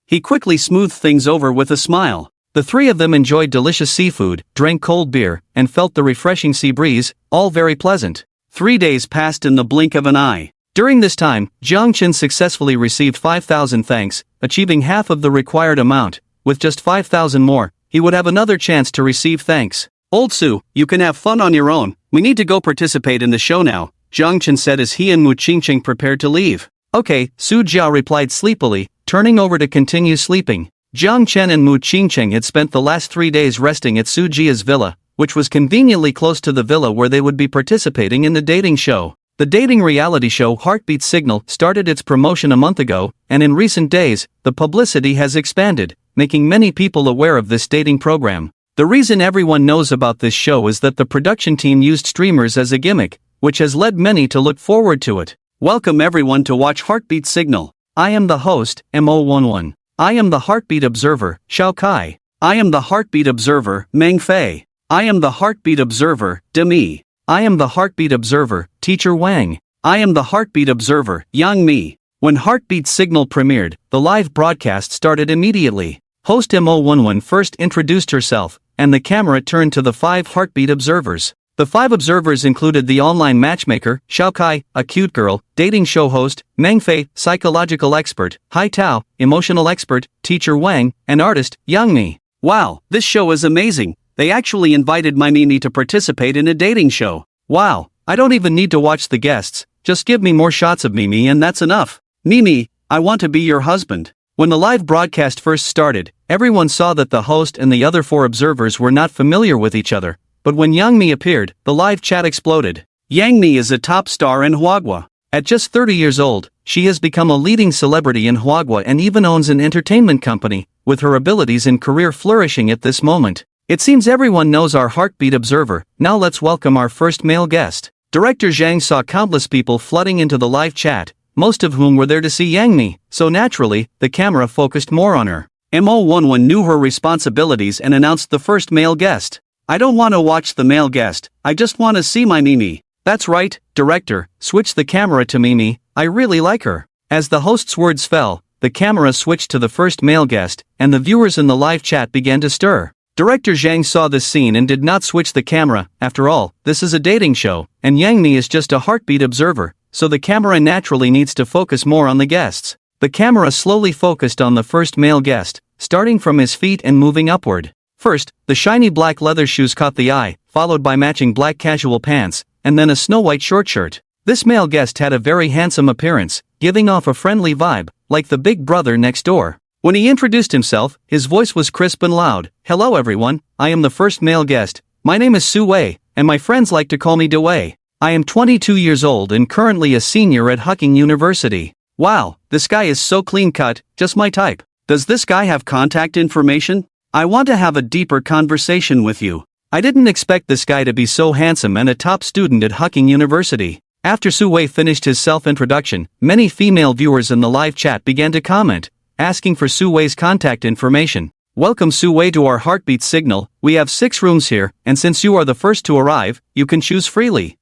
He quickly smoothed things over with a smile. The three of them enjoyed delicious seafood, drank cold beer, and felt the refreshing sea breeze, all very pleasant. 3 days passed in the blink of an eye. During this time, Chen successfully received 5,000 thanks, achieving half of the required amount. With just 5,000 more, he would have another chance to receive thanks. Old Su, you can have fun on your own, we need to go participate in the show now, Chen said as he and Ching prepared to leave. Okay, Jia replied sleepily, turning over to continue sleeping. Chen and Ching had spent the last 3 days resting at Jia's villa, which was conveniently close to the villa where they would be participating in the dating show. The dating reality show Heartbeat Signal started its promotion a month ago, and in recent days, the publicity has expanded, making many people aware of this dating program. The reason everyone knows about this show is that the production team used streamers as a gimmick, which has led many to look forward to it. Welcome everyone to watch Heartbeat Signal. I am the host, Mo11. I am the Heartbeat Observer, Xiao Kai. I am the Heartbeat Observer, Meng Fei. I am the Heartbeat Observer, Demi. I am the Heartbeat Observer, Teacher Wang. I am the Heartbeat Observer, Yang Mi. When Heartbeat Signal premiered, the live broadcast started immediately. Host Mo11 first introduced herself, and the camera turned to the 5 Heartbeat Observers. The 5 observers included the online matchmaker, Xiao Kai, a cute girl, dating show host, Meng Fei, psychological expert, Hai Tao, emotional expert, Teacher Wang, and artist, Yang Mi. Wow, this show is amazing. They actually invited my Mimi to participate in a dating show. Wow, I don't even need to watch the guests, just give me more shots of Mimi and that's enough. Mimi, I want to be your husband. When the live broadcast first started, everyone saw that the host and the other 4 observers were not familiar with each other. But when Yang Mi appeared, the live chat exploded. Yang Mi is a top star in Huagua. At just 30 years old, she has become a leading celebrity in Huagua and even owns an entertainment company, with her abilities and career flourishing at this moment. It seems everyone knows our Heartbeat Observer. Now let's welcome our first male guest. Director Jang saw countless people flooding into the live chat, most of whom were there to see Yang Mi, so naturally, the camera focused more on her. Mo11 knew her responsibilities and announced the first male guest. I don't want to watch the male guest, I just want to see my Mimi. That's right, director, switch the camera to Mimi, I really like her. As the host's words fell, the camera switched to the first male guest, and the viewers in the live chat began to stir. Director Zhang saw this scene and did not switch the camera. After all, this is a dating show, and Yang Mi is just a Heartbeat Observer, so the camera naturally needs to focus more on the guests. The camera slowly focused on the first male guest, starting from his feet and moving upward. First, the shiny black leather shoes caught the eye, followed by matching black casual pants, and then a snow-white short shirt. This male guest had a very handsome appearance, giving off a friendly vibe, like the big brother next door. When he introduced himself, his voice was crisp and loud. Hello everyone, I am the first male guest. My name is Su Wei, and my friends like to call me De Wei. I am 22 years old and currently a senior at Hucking University. Wow, this guy is so clean-cut, just my type. Does this guy have contact information? I want to have a deeper conversation with you. I didn't expect this guy to be so handsome and a top student at Hucking University. After Su Wei finished his self-introduction, many female viewers in the live chat began to comment, asking for Su Wei's contact information. Welcome Su Wei to our Heartbeat Signal, we have 6 rooms here, and since you are the first to arrive, you can choose freely.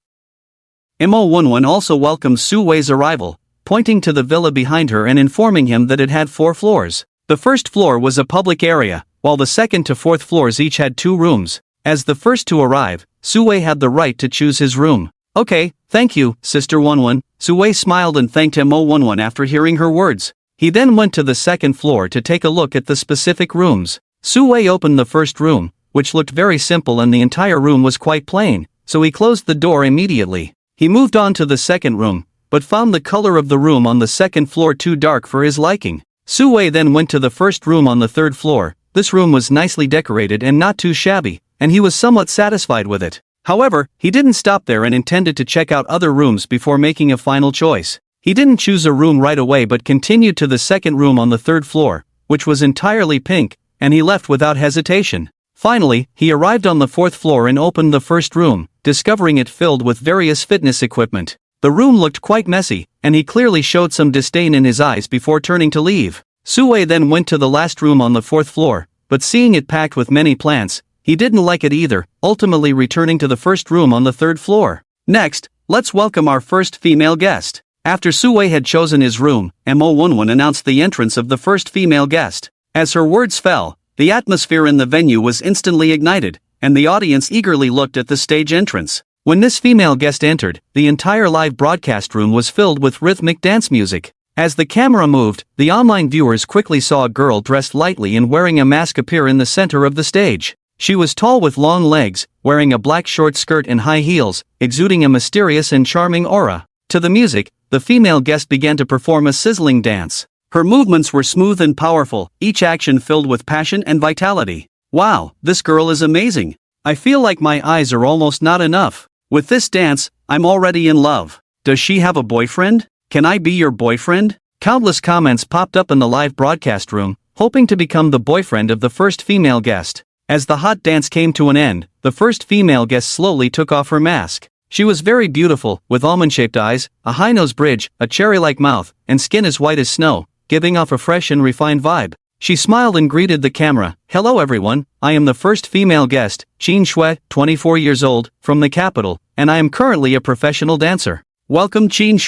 Mo11 also welcomed Su Wei's arrival, pointing to the villa behind her and informing him that it had 4 floors. The first floor was a public area, while the second to 4th floors each had 2 rooms. As the first to arrive, Su Wei had the right to choose his room. Okay, thank you, Sister Wonwon. Sue smiled and thanked Mo Wonwon after hearing her words. He then went to the second floor to take a look at the specific rooms. Sue opened the first room, which looked very simple and the entire room was quite plain, so he closed the door immediately. He moved on to the second room, but found the color of the room on the second floor too dark for his liking. Sue then went to the first room on the third floor. This room was nicely decorated and not too shabby, and he was somewhat satisfied with it. However, he didn't stop there and intended to check out other rooms before making a final choice. He didn't choose a room right away but continued to the second room on the third floor, which was entirely pink, and he left without hesitation. Finally, he arrived on the fourth floor and opened the first room, discovering it filled with various fitness equipment. The room looked quite messy, and he clearly showed some disdain in his eyes before turning to leave. Sue then went to the last room on the fourth floor, but seeing it packed with many plants, he didn't like it either, ultimately returning to the first room on the third floor. Next, let's welcome our first female guest. After Sue had chosen his room, Mo Wonwon announced the entrance of the first female guest. As her words fell, the atmosphere in the venue was instantly ignited, and the audience eagerly looked at the stage entrance. When this female guest entered, the entire live broadcast room was filled with rhythmic dance music. As the camera moved, the online viewers quickly saw a girl dressed lightly and wearing a mask appear in the center of the stage. She was tall with long legs, wearing a black short skirt and high heels, exuding a mysterious and charming aura. To the music, the female guest began to perform a sizzling dance. Her movements were smooth and powerful, each action filled with passion and vitality. Wow, this girl is amazing. I feel like my eyes are almost not enough. With this dance, I'm already in love. Does she have a boyfriend? Can I be your boyfriend? Countless comments popped up in the live broadcast room, hoping to become the boyfriend of the first female guest. As the hot dance came to an end, the first female guest slowly took off her mask. She was very beautiful, with almond-shaped eyes, a high nose bridge, a cherry-like mouth, and skin as white as snow, giving off a fresh and refined vibe. She smiled and greeted the camera. Hello everyone, I am the first female guest, Ching, 24 years old, from the capital, and I am currently a professional dancer. Welcome Ching.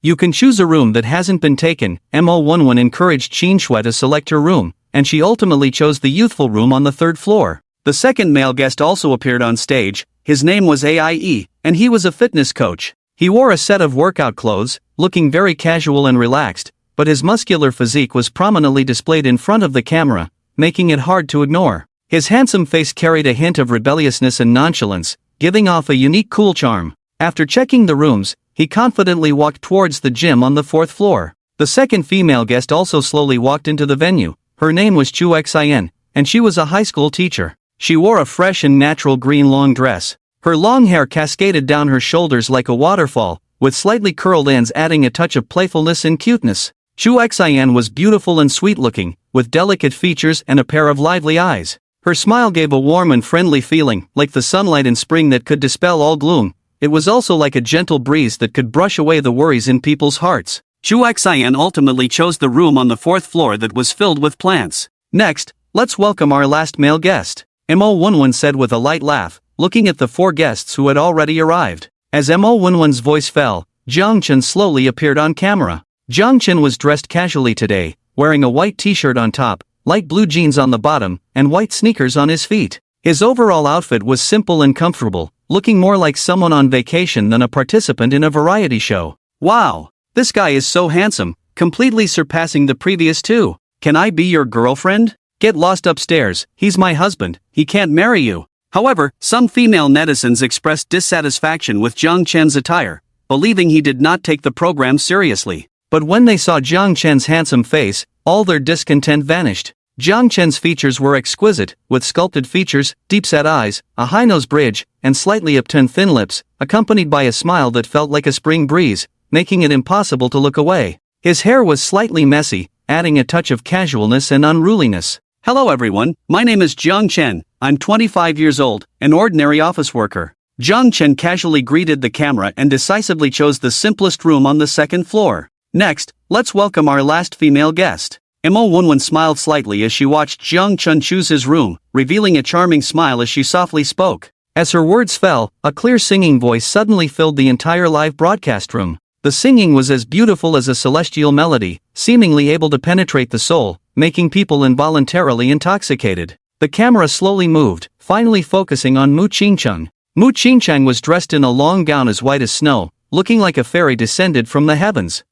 You can choose a room that hasn't been taken. Mo Wonwon encouraged Ching to select her room, and she ultimately chose the youthful room on the third floor. The second male guest also appeared on stage. His name was AIE, and he was a fitness coach. He wore a set of workout clothes, looking very casual and relaxed, but his muscular physique was prominently displayed in front of the camera, making it hard to ignore. His handsome face carried a hint of rebelliousness and nonchalance, giving off a unique cool charm. After checking the rooms, he confidently walked towards the gym on the fourth floor. The second female guest also slowly walked into the venue. Her name was Chu Xin, and she was a high school teacher. She wore a fresh and natural green long dress. Her long hair cascaded down her shoulders like a waterfall, with slightly curled ends adding a touch of playfulness and cuteness. Chu Xin was beautiful and sweet-looking, with delicate features and a pair of lively eyes. Her smile gave a warm and friendly feeling, like the sunlight in spring that could dispel all gloom. It was also like a gentle breeze that could brush away the worries in people's hearts. Chu Xin ultimately chose the room on the fourth floor that was filled with plants. Next, let's welcome our last male guest. Mo Wonwon said with a light laugh, looking at the four guests who had already arrived. As Mo Wonwon's voice fell, Chen slowly appeared on camera. Chen was dressed casually today, wearing a white t-shirt on top, light blue jeans on the bottom, and white sneakers on his feet. His overall outfit was simple and comfortable, looking more like someone on vacation than a participant in a variety show. Wow! This guy is so handsome, completely surpassing the previous two. Can I be your girlfriend? Get lost upstairs, he's my husband, he can't marry you. However, some female netizens expressed dissatisfaction with Chen's attire, believing he did not take the program seriously. But when they saw Chen's handsome face, all their discontent vanished. Chen's features were exquisite, with sculpted features, deep-set eyes, a high nose bridge, and slightly upturned thin lips, accompanied by a smile that felt like a spring breeze, making it impossible to look away. His hair was slightly messy, adding a touch of casualness and unruliness. Hello everyone, my name is Chen. I'm 25 years old, an ordinary office worker. Chen casually greeted the camera and decisively chose the simplest room on the second floor. Next, let's welcome our last female guest. Mo Wonwon smiled slightly as she watched Chen choose his room, revealing a charming smile as she softly spoke. As her words fell, a clear singing voice suddenly filled the entire live broadcast room. The singing was as beautiful as a celestial melody, seemingly able to penetrate the soul, making people involuntarily intoxicated. The camera slowly moved, finally focusing on Mu Ching. Mu Ching was dressed in a long gown as white as snow, looking like a fairy descended from the heavens.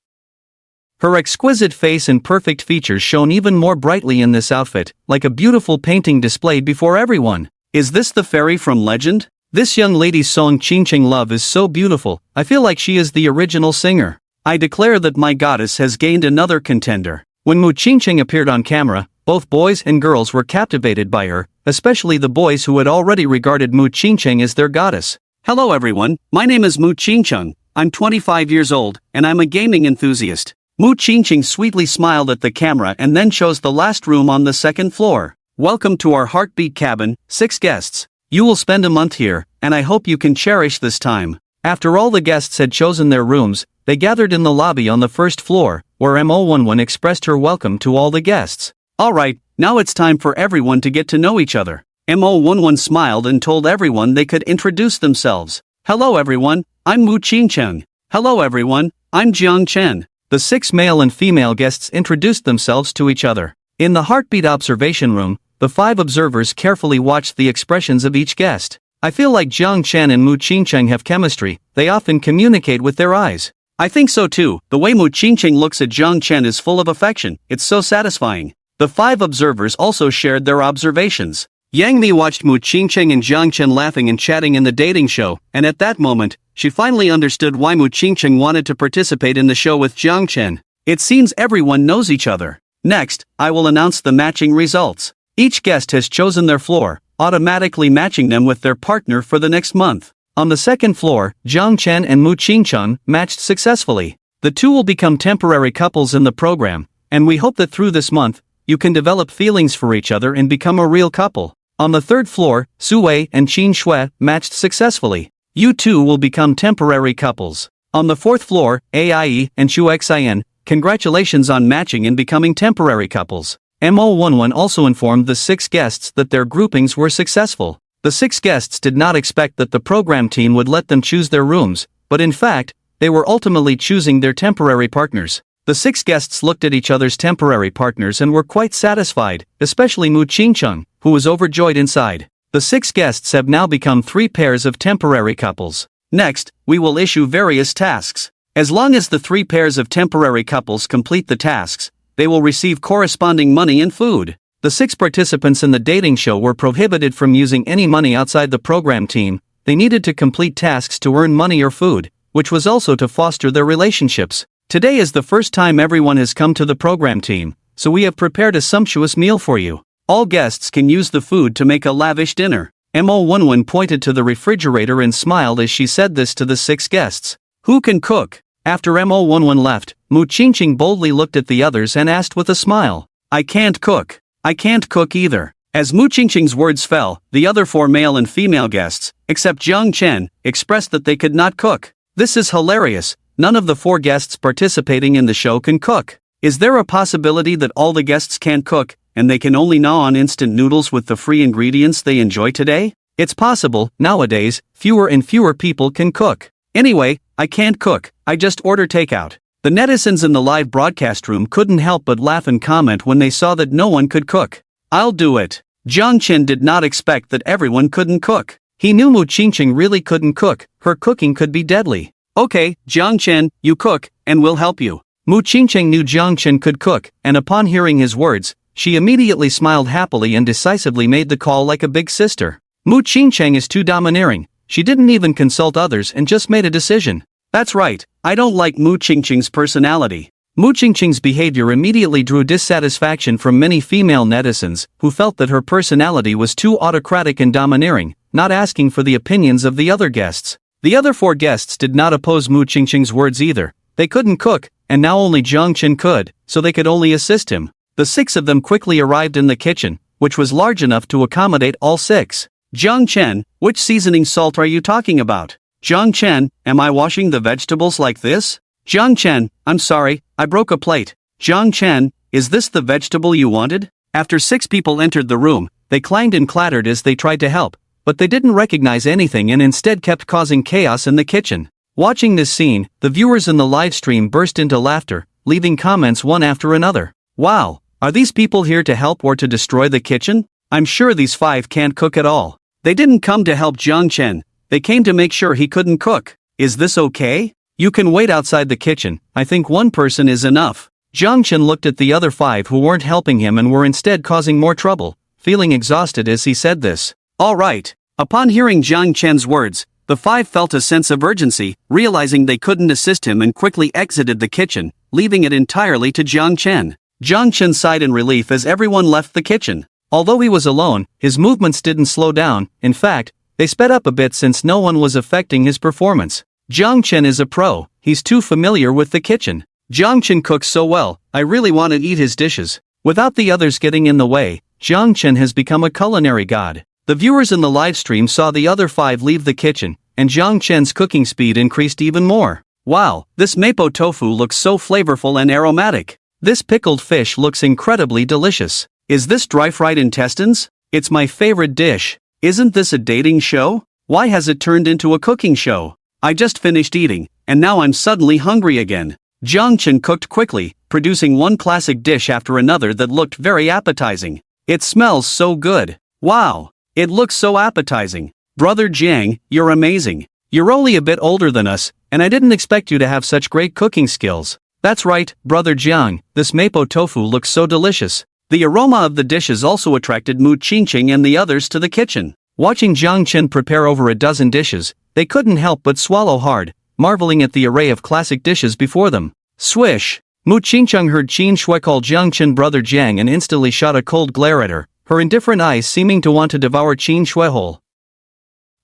Her exquisite face and perfect features shone even more brightly in this outfit, like a beautiful painting displayed before everyone. Is this the fairy from legend? This young lady's song Ching Love is so beautiful, I feel like she is the original singer. I declare that my goddess has gained another contender. When Mu Ching appeared on camera, both boys and girls were captivated by her, especially the boys who had already regarded Mu Ching as their goddess. Hello everyone, my name is Mu Ching. I'm 25 years old, and I'm a gaming enthusiast. Mu Ching sweetly smiled at the camera and then chose the last room on the second floor. Welcome to our heartbeat cabin, 6 guests. You will spend a month here, and I hope you can cherish this time. After all the guests had chosen their rooms, they gathered in the lobby on the first floor, where Mo11 expressed her welcome to all the guests. Alright, now it's time for everyone to get to know each other. Mo11 smiled and told everyone they could introduce themselves. Hello everyone, I'm Mu Ching. Hello everyone, I'm Chen. The 6 male and female guests introduced themselves to each other. In the heartbeat observation room, the 5 observers carefully watched the expressions of each guest. I feel like Chen and Mu Ching have chemistry, they often communicate with their eyes. I think so too, the way Mu Ching looks at Chen is full of affection, it's so satisfying. The 5 observers also shared their observations. Yang watched Mu Ching and Chen laughing and chatting in the dating show, and at that moment, she finally understood why Mu Ching wanted to participate in the show with Chen. It seems everyone knows each other. Next, I will announce the matching results. Each guest has chosen their floor, automatically matching them with their partner for the next month. On the second floor, Chen and Mu Ching matched successfully. The two will become temporary couples in the program, and we hope that through this month, you can develop feelings for each other and become a real couple. On the third floor, Su Wei and Qin Shui matched successfully. You two will become temporary couples. On the fourth floor, Aie and Chu Xin, congratulations on matching and becoming temporary couples. Mo11 also informed the 6 guests that their groupings were successful. The 6 guests did not expect that the program team would let them choose their rooms, but in fact, they were ultimately choosing their temporary partners. The 6 guests looked at each other's temporary partners and were quite satisfied, especially Mu Ching, who was overjoyed inside. The 6 guests have now become 3 pairs of temporary couples. Next, we will issue various tasks. As long as the 3 pairs of temporary couples complete the tasks, they will receive corresponding money and food. The 6 participants in the dating show were prohibited from using any money outside the program team. They needed to complete tasks to earn money or food, which was also to foster their relationships. Today is the first time everyone has come to the program team, so we have prepared a sumptuous meal for you. All guests can use the food to make a lavish dinner. Mo11 pointed to the refrigerator and smiled as she said this to the 6 guests. Who can cook? After Mo11 left, Mu Ching boldly looked at the others and asked with a smile. I can't cook. I can't cook either. As Mu Ching's words fell, the other 4 male and female guests, except Chen, expressed that they could not cook. This is hilarious. None of the 4 guests participating in the show can cook. Is there a possibility that all the guests can't cook, and they can only gnaw on instant noodles with the free ingredients they enjoy today? It's possible, nowadays, fewer and fewer people can cook. Anyway, I can't cook, I just order takeout. The netizens in the live broadcast room couldn't help but laugh and comment when they saw that no one could cook. I'll do it. Chen did not expect that everyone couldn't cook. He knew Mu Ching really couldn't cook, her cooking could be deadly. Okay, Chen, you cook, and we'll help you. Mu Ching knew Chen could cook, and upon hearing his words, she immediately smiled happily and decisively made the call like a big sister. Mu Ching is too domineering, she didn't even consult others and just made a decision. That's right, I don't like Mu Ching's personality. Mu Ching's behavior immediately drew dissatisfaction from many female netizens, who felt that her personality was too autocratic and domineering, not asking for the opinions of the other guests. The other 4 guests did not oppose Mu Ching's words either. They couldn't cook, and now only Chen could, so they could only assist him. The 6 of them quickly arrived in the kitchen, which was large enough to accommodate all 6. Chen, which seasoning salt are you talking about? Chen, am I washing the vegetables like this? Chen, I'm sorry, I broke a plate. Chen, is this the vegetable you wanted? After 6 people entered the room, they clanged and clattered as they tried to help, but they didn't recognize anything and instead kept causing chaos in the kitchen. Watching this scene, the viewers in the live stream burst into laughter, leaving comments one after another. Wow, are these people here to help or to destroy the kitchen? I'm sure these 5 can't cook at all. They didn't come to help Chen, They came to make sure he couldn't cook. Is this okay? You can wait outside the kitchen, I think one person is enough. Chen looked at the other 5 who weren't helping him and were instead causing more trouble, feeling exhausted as he said this. Alright. Upon hearing Chen's words, the 5 felt a sense of urgency, realizing they couldn't assist him and quickly exited the kitchen, leaving it entirely to Chen. Chen sighed in relief as everyone left the kitchen. Although he was alone, his movements didn't slow down, in fact, they sped up a bit since no one was affecting his performance. Chen is a pro, he's too familiar with the kitchen. Chen cooks so well, I really want to eat his dishes. Without the others getting in the way, Chen has become a culinary god. The viewers in the live stream saw the other 5 leave the kitchen, and Chen's cooking speed increased even more. Wow, this mapo tofu looks so flavorful and aromatic. This pickled fish looks incredibly delicious. Is this dry-fried intestines? It's my favorite dish. Isn't this a dating show? Why has it turned into a cooking show? I just finished eating, and now I'm suddenly hungry again. Chen cooked quickly, producing one classic dish after another that looked very appetizing. It smells so good. Wow, it looks so appetizing. Brother Jang, you're amazing. You're only a bit older than us, and I didn't expect you to have such great cooking skills. That's right, Brother Jang, this mapo tofu looks so delicious. The aroma of the dishes also attracted Ching and the others to the kitchen. Watching Chen prepare over a dozen dishes, they couldn't help but swallow hard, marveling at the array of classic dishes before them. Swish! Ching heard Qin Shui call Chen Brother Jang and instantly shot a cold glare at her, her indifferent eyes seeming to want to devour Qin Shui whole.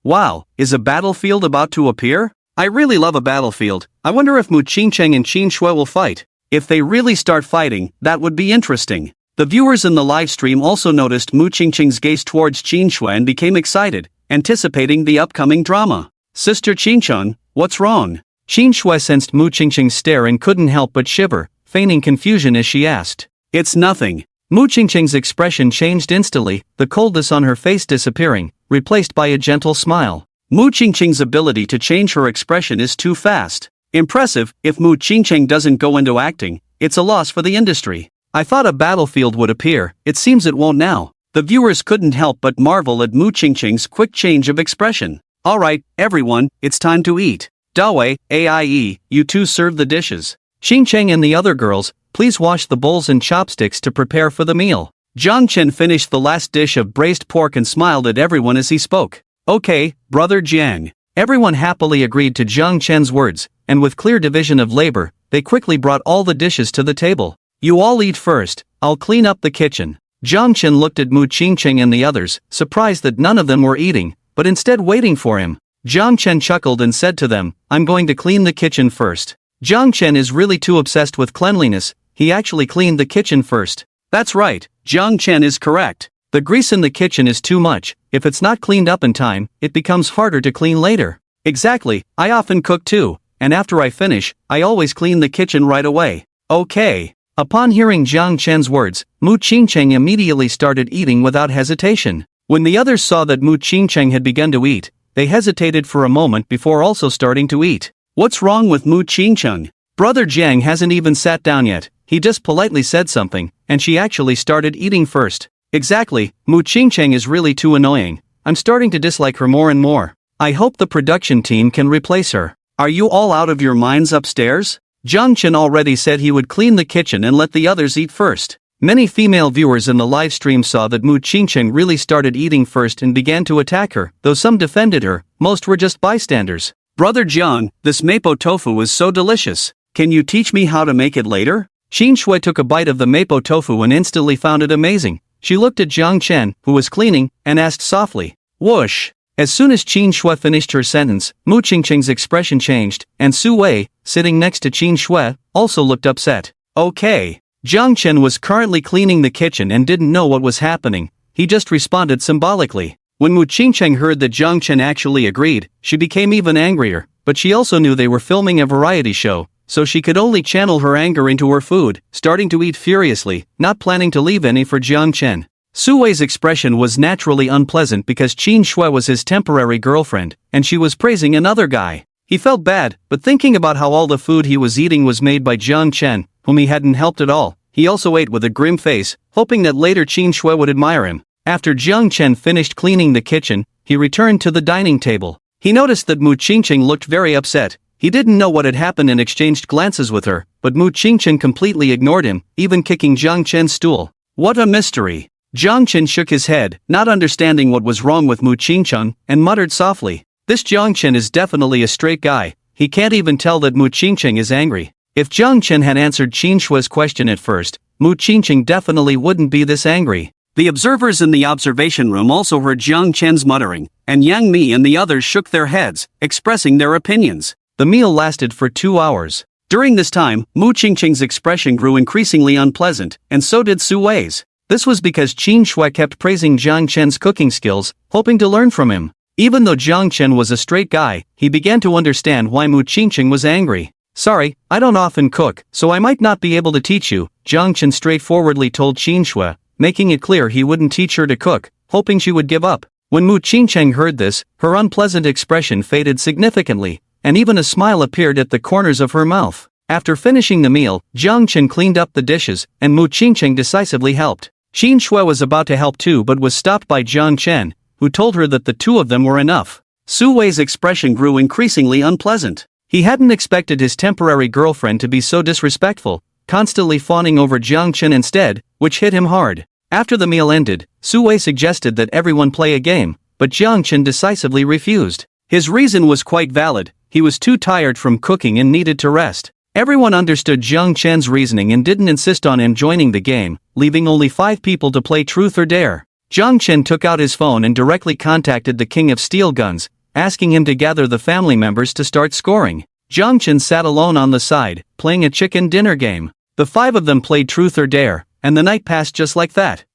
Wow, is a battlefield about to appear? I really love a battlefield. I wonder if Ching and Qin Shui will fight. If they really start fighting, that would be interesting. The viewers in the live stream also noticed Ching's gaze towards Qin Shui and became excited, anticipating the upcoming drama. Sister Qingchun, what's wrong? Qin Shui sensed Ching's stare and couldn't help but shiver, feigning confusion as she asked. It's nothing. Ching's expression changed instantly, the coldness on her face disappearing, replaced by a gentle smile. Ching's ability to change her expression is too fast. Impressive. If Ching doesn't go into acting, it's a loss for the industry. I thought a battlefield would appear, it seems it won't now. The viewers couldn't help but marvel at Ching's quick change of expression. Alright, everyone, it's time to eat. Dawei, AIE, you two serve the dishes. Ching and the other girls, please wash the bowls and chopsticks to prepare for the meal. Chen finished the last dish of braised pork and smiled at everyone as he spoke. Okay, Brother Jang. Everyone happily agreed to Chen's words, and with clear division of labor, they quickly brought all the dishes to the table. You all eat first, I'll clean up the kitchen. Chen looked at Ching and the others, surprised that none of them were eating, but instead waiting for him. Chen chuckled and said to them, I'm going to clean the kitchen first. Chen is really too obsessed with cleanliness, he actually cleaned the kitchen first. That's right, Chen is correct. The grease in the kitchen is too much, if it's not cleaned up in time, it becomes harder to clean later. Exactly, I often cook too, and after I finish, I always clean the kitchen right away. Okay. Upon hearing Chen's words, Ching immediately started eating without hesitation. When the others saw that Ching had begun to eat, they hesitated for a moment before also starting to eat. What's wrong with Ching? Brother Jang hasn't even sat down yet, he just politely said something, and she actually started eating first. Exactly, Ching is really too annoying, I'm starting to dislike her more and more. I hope the production team can replace her. Are you all out of your minds upstairs? Chen already said he would clean the kitchen and let the others eat first. Many female viewers in the live stream saw that Ching really started eating first and began to attack her, though some defended her, most were just bystanders. Brother Jang, this mapo tofu is so delicious. Can you teach me how to make it later? Qin Shui took a bite of the mapo tofu and instantly found it amazing. She looked at Chen, who was cleaning, and asked softly, whoosh. As soon as Qin Shui finished her sentence, Ching's expression changed, and Su Wei, sitting next to Qin Shui, also looked upset. Okay. Chen was currently cleaning the kitchen and didn't know what was happening, he just responded symbolically. When Ching heard that Chen actually agreed, she became even angrier, but she also knew they were filming a variety show, so she could only channel her anger into her food, starting to eat furiously, not planning to leave any for Chen. Su Wei's expression was naturally unpleasant because Qin Shui was his temporary girlfriend, and she was praising another guy. He felt bad, but thinking about how all the food he was eating was made by Chen, whom he hadn't helped at all, he also ate with a grim face, hoping that later Qin Shui would admire him. After Chen finished cleaning the kitchen, he returned to the dining table. He noticed that Mu Qingqing looked very upset. He didn't know what had happened and exchanged glances with her, but Mu Qingqing completely ignored him, even kicking Zhang Chen's stool. What a mystery! Zhang Chen shook his head, not understanding what was wrong with Mu Qingqing, and muttered softly, "This Zhang Chen is definitely a straight guy. He can't even tell that Mu Qingqing is angry." If Zhang Chen had answered Qin Shui's question at first, Mu Qingqing definitely wouldn't be this angry. The observers in the observation room also heard Zhang Chen's muttering, and Yang Mi and the others shook their heads, expressing their opinions. The meal lasted for 2 hours. During this time, Mu Qingqing's expression grew increasingly unpleasant, and so did Su Wei's. This was because Qin Shui kept praising Zhang Chen's cooking skills, hoping to learn from him. Even though Zhang Chen was a straight guy, he began to understand why Mu Qingqing was angry. "Sorry, I don't often cook, so I might not be able to teach you," Zhang Chen straightforwardly told Qin Shui, making it clear he wouldn't teach her to cook, hoping she would give up. When Mu Qingqing heard this, her unpleasant expression faded significantly, and even a smile appeared at the corners of her mouth. After finishing the meal, Zhang Chen cleaned up the dishes, and Mu Qingqing decisively helped. Qin Shui was about to help too but was stopped by Zhang Chen, who told her that the two of them were enough. Su Wei's expression grew increasingly unpleasant. He hadn't expected his temporary girlfriend to be so disrespectful, constantly fawning over Zhang Chen instead, which hit him hard. After the meal ended, Su Wei suggested that everyone play a game, but Zhang Chen decisively refused. His reason was quite valid. He was too tired from cooking and needed to rest. Everyone understood Zhang Chen's reasoning and didn't insist on him joining the game, leaving only 5 people to play Truth or Dare. Zhang Chen took out his phone and directly contacted the King of Steel Guns, asking him to gather the family members to start scoring. Zhang Chen sat alone on the side, playing a chicken dinner game. The 5 of them played Truth or Dare, and the night passed just like that.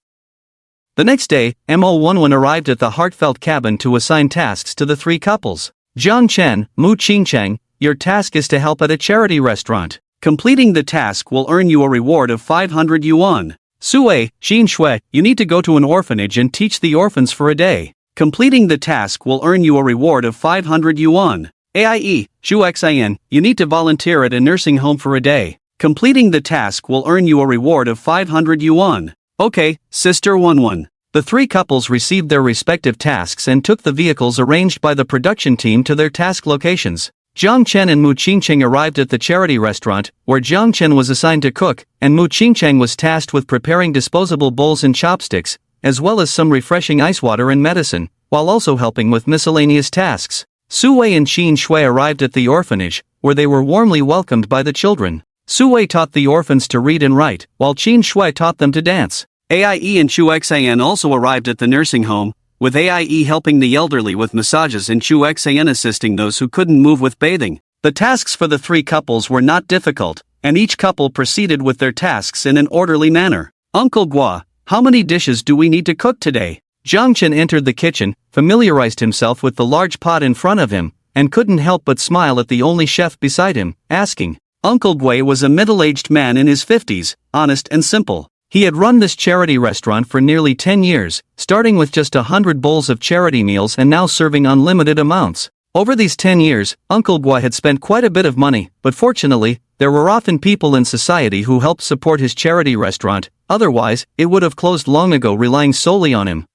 The next day, Mo Wenwen arrived at the heartfelt cabin to assign tasks to the 3 couples. Zhang Chen, Mu Qingqing, your task is to help at a charity restaurant. Completing the task will earn you a reward of 500 yuan. Su Wei, Qin Shui, you need to go to an orphanage and teach the orphans for a day. Completing the task will earn you a reward of 500 yuan. AIE, Zhu Xin, you need to volunteer at a nursing home for a day. Completing the task will earn you a reward of 500 yuan. Okay, Sister Wenwen. The 3 couples received their respective tasks and took the vehicles arranged by the production team to their task locations. Zhang Chen and Mu Qingqing arrived at the charity restaurant, where Zhang Chen was assigned to cook, and Mu Qingqing was tasked with preparing disposable bowls and chopsticks, as well as some refreshing ice water and medicine, while also helping with miscellaneous tasks. Su Wei and Qin Shui arrived at the orphanage, where they were warmly welcomed by the children. Su Wei taught the orphans to read and write, while Qin Shui taught them to dance. AIE and Chu Xian also arrived at the nursing home, with AIE helping the elderly with massages and Chu Xian assisting those who couldn't move with bathing. The tasks for the 3 couples were not difficult, and each couple proceeded with their tasks in an orderly manner. "Uncle Gua, how many dishes do we need to cook today?" Zhang Chen entered the kitchen, familiarized himself with the large pot in front of him, and couldn't help but smile at the only chef beside him, asking. Uncle Gui was a middle-aged man in his 50s, honest and simple. He had run this charity restaurant for nearly 10 years, starting with just 100 bowls of charity meals and now serving unlimited amounts. Over these 10 years, Uncle Gua had spent quite a bit of money, but fortunately, there were often people in society who helped support his charity restaurant, otherwise, it would have closed long ago relying solely on him.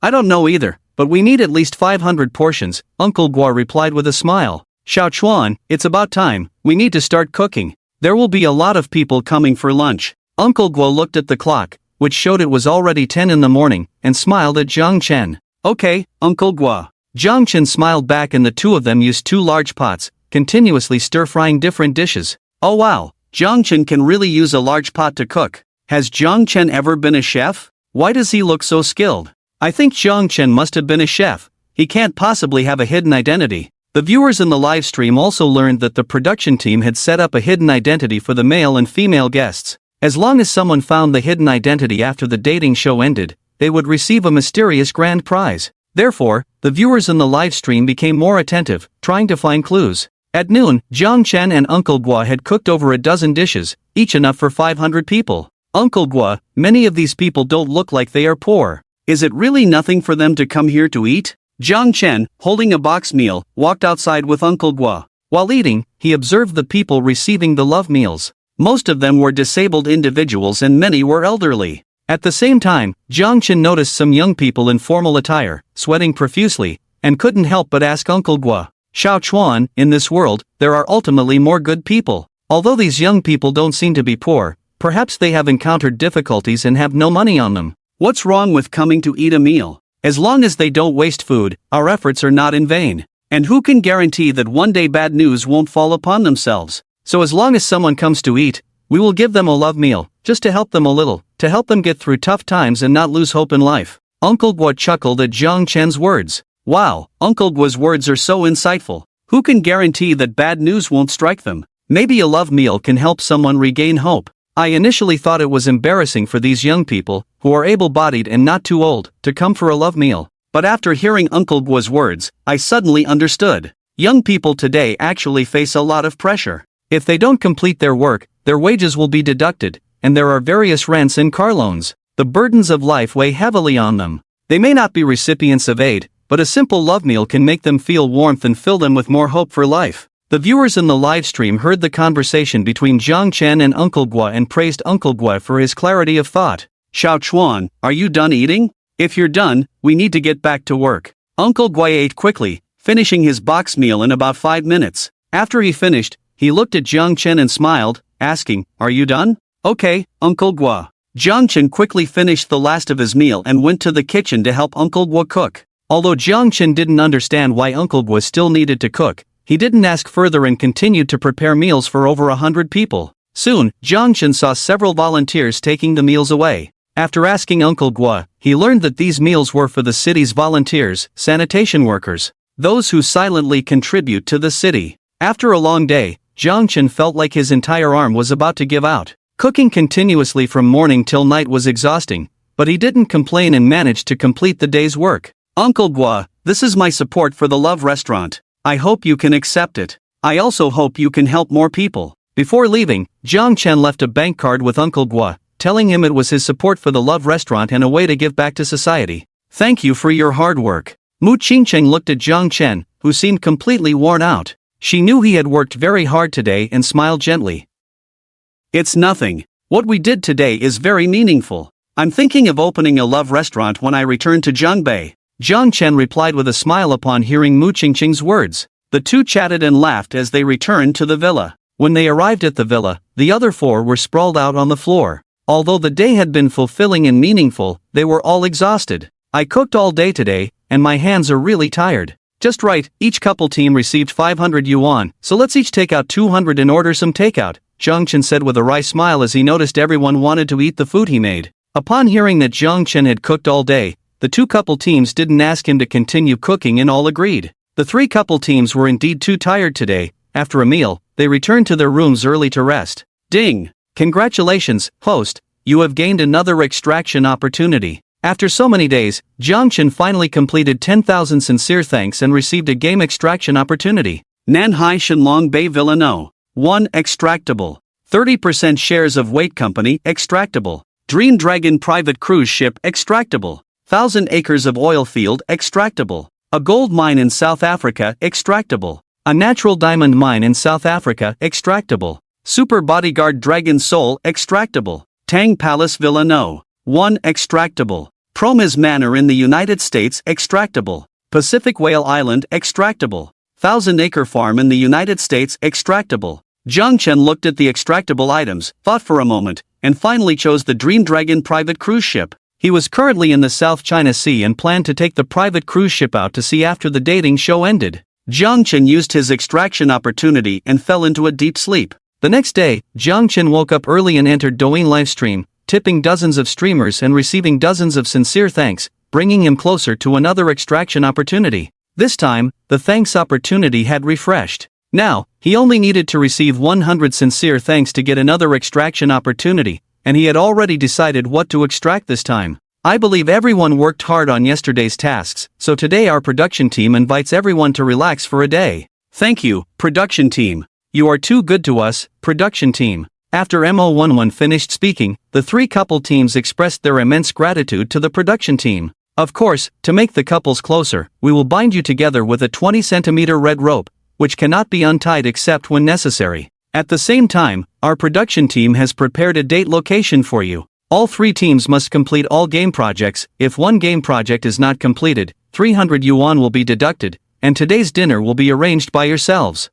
"I don't know either, but we need at least 500 portions," Uncle Gua replied with a smile. "Xiao Chuan, it's about time, we need to start cooking. There will be a lot of people coming for lunch." Uncle Guo looked at the clock, which showed it was already 10 in the morning, and smiled at Zhang Chen. "Okay, Uncle Guo." Zhang Chen smiled back and the 2 of them used 2 large pots, continuously stir-frying different dishes. Oh wow, Zhang Chen can really use a large pot to cook. Has Zhang Chen ever been a chef? Why does he look so skilled? I think Zhang Chen must have been a chef. He can't possibly have a hidden identity. The viewers in the live stream also learned that the production team had set up a hidden identity for the male and female guests. As long as someone found the hidden identity after the dating show ended, they would receive a mysterious grand prize. Therefore, the viewers in the live stream became more attentive, trying to find clues. At noon, Zhang Chen and Uncle Gua had cooked over a dozen dishes, each enough for 500 people. Uncle Gua, many of these people don't look like they are poor. Is it really nothing for them to come here to eat? Zhang Chen, holding a box meal, walked outside with Uncle Gua. While eating, he observed the people receiving the love meals. Most of them were disabled individuals and many were elderly. At the same time, Zhang Chen noticed some young people in formal attire, sweating profusely, and couldn't help but ask Uncle Gua, Xiao Chuan, in this world, there are ultimately more good people. Although these young people don't seem to be poor, perhaps they have encountered difficulties and have no money on them. What's wrong with coming to eat a meal? As long as they don't waste food, our efforts are not in vain. And who can guarantee that one day bad news won't fall upon themselves? So as long as someone comes to eat, we will give them a love meal, just to help them a little, to help them get through tough times and not lose hope in life. Uncle Gua chuckled at Zhang Chen's words. Wow, Uncle Gua's words are so insightful. Who can guarantee that bad news won't strike them? Maybe a love meal can help someone regain hope. I initially thought it was embarrassing for these young people, who are able-bodied and not too old, to come for a love meal. But after hearing Uncle Gua's words, I suddenly understood. Young people today actually face a lot of pressure. If they don't complete their work, their wages will be deducted, and there are various rents and car loans. The burdens of life weigh heavily on them. They may not be recipients of aid, but a simple love meal can make them feel warmth and fill them with more hope for life. The viewers in the live stream heard the conversation between Zhang Chen and Uncle Gua and praised Uncle Gua for his clarity of thought. Xiao Chuan, are you done eating? If you're done, we need to get back to work. Uncle Gua ate quickly, finishing his box meal in about 5 minutes. After he finished, he looked at Zhang Chen and smiled, asking, are you done? Okay, Uncle Gua. Zhang Chen quickly finished the last of his meal and went to the kitchen to help Uncle Gua cook. Although Zhang Chen didn't understand why Uncle Gua still needed to cook, he didn't ask further and continued to prepare meals for over 100 people. Soon, Zhang Chen saw several volunteers taking the meals away. After asking Uncle Gua, he learned that these meals were for the city's volunteers, sanitation workers, those who silently contribute to the city. After a long day, Zhang Chen felt like his entire arm was about to give out. Cooking continuously from morning till night was exhausting, but he didn't complain and managed to complete the day's work. Uncle Gua, this is my support for the Love Restaurant. I hope you can accept it. I also hope you can help more people. Before leaving, Zhang Chen left a bank card with Uncle Gua, telling him it was his support for the Love Restaurant and a way to give back to society. Thank you for your hard work. Mu Qingcheng looked at Zhang Chen, who seemed completely worn out. She knew he had worked very hard today and smiled gently. It's nothing. What we did today is very meaningful. I'm thinking of opening a love restaurant when I return to Zhangbei. Zhang Chen replied with a smile upon hearing Mu Qingcheng's words. The two chatted and laughed as they returned to the villa. When they arrived at the villa, the other four were sprawled out on the floor. Although the day had been fulfilling and meaningful, they were all exhausted. I cooked all day today, and my hands are really tired. Just right, each couple team received 500 yuan, so let's each take out 200 and order some takeout, Zhang Chen said with a wry smile as he noticed everyone wanted to eat the food he made. Upon hearing that Zhang Chen had cooked all day, the two couple teams didn't ask him to continue cooking and all agreed. The three couple teams were indeed too tired today. After a meal, they returned to their rooms early to rest. Ding! Congratulations, host, you have gained another extraction opportunity. After so many days, Zhang Chen finally completed 10,000 sincere thanks and received a game extraction opportunity. Nanhai Shenlong Bay Villa No. 1 extractable. 30% shares of Weight Company extractable. Dream Dragon Private Cruise Ship extractable. 1,000 acres of oil field extractable. A gold mine in South Africa extractable. A natural diamond mine in South Africa extractable. Super Bodyguard Dragon Soul extractable. Tang Palace Villa No. 1 extractable. Promise Manor in the United States extractable. Pacific Whale Island extractable. 1,000-acre farm in the United States extractable. Zhang Chen looked at the extractable items, thought for a moment, and finally chose the Dream Dragon private cruise ship. He was currently in the South China Sea and planned to take the private cruise ship out to sea after the dating show ended. Zhang Chen used his extraction opportunity and fell into a deep sleep. The next day, Zhang Chen woke up early and entered Douyin livestream, tipping dozens of streamers and receiving dozens of sincere thanks, bringing him closer to another extraction opportunity. This time, the thanks opportunity had refreshed. Now, he only needed to receive 100 sincere thanks to get another extraction opportunity, and he had already decided what to extract this time. I believe everyone worked hard on yesterday's tasks, so today our production team invites everyone to relax for a day. Thank you, production team. You are too good to us, production team. After Mo11 finished speaking, the three couple teams expressed their immense gratitude to the production team. Of course, to make the couples closer, we will bind you together with a 20-centimeter red rope, which cannot be untied except when necessary. At the same time, our production team has prepared a date location for you. All three teams must complete all game projects. If one game project is not completed, 300 yuan will be deducted, and today's dinner will be arranged by yourselves.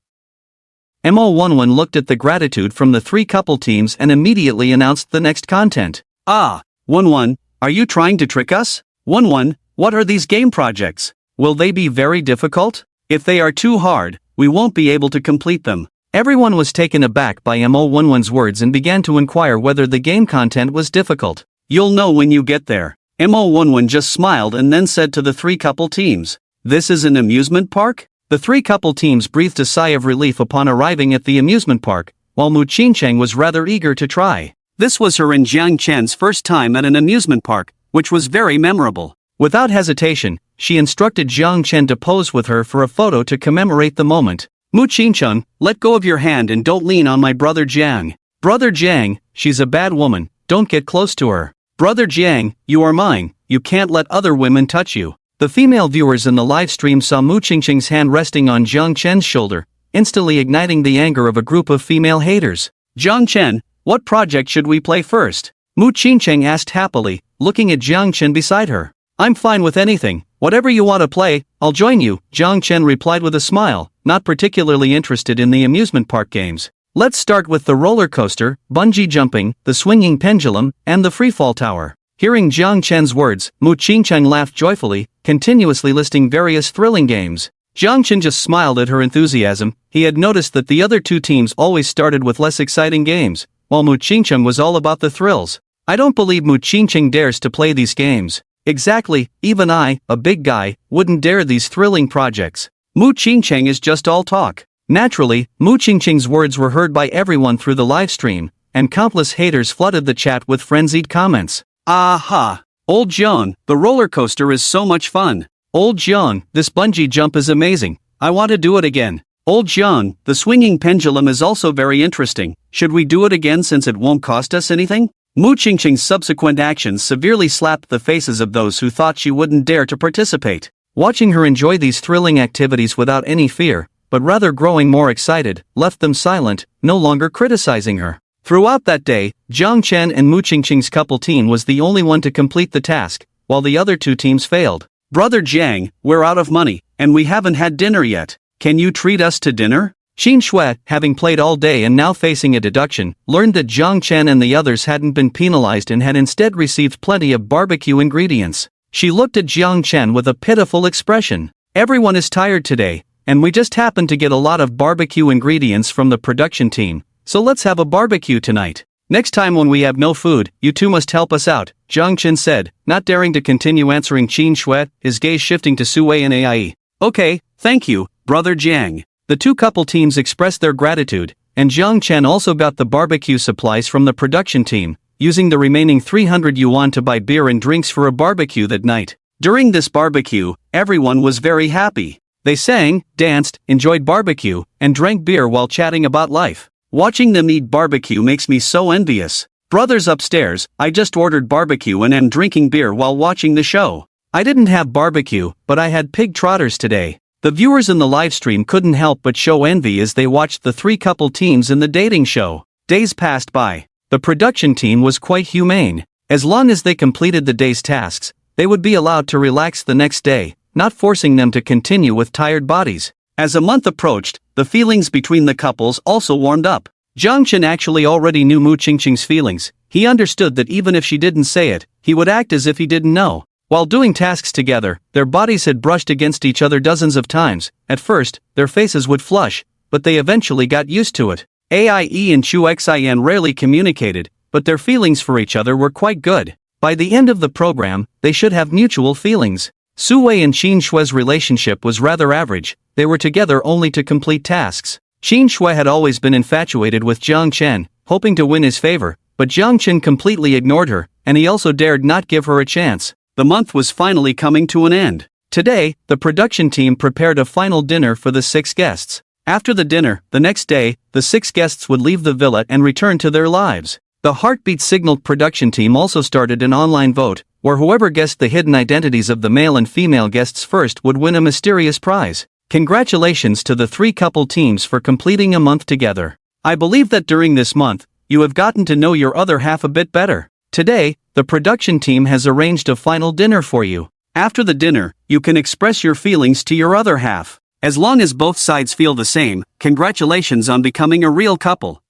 Mo11 looked at the gratitude from the three couple teams and immediately announced the next content. Ah, 11, are you trying to trick us? 11, what are these game projects? Will they be very difficult? If they are too hard, we won't be able to complete them. Everyone was taken aback by Mo11's words and began to inquire whether the game content was difficult. You'll know when you get there. Mo11 just smiled and then said to the three couple teams, "This is an amusement park?" The three couple teams breathed a sigh of relief upon arriving at the amusement park, while Chang was rather eager to try. This was her and Chen's first time at an amusement park, which was very memorable. Without hesitation, she instructed Chen to pose with her for a photo to commemorate the moment. Chen, let go of your hand and don't lean on my brother Jang. Brother Jang, she's a bad woman, don't get close to her. Brother Jang, you are mine, you can't let other women touch you. The female viewers in the live stream saw Ching's hand resting on Chen's shoulder, instantly igniting the anger of a group of female haters. Chen, what project should we play first? Ching asked happily, looking at Chen beside her. I'm fine with anything, whatever you want to play, I'll join you, Chen replied with a smile, not particularly interested in the amusement park games. Let's start with the roller coaster, bungee jumping, the swinging pendulum, and the freefall tower. Hearing Chen's words, Ching laughed joyfully, continuously listing various thrilling games. Chen just smiled at her enthusiasm. He had noticed that the other two teams always started with less exciting games, while Ching was all about the thrills. I don't believe Ching dares to play these games. Exactly, even I, a big guy, wouldn't dare these thrilling projects. Ching is just all talk. Naturally, Ching's words were heard by everyone through the live stream, and countless haters flooded the chat with frenzied comments. Aha! Old John, the roller coaster is so much fun. Old John, this bungee jump is amazing. I want to do it again. Old John, the swinging pendulum is also very interesting. Should we do it again since it won't cost us anything? Ching's subsequent actions severely slapped the faces of those who thought she wouldn't dare to participate. Watching her enjoy these thrilling activities without any fear, but rather growing more excited, left them silent, no longer criticizing her. Throughout that day, Chen and Ching's couple team was the only one to complete the task, while the other two teams failed. Brother Jang, we're out of money, and we haven't had dinner yet. Can you treat us to dinner? Xin Shui, having played all day and now facing a deduction, learned that Chen and the others hadn't been penalized and had instead received plenty of barbecue ingredients. She looked at Chen with a pitiful expression. Everyone is tired today, and we just happened to get a lot of barbecue ingredients from the production team. So let's have a barbecue tonight. Next time when we have no food, you two must help us out, Chen said, not daring to continue answering Xin Shui, his gaze shifting to Sui and Ai. Okay, thank you, Brother Jang. The two couple teams expressed their gratitude, and Chen also got the barbecue supplies from the production team, using the remaining 300 yuan to buy beer and drinks for a barbecue that night. During this barbecue, everyone was very happy. They sang, danced, enjoyed barbecue, and drank beer while chatting about life. Watching them eat barbecue makes me so envious. Brothers upstairs, I just ordered barbecue and am drinking beer while watching the show. I didn't have barbecue, but I had pig trotters today. The viewers in the live stream couldn't help but show envy as they watched the three couple teams in the dating show. Days passed by. The production team was quite humane. As long as they completed the day's tasks, they would be allowed to relax the next day, not forcing them to continue with tired bodies. As a month approached, the feelings between the couples also warmed up. Chen actually already knew Ching's feelings. He understood that even if she didn't say it, he would act as if he didn't know. While doing tasks together, their bodies had brushed against each other dozens of times. At first, their faces would flush, but they eventually got used to it. AIE and Chu Xin rarely communicated, but their feelings for each other were quite good. By the end of the program, they should have mutual feelings. Sui and Xin Shui's relationship was rather average. They were together only to complete tasks. Xin Shui had always been infatuated with Chen, hoping to win his favor, but Chen completely ignored her, and he also dared not give her a chance. The month was finally coming to an end. Today, the production team prepared a final dinner for the 6 guests. After the dinner, the next day, the 6 guests would leave the villa and return to their lives. The Heartbeat Signaled production team also started an online vote, where whoever guessed the hidden identities of the male and female guests first would win a mysterious prize. Congratulations to the 3 couple teams for completing a month together. I believe that during this month, you have gotten to know your other half a bit better. Today, the production team has arranged a final dinner for you. After the dinner, you can express your feelings to your other half. As long as both sides feel the same, congratulations on becoming a real couple.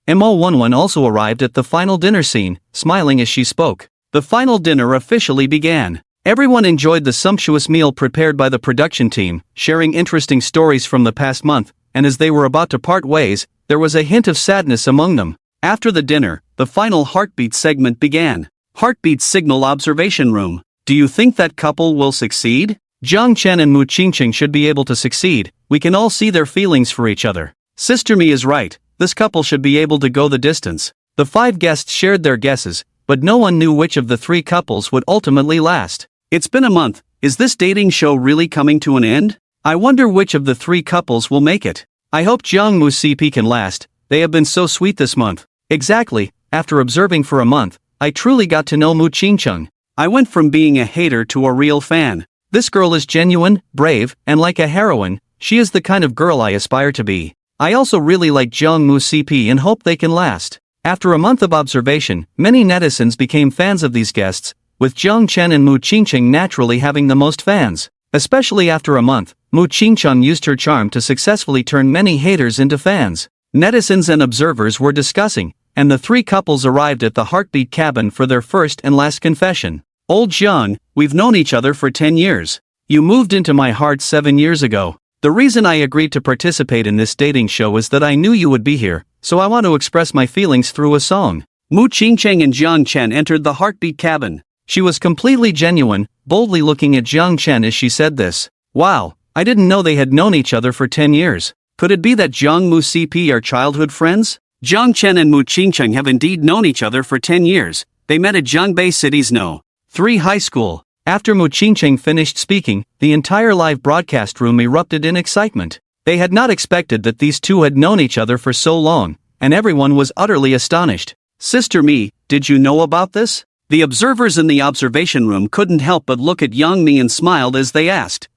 Mo11 also arrived at the final dinner scene, smiling as she spoke. The final dinner officially began. Everyone enjoyed the sumptuous meal prepared by the production team, sharing interesting stories from the past month, and as they were about to part ways, there was a hint of sadness among them. After the dinner, the final heartbeat segment began. Heartbeat signal observation room. Do you think that couple will succeed? Chen and Mu Qingqing should be able to succeed. We can all see their feelings for each other. Sister Mi is right. This couple should be able to go the distance. The 5 guests shared their guesses, but no one knew which of the 3 couples would ultimately last. It's been a month. Is this dating show really coming to an end? I wonder which of the 3 couples will make it. I hope Jiang Mu CP can last. They have been so sweet this month. Exactly, after observing for a month, I truly got to know Mu Qingqing. I went from being a hater to a real fan. This girl is genuine, brave, and like a heroine. She is the kind of girl I aspire to be. I also really like Jiang Mu CP and hope they can last. After a month of observation, many netizens became fans of these guests, with Chen and Mu Qingqing naturally having the most fans. Especially after a month, Mu Qingqing used her charm to successfully turn many haters into fans. Netizens and observers were discussing, and the 3 couples arrived at the heartbeat cabin for their first and last confession. Old Jiang, we've known each other for 10 years. You moved into my heart 7 years ago. The reason I agreed to participate in this dating show is that I knew you would be here, so I want to express my feelings through a song. Mu Qingqing and Jiang Chen entered the heartbeat cabin. She was completely genuine, boldly looking at Jiang Chen as she said this. Wow, I didn't know they had known each other for 10 years. Could it be that Jiang Mu CP are childhood friends? Jiang Chen and Mu Qingqing have indeed known each other for 10 years. They met at Jiangbei City's No. 3 high school. After Mu Qingqing finished speaking, the entire live broadcast room erupted in excitement. They had not expected that these 2 had known each other for so long, and everyone was utterly astonished. Sister Mi, did you know about this? The observers in the observation room couldn't help but look at Yang Mi and smiled as they asked,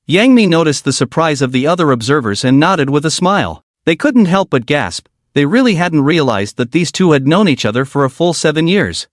Yang Mi noticed the surprise of the other observers and nodded with a smile. They couldn't help but gasp. They really hadn't realized that these 2 had known each other for a full 7 years.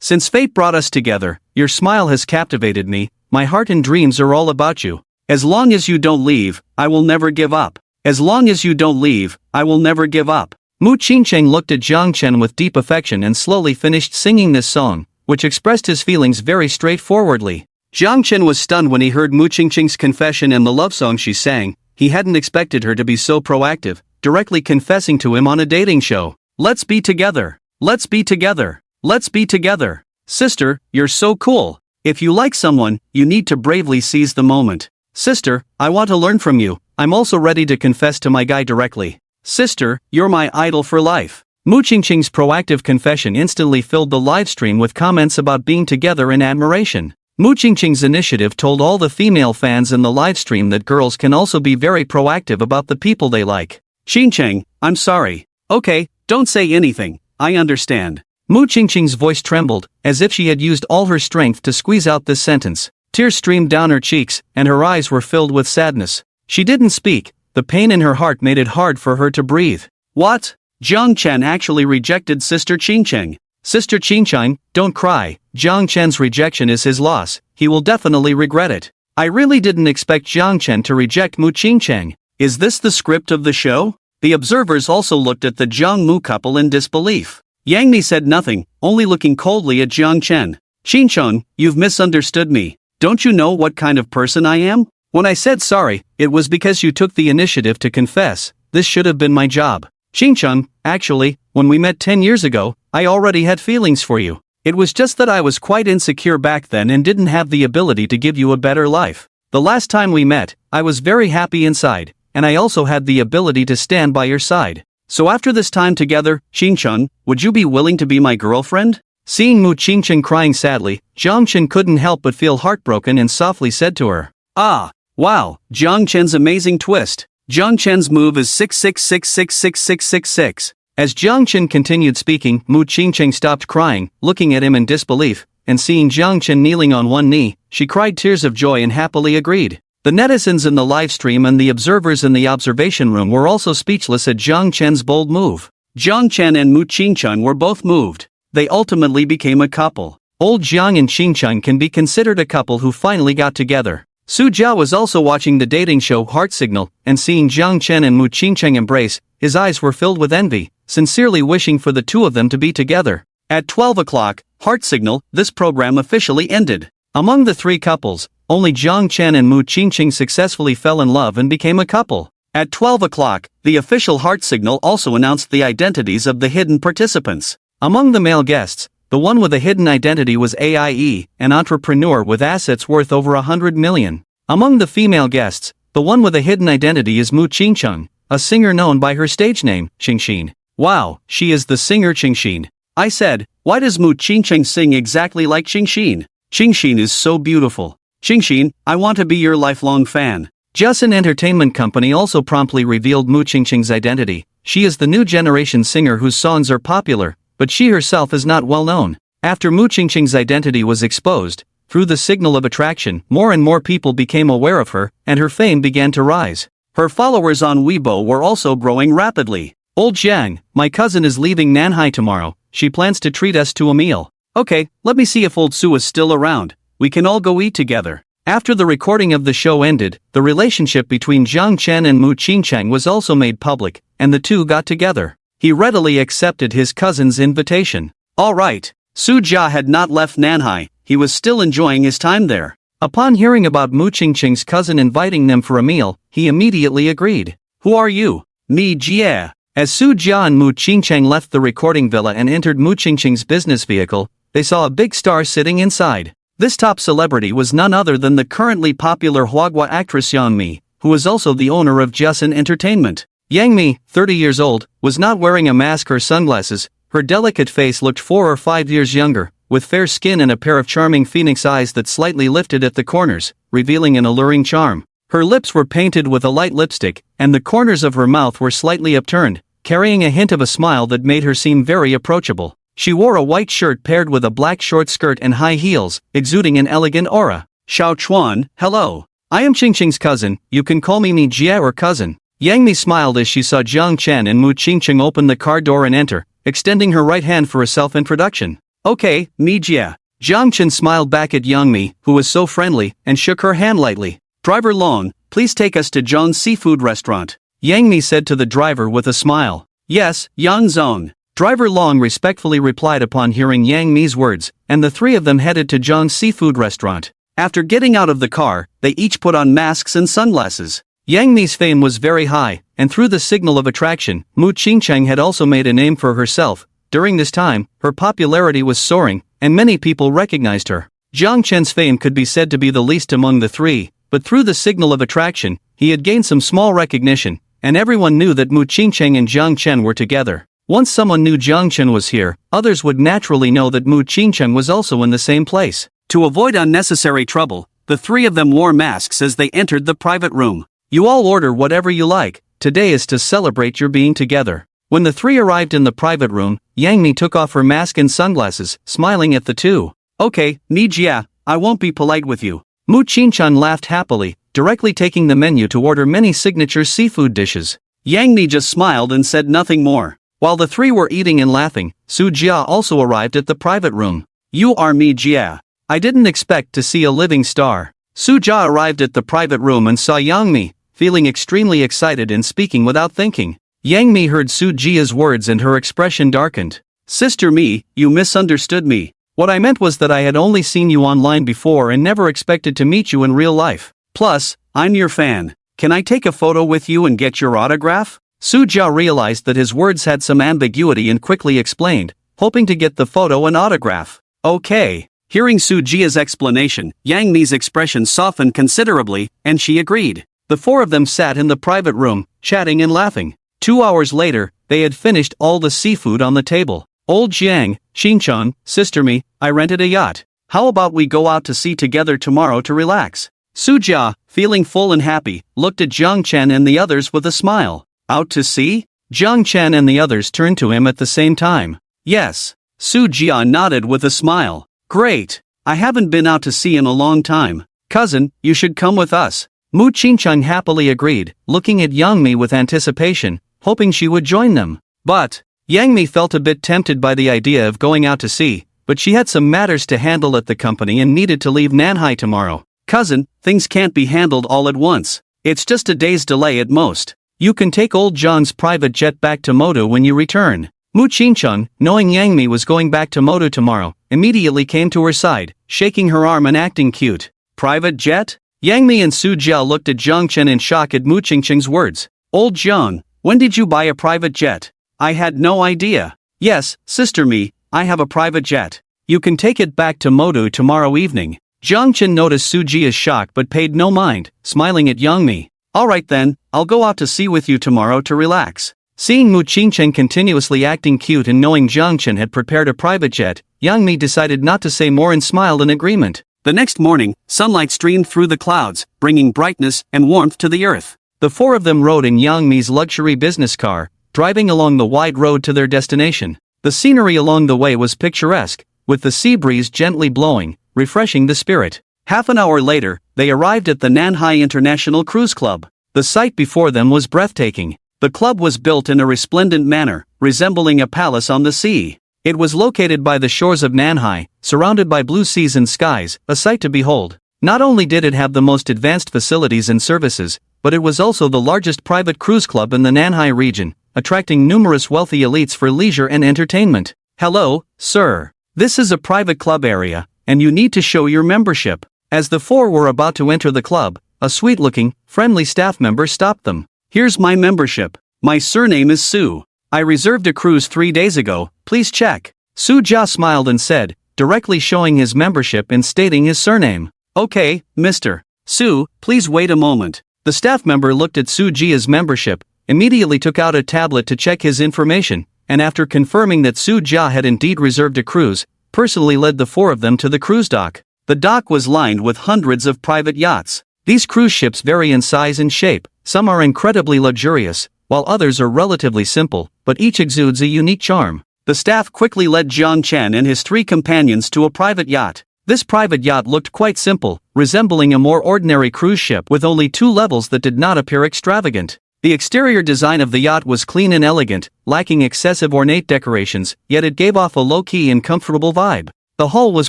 Since fate brought us together, your smile has captivated me. My heart and dreams are all about you. As long as you don't leave, I will never give up. As long as you don't leave, I will never give up. Mu Qingqing looked at Jiang Chen with deep affection and slowly finished singing this song, which expressed his feelings very straightforwardly. Jiang Chen was stunned when he heard Mu Qingqing's confession and the love song she sang. He hadn't expected her to be so proactive, directly confessing to him on a dating show. Let's be together. Let's be together. Let's be together. Sister, you're so cool. If you like someone, you need to bravely seize the moment. Sister, I want to learn from you. I'm also ready to confess to my guy directly. Sister, you're my idol for life. Mu Qingqing's proactive confession instantly filled the livestream with comments about being together and admiration. Mu Qingqing's initiative told all the female fans in the livestream that girls can also be very proactive about the people they like. Qingqing, I'm sorry. Okay, don't say anything. I understand. Mu Qingqing's voice trembled, as if she had used all her strength to squeeze out this sentence. Tears streamed down her cheeks, and her eyes were filled with sadness. She didn't speak. The pain in her heart made it hard for her to breathe. What? Jiang Chen actually rejected Sister Qingqing. Sister Qingqing, don't cry. Jiang Chen's rejection is his loss. He will definitely regret it. I really didn't expect Jiang Chen to reject Mu Qingqing. Is this the script of the show? The observers also looked at the Jiang Mu couple in disbelief. Yang Mi said nothing, only looking coldly at Jiang Chen. Qingqing, you've misunderstood me. Don't you know what kind of person I am? When I said sorry, it was because you took the initiative to confess. This should have been my job. Qingqing, actually, when we met 10 years ago, I already had feelings for you. It was just that I was quite insecure back then and didn't have the ability to give you a better life. The last time we met, I was very happy inside, and I also had the ability to stand by your side. So after this time together, Qingqing, would you be willing to be my girlfriend? Seeing Mu Qingqing crying sadly, Jiang Chen couldn't help but feel heartbroken and softly said to her, Ah, wow, Jiang Chen's amazing twist. Jiang Chen's move is 666666666. As Jiang Chen continued speaking, Mu Qingqing stopped crying, looking at him in disbelief, and seeing Jiang Chen kneeling on one knee, she cried tears of joy and happily agreed. The netizens in the livestream and the observers in the observation room were also speechless at Jiang Chen's bold move. Jiang Chen and Mu Qingqing were both moved. They ultimately became a couple. Old Jiang and Ching can be considered a couple who finally got together. Su Jia was also watching the dating show Heart Signal, and seeing Jiang Chen and Mu Qingcheng embrace, his eyes were filled with envy, sincerely wishing for the two of them to be together. At 12 o'clock, Heart Signal, this program officially ended. Among the three couples, only Jiang Chen and Mu Qingcheng successfully fell in love and became a couple. At 12 o'clock, the official Heart Signal also announced the identities of the hidden participants. Among the male guests, the one with a hidden identity was AIE, an entrepreneur with assets worth over 100 million. Among the female guests, the one with a hidden identity is Mu Qingcheng, a singer known by her stage name, Qingxin. Wow, she is the singer Qingxin. I said, why does Mu Qingcheng sing exactly like Qingxin? Qingxin is so beautiful. Qingxin, I want to be your lifelong fan. Justin Entertainment Company also promptly revealed Mu Qingcheng's identity. She is the new generation singer whose songs are popular, but she herself is not well known. After Mu Qingcheng's identity was exposed, through the signal of attraction, more and more people became aware of her, and her fame began to rise. Her followers on Weibo were also growing rapidly. Old Jang, my cousin is leaving Nanhai tomorrow. She plans to treat us to a meal. Okay, let me see if old Su is still around. We can all go eat together. After the recording of the show ended, the relationship between Jiang Chen and Mu Qingcheng was also made public, and the two got together. He readily accepted his cousin's invitation. Alright, Su Jia had not left Nanhai, he was still enjoying his time there. Upon hearing about Mu Qingcheng's cousin inviting them for a meal, he immediately agreed. Who are you? Me Jia. As Su Jia and Mu Qingcheng left the recording villa and entered Mu Qingcheng's business vehicle, they saw a big star sitting inside. This top celebrity was none other than the currently popular Huagua actress Yang Mi, who is also the owner of Justin Entertainment. Yang Mi, 30 years old, was not wearing a mask or sunglasses. Her delicate face looked 4 or 5 years younger, with fair skin and a pair of charming phoenix eyes that slightly lifted at the corners, revealing an alluring charm. Her lips were painted with a light lipstick, and the corners of her mouth were slightly upturned, carrying a hint of a smile that made her seem very approachable. She wore a white shirt paired with a black short skirt and high heels, exuding an elegant aura. Xiao Chuan, hello. I am Qingqing's cousin, you can call me Jia or cousin. Yang Mi smiled as she saw Jiang Chen and Mu Qingcheng open the car door and enter, extending her right hand for a self-introduction. Okay, Mi Jia. Jiang Chen smiled back at Yang Mi, who was so friendly, and shook her hand lightly. Driver Long, please take us to Zhong's seafood restaurant. Yang Mi said to the driver with a smile. Yes, Yang Zong. Driver Long respectfully replied upon hearing Yang Mi's words, and the three of them headed to Zhong's seafood restaurant. After getting out of the car, they each put on masks and sunglasses. Yang Mi's fame was very high, and through the signal of attraction, Mu Qingcheng had also made a name for herself. During this time, her popularity was soaring, and many people recognized her. Jiang Chen's fame could be said to be the least among the three, but through the signal of attraction, he had gained some small recognition, and everyone knew that Mu Qingcheng and Jiang Chen were together. Once someone knew Jiang Chen was here, others would naturally know that Mu Qingcheng was also in the same place. To avoid unnecessary trouble, the three of them wore masks as they entered the private room. You all order whatever you like, today is to celebrate your being together. When the three arrived in the private room, Yang Mi took off her mask and sunglasses, smiling at the two. Okay, Mi Jia, I won't be polite with you. Mu Qingcheng laughed happily, directly taking the menu to order many signature seafood dishes. Yang Mi just smiled and said nothing more. While the three were eating and laughing, Su Jia also arrived at the private room. You are Mi Jia. I didn't expect to see a living star. Su Jia arrived at the private room and saw Yang Mi, feeling extremely excited and speaking without thinking. Yang Mi heard Su Jia's words and her expression darkened. Sister Mi, you misunderstood me. What I meant was that I had only seen you online before and never expected to meet you in real life. Plus, I'm your fan. Can I take a photo with you and get your autograph? Su Jia realized that his words had some ambiguity and quickly explained, hoping to get the photo and autograph. Okay. Hearing Su Jia's explanation, Yang Mi's expression softened considerably, and she agreed. The four of them sat in the private room, chatting and laughing. 2 hours later, they had finished all the seafood on the table. Old Jiang, Xinchang, Sister Mi, I rented a yacht. How about we go out to sea together tomorrow to relax? Su Jia, feeling full and happy, looked at Jiang Chen and the others with a smile. Out to sea? Jiang Chen and the others turned to him at the same time. Yes. Su Jia nodded with a smile. Great. I haven't been out to sea in a long time. Cousin, you should come with us. Mu Qingcheng happily agreed, looking at Yang Mi with anticipation, hoping she would join them. But Yang Mi felt a bit tempted by the idea of going out to sea, but she had some matters to handle at the company and needed to leave Nanhai tomorrow. Cousin, things can't be handled all at once. It's just a day's delay at most. You can take old Jang's private jet back to Moto when you return. Mu Qingcheng, knowing Yang Mi was going back to Moto tomorrow, immediately came to her side, shaking her arm and acting cute. Private jet? Yang Mi and Su Jia looked at Zhang Chen in shock at Mu Qingcheng's words. Old Zhang, when did you buy a private jet? I had no idea. Yes, Sister Mi, I have a private jet. You can take it back to Moto tomorrow evening. Zhang Chen noticed Su Jia's shock but paid no mind, smiling at Yang Mi. Alright then, I'll go out to sea with you tomorrow to relax. Seeing Mu Qingcheng continuously acting cute and knowing Zhang Chen had prepared a private jet, Yang Mi decided not to say more and smiled in agreement. The next morning, sunlight streamed through the clouds, bringing brightness and warmth to the earth. The four of them rode in Yang Mi's luxury business car, driving along the wide road to their destination. The scenery along the way was picturesque, with the sea breeze gently blowing, refreshing the spirit. Half an hour later, they arrived at the Nanhai International Cruise Club. The sight before them was breathtaking. The club was built in a resplendent manner, resembling a palace on the sea. It was located by the shores of Nanhai, surrounded by blue seas and skies, a sight to behold. Not only did it have the most advanced facilities and services, but it was also the largest private cruise club in the Nanhai region, attracting numerous wealthy elites for leisure and entertainment. Hello, sir. This is a private club area, and you need to show your membership. As the four were about to enter the club, a sweet-looking, friendly staff member stopped them. Here's my membership. My surname is Su. I reserved a cruise 3 days ago, please check. Su Jia smiled and said, directly showing his membership and stating his surname. Okay, Mr. Su, please wait a moment. The staff member looked at Su Jia's membership, immediately took out a tablet to check his information, and after confirming that Su Jia had indeed reserved a cruise, personally led the four of them to the cruise dock. The dock was lined with hundreds of private yachts. These cruise ships vary in size and shape, some are incredibly luxurious, while others are relatively simple, but each exudes a unique charm. The staff quickly led Jiang Chen and his 3 companions to a private yacht. This private yacht looked quite simple, resembling a more ordinary cruise ship with only 2 levels that did not appear extravagant. The exterior design of the yacht was clean and elegant, lacking excessive ornate decorations, yet it gave off a low-key and comfortable vibe. The hull was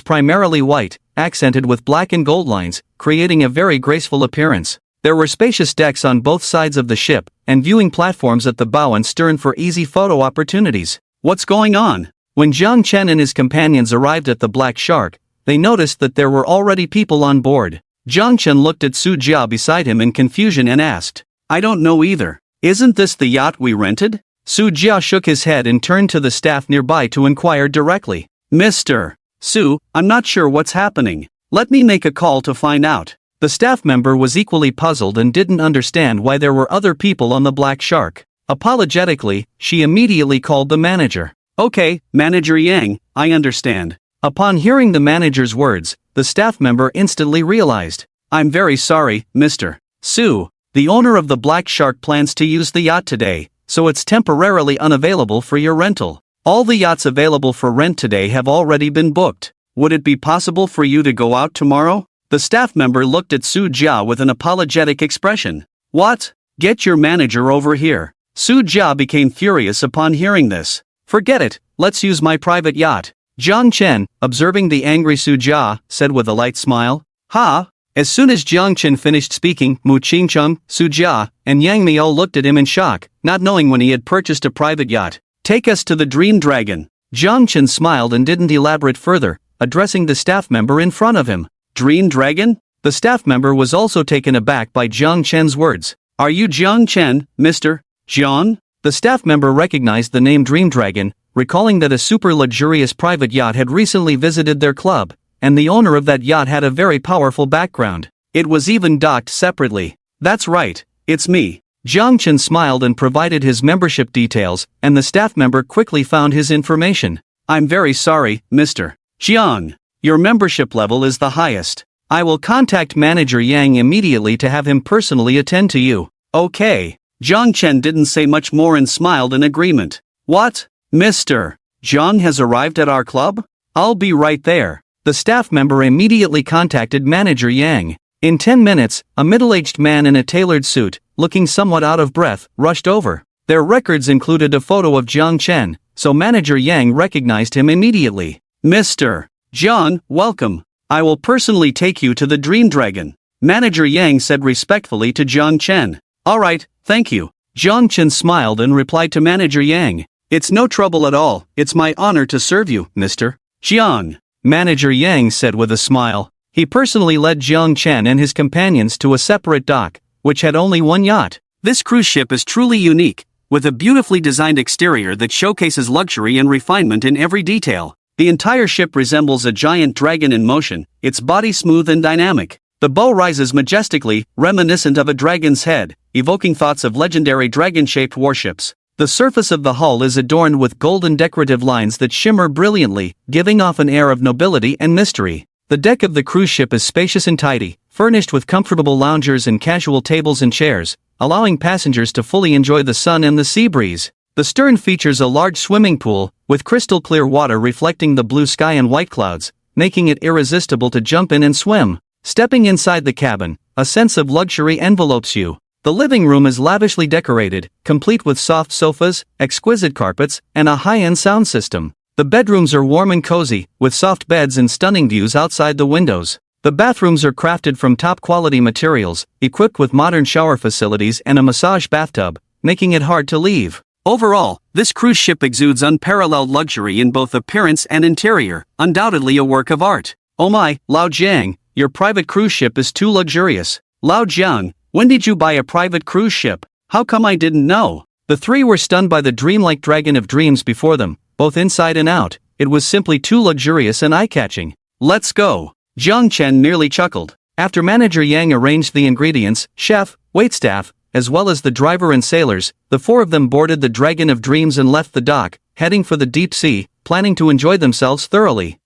primarily white, accented with black and gold lines, creating a very graceful appearance. There were spacious decks on both sides of the ship, and viewing platforms at the bow and stern for easy photo opportunities. What's going on? When Jiang Chen and his companions arrived at the Black Shark, they noticed that there were already people on board. Jiang Chen looked at Su Jia beside him in confusion and asked, I don't know either. Isn't this the yacht we rented? Su Jia shook his head and turned to the staff nearby to inquire directly. Mr. Su, I'm not sure what's happening. Let me make a call to find out. The staff member was equally puzzled and didn't understand why there were other people on the Black Shark. Apologetically, she immediately called the manager. Okay, Manager Yang, I understand. Upon hearing the manager's words, the staff member instantly realized. I'm very sorry, Mr. Su. The owner of the Black Shark plans to use the yacht today, so it's temporarily unavailable for your rental. All the yachts available for rent today have already been booked. Would it be possible for you to go out tomorrow? The staff member looked at Su Jia with an apologetic expression. What? Get your manager over here. Su Jia became furious upon hearing this. Forget it, let's use my private yacht. Jiang Chen, observing the angry Su Jia, said with a light smile. Ha! As soon as Jiang Chen finished speaking, Mu Qingcheng, Su Jia, and Yang Mi all looked at him in shock, not knowing when he had purchased a private yacht. Take us to the Dream Dragon. Jiang Chen smiled and didn't elaborate further, addressing the staff member in front of him. Dream Dragon? The staff member was also taken aback by Jiang Chen's words. Are you Jiang Chen, Mr. Jiang? The staff member recognized the name Dream Dragon, recalling that a super luxurious private yacht had recently visited their club, and the owner of that yacht had a very powerful background. It was even docked separately. That's right, it's me. Jiang Chen smiled and provided his membership details, and the staff member quickly found his information. I'm very sorry, Mr. Jiang. Your membership level is the highest. I will contact Manager Yang immediately to have him personally attend to you. Okay. Jiang Chen didn't say much more and smiled in agreement. What? Mr. Jiang has arrived at our club? I'll be right there. The staff member immediately contacted Manager Yang. In 10 minutes, a middle-aged man in a tailored suit, looking somewhat out of breath, rushed over. Their records included a photo of Jiang Chen, so Manager Yang recognized him immediately. Mr. John, welcome. I will personally take you to the Dream Dragon, Manager Yang said respectfully to Jiang Chen. Alright, thank you. Jiang Chen smiled and replied to Manager Yang. It's no trouble at all, it's my honor to serve you, Mr. Jiang. Manager Yang said with a smile. He personally led Jiang Chen and his companions to a separate dock, which had only one yacht. This cruise ship is truly unique, with a beautifully designed exterior that showcases luxury and refinement in every detail. The entire ship resembles a giant dragon in motion, its body smooth and dynamic. The bow rises majestically, reminiscent of a dragon's head, evoking thoughts of legendary dragon-shaped warships. The surface of the hull is adorned with golden decorative lines that shimmer brilliantly, giving off an air of nobility and mystery. The deck of the cruise ship is spacious and tidy, furnished with comfortable loungers and casual tables and chairs, allowing passengers to fully enjoy the sun and the sea breeze. The stern features a large swimming pool, with crystal-clear water reflecting the blue sky and white clouds, making it irresistible to jump in and swim. Stepping inside the cabin, a sense of luxury envelopes you. The living room is lavishly decorated, complete with soft sofas, exquisite carpets, and a high-end sound system. The bedrooms are warm and cozy, with soft beds and stunning views outside the windows. The bathrooms are crafted from top-quality materials, equipped with modern shower facilities and a massage bathtub, making it hard to leave. Overall, this cruise ship exudes unparalleled luxury in both appearance and interior, undoubtedly a work of art. Oh my, Lao Jiang, your private cruise ship is too luxurious. Lao Jiang, when did you buy a private cruise ship? How come I didn't know? The three were stunned by the dreamlike dragon of dreams before them, both inside and out. It was simply too luxurious and eye-catching. Let's go. Jiang Chen nearly chuckled. After Manager Yang arranged the ingredients, chef, waitstaff, as well as the driver and sailors, the four of them boarded the Dragon of Dreams and left the dock, heading for the deep sea, planning to enjoy themselves thoroughly.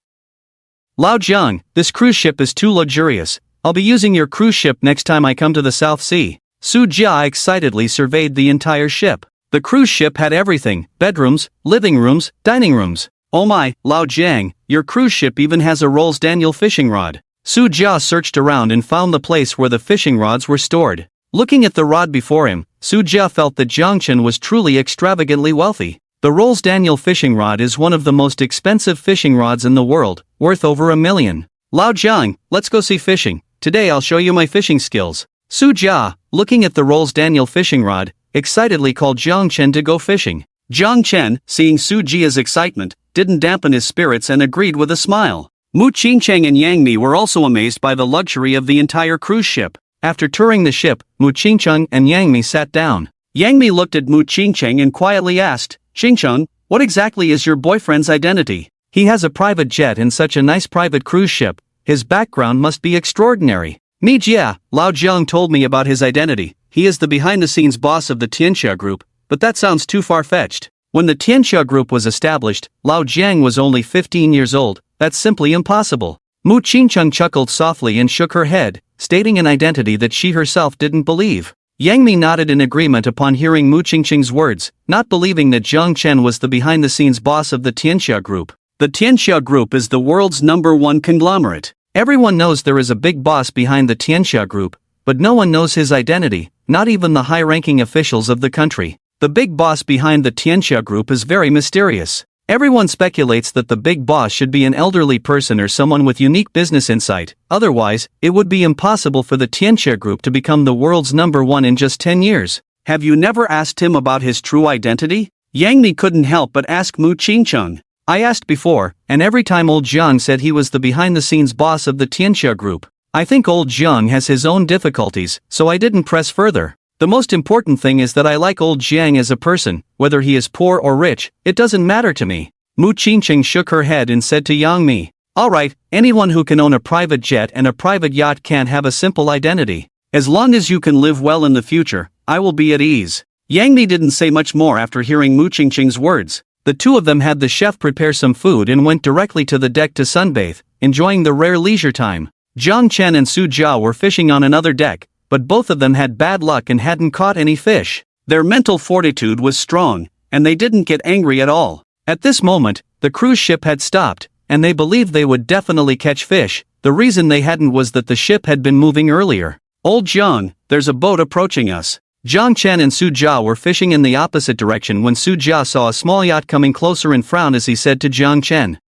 Lao Jiang, this cruise ship is too luxurious. I'll be using your cruise ship next time I come to the South Sea. Su Jia excitedly surveyed the entire ship. The cruise ship had everything: bedrooms, living rooms, dining rooms. Oh my, Lao Jiang, your cruise ship even has a Rolls Daniel fishing rod. Su Jia searched around and found the place where the fishing rods were stored. Looking at the rod before him, Su Jia felt that Jiang Chen was truly extravagantly wealthy. The Rolls Daniel fishing rod is one of the most expensive fishing rods in the world, worth over $1 million. Lao Jiang, let's go see fishing. Today I'll show you my fishing skills. Su Jia, looking at the Rolls Daniel fishing rod, excitedly called Jiang Chen to go fishing. Jiang Chen, seeing Su Jia's excitement, didn't dampen his spirits and agreed with a smile. Mu Qingcheng and Yang Mi were also amazed by the luxury of the entire cruise ship. After touring the ship, Mu Qingcheng and Yang Mi sat down. Yang Mi looked at Mu Qingcheng and quietly asked, Qingcheng, what exactly is your boyfriend's identity? He has a private jet and such a nice private cruise ship. His background must be extraordinary. Mi Jia, Lao Jiang told me about his identity. He is the behind-the-scenes boss of the Tianxia Group, but that sounds too far-fetched. When the Tianxia Group was established, Lao Jiang was only 15 years old. That's simply impossible. Mu Qingcheng chuckled softly and shook her head, stating an identity that she herself didn't believe. Yang Mi nodded in agreement upon hearing Mu Qingcheng's words, not believing that Jiang Chen was the behind-the-scenes boss of the Tianxia Group. The Tianxia Group is the world's #1 conglomerate. Everyone knows there is a big boss behind the Tianxia Group, but no one knows his identity, not even the high-ranking officials of the country. The big boss behind the Tianxia Group is very mysterious. Everyone speculates that the big boss should be an elderly person or someone with unique business insight, otherwise, it would be impossible for the Tianxia Group to become the world's #1 in just 10 years. Have you never asked him about his true identity? Yang Mi couldn't help but ask Mu Qingcheng. I asked before, and every time old Jiang said he was the behind-the-scenes boss of the Tianxia Group. I think old Jiang has his own difficulties, so I didn't press further. The most important thing is that I like old Jiang as a person, whether he is poor or rich, it doesn't matter to me. Mu Qingcheng shook her head and said to Yang Mi, alright, anyone who can own a private jet and a private yacht can't have a simple identity. As long as you can live well in the future, I will be at ease. Yang Mi didn't say much more after hearing Mu Qingcheng's words. The two of them had the chef prepare some food and went directly to the deck to sunbathe, enjoying the rare leisure time. Jiang Chen and Su Jia were fishing on another deck, but both of them had bad luck and hadn't caught any fish. Their mental fortitude was strong, and they didn't get angry at all. At this moment, the cruise ship had stopped, and they believed they would definitely catch fish. The reason they hadn't was that the ship had been moving earlier. Old Jiang, there's a boat approaching us. Jiang Chen and Su Jia were fishing in the opposite direction when Su Jia saw a small yacht coming closer and frowned as he said to Jiang Chen,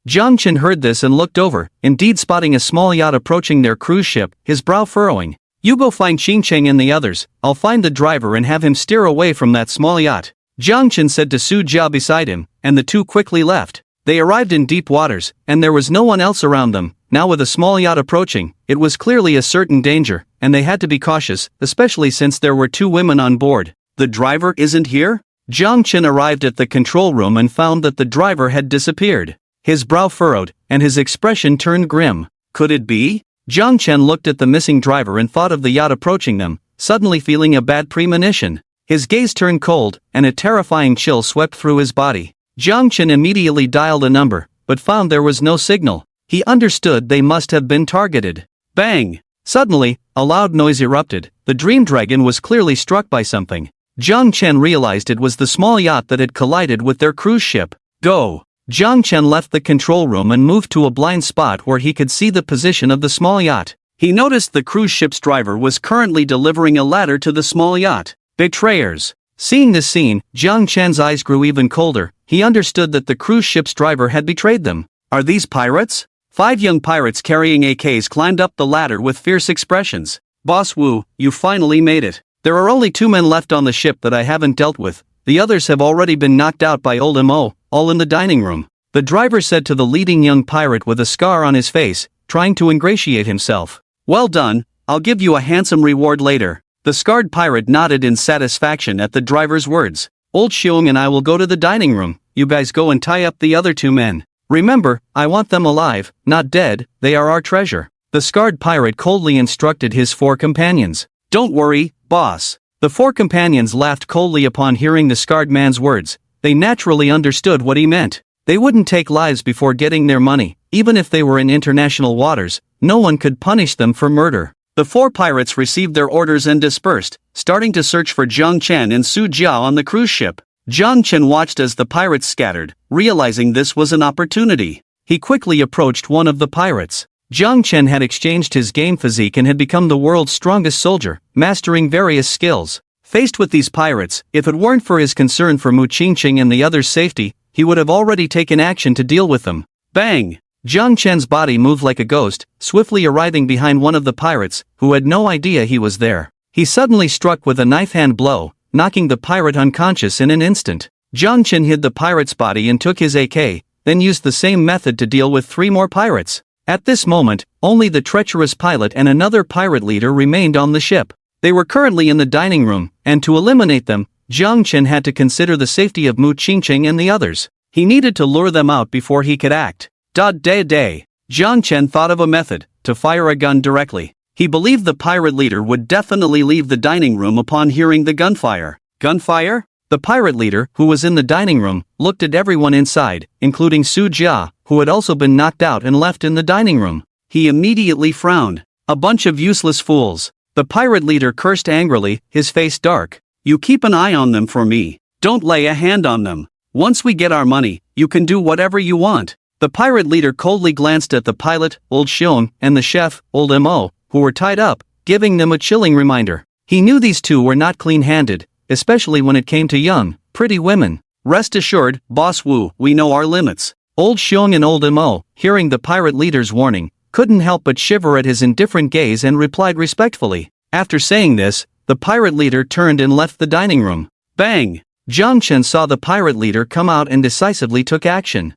Chen heard this and looked over, indeed spotting a small yacht approaching their cruise ship, his brow furrowing. You go find Ching and the others, I'll find the driver and have him steer away from that small yacht. Chen said to Su Jia beside him, and the two quickly left. They arrived in deep waters, and there was no one else around them. Now with a small yacht approaching, it was clearly a certain danger, and they had to be cautious, especially since there were two women on board. The driver isn't here? Chen arrived at the control room and found that the driver had disappeared. His brow furrowed, and his expression turned grim. Could it be? Chen looked at the missing driver and thought of the yacht approaching them, suddenly feeling a bad premonition. His gaze turned cold, and a terrifying chill swept through his body. Chen immediately dialed a number, but found there was no signal. He understood they must have been targeted. Bang! Suddenly, a loud noise erupted. The dream dragon was clearly struck by something. Chen realized it was the small yacht that had collided with their cruise ship. Go! Chen left the control room and moved to a blind spot where he could see the position of the small yacht. He noticed the cruise ship's driver was currently delivering a ladder to the small yacht. Betrayers! Seeing this scene, Chen's eyes grew even colder. He understood that the cruise ship's driver had betrayed them. Are these pirates? 5 young pirates carrying AKs climbed up the ladder with fierce expressions. Boss Wu, you finally made it. There are only 2 men left on the ship that I haven't dealt with. The others have already been knocked out by old Mo, all in the dining room. The driver said to the leading young pirate with a scar on his face, trying to ingratiate himself. Well done, I'll give you a handsome reward later. The scarred pirate nodded in satisfaction at the driver's words. Old Xiong and I will go to the dining room. You guys go and tie up the other 2 men. Remember, I want them alive, not dead, they are our treasure. The scarred pirate coldly instructed his 4 companions. Don't worry, boss. The 4 companions laughed coldly upon hearing the scarred man's words. They naturally understood what he meant. They wouldn't take lives before getting their money. Even if they were in international waters, no one could punish them for murder. The 4 pirates received their orders and dispersed, starting to search for Chen and Su Jia on the cruise ship. Chen watched as the pirates scattered, realizing this was an opportunity. He quickly approached one of the pirates. Chen had exchanged his game physique and had become the world's strongest soldier, mastering various skills. Faced with these pirates, if it weren't for his concern for Mu Qingqing and the others' safety, he would have already taken action to deal with them. Bang! Chen's body moved like a ghost, swiftly arriving behind one of the pirates, who had no idea he was there. He suddenly struck with a knife-hand blow, knocking the pirate unconscious in an instant. Chen hid the pirate's body and took his AK, then used the same method to deal with 3 more pirates. At this moment, only the treacherous pilot and another pirate leader remained on the ship. They were currently in the dining room, and to eliminate them, Chen had to consider the safety of Mu Qingqing and the others. He needed to lure them out before he could act. Chen thought of a method, to fire a gun directly. He believed the pirate leader would definitely leave the dining room upon hearing the gunfire. Gunfire? The pirate leader, who was in the dining room, looked at everyone inside, including Su Jia, who had also been knocked out and left in the dining room. He immediately frowned. A bunch of useless fools. The pirate leader cursed angrily, his face dark. You keep an eye on them for me. Don't lay a hand on them. Once we get our money, you can do whatever you want. The pirate leader coldly glanced at the pilot, old Xiong, and the chef, old Mo, who were tied up, giving them a chilling reminder. He knew these 2 were not clean-handed, especially when it came to young, pretty women. Rest assured, Boss Wu, we know our limits. Old Xiong and old Mo, hearing the pirate leader's warning, couldn't help but shiver at his indifferent gaze and replied respectfully. After saying this, the pirate leader turned and left the dining room. Bang! Chen saw the pirate leader come out and decisively took action.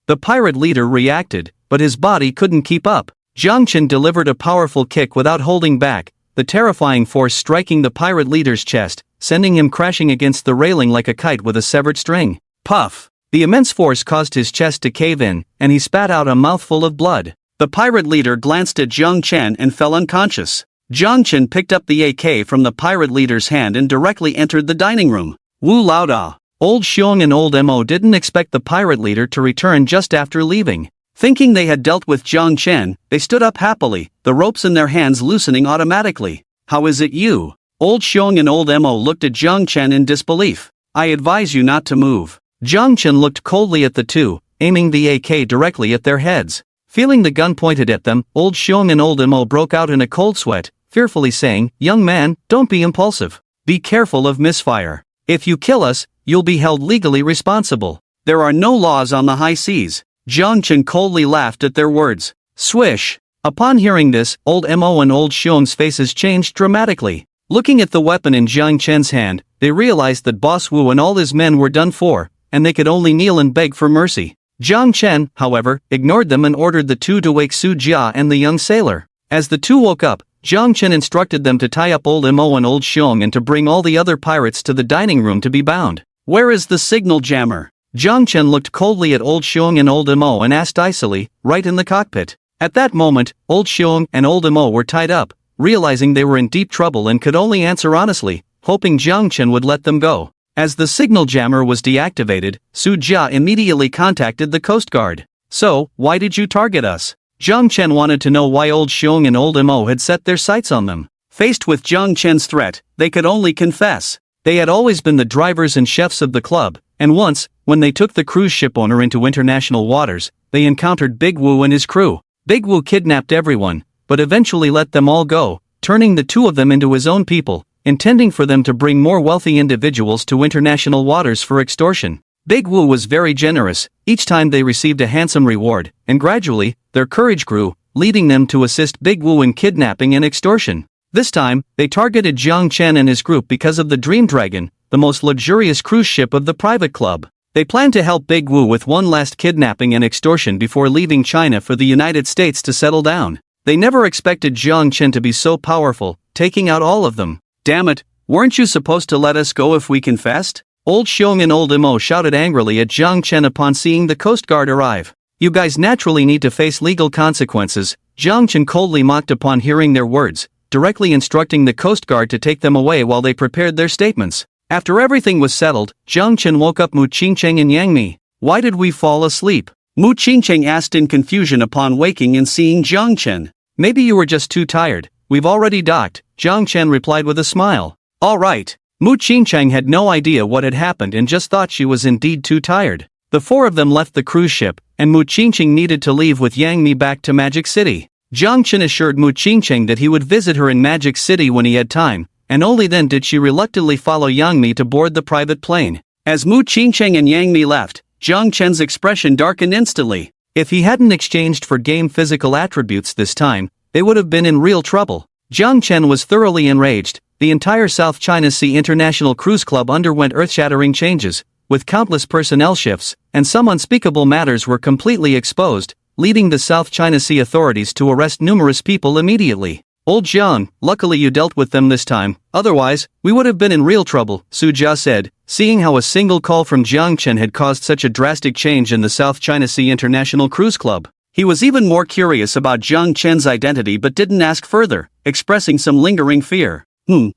The pirate leader reacted, but his body couldn't keep up. Chen delivered a powerful kick without holding back, the terrifying force striking the pirate leader's chest, sending him crashing against the railing like a kite with a severed string. Puff! The immense force caused his chest to cave in, and he spat out a mouthful of blood. The pirate leader glanced at Chen and fell unconscious. Chen picked up the AK from the pirate leader's hand and directly entered the dining room. Wu Laoda! Old Xiong and old Mo didn't expect the pirate leader to return just after leaving. Thinking they had dealt with Chen, they stood up happily, the ropes in their hands loosening automatically. How is it you? Old Xiong and old Mo looked at Chen in disbelief. I advise you not to move. Chen looked coldly at the 2, aiming the AK directly at their heads. Feeling the gun pointed at them, old Xiong and old Mo broke out in a cold sweat, fearfully saying, Young man, don't be impulsive. Be careful of misfire. If you kill us, you'll be held legally responsible. There are no laws on the high seas. Chen coldly laughed at their words. Swish! Upon hearing this, old Mo and old Xiong's faces changed dramatically. Looking at the weapon in Jiang Chen's hand, they realized that Boss Wu and all his men were done for, and they could only kneel and beg for mercy. Jiang Chen, however, ignored them and ordered the two to wake Su Jia and the young sailor. As the two woke up, Jiang Chen instructed them to tie up old Mo and old Xiong and to bring all the other pirates to the dining room to be bound. Where is the signal jammer? Jiang Chen looked coldly at old Xiong and old Mo and asked icily, right in the cockpit. At that moment, old Xiong and old Mo were tied up, realizing they were in deep trouble and could only answer honestly, hoping Jiang Chen would let them go. As the signal jammer was deactivated, Su Jia immediately contacted the Coast Guard. So, why did you target us? Jiang Chen wanted to know why old Xiong and old Mo had set their sights on them. Faced with Jiang Chen's threat, they could only confess. They had always been the drivers and chefs of the club, and once, when they took the cruise ship owner into international waters, they encountered Big Wu and his crew. Big Wu kidnapped everyone, but eventually let them all go, turning the two of them into his own people, intending for them to bring more wealthy individuals to international waters for extortion. Big Wu was very generous, each time they received a handsome reward, and gradually, their courage grew, leading them to assist Big Wu in kidnapping and extortion. This time, they targeted Jiang Chen and his group because of the Dream Dragon, the most luxurious cruise ship of the private club. They planned to help Big Wu with one last kidnapping and extortion before leaving China for the United States to settle down. They never expected Jiang Chen to be so powerful, taking out all of them. Damn it, weren't you supposed to let us go if we confessed? Old Xiong and old Mo shouted angrily at Jiang Chen upon seeing the Coast Guard arrive. You guys naturally need to face legal consequences, Jiang Chen coldly mocked upon hearing their words, directly instructing the Coast Guard to take them away while they prepared their statements. After everything was settled, Jiang Chen woke up Mu Qingcheng and Yang Mi. Why did we fall asleep? Mu Qingcheng asked in confusion upon waking and seeing Jiang Chen. Maybe you were just too tired, we've already docked, Jiang Chen replied with a smile. Alright. Mu Qingcheng had no idea what had happened and just thought she was indeed too tired. The four of them left the cruise ship, and Mu Qingcheng needed to leave with Yang Mi back to Magic City. Jiang Chen assured Mu Qingcheng that he would visit her in Magic City when he had time, and only then did she reluctantly follow Yang Mi to board the private plane. As Mu Qingcheng and Yang Mi left, Jiang Chen's expression darkened instantly. If he hadn't exchanged for game physical attributes this time, they would have been in real trouble. Jiang Chen was thoroughly enraged. The entire South China Sea International Cruise Club underwent earth-shattering changes, with countless personnel shifts, and some unspeakable matters were completely exposed, leading the South China Sea authorities to arrest numerous people immediately. Old Jiang, luckily you dealt with them this time, otherwise, we would have been in real trouble, Su Jia said, seeing how a single call from Jiang Chen had caused such a drastic change in the South China Sea International Cruise Club. He was even more curious about Jiang Chen's identity but didn't ask further, expressing some lingering fear.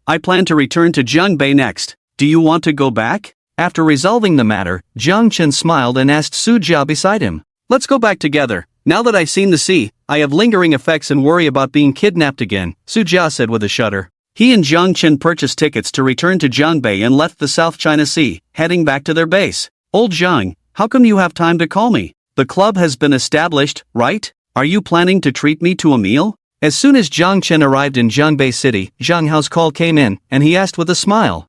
I plan to return to Jiangbei next. Do you want to go back? After resolving the matter, Jiang Chen smiled and asked Su Jia beside him. Let's go back together. Now that I've seen the sea, I have lingering effects and worry about being kidnapped again, Su Jia said with a shudder. He and Jiang Chen purchased tickets to return to Jiangbei and left the South China Sea, heading back to their base. Old Jiang, how come you have time to call me? The club has been established, right? Are you planning to treat me to a meal? As soon as Jiang Chen arrived in Jiangbei City, Zhang Hao's call came in, and he asked with a smile.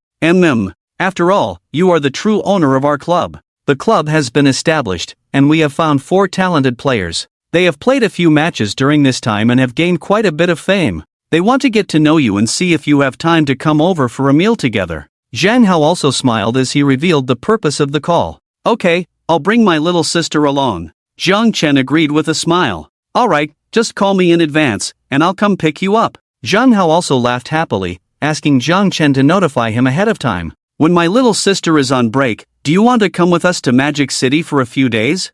After all, you are the true owner of our club. The club has been established, and we have found 4 talented players. They have played a few matches during this time and have gained quite a bit of fame. They want to get to know you and see if you have time to come over for a meal together. Zhang Hao also smiled as he revealed the purpose of the call. Okay, I'll bring my little sister along. Jiang Chen agreed with a smile. Alright, just call me in advance, and I'll come pick you up. Zhang Hao also laughed happily, asking Jiang Chen to notify him ahead of time. When my little sister is on break, do you want to come with us to Magic City for a few days?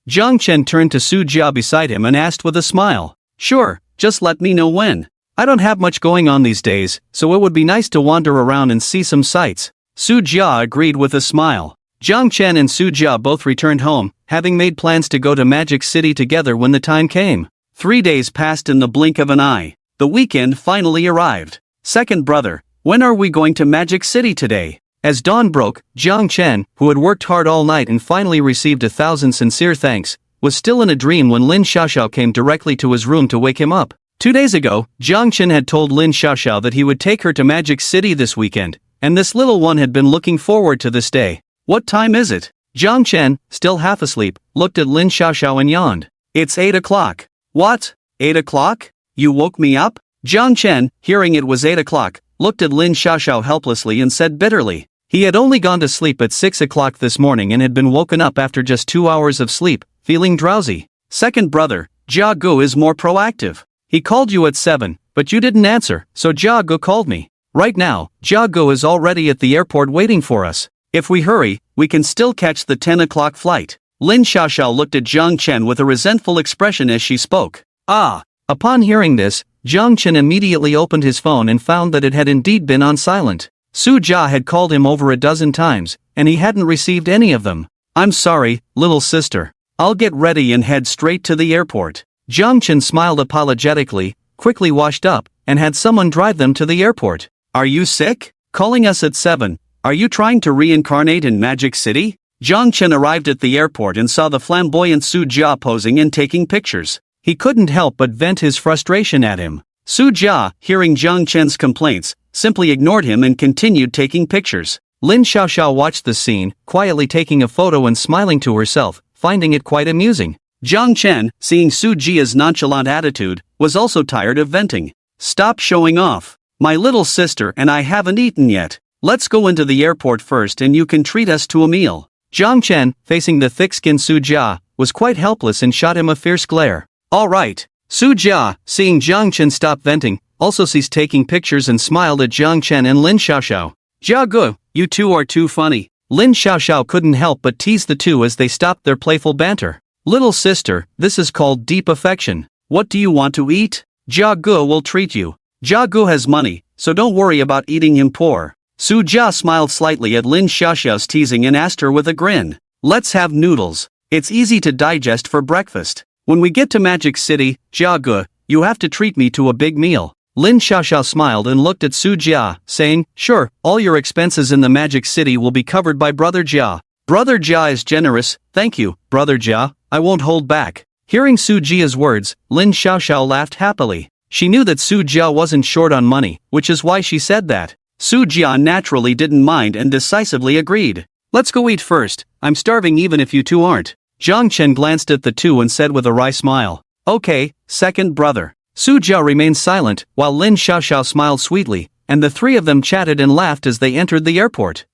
Jiang Chen turned to Su Jia beside him and asked with a smile. Sure, just let me know when. I don't have much going on these days, so it would be nice to wander around and see some sights. Su Jia agreed with a smile. Jiang Chen and Su Jia both returned home, having made plans to go to Magic City together when the time came. 3 days passed in the blink of an eye. The weekend finally arrived. Second brother, when are we going to Magic City today? As dawn broke, Jiang Chen, who had worked hard all night and finally received 1,000 sincere thanks, was still in a dream when Lin Xiaoxiao came directly to his room to wake him up. 2 days ago, Jiang Chen had told Lin Xiaoxiao that he would take her to Magic City this weekend, and this little one had been looking forward to this day. What time is it? Jiang Chen, still half asleep, looked at Lin Xiaoxiao and yawned. It's 8 o'clock. What? 8 o'clock? You woke me up? Jiang Chen, hearing it was 8 o'clock, looked at Lin Xiaoxiao helplessly and said bitterly. He had only gone to sleep at 6 o'clock this morning and had been woken up after just 2 hours of sleep, feeling drowsy. Second brother, Jia Gu is more proactive. He called you at 7, but you didn't answer, so Jia Gu called me. Right now, Jia Gu is already at the airport waiting for us. If we hurry, we can still catch the 10 o'clock flight. Lin Xiaoxiao looked at Jiang Chen with a resentful expression as she spoke. Ah! Upon hearing this, Jiang Chen immediately opened his phone and found that it had indeed been on silent. Su Jia had called him over a dozen times, and he hadn't received any of them. I'm sorry, little sister. I'll get ready and head straight to the airport. Jiang Chen smiled apologetically, quickly washed up, and had someone drive them to the airport. Are you sick? Calling us at 7. Are you trying to reincarnate in Magic City? Jiang Chen arrived at the airport and saw the flamboyant Su Jia posing and taking pictures. He couldn't help but vent his frustration at him. Su Jia, hearing Jiang Chen's complaints, simply ignored him and continued taking pictures. Lin Xiaoxiao watched the scene, quietly taking a photo and smiling to herself, finding it quite amusing. Jiang Chen, seeing Su Jia's nonchalant attitude, was also tired of venting. Stop showing off. My little sister and I haven't eaten yet. Let's go into the airport first and you can treat us to a meal. Jiang Chen, facing the thick-skinned Su Jia, was quite helpless and shot him a fierce glare. All right. Su Jia, seeing Jiang Chen stop venting, also ceased taking pictures and smiled at Jiang Chen and Lin Xiaoxiao. Jia Gu, you two are too funny. Lin Xiaoxiao couldn't help but tease the two as they stopped their playful banter. Little sister, this is called deep affection. What do you want to eat? Jia Gu will treat you. Jia Gu has money, so don't worry about eating him poor. Su Jia smiled slightly at Lin Xiaoxiao's teasing and asked her with a grin. Let's have noodles. It's easy to digest for breakfast. When we get to Magic City, Jia Gu, you have to treat me to a big meal. Lin Xiaoxiao smiled and looked at Su Jia, saying, sure, all your expenses in the Magic City will be covered by Brother Jia. Brother Jia is generous, thank you, Brother Jia, I won't hold back. Hearing Su Jia's words, Lin Xiaoxiao laughed happily. She knew that Su Jia wasn't short on money, which is why she said that. Su Jia naturally didn't mind and decisively agreed. Let's go eat first, I'm starving even if you two aren't. Jiang Chen glanced at the two and said with a wry smile. Okay, second brother. Su Jia remained silent, while Lin Xiaoxiao smiled sweetly, and the three of them chatted and laughed as they entered the airport.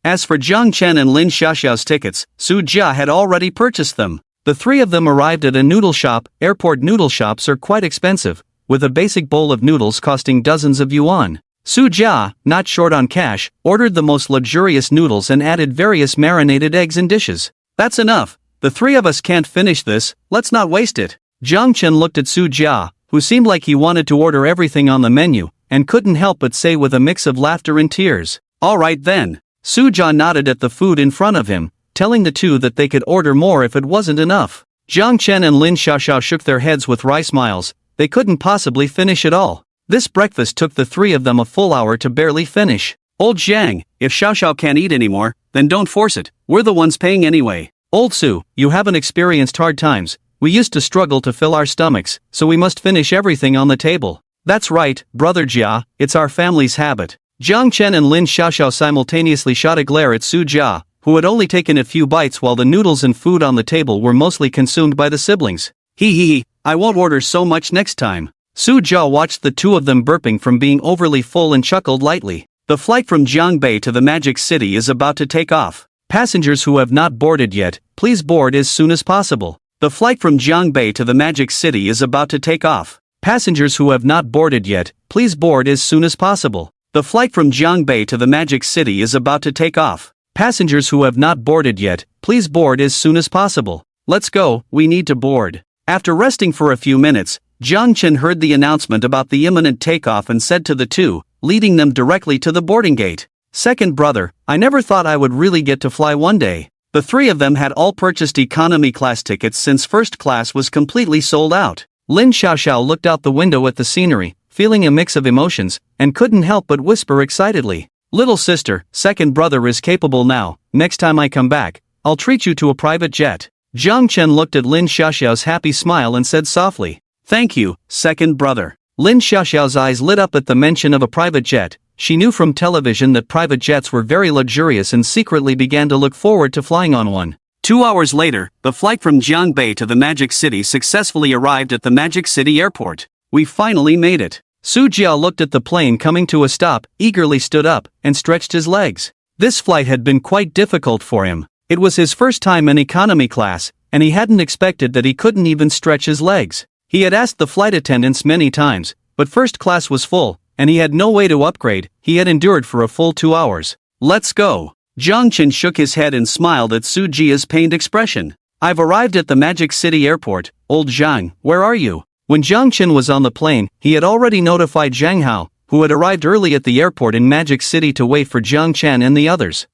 As for Jiang Chen and Lin Xiaoxiao's tickets, Su Jia had already purchased them. The three of them arrived at a noodle shop. Airport noodle shops are quite expensive, with a basic bowl of noodles costing dozens of yuan. Su Jia, not short on cash, ordered the most luxurious noodles and added various marinated eggs and dishes. That's enough. The three of us can't finish this, let's not waste it. Jiang Chen looked at Su Jia, who seemed like he wanted to order everything on the menu, and couldn't help but say with a mix of laughter and tears. All right then. Su Jia nodded at the food in front of him, telling the two that they could order more if it wasn't enough. Jiang Chen and Lin Xiaoxiao shook their heads with wry smiles. They couldn't possibly finish it all. This breakfast took the three of them a full hour to barely finish. Old Jang, if Xiaoxiao can't eat anymore, then don't force it, we're the ones paying anyway. Old Su, you haven't experienced hard times. We used to struggle to fill our stomachs, so we must finish everything on the table. That's right, Brother Jia, it's our family's habit. Jiang Chen and Lin Xiaoxiao simultaneously shot a glare at Su Jia, who had only taken a few bites while the noodles and food on the table were mostly consumed by the siblings. Hee, I won't order so much next time. Su Jia watched the two of them burping from being overly full and chuckled lightly. The flight from Jiangbei to the Magic City is about to take off. Passengers who have not boarded yet, please board as soon as possible. The flight from Jiangbei to the Magic City is about to take off. Passengers who have not boarded yet, please board as soon as possible. The flight from Jiangbei to the Magic City is about to take off. Passengers who have not boarded yet, please board as soon as possible. Let's go, we need to board. After resting for a few minutes, Jiang Chen heard the announcement about the imminent takeoff and said to the two, leading them directly to the boarding gate. Second brother, I never thought I would really get to fly one day. The three of them had all purchased economy class tickets since first class was completely sold out. Lin Xiaoxiao looked out the window at the scenery, feeling a mix of emotions, and couldn't help but whisper excitedly. Little sister, second brother is capable now, next time I come back, I'll treat you to a private jet. Jiang Chen looked at Lin Xiaoxiao's happy smile and said softly, thank you, second brother. Lin Xiaoxiao's eyes lit up at the mention of a private jet, She knew from television that private jets were very luxurious and secretly began to look forward to flying on one. 2 hours later, the flight from Jiangbei to the Magic City successfully arrived at the Magic City airport. We finally made it. Su Jia looked at the plane coming to a stop, eagerly stood up, and stretched his legs. This flight had been quite difficult for him. It was his first time in economy class, and he hadn't expected that he couldn't even stretch his legs. He had asked the flight attendants many times, but first class was full, and he had no way to upgrade. He had endured for a full 2 hours. Let's go. Chen shook his head and smiled at Su Jia's pained expression. I've arrived at the Magic City airport. Old Zhang, where are you? When Chen was on the plane, he had already notified Zhang Hao, who had arrived early at the airport in Magic City to wait for Chen and the others.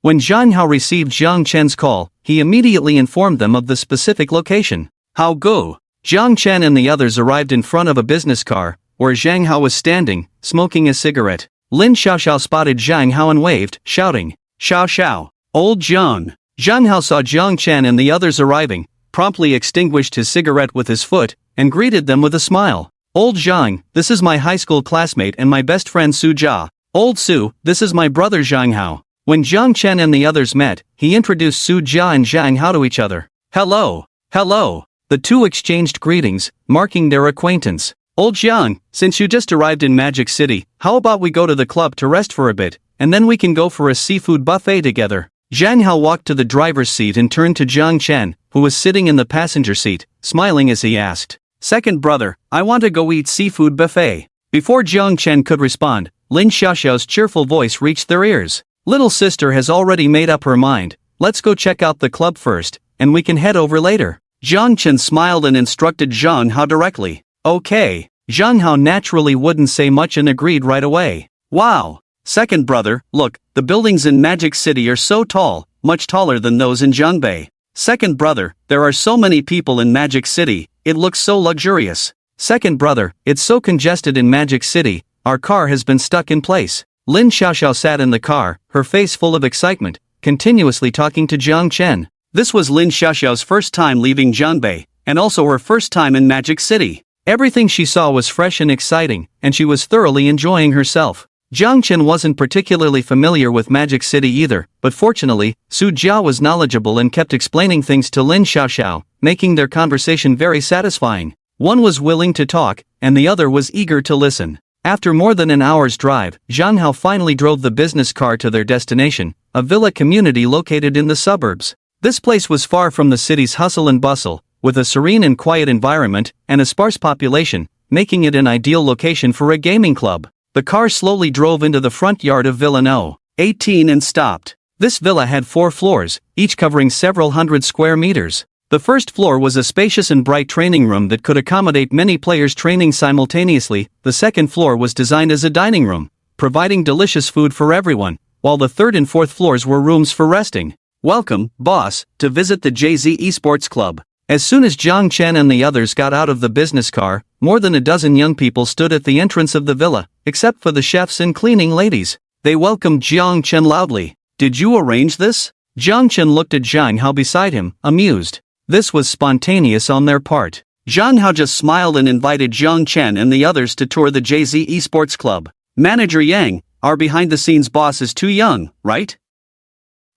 When Zhang Hao received Chen's call, he immediately informed them of the specific location. How go? Chen and the others arrived in front of a business car, where Zhang Hao was standing, smoking a cigarette. Lin Xiaoxiao spotted Zhang Hao and waved, shouting, Xiao Xiao, old Zhang. Zhang Hao saw Chen and the others arriving, promptly extinguished his cigarette with his foot, and greeted them with a smile. Old Zhang, this is my high school classmate and my best friend Su Jia. Old Su, this is my brother Zhang Hao. When Chen and the others met, he introduced Su Jia and Zhang Hao to each other. Hello. Hello. The two exchanged greetings, marking their acquaintance. Old Zhang, since you just arrived in Magic City, how about we go to the club to rest for a bit, and then we can go for a seafood buffet together. Zhang Hao walked to the driver's seat and turned to Chen, who was sitting in the passenger seat, smiling as he asked, Second brother, I want to go eat seafood buffet. Before Chen could respond, Lin Xiaoxiao's cheerful voice reached their ears. Little sister has already made up her mind. Let's go check out the club first, and we can head over later. Chen smiled and instructed Zhang Hao directly. Okay. Zhang Hao naturally wouldn't say much and agreed right away. Wow. Second brother, look, the buildings in Magic City are so tall, much taller than those in Jiangbei. Second brother, there are so many people in Magic City, it looks so luxurious. Second brother, it's so congested in Magic City, our car has been stuck in place. Lin Xiaoxiao sat in the car, her face full of excitement, continuously talking to Chen. This was Lin Xiaoxiao's first time leaving Jiangbei, and also her first time in Magic City. Everything she saw was fresh and exciting, and she was thoroughly enjoying herself. Chen wasn't particularly familiar with Magic City either, but fortunately, Su Jia was knowledgeable and kept explaining things to Lin Xiaoxiao, making their conversation very satisfying. One was willing to talk, and the other was eager to listen. After more than an hour's drive, Zhang Hao finally drove the business car to their destination, a villa community located in the suburbs. This place was far from the city's hustle and bustle, with a serene and quiet environment and a sparse population, making it an ideal location for a gaming club. The car slowly drove into the front yard of Villa No. 18 and stopped. This villa had 4 floors, each covering several hundred square meters. The first floor was a spacious and bright training room that could accommodate many players training simultaneously. The second floor was designed as a dining room, providing delicious food for everyone, while the third and fourth floors were rooms for resting. Welcome, boss, to visit the JZ Esports Club. As soon as Chen and the others got out of the business car, more than a dozen young people stood at the entrance of the villa, except for the chefs and cleaning ladies. They welcomed Chen loudly. Did you arrange this? Chen looked at Zhang Hao beside him, amused. This was spontaneous on their part. Zhang Hao just smiled and invited Chen and the others to tour the JZ Esports Club. Manager Yang, our behind-the-scenes boss is too young, right?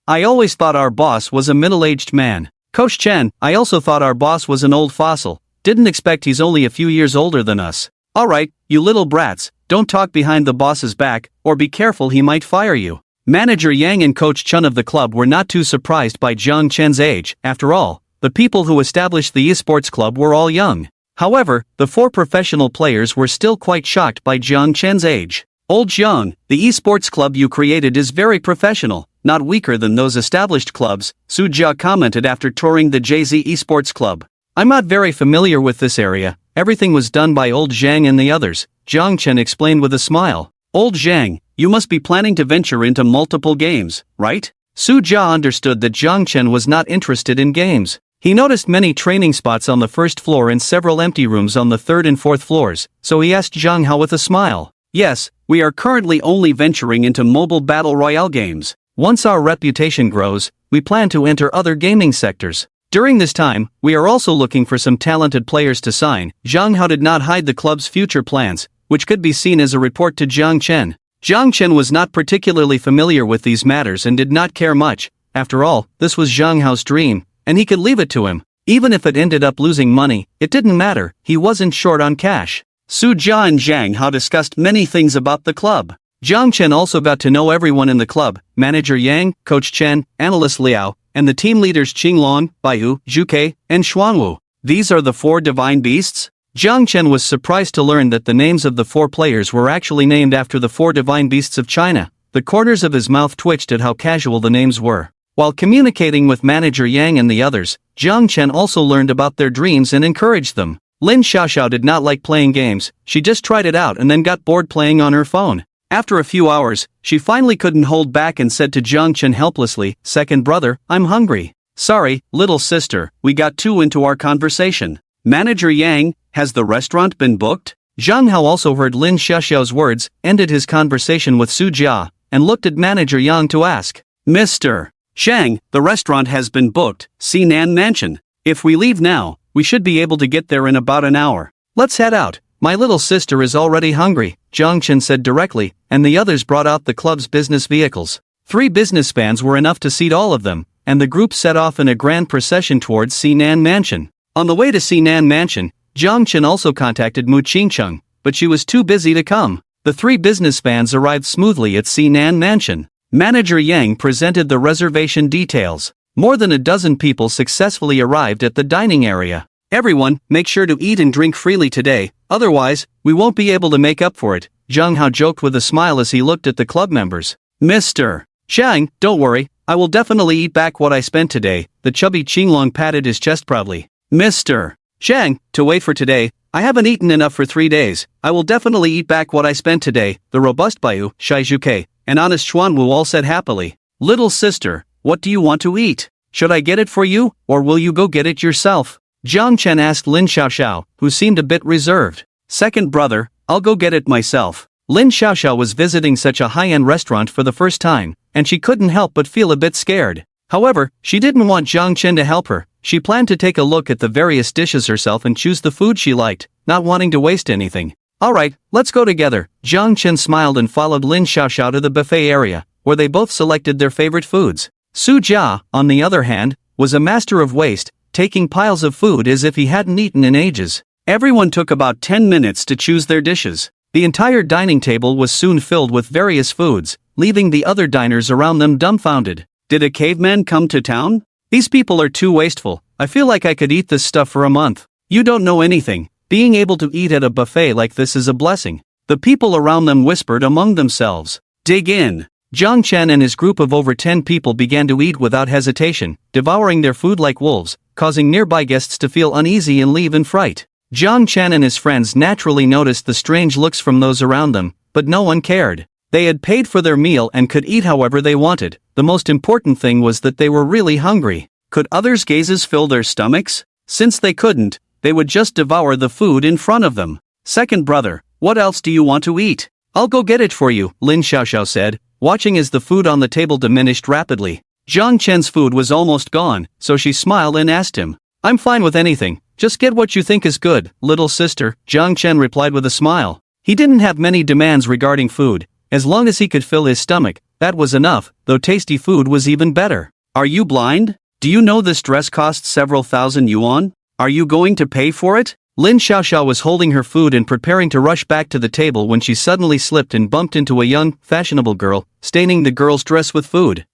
I always thought our boss was a middle-aged man. Coach Chen, I also thought our boss was an old fossil. Didn't expect he's only a few years older than us. Alright, you little brats, don't talk behind the boss's back, or be careful he might fire you. Manager Yang and Coach Chen of the club were not too surprised by Chen's age. After all, the people who established the esports club were all young. However, the 4 professional players were still quite shocked by Chen's age. Old Zhang, the esports club you created is very professional, not weaker than those established clubs, Su Jia commented after touring the JZ Esports Club. I'm not very familiar with this area, everything was done by old Zhang and the others, Chen explained with a smile. Old Zhang, you must be planning to venture into multiple games, right? Su Jia understood that Chen was not interested in games. He noticed many training spots on the first floor and several empty rooms on the third and fourth floors, so he asked Zhang Hao with a smile. Yes, we are currently only venturing into mobile battle royale games. Once our reputation grows, we plan to enter other gaming sectors. During this time, we are also looking for some talented players to sign. Zhang Hao did not hide the club's future plans, which could be seen as a report to Chen. Chen was not particularly familiar with these matters and did not care much. After all, this was Zhang Hao's dream, and he could leave it to him. Even if it ended up losing money, it didn't matter, he wasn't short on cash. Su Jia and Zhang Hao discussed many things about the club. Chen also got to know everyone in the club, manager Yang, coach Chen, analyst Liao, and the team leaders Qing Long, Baiyu, Zhuke, and Xuanwu. These are the 4 divine beasts? Chen was surprised to learn that the names of the 4 players were actually named after the 4 divine beasts of China. The corners of his mouth twitched at how casual the names were. While communicating with manager Yang and the others, Chen also learned about their dreams and encouraged them. Lin Xiaoxiao did not like playing games, she just tried it out and then got bored playing on her phone. After a few hours, she finally couldn't hold back and said to Chen helplessly, "Second brother, I'm hungry." "Sorry, little sister, we got too into our conversation." Manager Yang, has the restaurant been booked? Zhang Hao also heard Lin Xiaoxiao's words, ended his conversation with Su Jia, and looked at manager Yang to ask, "Mr. Chang, the restaurant has been booked, Sinan Mansion. If we leave now, we should be able to get there in about an hour. Let's head out. My little sister is already hungry," Chen said directly, and the others brought out the club's business vehicles. 3 business vans were enough to seat all of them, and the group set off in a grand procession towards Sinan Mansion. On the way to Sinan Mansion, Chen also contacted Mu Qingcheng, but she was too busy to come. The 3 business vans arrived smoothly at Sinan Mansion. Manager Yang presented the reservation details. More than a dozen people successfully arrived at the dining area. "Everyone, make sure to eat and drink freely today, otherwise, we won't be able to make up for it," Zhang Hao joked with a smile as he looked at the club members. "Mr. Chang, don't worry, I will definitely eat back what I spent today," the chubby Qinglong patted his chest proudly. "Mr. Chang, to wait for today, I haven't eaten enough for 3 days, I will definitely eat back what I spent today," the robust Baiyu, Shai Zhuke, and honest Xuanwu all said happily. "Little sister, what do you want to eat? Should I get it for you, or will you go get it yourself?" Chen asked Lin Xiaoxiao, who seemed a bit reserved. "Second brother, I'll go get it myself." Lin Xiaoxiao was visiting such a high-end restaurant for the first time, and she couldn't help but feel a bit scared. However, she didn't want Chen to help her. She planned to take a look at the various dishes herself and choose the food she liked, not wanting to waste anything. "Alright, let's go together." Chen smiled and followed Lin Xiaoxiao to the buffet area, where they both selected their favorite foods. Su Jia, on the other hand, was a master of waste, taking piles of food as if he hadn't eaten in ages. Everyone took about 10 minutes to choose their dishes. The entire dining table was soon filled with various foods, leaving the other diners around them dumbfounded. Did a caveman come to town? These people are too wasteful, I feel like I could eat this stuff for a month. You don't know anything, being able to eat at a buffet like this is a blessing. The people around them whispered among themselves. Dig in. Chen and his group of over 10 people began to eat without hesitation, devouring their food like wolves, causing nearby guests to feel uneasy and leave in fright. Chen and his friends naturally noticed the strange looks from those around them, but no one cared. They had paid for their meal and could eat however they wanted. The most important thing was that they were really hungry. Could others' gazes fill their stomachs? Since they couldn't, they would just devour the food in front of them. "Second brother, what else do you want to eat?" "I'll go get it for you," Lin Xiaoxiao said, watching as the food on the table diminished rapidly. Chen's food was almost gone, so she smiled and asked him. "I'm fine with anything, just get what you think is good, little sister," Chen replied with a smile. He didn't have many demands regarding food. As long as he could fill his stomach, that was enough, though tasty food was even better. "Are you blind? Do you know this dress costs several thousand yuan? Are you going to pay for it?" Lin Xiaoxiao was holding her food and preparing to rush back to the table when she suddenly slipped and bumped into a young, fashionable girl, staining the girl's dress with food.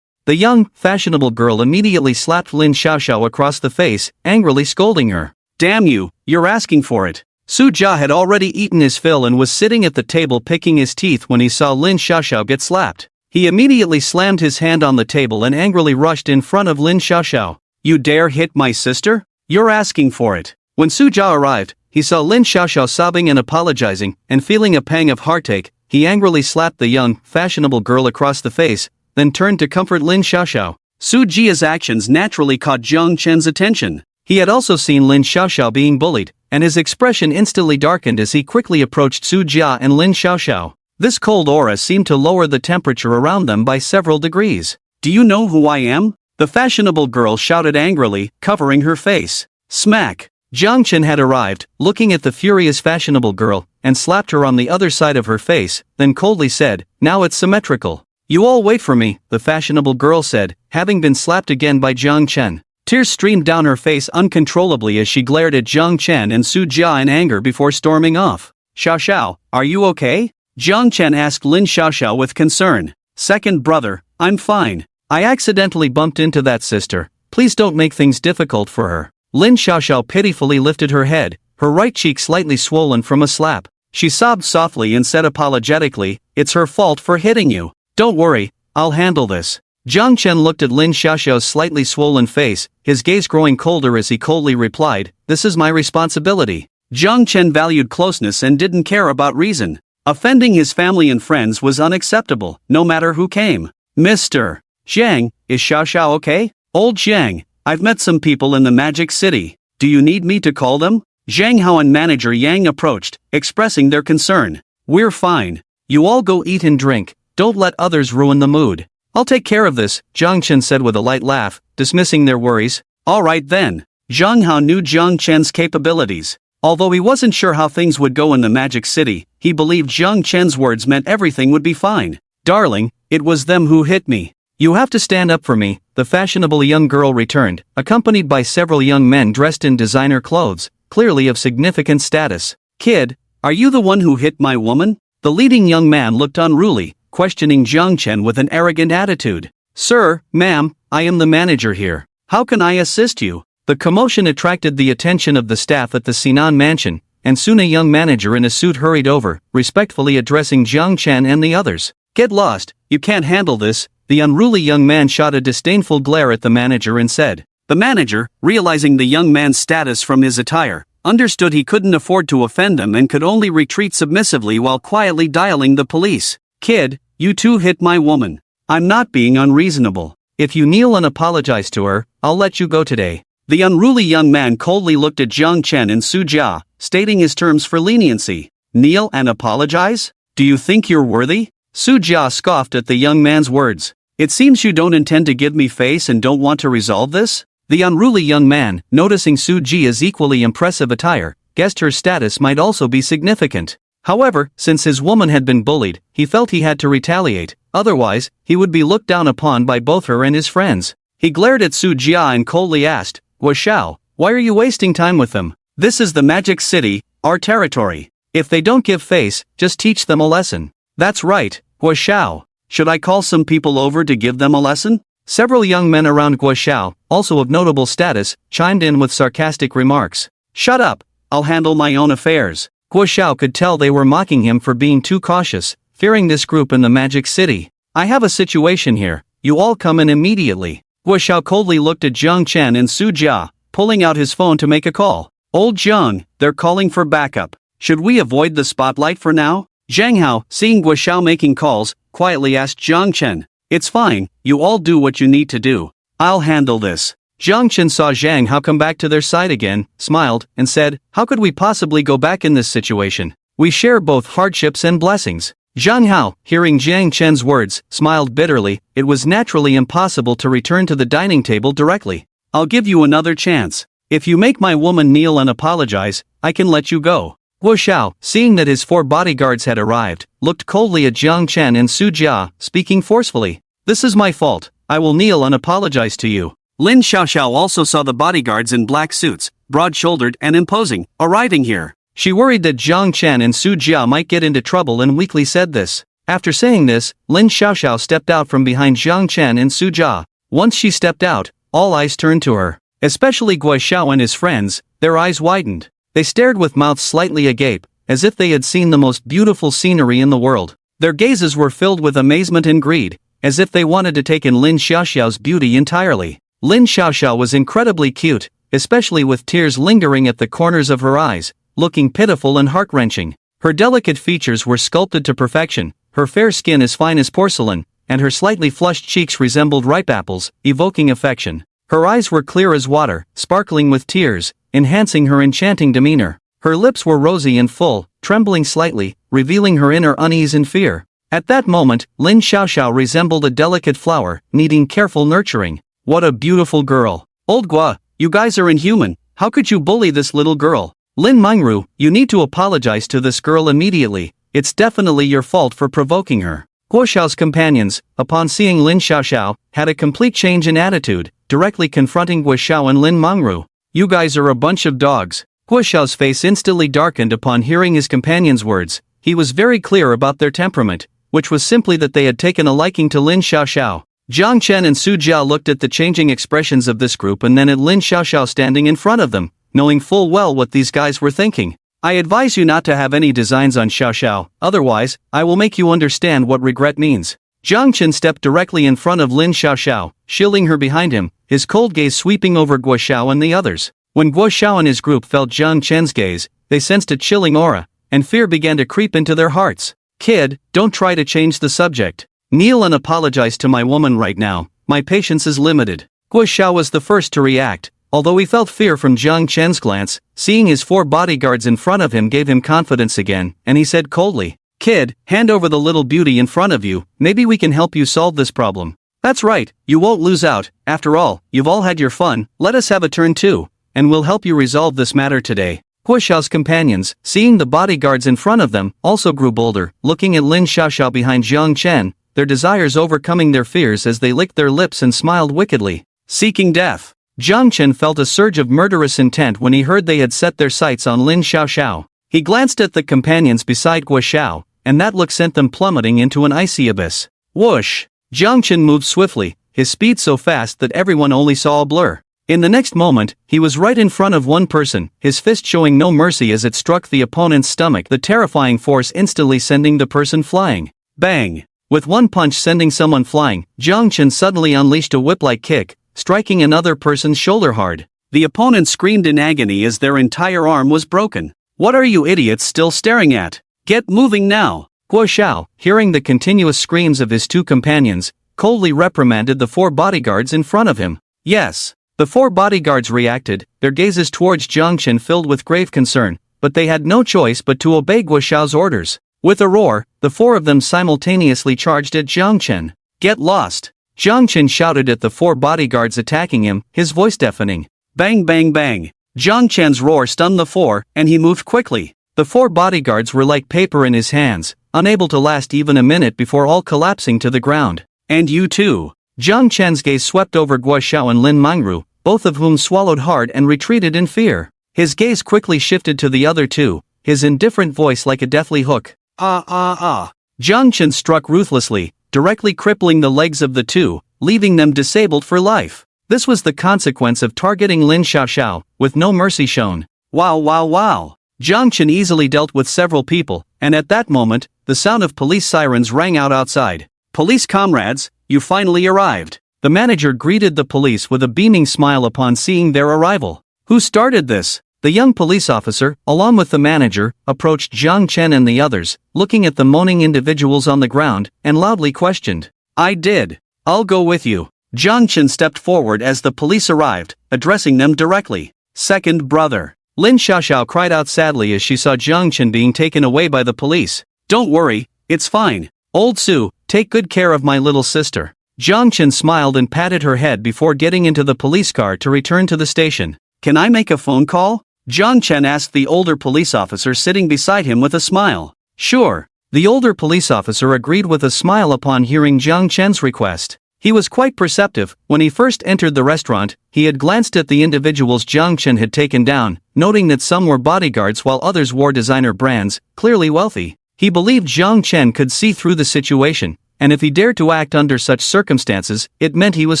The young, fashionable girl immediately slapped Lin Xiaoxiao across the face, angrily scolding her. "Damn you, you're asking for it." Su Jia had already eaten his fill and was sitting at the table picking his teeth when he saw Lin Xiaoxiao get slapped. He immediately slammed his hand on the table and angrily rushed in front of Lin Xiaoxiao. "You dare hit my sister? You're asking for it." When Su Jia arrived, he saw Lin Xiaoxiao sobbing and apologizing, and feeling a pang of heartache, he angrily slapped the young, fashionable girl across the face, then turned to comfort Lin Xiaoxiao. Su Jia's actions naturally caught Chen's attention. He had also seen Lin Xiaoxiao being bullied, and his expression instantly darkened as he quickly approached Su Jia and Lin Xiaoxiao. This cold aura seemed to lower the temperature around them by several degrees. "Do you know who I am?" the fashionable girl shouted angrily, covering her face. Smack! Chen had arrived, looking at the furious fashionable girl, and slapped her on the other side of her face, then coldly said, "Now it's symmetrical." "You all wait for me," the fashionable girl said, having been slapped again by Jiang Chen. Tears streamed down her face uncontrollably as she glared at Jiang Chen and Su Jia in anger before storming off. "Xiao Xiao, are you okay?" Jiang Chen asked Lin Xiaoxiao with concern. "Second brother, I'm fine. I accidentally bumped into that sister. Please don't make things difficult for her." Lin Xiaoxiao pitifully lifted her head, her right cheek slightly swollen from a slap. She sobbed softly and said apologetically, "It's her fault for hitting you. Don't worry, I'll handle this." Jiang Chen looked at Lin Xiaoxiao's slightly swollen face, his gaze growing colder as he coldly replied, "This is my responsibility." Jiang Chen valued closeness and didn't care about reason. Offending his family and friends was unacceptable, no matter who came. "Mr. Zhang, is Xiao Xiao okay?" "Old Zhang, I've met some people in the Magic City. Do you need me to call them?" Zhang Hao and manager Yang approached, expressing their concern. "We're fine. You all go eat and drink, don't let others ruin the mood." "I'll take care of this," Jiang Chen said with a light laugh, dismissing their worries. "Alright then." Zhang Hao knew Jiang Chen's capabilities. Although he wasn't sure how things would go in the Magic City, he believed Jiang Chen's words meant everything would be fine. "Darling, it was them who hit me. You have to stand up for me," the fashionable young girl returned, accompanied by several young men dressed in designer clothes, clearly of significant status. "Kid, are you the one who hit my woman?" The leading young man looked unruly, questioning Jiang Chen with an arrogant attitude. "Sir, ma'am, I am the manager here. How can I assist you?" The commotion attracted the attention of the staff at the Sinan mansion, and soon a young manager in a suit hurried over, respectfully addressing Jiang Chen and the others. "Get lost, you can't handle this." The unruly young man shot a disdainful glare at the manager and said. The manager, realizing the young man's status from his attire, understood he couldn't afford to offend him and could only retreat submissively while quietly dialing the police. "Kid, you two hit my woman. I'm not being unreasonable. If you kneel and apologize to her, I'll let you go today." The unruly young man coldly looked at Jiang Chen and Su Jia, stating his terms for leniency. "Kneel and apologize? Do you think you're worthy?" Su Jia scoffed at the young man's words. "It seems you don't intend to give me face and don't want to resolve this?" The unruly young man, noticing Su Jia's equally impressive attire, guessed her status might also be significant. However, since his woman had been bullied, he felt he had to retaliate, otherwise, he would be looked down upon by both her and his friends. He glared at Su Jia and coldly asked, "Guo Xiao, why are you wasting time with them? This is the Magic City, our territory. If they don't give face, just teach them a lesson." "That's right, Guo Xiao. Should I call some people over to give them a lesson?" Several young men around Guo Xiao, also of notable status, chimed in with sarcastic remarks. "Shut up, I'll handle my own affairs." Guo Xiao could tell they were mocking him for being too cautious, fearing this group in the Magic City. "I have a situation here, you all come in immediately." Guo Xiao coldly looked at Jiang Chen and Su Jia, pulling out his phone to make a call. "Old Jiang, they're calling for backup. Should we avoid the spotlight for now?" Zhang Hao, seeing Guo Xiao making calls, quietly asked Jiang Chen. "It's fine, you all do what you need to do. I'll handle this." Jiang Chen saw Zhang Hao come back to their side again, smiled, and said, "How could we possibly go back in this situation? We share both hardships and blessings." Zhang Hao, hearing Jiang Chen's words, smiled bitterly. It was naturally impossible to return to the dining table directly. "I'll give you another chance. If you make my woman kneel and apologize, I can let you go." Guo Xiao, seeing that his 4 bodyguards had arrived, looked coldly at Jiang Chen and Su Jia, speaking forcefully. "This is my fault. I will kneel and apologize to you." Lin Xiaoxiao also saw the bodyguards in black suits, broad-shouldered and imposing, arriving here. She worried that Jiang Chen and Su Jia might get into trouble and weakly said this. After saying this, Lin Xiaoxiao stepped out from behind Jiang Chen and Su Jia. Once she stepped out, all eyes turned to her. Especially Guo Xiao and his friends, their eyes widened. They stared with mouths slightly agape, as if they had seen the most beautiful scenery in the world. Their gazes were filled with amazement and greed, as if they wanted to take in Lin Xiaoxiao's beauty entirely. Lin Xiaoxiao was incredibly cute, especially with tears lingering at the corners of her eyes, looking pitiful and heart-wrenching. Her delicate features were sculpted to perfection, her fair skin as fine as porcelain, and her slightly flushed cheeks resembled ripe apples, evoking affection. Her eyes were clear as water, sparkling with tears, enhancing her enchanting demeanor. Her lips were rosy and full, trembling slightly, revealing her inner unease and fear. At that moment, Lin Xiaoxiao resembled a delicate flower, needing careful nurturing. "What a beautiful girl. Old Gua, you guys are inhuman. How could you bully this little girl?" Lin Mingru, you need to apologize to this girl immediately, it's definitely your fault for provoking her. Guo Xiao's companions, upon seeing Lin Xiaoxiao, had a complete change in attitude, directly confronting Guo Xiao and Lin Mingru. You guys are a bunch of dogs. Guo Xiao's face instantly darkened upon hearing his companions' words. He was very clear about their temperament, which was simply that they had taken a liking to Lin Xiaoxiao. Zhang Chen and Su Jiao looked at the changing expressions of this group and then at Lin Xiaoxiao standing in front of them, knowing full well what these guys were thinking. I advise you not to have any designs on Xiaoxiao, otherwise, I will make you understand what regret means. Zhang Chen stepped directly in front of Lin Xiaoxiao, shielding her behind him, his cold gaze sweeping over Guo Xiao and the others. When Guo Xiao and his group felt Zhang Chen's gaze, they sensed a chilling aura, and fear began to creep into their hearts. Kid, don't try to change the subject. Kneel and apologize to my woman right now, my patience is limited. Guo Xiao was the first to react. Although he felt fear from Zhang Chen's glance, seeing his 4 bodyguards in front of him gave him confidence again, and he said coldly, Kid, hand over the little beauty in front of you, maybe we can help you solve this problem. That's right, you won't lose out, after all, you've all had your fun, let us have a turn too, and we'll help you resolve this matter today. Guo Xiao's companions, seeing the bodyguards in front of them, also grew bolder, looking at Lin Xiaoxiao behind Zhang Chen, their desires overcoming their fears as they licked their lips and smiled wickedly. Seeking death. Zhang Chen felt a surge of murderous intent when he heard they had set their sights on Lin Xiaoxiao. He glanced at the companions beside Guo Xiao, and that look sent them plummeting into an icy abyss. Whoosh! Zhang Chen moved swiftly, his speed so fast that everyone only saw a blur. In the next moment, he was right in front of one person, his fist showing no mercy as it struck the opponent's stomach, the terrifying force instantly sending the person flying. Bang! With one punch sending someone flying, Zhang Chen suddenly unleashed a whip-like kick, striking another person's shoulder hard. The opponent screamed in agony as their entire arm was broken. What are you idiots still staring at? Get moving now! Guo Xiao, hearing the continuous screams of his 2 companions, coldly reprimanded the 4 bodyguards in front of him. Yes. The 4 bodyguards reacted, their gazes towards Zhang Chen filled with grave concern, but they had no choice but to obey Guo Xiao's orders. With a roar, the 4 of them simultaneously charged at Zhang Chen. Get lost! Zhang Chen shouted at the 4 bodyguards attacking him, his voice deafening. Bang bang bang! Zhang Chen's roar stunned the 4, and he moved quickly. The 4 bodyguards were like paper in his hands, unable to last even a minute before all collapsing to the ground. And you too! Zhang Chen's gaze swept over Guo Xiao and Lin Mingru, both of whom swallowed hard and retreated in fear. His gaze quickly shifted to the other 2, his indifferent voice like a deathly hook. Zhang Chen struck ruthlessly, directly crippling the legs of the 2, leaving them disabled for life. This was the consequence of targeting Lin Xiaoxiao, with no mercy shown. Wow! Zhang Chen easily dealt with several people, and at that moment, the sound of police sirens rang out outside. Police comrades, you finally arrived. The manager greeted the police with a beaming smile upon seeing their arrival. Who started this? The young police officer, along with the manager, approached Zhang Chen and the others, looking at the moaning individuals on the ground, and loudly questioned. I did. I'll go with you. Zhang Chen stepped forward as the police arrived, addressing them directly. Second brother. Lin Xiaoxiao cried out sadly as she saw Zhang Chen being taken away by the police. Don't worry, it's fine. Old Su, take good care of my little sister. Zhang Chen smiled and patted her head before getting into the police car to return to the station. Can I make a phone call? Zhang Chen asked the older police officer sitting beside him with a smile. Sure. The older police officer agreed with a smile upon hearing Zhang Chen's request. He was quite perceptive. When he first entered the restaurant, he had glanced at the individuals Zhang Chen had taken down, noting that some were bodyguards while others wore designer brands, clearly wealthy. He believed Zhang Chen could see through the situation, and if he dared to act under such circumstances, it meant he was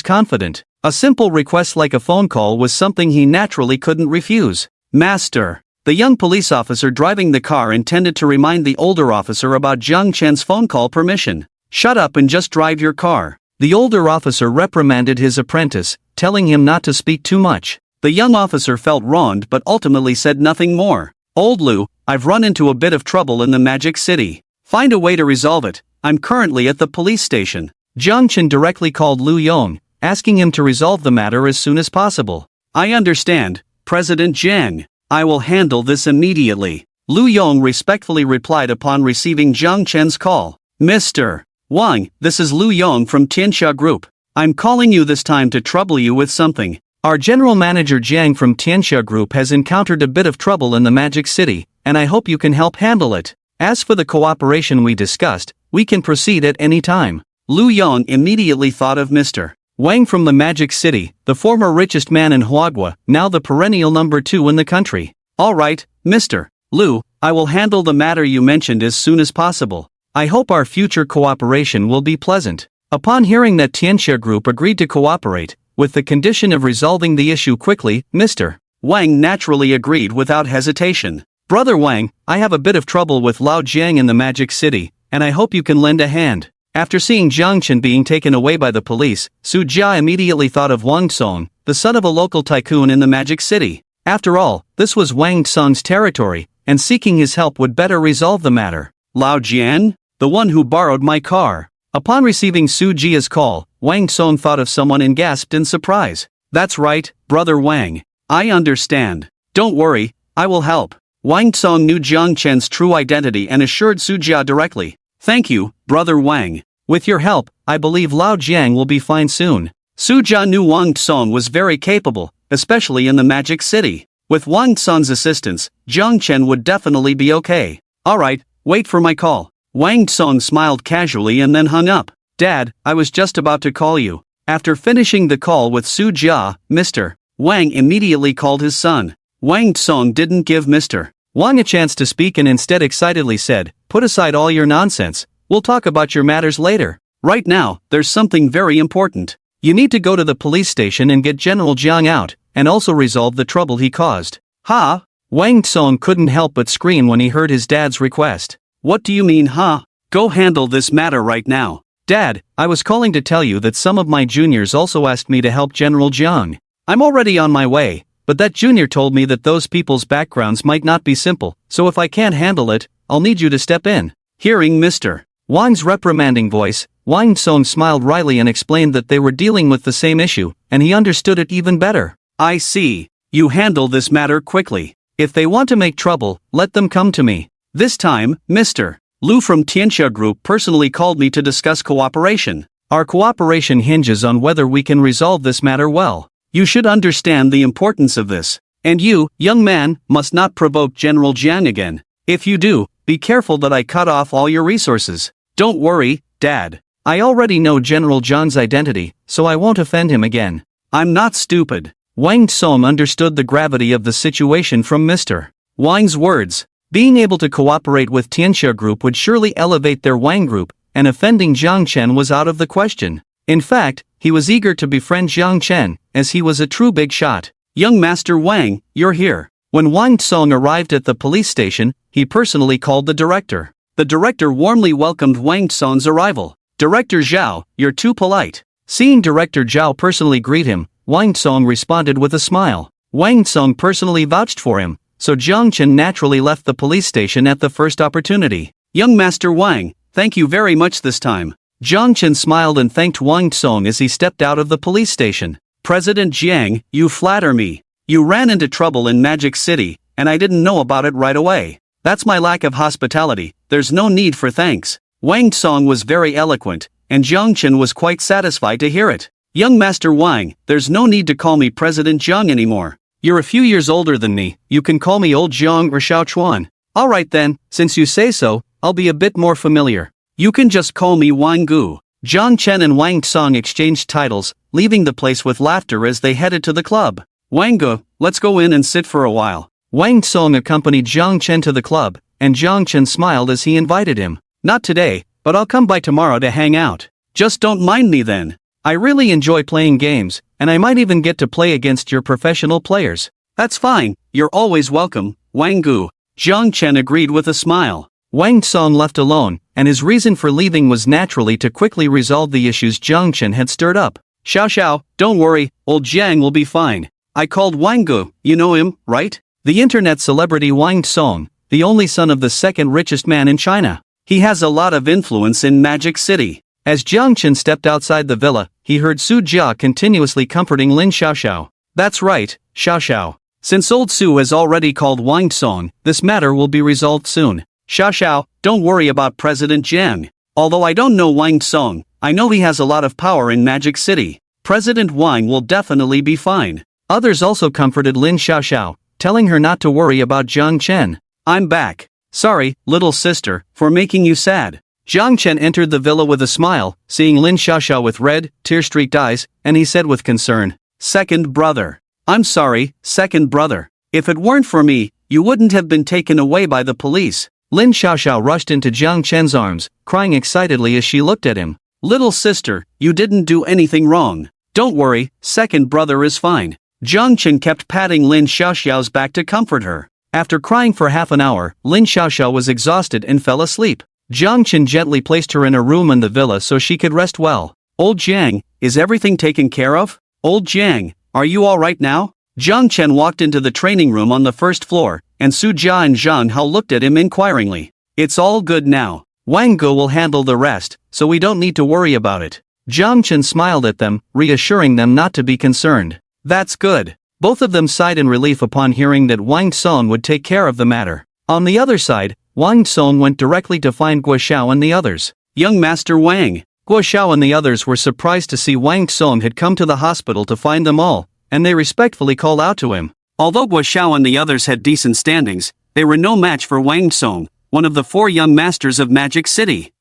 confident. A simple request like a phone call was something he naturally couldn't refuse. Master. The young police officer driving the car intended to remind the older officer about Zhang Chen's phone call permission. Shut up and just drive your car. The older officer reprimanded his apprentice, telling him not to speak too much. The young officer felt wronged but ultimately said nothing more. Old Lu, I've run into a bit of trouble in the Magic City. Find a way to resolve it. I'm currently at the police station. Zhang Chen directly called Lu Yong, asking him to resolve the matter as soon as possible. I understand, President Jang. I will handle this immediately. Lu Yong respectfully replied upon receiving Zhang Chen's call. Mr. Wang, this is Lu Yong from Tianxia Group. I'm calling you this time to trouble you with something. Our general manager Jang from Tianxia Group has encountered a bit of trouble in the Magic City, and I hope you can help handle it. As for the cooperation we discussed, we can proceed at any time. Lu Yong immediately thought of Mr. Wang from the Magic City, the former richest man in Huagua, now the perennial number 2 in the country. Alright, Mr. Lu, I will handle the matter you mentioned as soon as possible. I hope our future cooperation will be pleasant. Upon hearing that Tianxia Group agreed to cooperate, with the condition of resolving the issue quickly, Mr. Wang naturally agreed without hesitation. Brother Wang, I have a bit of trouble with Lao Jiang in the Magic City, and I hope you can lend a hand. After seeing Jiang Chen being taken away by the police, Su Jia immediately thought of Wang Song, the son of a local tycoon in the Magic City. After all, this was Wang Song's territory, and seeking his help would better resolve the matter. Lao Jian? The one who borrowed my car. Upon receiving Su Jia's call, Wang Song thought of someone and gasped in surprise. That's right, Brother Wang. I understand. Don't worry, I will help. Wang Song knew Jiang Chen's true identity and assured Su Jia directly. Thank you, Brother Wang. With your help, I believe Lao Jiang will be fine soon. Su Jia knew Wang Song was very capable, especially in the Magic City. With Wang Song's assistance, Jiang Chen would definitely be okay. Alright, wait for my call. Wang Song smiled casually and then hung up. Dad, I was just about to call you. After finishing the call with Su Jia, Mr. Wang immediately called his son. Wang Song didn't give Mr. Wang a chance to speak and instead excitedly said, "Put aside all your nonsense, we'll talk about your matters later. Right now, there's something very important. You need to go to the police station and get General Jiang out, and also resolve the trouble he caused." Ha! Wang Song couldn't help but scream when he heard his dad's request. What do you mean, huh? Go handle this matter right now. Dad, I was calling to tell you that some of my juniors also asked me to help General Jiang. I'm already on my way, but that junior told me that those people's backgrounds might not be simple, so if I can't handle it, I'll need you to step in. Hearing Mr. Wang's reprimanding voice, Wang Song smiled wryly and explained that they were dealing with the same issue, and he understood it even better. I see. You handle this matter quickly. If they want to make trouble, let them come to me. This time, Mr. Lu from Tianxia Group personally called me to discuss cooperation. Our cooperation hinges on whether we can resolve this matter well. You should understand the importance of this. And you, young man, must not provoke General Jiang again. If you do, be careful that I cut off all your resources. Don't worry, Dad. I already know General Jiang's identity, so I won't offend him again. I'm not stupid. Wang Song understood the gravity of the situation from Mr. Wang's words. Being able to cooperate with Tianxia Group would surely elevate their Wang Group, and offending Jiang Chen was out of the question. In fact, he was eager to befriend Jiang Chen, as he was a true big shot. Young Master Wang, you're here. When Wang Song arrived at the police station, he personally called the director. The director warmly welcomed Wang Song's arrival. Director Zhao, you're too polite. Seeing Director Zhao personally greet him, Wang Song responded with a smile. Wang Song personally vouched for him, so Jiang Chen naturally left the police station at the first opportunity. Young Master Wang, thank you very much this time. Jiang Chen smiled and thanked Wang Song as he stepped out of the police station. President Jiang, you flatter me. You ran into trouble in Magic City, and I didn't know about it right away. That's my lack of hospitality, there's no need for thanks. Wang Song was very eloquent, and Jiang Chen was quite satisfied to hear it. Young Master Wang, there's no need to call me President Jiang anymore. You're a few years older than me, you can call me Old Jiang or Xiao Chuan. Alright then, since you say so, I'll be a bit more familiar. You can just call me Wang Gu. Jiang Chen and Wang Song exchanged titles, leaving the place with laughter as they headed to the club. Wang Gu, let's go in and sit for a while. Wang Song accompanied Jiang Chen to the club, and Jiang Chen smiled as he invited him. Not today, but I'll come by tomorrow to hang out. Just don't mind me then. I really enjoy playing games, and I might even get to play against your professional players. That's fine, you're always welcome, Wang Gu. Jiang Chen agreed with a smile. Wang Song left alone, and his reason for leaving was naturally to quickly resolve the issues Jiang Chen had stirred up. Xiao, don't worry, old Jiang will be fine. I called Wang Gu, you know him, right? The internet celebrity Wang Song, the only son of the second richest man in China. He has a lot of influence in Magic City. As Jiang Chen stepped outside the villa, he heard Su Jia continuously comforting Lin Xiaoxiao. That's right, Xiaoxiao. Since old Su has already called Wang Song, this matter will be resolved soon. Xiaoxiao, don't worry about President Jiang. Although I don't know Wang Song, I know he has a lot of power in Magic City. President Wang will definitely be fine. Others also comforted Lin Xiaoxiao, telling her not to worry about Zhang Chen. "I'm back. Sorry, little sister, for making you sad." Zhang Chen entered the villa with a smile, seeing Lin Xiaoxiao with red, tear-streaked eyes, and he said with concern, "Second brother. I'm sorry, second brother. If it weren't for me, you wouldn't have been taken away by the police." Lin Xiaoxiao rushed into Zhang Chen's arms, crying excitedly as she looked at him. "Little sister, you didn't do anything wrong. Don't worry, second brother is fine." Zhang Chen kept patting Lin Xiaoxiao's back to comfort her. After crying for half an hour, Lin Xiaoxiao was exhausted and fell asleep. Zhang Chen gently placed her in a room in the villa so she could rest well. "Old Jang, is everything taken care of? Old Jang, are you all right now?" Zhang Chen walked into the training room on the first floor, and Su Jia and Zhang Hao looked at him inquiringly. "It's all good now. Wang Ge will handle the rest, so we don't need to worry about it." Zhang Chen smiled at them, reassuring them not to be concerned. "That's good." Both of them sighed in relief upon hearing that Wang Song would take care of the matter. On the other side, Wang Song went directly to find Guo Xiao and the others. "Young Master Wang." Guo Xiao and the others were surprised to see Wang Song had come to the hospital to find them all, and they respectfully called out to him. Although Guo Xiao and the others had decent standings, they were no match for Wang Song, one of the 4 young masters of Magic City.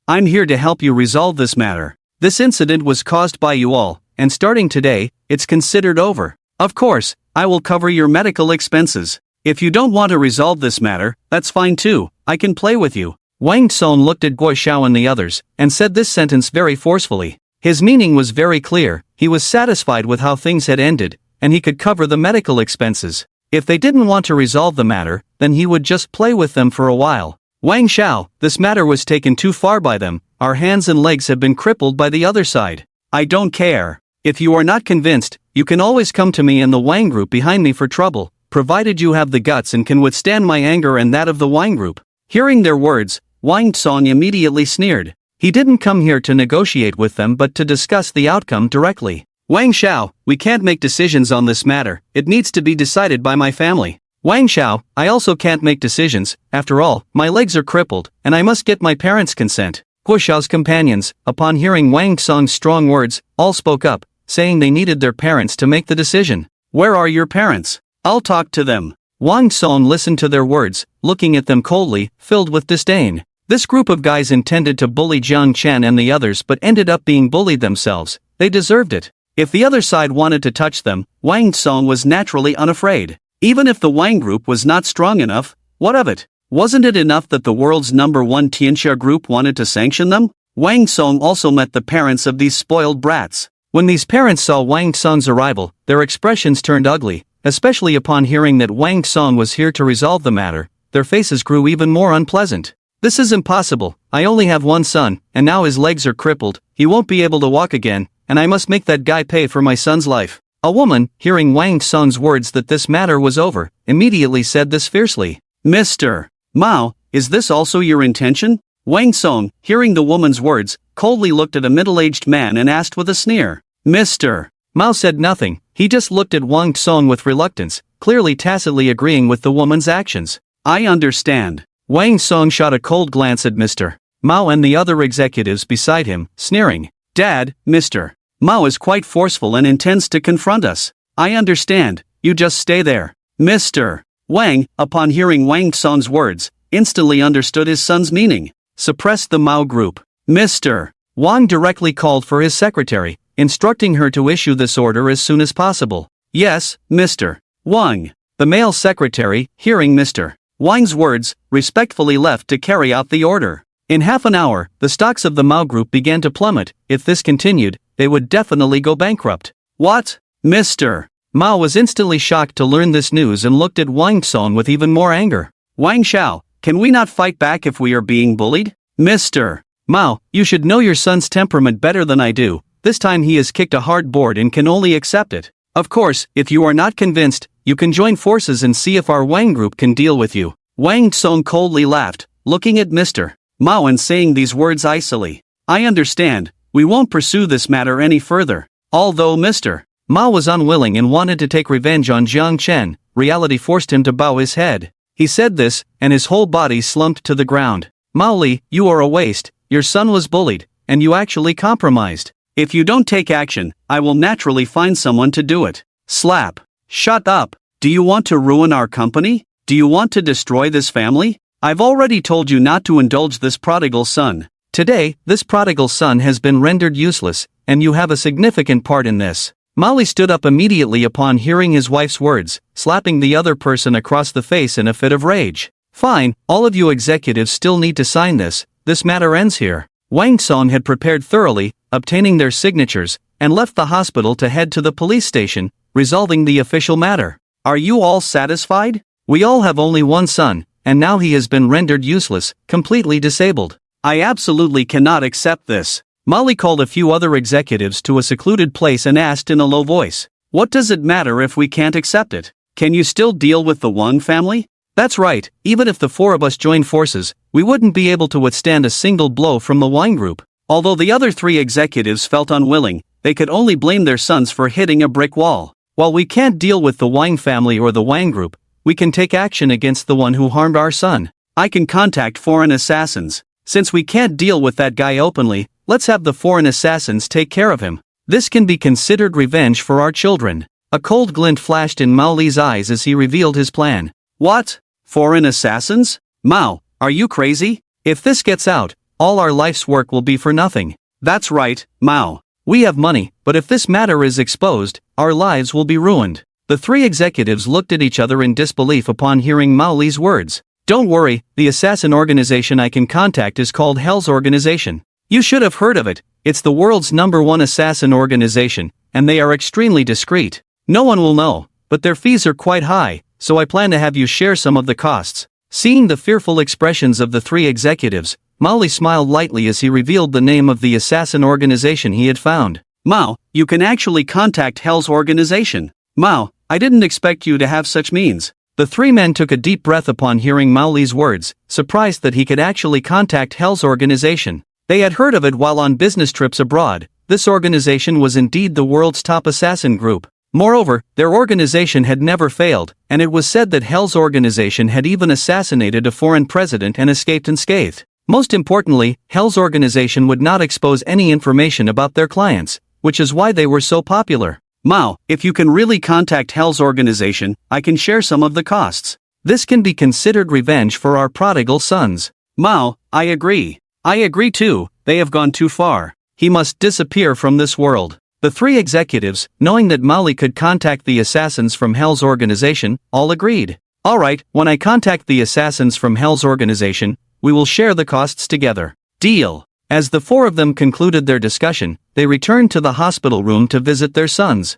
"I'm here to help you resolve this matter. This incident was caused by you all, and starting today, it's considered over. Of course, I will cover your medical expenses. If you don't want to resolve this matter, that's fine too, I can play with you." Wang Song looked at Guo Xiao and the others, and said this sentence very forcefully. His meaning was very clear. He was satisfied with how things had ended, and he could cover the medical expenses. If they didn't want to resolve the matter, then he would just play with them for a while. "Wang Xiao, this matter was taken too far by them. Our hands and legs have been crippled by the other side. I don't care. If you are not convinced, you can always come to me and the Wang group behind me for trouble, provided you have the guts and can withstand my anger and that of the Wang group." Hearing their words, Wang Song immediately sneered. He didn't come here to negotiate with them but to discuss the outcome directly. "Wang Xiao, we can't make decisions on this matter, it needs to be decided by my family." "Wang Xiao, I also can't make decisions, after all, my legs are crippled, and I must get my parents' consent." Guo Xiao's companions, upon hearing Wang Song's strong words, all spoke up, saying they needed their parents to make the decision. "Where are your parents? I'll talk to them." Wang Song listened to their words, looking at them coldly, filled with disdain. This group of guys intended to bully Zhang Chen and the others but ended up being bullied themselves. They deserved it. If the other side wanted to touch them, Wang Song was naturally unafraid. Even if the Wang group was not strong enough, what of it? Wasn't it enough that the world's #1 Tianxia group wanted to sanction them? Wang Song also met the parents of these spoiled brats. When these parents saw Wang Song's arrival, their expressions turned ugly, especially upon hearing that Wang Song was here to resolve the matter. Their faces grew even more unpleasant. "This is impossible. I only have one son, and now his legs are crippled, he won't be able to walk again, and I must make that guy pay for my son's life." A woman, hearing Wang Song's words that this matter was over, immediately said this fiercely. "Mr. Mao, is this also your intention?" Wang Song, hearing the woman's words, coldly looked at a middle-aged man and asked with a sneer. "Mr. Mao said nothing, he just looked at Wang Song with reluctance, clearly tacitly agreeing with the woman's actions. "I understand." Wang Song shot a cold glance at Mr. Mao and the other executives beside him, sneering. "Dad, Mr. Mao is quite forceful and intends to confront us. I understand, you just stay there." Mr. Wang, upon hearing Wang Song's words, instantly understood his son's meaning. Suppressed the Mao group. Mr. Wang directly called for his secretary, instructing her to issue this order as soon as possible. "Yes, Mr. Wang." The male secretary, hearing Mr. Wang's words, respectfully left to carry out the order. In half an hour, the stocks of the Mao group began to plummet. If this continued, they would definitely go bankrupt. "What? Mr. Mao was instantly shocked to learn this news and looked at Wang Song with even more anger. "Wang Xiao, can we not fight back if we are being bullied?" "Mr. Mao, you should know your son's temperament better than I do. This time he has kicked a hard board and can only accept it. Of course, if you are not convinced, you can join forces and see if our Wang group can deal with you." Wang Song coldly laughed, looking at Mr. Mao and saying these words icily. "I understand, we won't pursue this matter any further." Although Mr. Mao was unwilling and wanted to take revenge on Zhang Chen, reality forced him to bow his head. He said this, and his whole body slumped to the ground. "Mao Li, you are a waste, your son was bullied, and you actually compromised. If you don't take action, I will naturally find someone to do it." Slap. Shut up. Do you want to ruin our company? Do you want to destroy this family? I've already told you not to indulge this prodigal son. Today, this prodigal son has been rendered useless, and you have a significant part in this. Molly stood up immediately upon hearing his wife's words, slapping the other person across the face in a fit of rage. Fine, all of you executives still need to sign this. This matter ends here. Wang Song had prepared thoroughly, obtaining their signatures, and left the hospital to head to the police station, resolving the official matter. Are you all satisfied? We all have only one son, and now he has been rendered useless, completely disabled. I absolutely cannot accept this. Molly called a few other executives to a secluded place and asked in a low voice, "What does it matter if we can't accept it? Can you still deal with the Wang family?" That's right, even if the four of us join forces, we wouldn't be able to withstand a single blow from the Wang group. Although the other three executives felt unwilling, they could only blame their sons for hitting a brick wall. While we can't deal with the Wang family or the Wang group, we can take action against the one who harmed our son. I can contact foreign assassins. Since we can't deal with that guy openly, let's have the foreign assassins take care of him. This can be considered revenge for our children. A cold glint flashed in Mao Li's eyes as he revealed his plan. What? Foreign assassins? Mao, are you crazy? If this gets out, all our life's work will be for nothing. That's right, Mao. We have money, but if this matter is exposed, our lives will be ruined. The three executives looked at each other in disbelief upon hearing Mao Li's words. Don't worry, the assassin organization I can contact is called Hell's Organization. You should have heard of it. It's the world's #1 assassin organization, and they are extremely discreet. No one will know, but their fees are quite high, so I plan to have you share some of the costs. Seeing the fearful expressions of the three executives, Mao Li smiled lightly as he revealed the name of the assassin organization he had found. Mao, you can actually contact Hell's Organization. Mao, I didn't expect you to have such means. The three men took a deep breath upon hearing Mao Li's words, surprised that he could actually contact Hell's Organization. They had heard of it while on business trips abroad. This organization was indeed the world's top assassin group. Moreover, their organization had never failed, and it was said that Hell's Organization had even assassinated a foreign president and escaped unscathed. Most importantly, Hell's Organization would not expose any information about their clients, which is why they were so popular. Mao, if you can really contact Hell's Organization, I can share some of the costs. This can be considered revenge for our prodigal sons. Mao, I agree. I agree too, they have gone too far. He must disappear from this world. The three executives, knowing that Mao Li could contact the assassins from Hell's Organization, all agreed. Alright, when I contact the assassins from Hell's Organization, we will share the costs together. Deal. As the four of them concluded their discussion, they returned to the hospital room to visit their sons.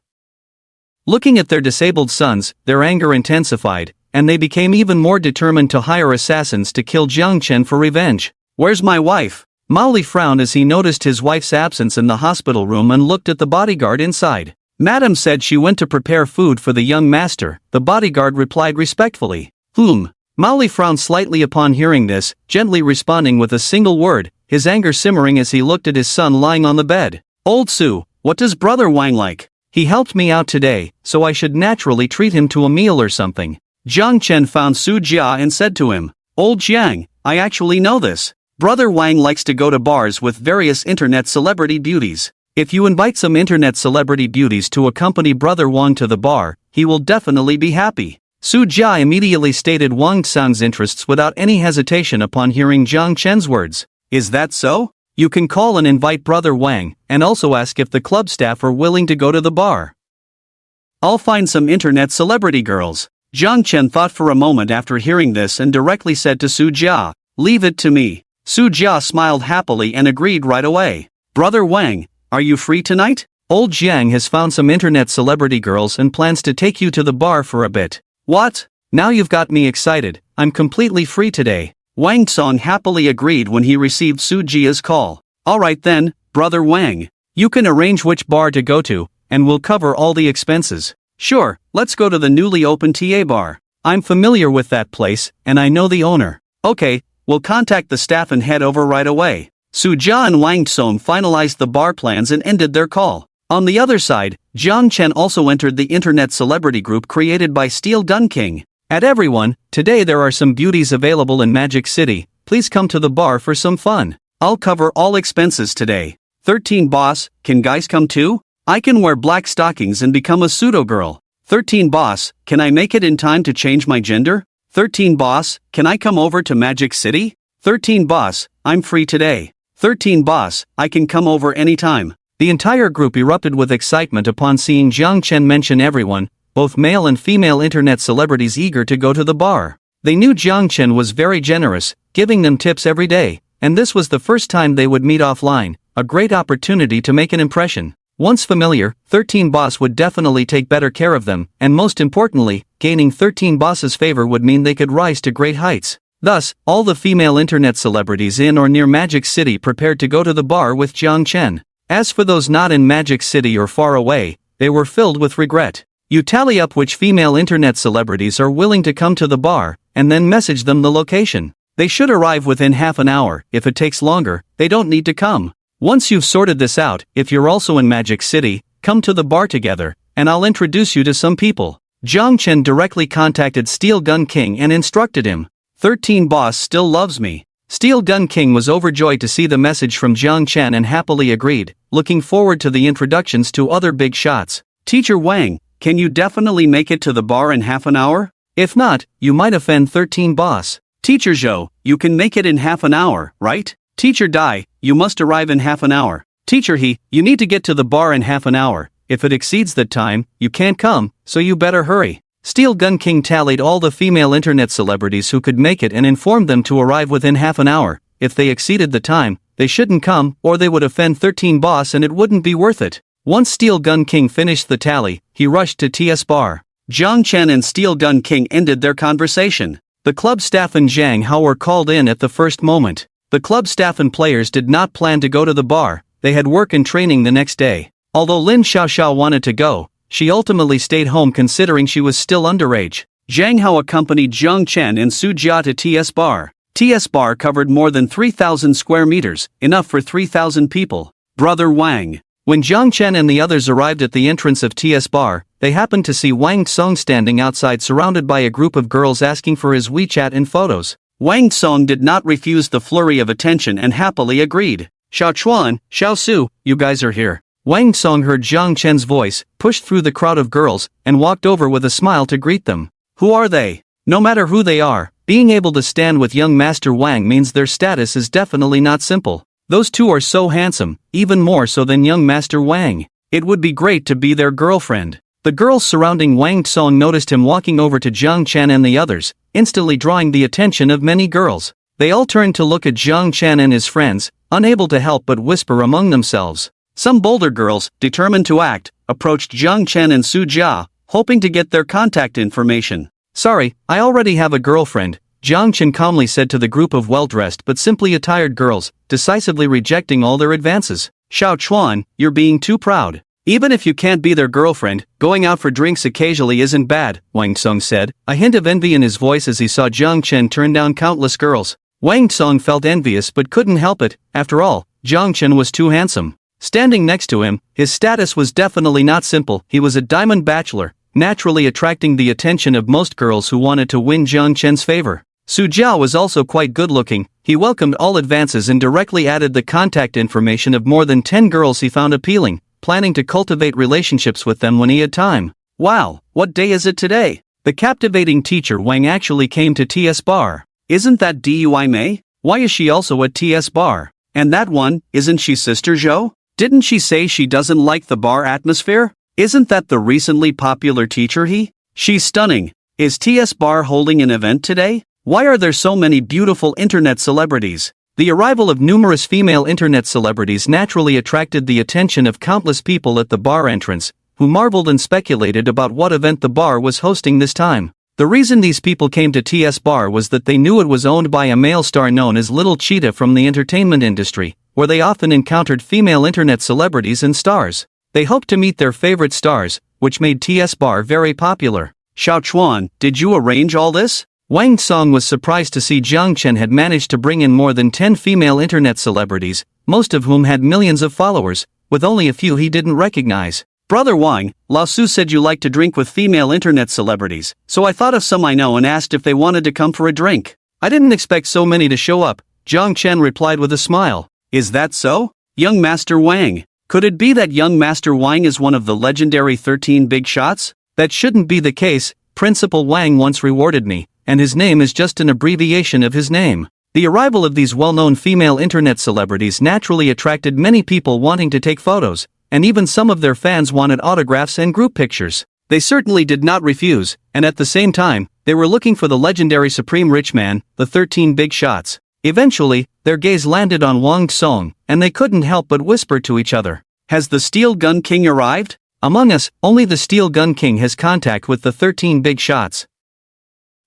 Looking at their disabled sons, their anger intensified, and they became even more determined to hire assassins to kill Chen for revenge. Where's my wife? Mao Li frowned as he noticed his wife's absence in the hospital room and looked at the bodyguard inside. Madam said she went to prepare food for the young master, the bodyguard replied respectfully. Mao Li frowned slightly upon hearing this, gently responding with a single word, his anger simmering as he looked at his son lying on the bed. Old Su, what does brother Wang like? He helped me out today, so I should naturally treat him to a meal or something. Chen found Su Jia and said to him, Old Jiang, I actually know this. Brother Wang likes to go to bars with various internet celebrity beauties. If you invite some internet celebrity beauties to accompany Brother Wang to the bar, he will definitely be happy. Su Jia immediately stated Wang Tsang's interests without any hesitation upon hearing Zhang Chen's words. Is that so? You can call and invite Brother Wang, and also ask if the club staff are willing to go to the bar. I'll find some internet celebrity girls. Zhang Chen thought for a moment after hearing this and directly said to Su Jia, Leave it to me. Su Jia smiled happily and agreed right away. Brother Wang, are you free tonight? Old Jiang has found some internet celebrity girls and plans to take you to the bar for a bit. What? Now you've got me excited, I'm completely free today. Wang Song happily agreed when he received Su Jia's call. Alright then, Brother Wang. You can arrange which bar to go to, and we'll cover all the expenses. Sure, let's go to the newly opened TA bar. I'm familiar with that place, and I know the owner. Okay, we'll contact the staff and head over right away. Su Jia and Wang Song finalized the bar plans and ended their call. On the other side, Zhang Chen also entered the internet celebrity group created by Steel Dun King. At everyone, today there are some beauties available in Magic City, please come to the bar for some fun. I'll cover all expenses today. 13 boss, can guys come too? I can wear black stockings and become a pseudo girl. 13 Boss, can I make it in time to change my gender? 13 Boss, can I come over to Magic City? 13 Boss, I'm free today. 13 Boss, I can come over anytime. The entire group erupted with excitement upon seeing Chen mention everyone, both male and female internet celebrities eager to go to the bar. They knew Chen was very generous, giving them tips every day, and this was the first time they would meet offline, a great opportunity to make an impression. Once familiar, 13 Boss would definitely take better care of them, and most importantly, gaining 13 Boss's favor would mean they could rise to great heights. Thus, all the female internet celebrities in or near Magic City prepared to go to the bar with Chen. As for those not in Magic City or far away, they were filled with regret. You tally up which female internet celebrities are willing to come to the bar, and then message them the location. They should arrive within half an hour. If it takes longer, they don't need to come. Once you've sorted this out, if you're also in Magic City, come to the bar together, and I'll introduce you to some people. Chen directly contacted Steel Gun King and instructed him. 13 Boss still loves me. Steel Gun King was overjoyed to see the message from Chen and happily agreed, looking forward to the introductions to other big shots. Teacher Wang, can you definitely make it to the bar in half an hour? If not, you might offend 13 Boss. Teacher Zhou, you can make it in half an hour, right? Teacher Dai, you must arrive in half an hour. Teacher He, you need to get to the bar in half an hour. If it exceeds that time, you can't come, so you better hurry. Steel Gun King tallied all the female internet celebrities who could make it and informed them to arrive within half an hour. If they exceeded the time, they shouldn't come, or they would offend 13 Boss and it wouldn't be worth it. Once Steel Gun King finished the tally, he rushed to TS Bar. Chen and Steel Gun King ended their conversation. The club staff and Jang were called in at the first moment. The club staff and players did not plan to go to the bar, they had work and training the next day. Although Lin Xiaoxiao wanted to go, she ultimately stayed home considering she was still underage. Jang accompanied Chen and Su Jia to TS Bar. TS Bar covered more than 3,000 square meters, enough for 3,000 people. Brother Wang. When Chen and the others arrived at the entrance of TS Bar, they happened to see Wang Song standing outside surrounded by a group of girls asking for his WeChat and photos. Wang Song did not refuse the flurry of attention and happily agreed. Xiao Chuan, Xiao Su, you guys are here. Wang Song heard Chen's voice, pushed through the crowd of girls, and walked over with a smile to greet them. Who are they? No matter who they are, being able to stand with young Master Wang means their status is definitely not simple. Those two are so handsome, even more so than young Master Wang. It would be great to be their girlfriend. The girls surrounding Wang Song noticed him walking over to Chen and the others, instantly drawing the attention of many girls. They all turned to look at Chen and his friends, unable to help but whisper among themselves. Some bolder girls, determined to act, approached Chen and Su Jia, hoping to get their contact information. Sorry, I already have a girlfriend, Chen calmly said to the group of well-dressed but simply attired girls, decisively rejecting all their advances. Xiao Chuan, you're being too proud. Even if you can't be their girlfriend, going out for drinks occasionally isn't bad, Wang Song said, a hint of envy in his voice as he saw Chen turn down countless girls. Wang Song felt envious but couldn't help it. After all, Chen was too handsome. Standing next to him, his status was definitely not simple. He was a diamond bachelor, naturally attracting the attention of most girls who wanted to win Chen's favor. Su Jiao was also quite good-looking. He welcomed all advances and directly added the contact information of more than 10 girls he found appealing, planning to cultivate relationships with them when he had time. Wow, what day is it today? The captivating teacher Wang actually came to TS Bar. Isn't that Dui Mei? Why is she also at TS Bar? And that one, isn't she Sister Zhou? Didn't she say she doesn't like the bar atmosphere? Isn't that the recently popular teacher He? She's stunning. Is TS Bar holding an event today? Why are there so many beautiful internet celebrities? The arrival of numerous female internet celebrities naturally attracted the attention of countless people at the bar entrance, who marveled and speculated about what event the bar was hosting this time. The reason these people came to TS Bar was that they knew it was owned by a male star known as Little Cheetah from the entertainment industry, where they often encountered female internet celebrities and stars. They hoped to meet their favorite stars, which made TS Bar very popular. Xiao Chuan, did you arrange all this? Wang Song was surprised to see Chen had managed to bring in more than 10 female internet celebrities, most of whom had millions of followers, with only a few he didn't recognize. Brother Wang, Lao Su said you like to drink with female internet celebrities, so I thought of some I know and asked if they wanted to come for a drink. I didn't expect so many to show up, Chen replied with a smile. Is that so? Young Master Wang. Could it be that young Master Wang is one of the legendary 13 big shots? That shouldn't be the case. Principal Wang once rewarded me, and his name is just an abbreviation of his name. The arrival of these well-known female internet celebrities naturally attracted many people wanting to take photos, and even some of their fans wanted autographs and group pictures. They certainly did not refuse, and at the same time, they were looking for the legendary supreme rich man, the 13 big shots. Eventually, their gaze landed on Wang Song, and they couldn't help but whisper to each other. Has the Steel Gun King arrived? Among us, only the Steel Gun King has contact with the 13 big shots.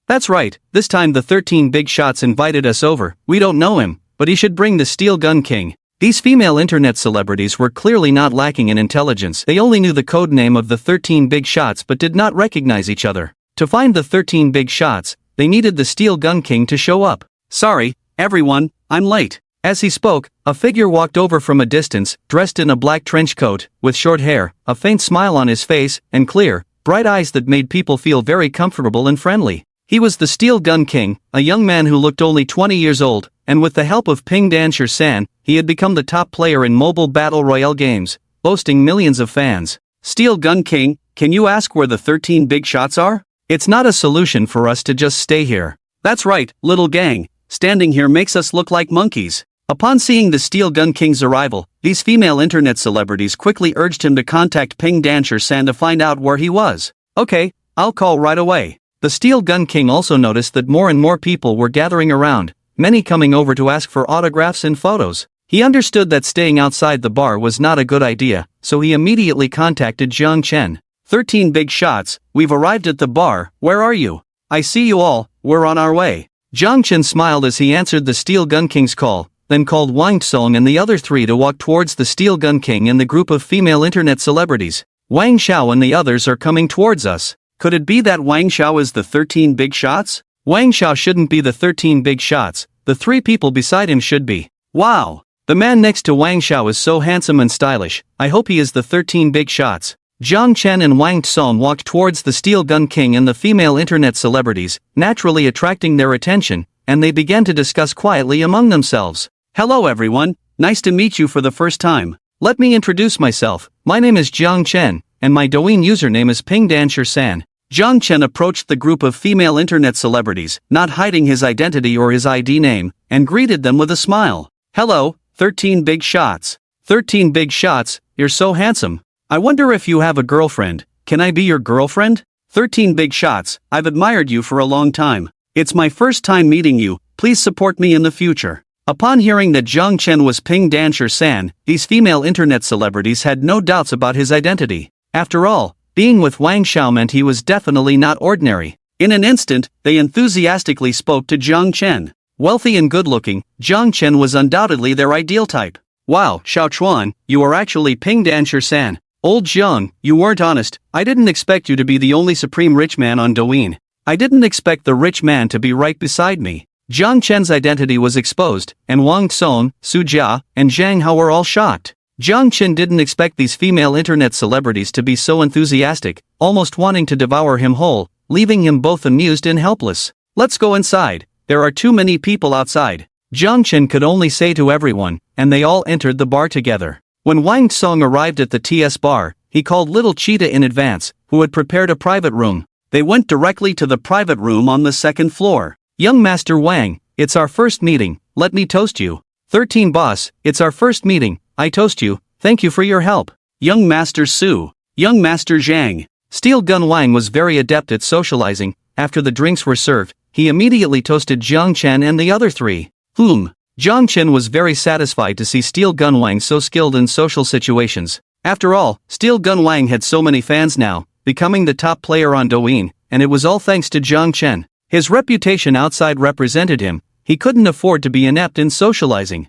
That's right, this time the 13 big shots invited us over. We don't know him, but he should bring the Steel Gun King. These female internet celebrities were clearly not lacking in intelligence. They only knew the code name of the 13 big shots but did not recognize each other. To find the 13 big shots, they needed the Steel Gun King to show up. Sorry, everyone, I'm late. As he spoke, a figure walked over from a distance, dressed in a black trench coat, with short hair, a faint smile on his face, and clear, bright eyes that made people feel very comfortable and friendly. He was the Steel Gun King, a young man who looked only 20 years old, and with the help of Ping Dansher-san, he had become the top player in mobile battle royale games, boasting millions of fans. Steel Gun King, can you ask where the 13 big shots are? It's not a solution for us to just stay here. That's right, little gang, standing here makes us look like monkeys. Upon seeing the Steel Gun King's arrival, these female internet celebrities quickly urged him to contact Ping Dansher-san to find out where he was. Okay, I'll call right away. The Steel Gun King also noticed that more and more people were gathering around, many coming over to ask for autographs and photos. He understood that staying outside the bar was not a good idea, so he immediately contacted Chen. 13 big shots, we've arrived at the bar, where are you? I see you all, we're on our way. Chen smiled as he answered the Steel Gun King's call, then called Wang Song and the other three to walk towards the Steel Gun King and the group of female internet celebrities. Wang Xiao and the others are coming towards us. Could it be that Wang Xiao is the 13 big shots? Wang Xiao shouldn't be the 13 big shots, the three people beside him should be. Wow! The man next to Wang Xiao is so handsome and stylish, I hope he is the 13 big shots. Zhang Chen and Wang Song walked towards the Steel Gun King and the female internet celebrities, naturally attracting their attention, and they began to discuss quietly among themselves. Hello everyone, nice to meet you for the first time. Let me introduce myself, my name is Zhang Chen, and my Douyin username is Ping Dansher-san. Zhang Chen approached the group of female internet celebrities, not hiding his identity or his ID name, and greeted them with a smile. Hello, 13 big shots. 13 big shots, you're so handsome. I wonder if you have a girlfriend. Can I be your girlfriend? 13 big shots, I've admired you for a long time. It's my first time meeting you, please support me in the future. Upon hearing that Zhang Chen was Ping Dansher-san, these female internet celebrities had no doubts about his identity. After all, being with Wang Xiao meant he was definitely not ordinary. In an instant, they enthusiastically spoke to Zhang Chen. Wealthy and good-looking, Zhang Chen was undoubtedly their ideal type. Wow, Xiao Chuan, you are actually Ping Dansher-san. Old Zhang, you weren't honest. I didn't expect you to be the only supreme rich man on Douyin. I didn't expect the rich man to be right beside me. Zhang Chen's identity was exposed, and Wang Song, Su Jia, and Jang Hao were all shocked. Zhang Chen didn't expect these female internet celebrities to be so enthusiastic, almost wanting to devour him whole, leaving him both amused and helpless. Let's go inside, there are too many people outside. Zhang Chen could only say to everyone, and they all entered the bar together. When Wang Song arrived at the TS bar, he called Little Cheetah in advance, who had prepared a private room. They went directly to the private room on the second floor. Young Master Wang, it's our first meeting, let me toast you. 13 Boss, it's our first meeting, I toast you, thank you for your help. Young Master Su. Young Master Zhang. Steel Gun Wang was very adept at socializing. After the drinks were served, he immediately toasted Zhang Chen and the other three. Zhang Chen was very satisfied to see Steel Gun Wang so skilled in social situations. After all, Steel Gun Wang had so many fans now, becoming the top player on Douyin, and it was all thanks to Zhang Chen. His reputation outside represented him, he couldn't afford to be inept in socializing.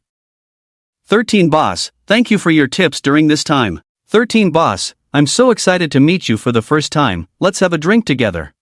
13 Boss, thank you for your tips during this time. 13 Boss, I'm so excited to meet you for the first time, let's have a drink together.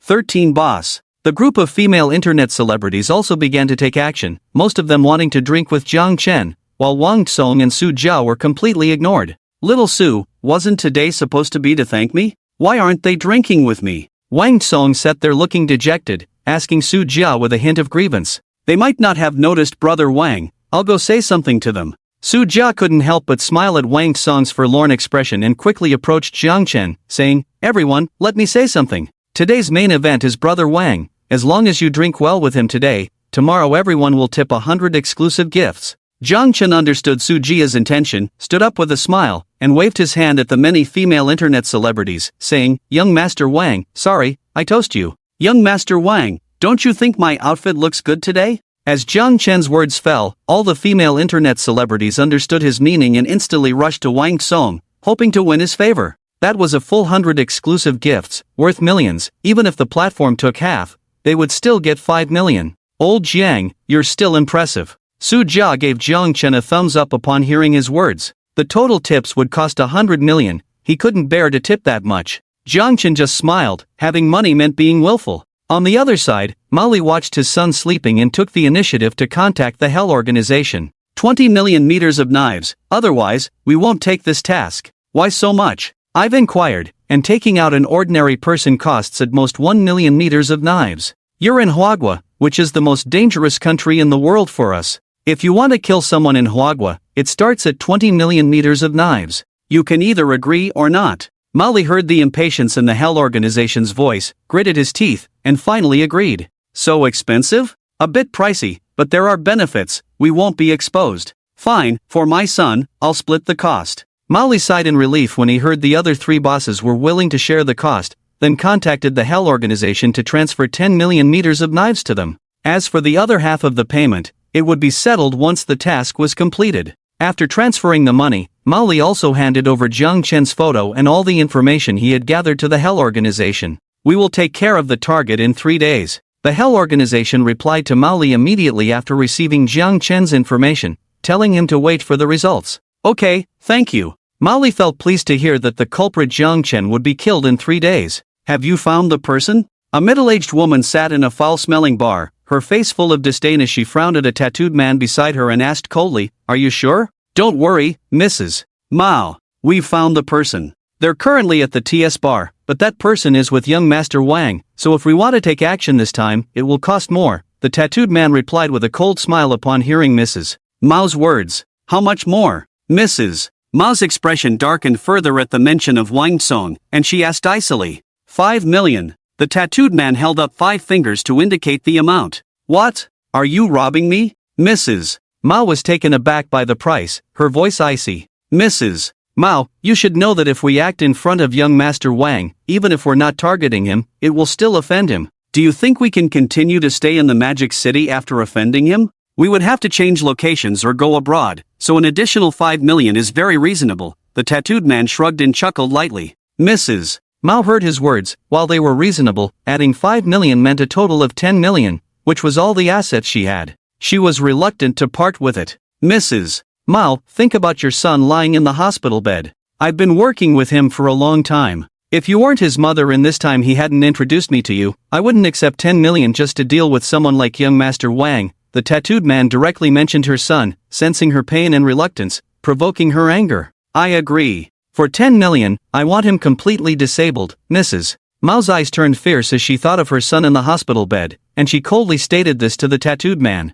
13 Boss. The group of female internet celebrities also began to take action, most of them wanting to drink with Zhang Chen, while Wang Song and Su Jia were completely ignored. Little Su, wasn't today supposed to be to thank me? Why aren't they drinking with me? Wang Song sat there looking dejected, asking Su Jia with a hint of grievance. They might not have noticed Brother Wang, I'll go say something to them. Su Jia couldn't help but smile at Wang Song's forlorn expression and quickly approached Jiang Chen, saying, "Everyone, let me say something. Today's main event is Brother Wang. As long as you drink well with him today, tomorrow everyone will tip 100 exclusive gifts." Jiang Chen understood Su Jia's intention, stood up with a smile, and waved his hand at the many female internet celebrities, saying, "Young Master Wang, sorry, I toast you. Young Master Wang, don't you think my outfit looks good today?" As Jiang Chen's words fell, all the female internet celebrities understood his meaning and instantly rushed to Wang Song, hoping to win his favor. That was a full 100 exclusive gifts, worth millions. Even if the platform took half, they would still get 5 million. "Old Jiang, you're still impressive." Su Jia gave Jiang Chen a thumbs up upon hearing his words. The total tips would cost 100 million, he couldn't bear to tip that much. Jiang Chen just smiled, having money meant being willful. On the other side, Mali watched his son sleeping and took the initiative to contact the Hell Organization. 20 million meters of knives, otherwise, we won't take this task. "Why so much?" I've inquired, and taking out an ordinary person costs at most 1 million meters of knives. You're in Huagua, which is the most dangerous country in the world for us. If you want to kill someone in Huagua, it starts at 20 million meters of knives. You can either agree or not. Mali heard the impatience in the Hell Organization's voice, gritted his teeth, and finally agreed. "So expensive? A bit pricey, but there are benefits, we won't be exposed." "Fine, for my son, I'll split the cost." Mali sighed in relief when he heard the other 3 bosses were willing to share the cost, then contacted the Hell Organization to transfer 10 million meters of knives to them. As for the other half of the payment, it would be settled once the task was completed. After transferring the money, Mali also handed over Jiang Chen's photo and all the information he had gathered to the Hell Organization. "We will take care of the target in 3 days. The Hell Organization replied to Mali immediately after receiving Jiang Chen's information, telling him to wait for the results. "Okay, thank you." Mali felt pleased to hear that the culprit Jiang Chen would be killed in 3 days. "Have you found the person?" A middle-aged woman sat in a foul-smelling bar, her face full of disdain as she frowned at a tattooed man beside her and asked coldly, "Are you sure?" "Don't worry, Mrs. Mao. We've found the person. They're currently at the TS bar, but that person is with young Master Wang, so if we want to take action this time, it will cost more," the tattooed man replied with a cold smile upon hearing Mrs. Mao's words. "How much more?" Mrs. Mao's expression darkened further at the mention of Wang Song, and she asked icily. 5 million. The tattooed man held up 5 fingers to indicate the amount. "What? Are you robbing me?" Mrs. Mao was taken aback by the price, her voice icy. "Mrs. Mao, you should know that if we act in front of young Master Wang, even if we're not targeting him, it will still offend him. Do you think we can continue to stay in the Magic City after offending him? We would have to change locations or go abroad, so an additional 5 million is very reasonable." The tattooed man shrugged and chuckled lightly. Mrs. Mao heard his words. While they were reasonable, adding 5 million meant a total of 10 million, which was all the assets she had. She was reluctant to part with it. "Mrs. Mao, think about your son lying in the hospital bed. I've been working with him for a long time. If you weren't his mother and this time he hadn't introduced me to you, I wouldn't accept 10 million just to deal with someone like young Master Wang." The tattooed man directly mentioned her son, sensing her pain and reluctance, provoking her anger. "I agree. For 10 million, I want him completely disabled." Mrs. Mao's eyes turned fierce as she thought of her son in the hospital bed, and she coldly stated this to the tattooed man.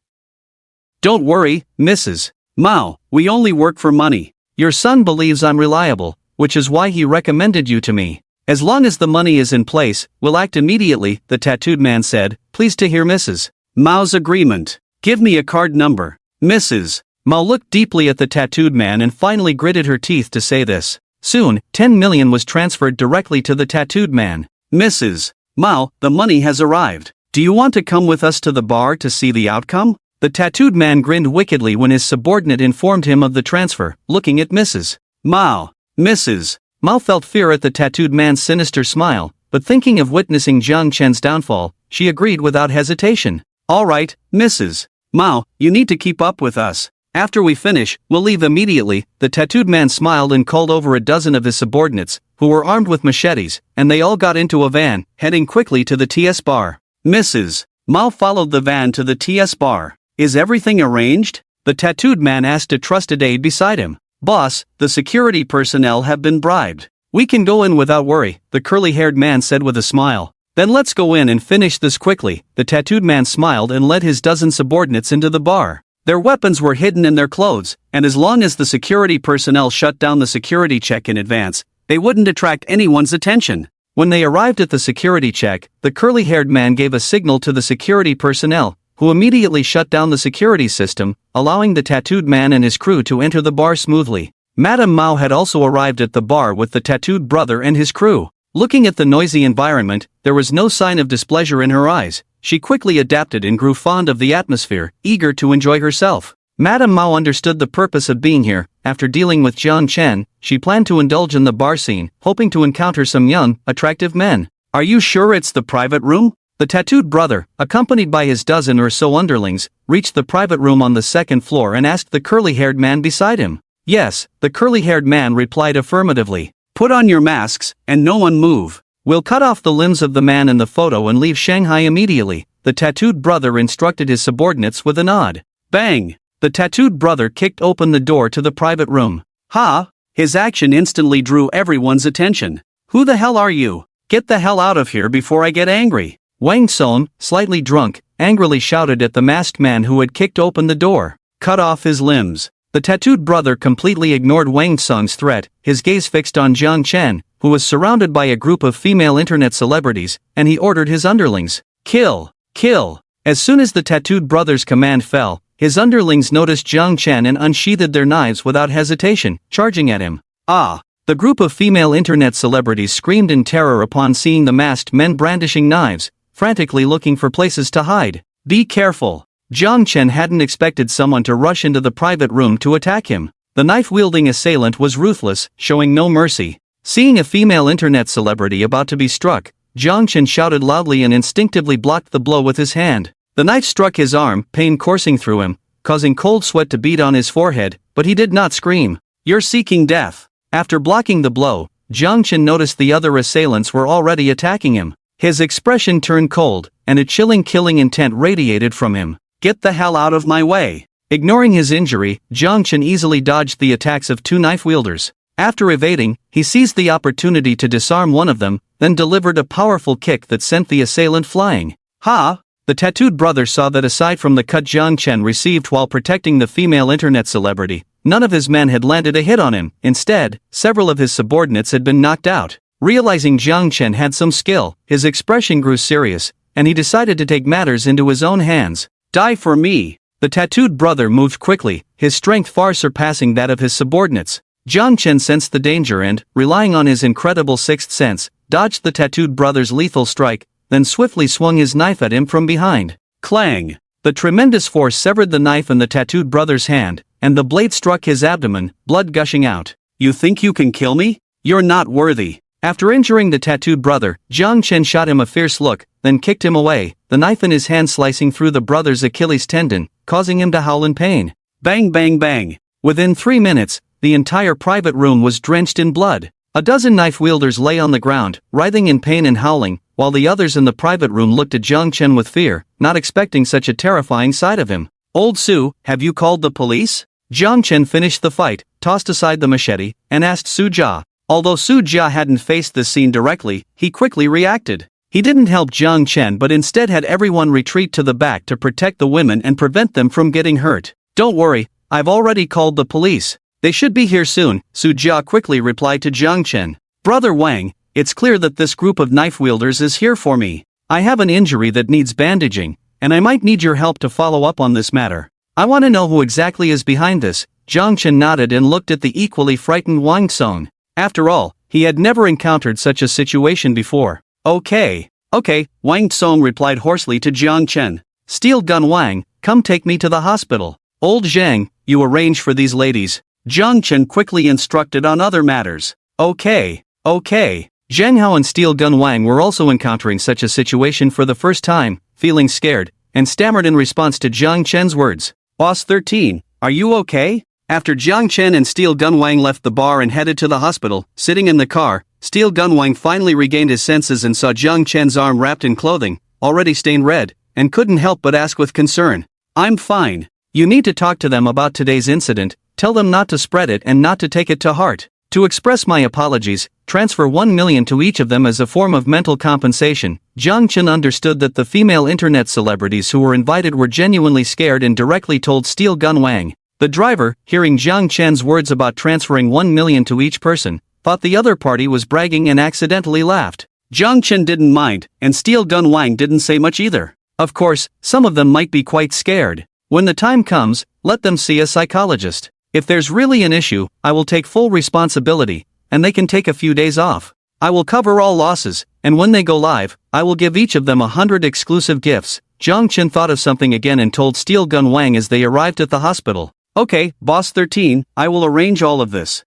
"Don't worry, Mrs. Mao, we only work for money. Your son believes I'm reliable, which is why he recommended you to me. As long as the money is in place, we'll act immediately," the tattooed man said, pleased to hear Mrs. Mao's agreement. "Give me a card number." Mrs. Mao looked deeply at the tattooed man and finally gritted her teeth to say this. Soon, 10 million was transferred directly to the tattooed man. "Mrs. Mao, the money has arrived. Do you want to come with us to the bar to see the outcome?" The tattooed man grinned wickedly when his subordinate informed him of the transfer, looking at Mrs. Mao. Mrs. Mao felt fear at the tattooed man's sinister smile, but thinking of witnessing Jiang Chen's downfall, she agreed without hesitation. "All right, Mrs. Mao, you need to keep up with us. After we finish, we'll leave immediately." The tattooed man smiled and called over a dozen of his subordinates, who were armed with machetes, and they all got into a van, heading quickly to the TS bar. Mrs. Mao followed the van to the TS bar. "Is everything arranged?" the tattooed man asked a trusted aide beside him. "Boss, the security personnel have been bribed. We can go in without worry," the curly-haired man said with a smile. "Then let's go in and finish this quickly." The tattooed man smiled and led his dozen subordinates into the bar. Their weapons were hidden in their clothes, and as long as the security personnel shut down the security check in advance, they wouldn't attract anyone's attention. When they arrived at the security check, the curly-haired man gave a signal to the security personnel, who immediately shut down the security system, allowing the tattooed man and his crew to enter the bar smoothly. Madame Mao had also arrived at the bar with the tattooed brother and his crew. Looking at the noisy environment, there was no sign of displeasure in her eyes. She quickly adapted and grew fond of the atmosphere, eager to enjoy herself. Madame Mao understood the purpose of being here. After dealing with Chen, she planned to indulge in the bar scene, hoping to encounter some young, attractive men. "Are you sure it's the private room?" The tattooed brother, accompanied by his dozen or so underlings, reached the private room on the second floor and asked the curly-haired man beside him. "Yes," the curly-haired man replied affirmatively. "Put on your masks, and no one move. We'll cut off the limbs of the man in the photo and leave Shanghai immediately," the tattooed brother instructed his subordinates with a nod. Bang! The tattooed brother kicked open the door to the private room. "Ha!" His action instantly drew everyone's attention. "Who the hell are you? Get the hell out of here before I get angry." Wang Song, slightly drunk, angrily shouted at the masked man who had kicked open the door. "Cut off his limbs." The tattooed brother completely ignored Wang Song's threat, his gaze fixed on Jiang Chen, who was surrounded by a group of female internet celebrities, and he ordered his underlings, "Kill! Kill!" As soon as the tattooed brother's command fell, his underlings noticed Jiang Chen and unsheathed their knives without hesitation, charging at him. "Ah!" The group of female internet celebrities screamed in terror upon seeing the masked men brandishing knives, frantically looking for places to hide. "Be careful!" Jiang Chen hadn't expected someone to rush into the private room to attack him. The knife-wielding assailant was ruthless, showing no mercy. Seeing a female internet celebrity about to be struck, Jiang Chen shouted loudly and instinctively blocked the blow with his hand. The knife struck his arm, pain coursing through him, causing cold sweat to bead on his forehead, but he did not scream. "You're seeking death." After blocking the blow, Jiang Chen noticed the other assailants were already attacking him. His expression turned cold, and a chilling killing intent radiated from him. "Get the hell out of my way." Ignoring his injury, Jiang Chen easily dodged the attacks of two knife wielders. After evading, he seized the opportunity to disarm one of them, then delivered a powerful kick that sent the assailant flying. "Ha!" The tattooed brother saw that aside from the cut Jiang Chen received while protecting the female internet celebrity, none of his men had landed a hit on him. Instead, several of his subordinates had been knocked out. Realizing Jiang Chen had some skill, his expression grew serious, and he decided to take matters into his own hands. "Die for me!" The tattooed brother moved quickly, his strength far surpassing that of his subordinates. Jiang Chen sensed the danger and, relying on his incredible sixth sense, dodged the tattooed brother's lethal strike, then swiftly swung his knife at him from behind. Clang! The tremendous force severed the knife in the tattooed brother's hand, and the blade struck his abdomen, blood gushing out. "You think you can kill me? You're not worthy." After injuring the tattooed brother, Jiang Chen shot him a fierce look, then kicked him away, the knife in his hand slicing through the brother's Achilles tendon, causing him to howl in pain. Bang bang bang! Within 3 minutes, the entire private room was drenched in blood. A dozen knife wielders lay on the ground, writhing in pain and howling, while the others in the private room looked at Jiang Chen with fear, not expecting such a terrifying sight of him. "Old Su, have you called the police?" Jiang Chen finished the fight, tossed aside the machete, and asked Su Jia. Although Su Jia hadn't faced this scene directly, he quickly reacted. He didn't help Jiang Chen but instead had everyone retreat to the back to protect the women and prevent them from getting hurt. "Don't worry, I've already called the police. They should be here soon," Su Jia quickly replied to Jiang Chen. "Brother Wang, it's clear that this group of knife wielders is here for me. I have an injury that needs bandaging, and I might need your help to follow up on this matter. I want to know who exactly is behind this." Jiang Chen nodded and looked at the equally frightened Wang Song. After all, he had never encountered such a situation before. Okay, Wang Song replied hoarsely to Jiang Chen. "Steel Gun Wang, come take me to the hospital." "Old Zhang, you arrange for these ladies." Jiang Chen quickly instructed on other matters. Okay. Zhang Hao and Steel Gun Wang were also encountering such a situation for the first time, feeling scared, and stammered in response to Jiang Chen's words. "Boss 13, are you okay?" After Jiang Chen and Steel Gun Wang left the bar and headed to the hospital, sitting in the car, Steel Gun Wang finally regained his senses and saw Jiang Chen's arm wrapped in clothing, already stained red, and couldn't help but ask with concern. "I'm fine. You need to talk to them about today's incident, tell them not to spread it and not to take it to heart." To express my apologies, transfer 1 million to each of them as a form of mental compensation. Chen understood that the female internet celebrities who were invited were genuinely scared and directly told Steel Gun Wang. The driver, hearing Jiang Chen's words about transferring 1 million to each person, thought the other party was bragging and accidentally laughed. Jiang Chen didn't mind, and Steel Gun Wang didn't say much either. Of course, some of them might be quite scared. When the time comes, let them see a psychologist. If there's really an issue, I will take full responsibility, and they can take a few days off. I will cover all losses, and when they go live, I will give each of them 100 exclusive gifts. Jiang Chen thought of something again and told Steel Gun Wang as they arrived at the hospital. Okay, Boss 13, I will arrange all of this.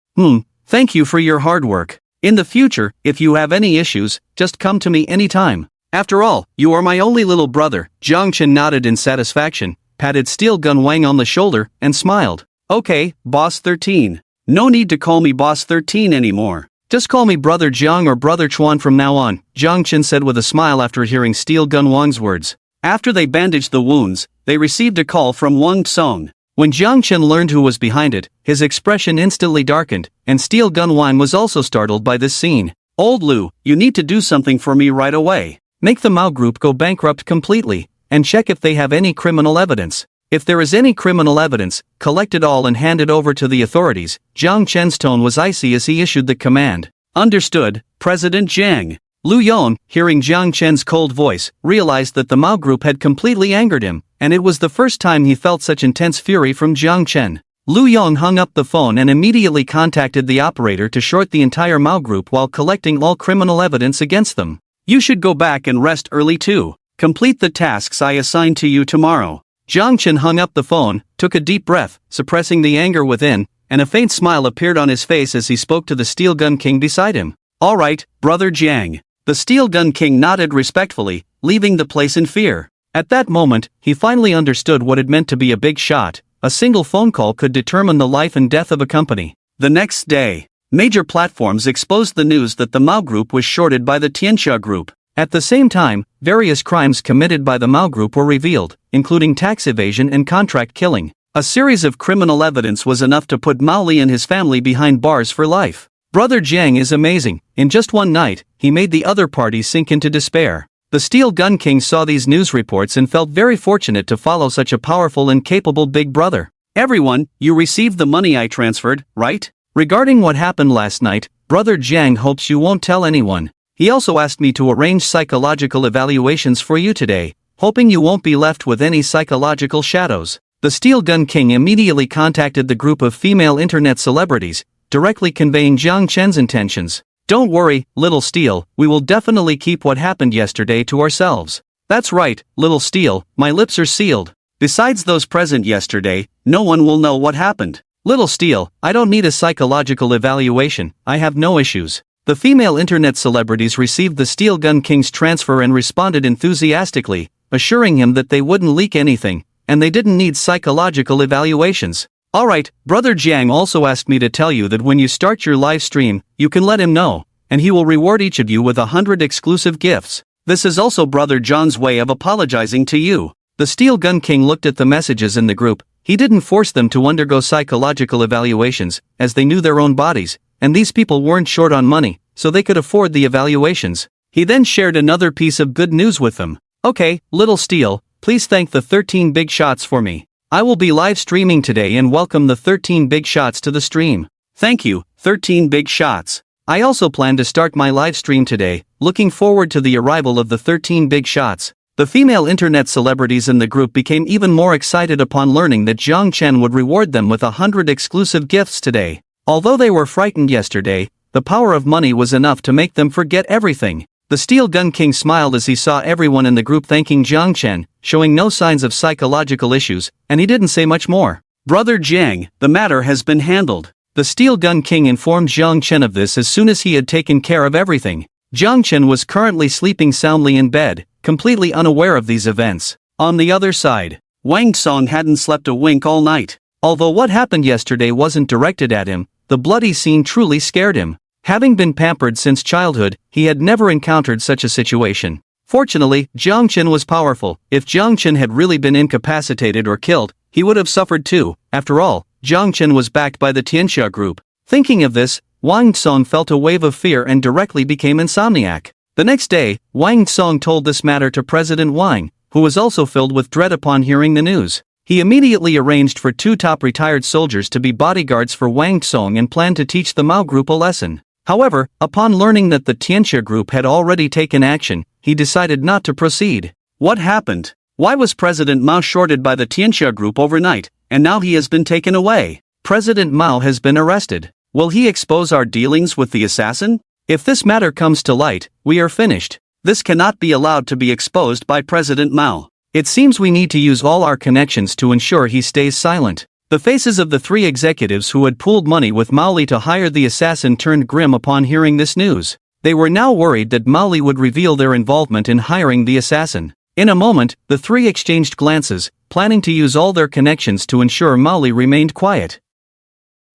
Thank you for your hard work. In the future, if you have any issues, just come to me anytime. After all, you are my only little brother. Jiang Chen nodded in satisfaction, patted Steel Gun Wang on the shoulder, and smiled. Okay, Boss 13. No need to call me Boss 13 anymore. Just call me Brother Jiang or Brother Chuan from now on, Jiang Chen said with a smile after hearing Steel Gun Wang's words. After they bandaged the wounds, they received a call from Wang Song. When Jiang Chen learned who was behind it, his expression instantly darkened, and Steel Gun Wang was also startled by this scene. Old Lu, you need to do something for me right away. Make the Mao group go bankrupt completely, and check if they have any criminal evidence. If there is any criminal evidence, collect it all and hand it over to the authorities. Jiang Chen's tone was icy as he issued the command. Understood, President Jang. Lu Yon, hearing Jiang Chen's cold voice, realized that the Mao group had completely angered him, and it was the first time he felt such intense fury from Jiang Chen. Lu Yon hung up the phone and immediately contacted the operator to short the entire Mao group while collecting all criminal evidence against them. You should go back and rest early too. Complete the tasks I assign to you tomorrow. Jiang Chen hung up the phone, took a deep breath, suppressing the anger within, and a faint smile appeared on his face as he spoke to the Steel Gun King beside him. All right, Brother Jang. The Steel Gun King nodded respectfully, leaving the place in fear. At that moment, he finally understood what it meant to be a big shot. A single phone call could determine the life and death of a company. The next day, major platforms exposed the news that the Mao Group was shorted by the Tianxia Group. At the same time, various crimes committed by the Mao Group were revealed, including tax evasion and contract killing. A series of criminal evidence was enough to put Mao Li and his family behind bars for life. Brother Jang is amazing. In just one night, he made the other party sink into despair. The Steel Gun King saw these news reports and felt very fortunate to follow such a powerful and capable big brother. Everyone, you received the money I transferred, right? Regarding what happened last night, Brother Jang hopes you won't tell anyone. He also asked me to arrange psychological evaluations for you today, hoping you won't be left with any psychological shadows. The Steel Gun King immediately contacted the group of female internet celebrities, directly conveying Jiang Chen's intentions. Don't worry, Little Steel, we will definitely keep what happened yesterday to ourselves. That's right, Little Steel, my lips are sealed. Besides those present yesterday, no one will know what happened. Little Steel, I don't need a psychological evaluation, I have no issues. The female internet celebrities received the Steel Gun King's transfer and responded enthusiastically, assuring him that they wouldn't leak anything, and they didn't need psychological evaluations. Alright, Brother Jang also asked me to tell you that when you start your live stream, you can let him know, and he will reward each of you with 100 exclusive gifts. This is also Brother John's way of apologizing to you. The Steel Gun King looked at the messages in the group. He didn't force them to undergo psychological evaluations, as they knew their own bodies, and these people weren't short on money, so they could afford the evaluations. He then shared another piece of good news with them. Okay, Little Steel, please thank the 13 big shots for me. I will be live streaming today and welcome the 13 big shots to the stream. Thank you, 13 big shots. I also plan to start my live stream today, looking forward to the arrival of the 13 big shots. The female internet celebrities in the group became even more excited upon learning that Jiang Chen would reward them with 100 exclusive gifts today. Although they were frightened yesterday, the power of money was enough to make them forget everything. The Steel Gun King smiled as he saw everyone in the group thanking Jiang Chen, showing no signs of psychological issues, and he didn't say much more. Brother Jang, the matter has been handled. The Steel Gun King informed Jiang Chen of this as soon as he had taken care of everything. Jiang Chen was currently sleeping soundly in bed, completely unaware of these events. On the other side, Wang Song hadn't slept a wink all night. Although what happened yesterday wasn't directed at him, the bloody scene truly scared him. Having been pampered since childhood, he had never encountered such a situation. Fortunately, Jiang Chen was powerful. If Jiang Chen had really been incapacitated or killed, he would have suffered too. After all, Jiang Chen was backed by the Tianxia Group. Thinking of this, Wang Tsong felt a wave of fear and directly became insomniac. The next day, Wang Tsong told this matter to President Wang, who was also filled with dread upon hearing the news. He immediately arranged for 2 top retired soldiers to be bodyguards for Wang Tsong and planned to teach the Mao group a lesson. However, upon learning that the Tianxia group had already taken action, he decided not to proceed. What happened? Why was President Mao shorted by the Tianxia group overnight, and now he has been taken away? President Mao has been arrested. Will he expose our dealings with the assassin? If this matter comes to light, we are finished. This cannot be allowed to be exposed by President Mao. It seems we need to use all our connections to ensure he stays silent. The faces of the 3 executives who had pooled money with Mao Li to hire the assassin turned grim upon hearing this news. They were now worried that Mao Li would reveal their involvement in hiring the assassin. In a moment, the 3 exchanged glances, planning to use all their connections to ensure Mao Li remained quiet.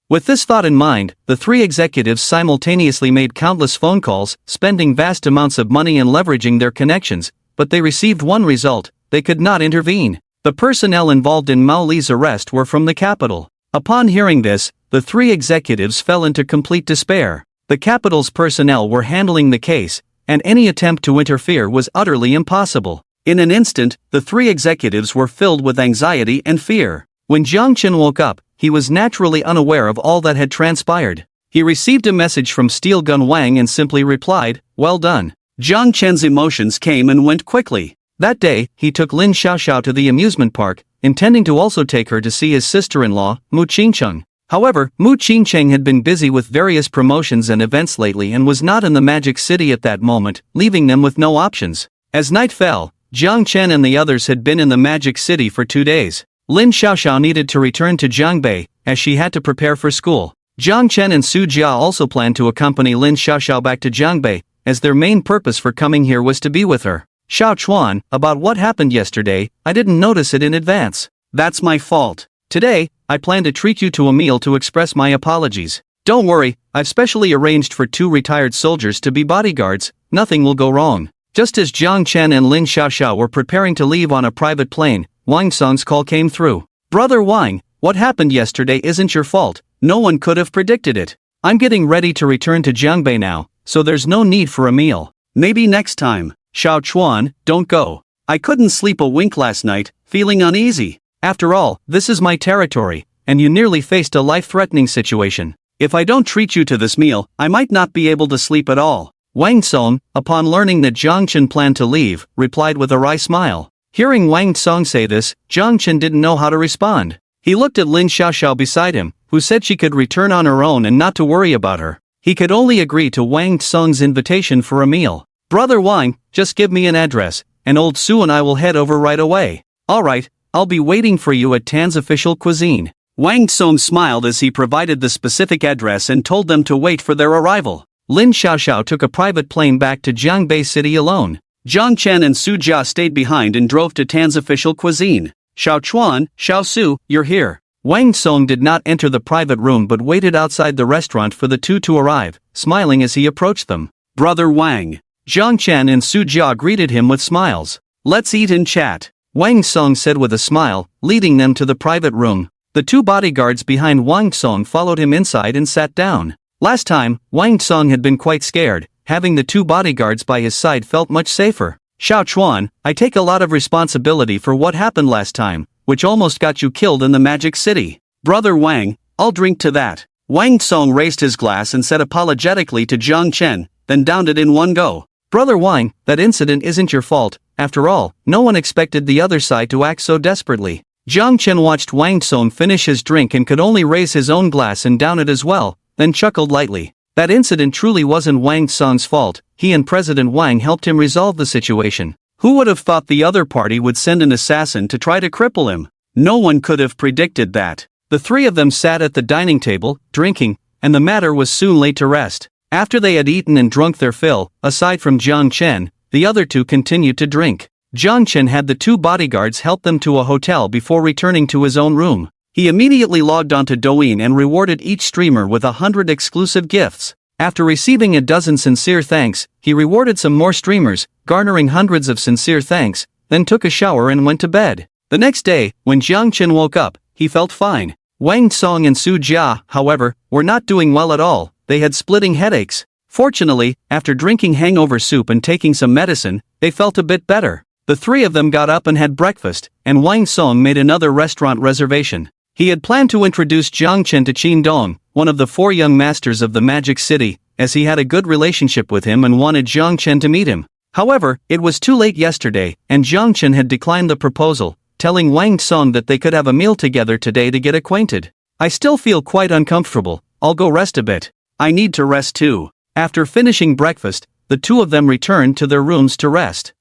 With this thought in mind, the 3 executives simultaneously made countless phone calls, spending vast amounts of money and leveraging their connections, but they received one result: they could not intervene. The personnel involved in Mao Li's arrest were from the capital. Upon hearing this, the 3 executives fell into complete despair. The capital's personnel were handling the case, and any attempt to interfere was utterly impossible. In an instant, the 3 executives were filled with anxiety and fear. When Chen woke up, he was naturally unaware of all that had transpired. He received a message from Steel Gun Wang and simply replied, "Well done." Chen's emotions came and went quickly. That day, he took Lin Xiaoxiao to the amusement park, intending to also take her to see his sister-in-law, Mu Qingcheng. However, Mu Qingcheng had been busy with various promotions and events lately and was not in the Magic City at that moment, leaving them with no options. As night fell, Chen and the others had been in the Magic City for 2 days. Lin Xiaoxiao needed to return to Jiangbei, as she had to prepare for school. Chen and Su Jia also planned to accompany Lin Xiaoxiao back to Jiangbei, as their main purpose for coming here was to be with her. Xiao Chuan, about what happened yesterday, I didn't notice it in advance. That's my fault. Today, I plan to treat you to a meal to express my apologies. Don't worry, I've specially arranged for 2 retired soldiers to be bodyguards, nothing will go wrong. Just as Chen and Lin Xiaoxiao were preparing to leave on a private plane, Wang Song's call came through. "Brother Wang, what happened yesterday isn't your fault, no one could have predicted it. I'm getting ready to return to Jiangbei now, so there's no need for a meal. Maybe next time." "Xiao Chuan, don't go. I couldn't sleep a wink last night, feeling uneasy. After all, this is my territory, and you nearly faced a life-threatening situation. If I don't treat you to this meal, I might not be able to sleep at all." Wang Song, upon learning that Zhang Chen planned to leave, replied with a wry smile. Hearing Wang Song say this, Zhang Chen didn't know how to respond. He looked at Lin Xiaoxiao beside him, who said she could return on her own and not to worry about her. He could only agree to Wang Song's invitation for a meal. "Brother Wang, just give me an address, and old Su and I will head over right away." "Alright, I'll be waiting for you at Tan's official cuisine." Wang Song smiled as he provided the specific address and told them to wait for their arrival. Lin Xiaoxiao took a private plane back to Jiangbei City alone. Zhang Chen and Su Jia stayed behind and drove to Tan's official cuisine. "Xiao Chuan, Xiao Su, you're here." Wang Song did not enter the private room but waited outside the restaurant for the 2 to arrive, smiling as he approached them. "Brother Wang." Zhang Chen and Su Jia greeted him with smiles. "Let's eat and chat," Wang Song said with a smile, leading them to the private room. The 2 bodyguards behind Wang Song followed him inside and sat down. Last time, Wang Song had been quite scared. Having the 2 bodyguards by his side felt much safer. "Xiao Chuan, I take a lot of responsibility for what happened last time, which almost got you killed in the Magic City." "Brother Wang, I'll drink to that." Wang Song raised his glass and said apologetically to Zhang Chen, then downed it in one go. "Brother Wang, that incident isn't your fault. After all, no one expected the other side to act so desperately." Zhang Chen watched Wang Song finish his drink and could only raise his own glass and down it as well, then chuckled lightly. That incident truly wasn't Wang Song's fault. He and President Wang helped him resolve the situation. Who would have thought the other party would send an assassin to try to cripple him? No one could have predicted that. The 3 of them sat at the dining table, drinking, and the matter was soon laid to rest. After they had eaten and drunk their fill, aside from Zhang Chen, the other 2 continued to drink. Zhang Chen had the 2 bodyguards help them to a hotel before returning to his own room. He immediately logged onto Douyin and rewarded each streamer with 100 exclusive gifts. After receiving a dozen sincere thanks, he rewarded some more streamers, garnering hundreds of sincere thanks, then took a shower and went to bed. The next day, when Zhang Chen woke up, he felt fine. Wang Song and Su Jia, however, were not doing well at all. they had splitting headaches. Fortunately, after drinking hangover soup and taking some medicine, they felt a bit better. The three of them got up and had breakfast, and Wang Song made another restaurant reservation. He had planned to introduce Chen to Qin, one of the 4 young masters of the Magic City, as he had a good relationship with him and wanted Chen to meet him. However, it was too late yesterday, and Chen had declined the proposal, telling Wang Song that they could have a meal together today to get acquainted. I still feel quite uncomfortable, I'll go rest a bit. I need to rest too. After finishing breakfast, the two of them returned to their rooms to rest.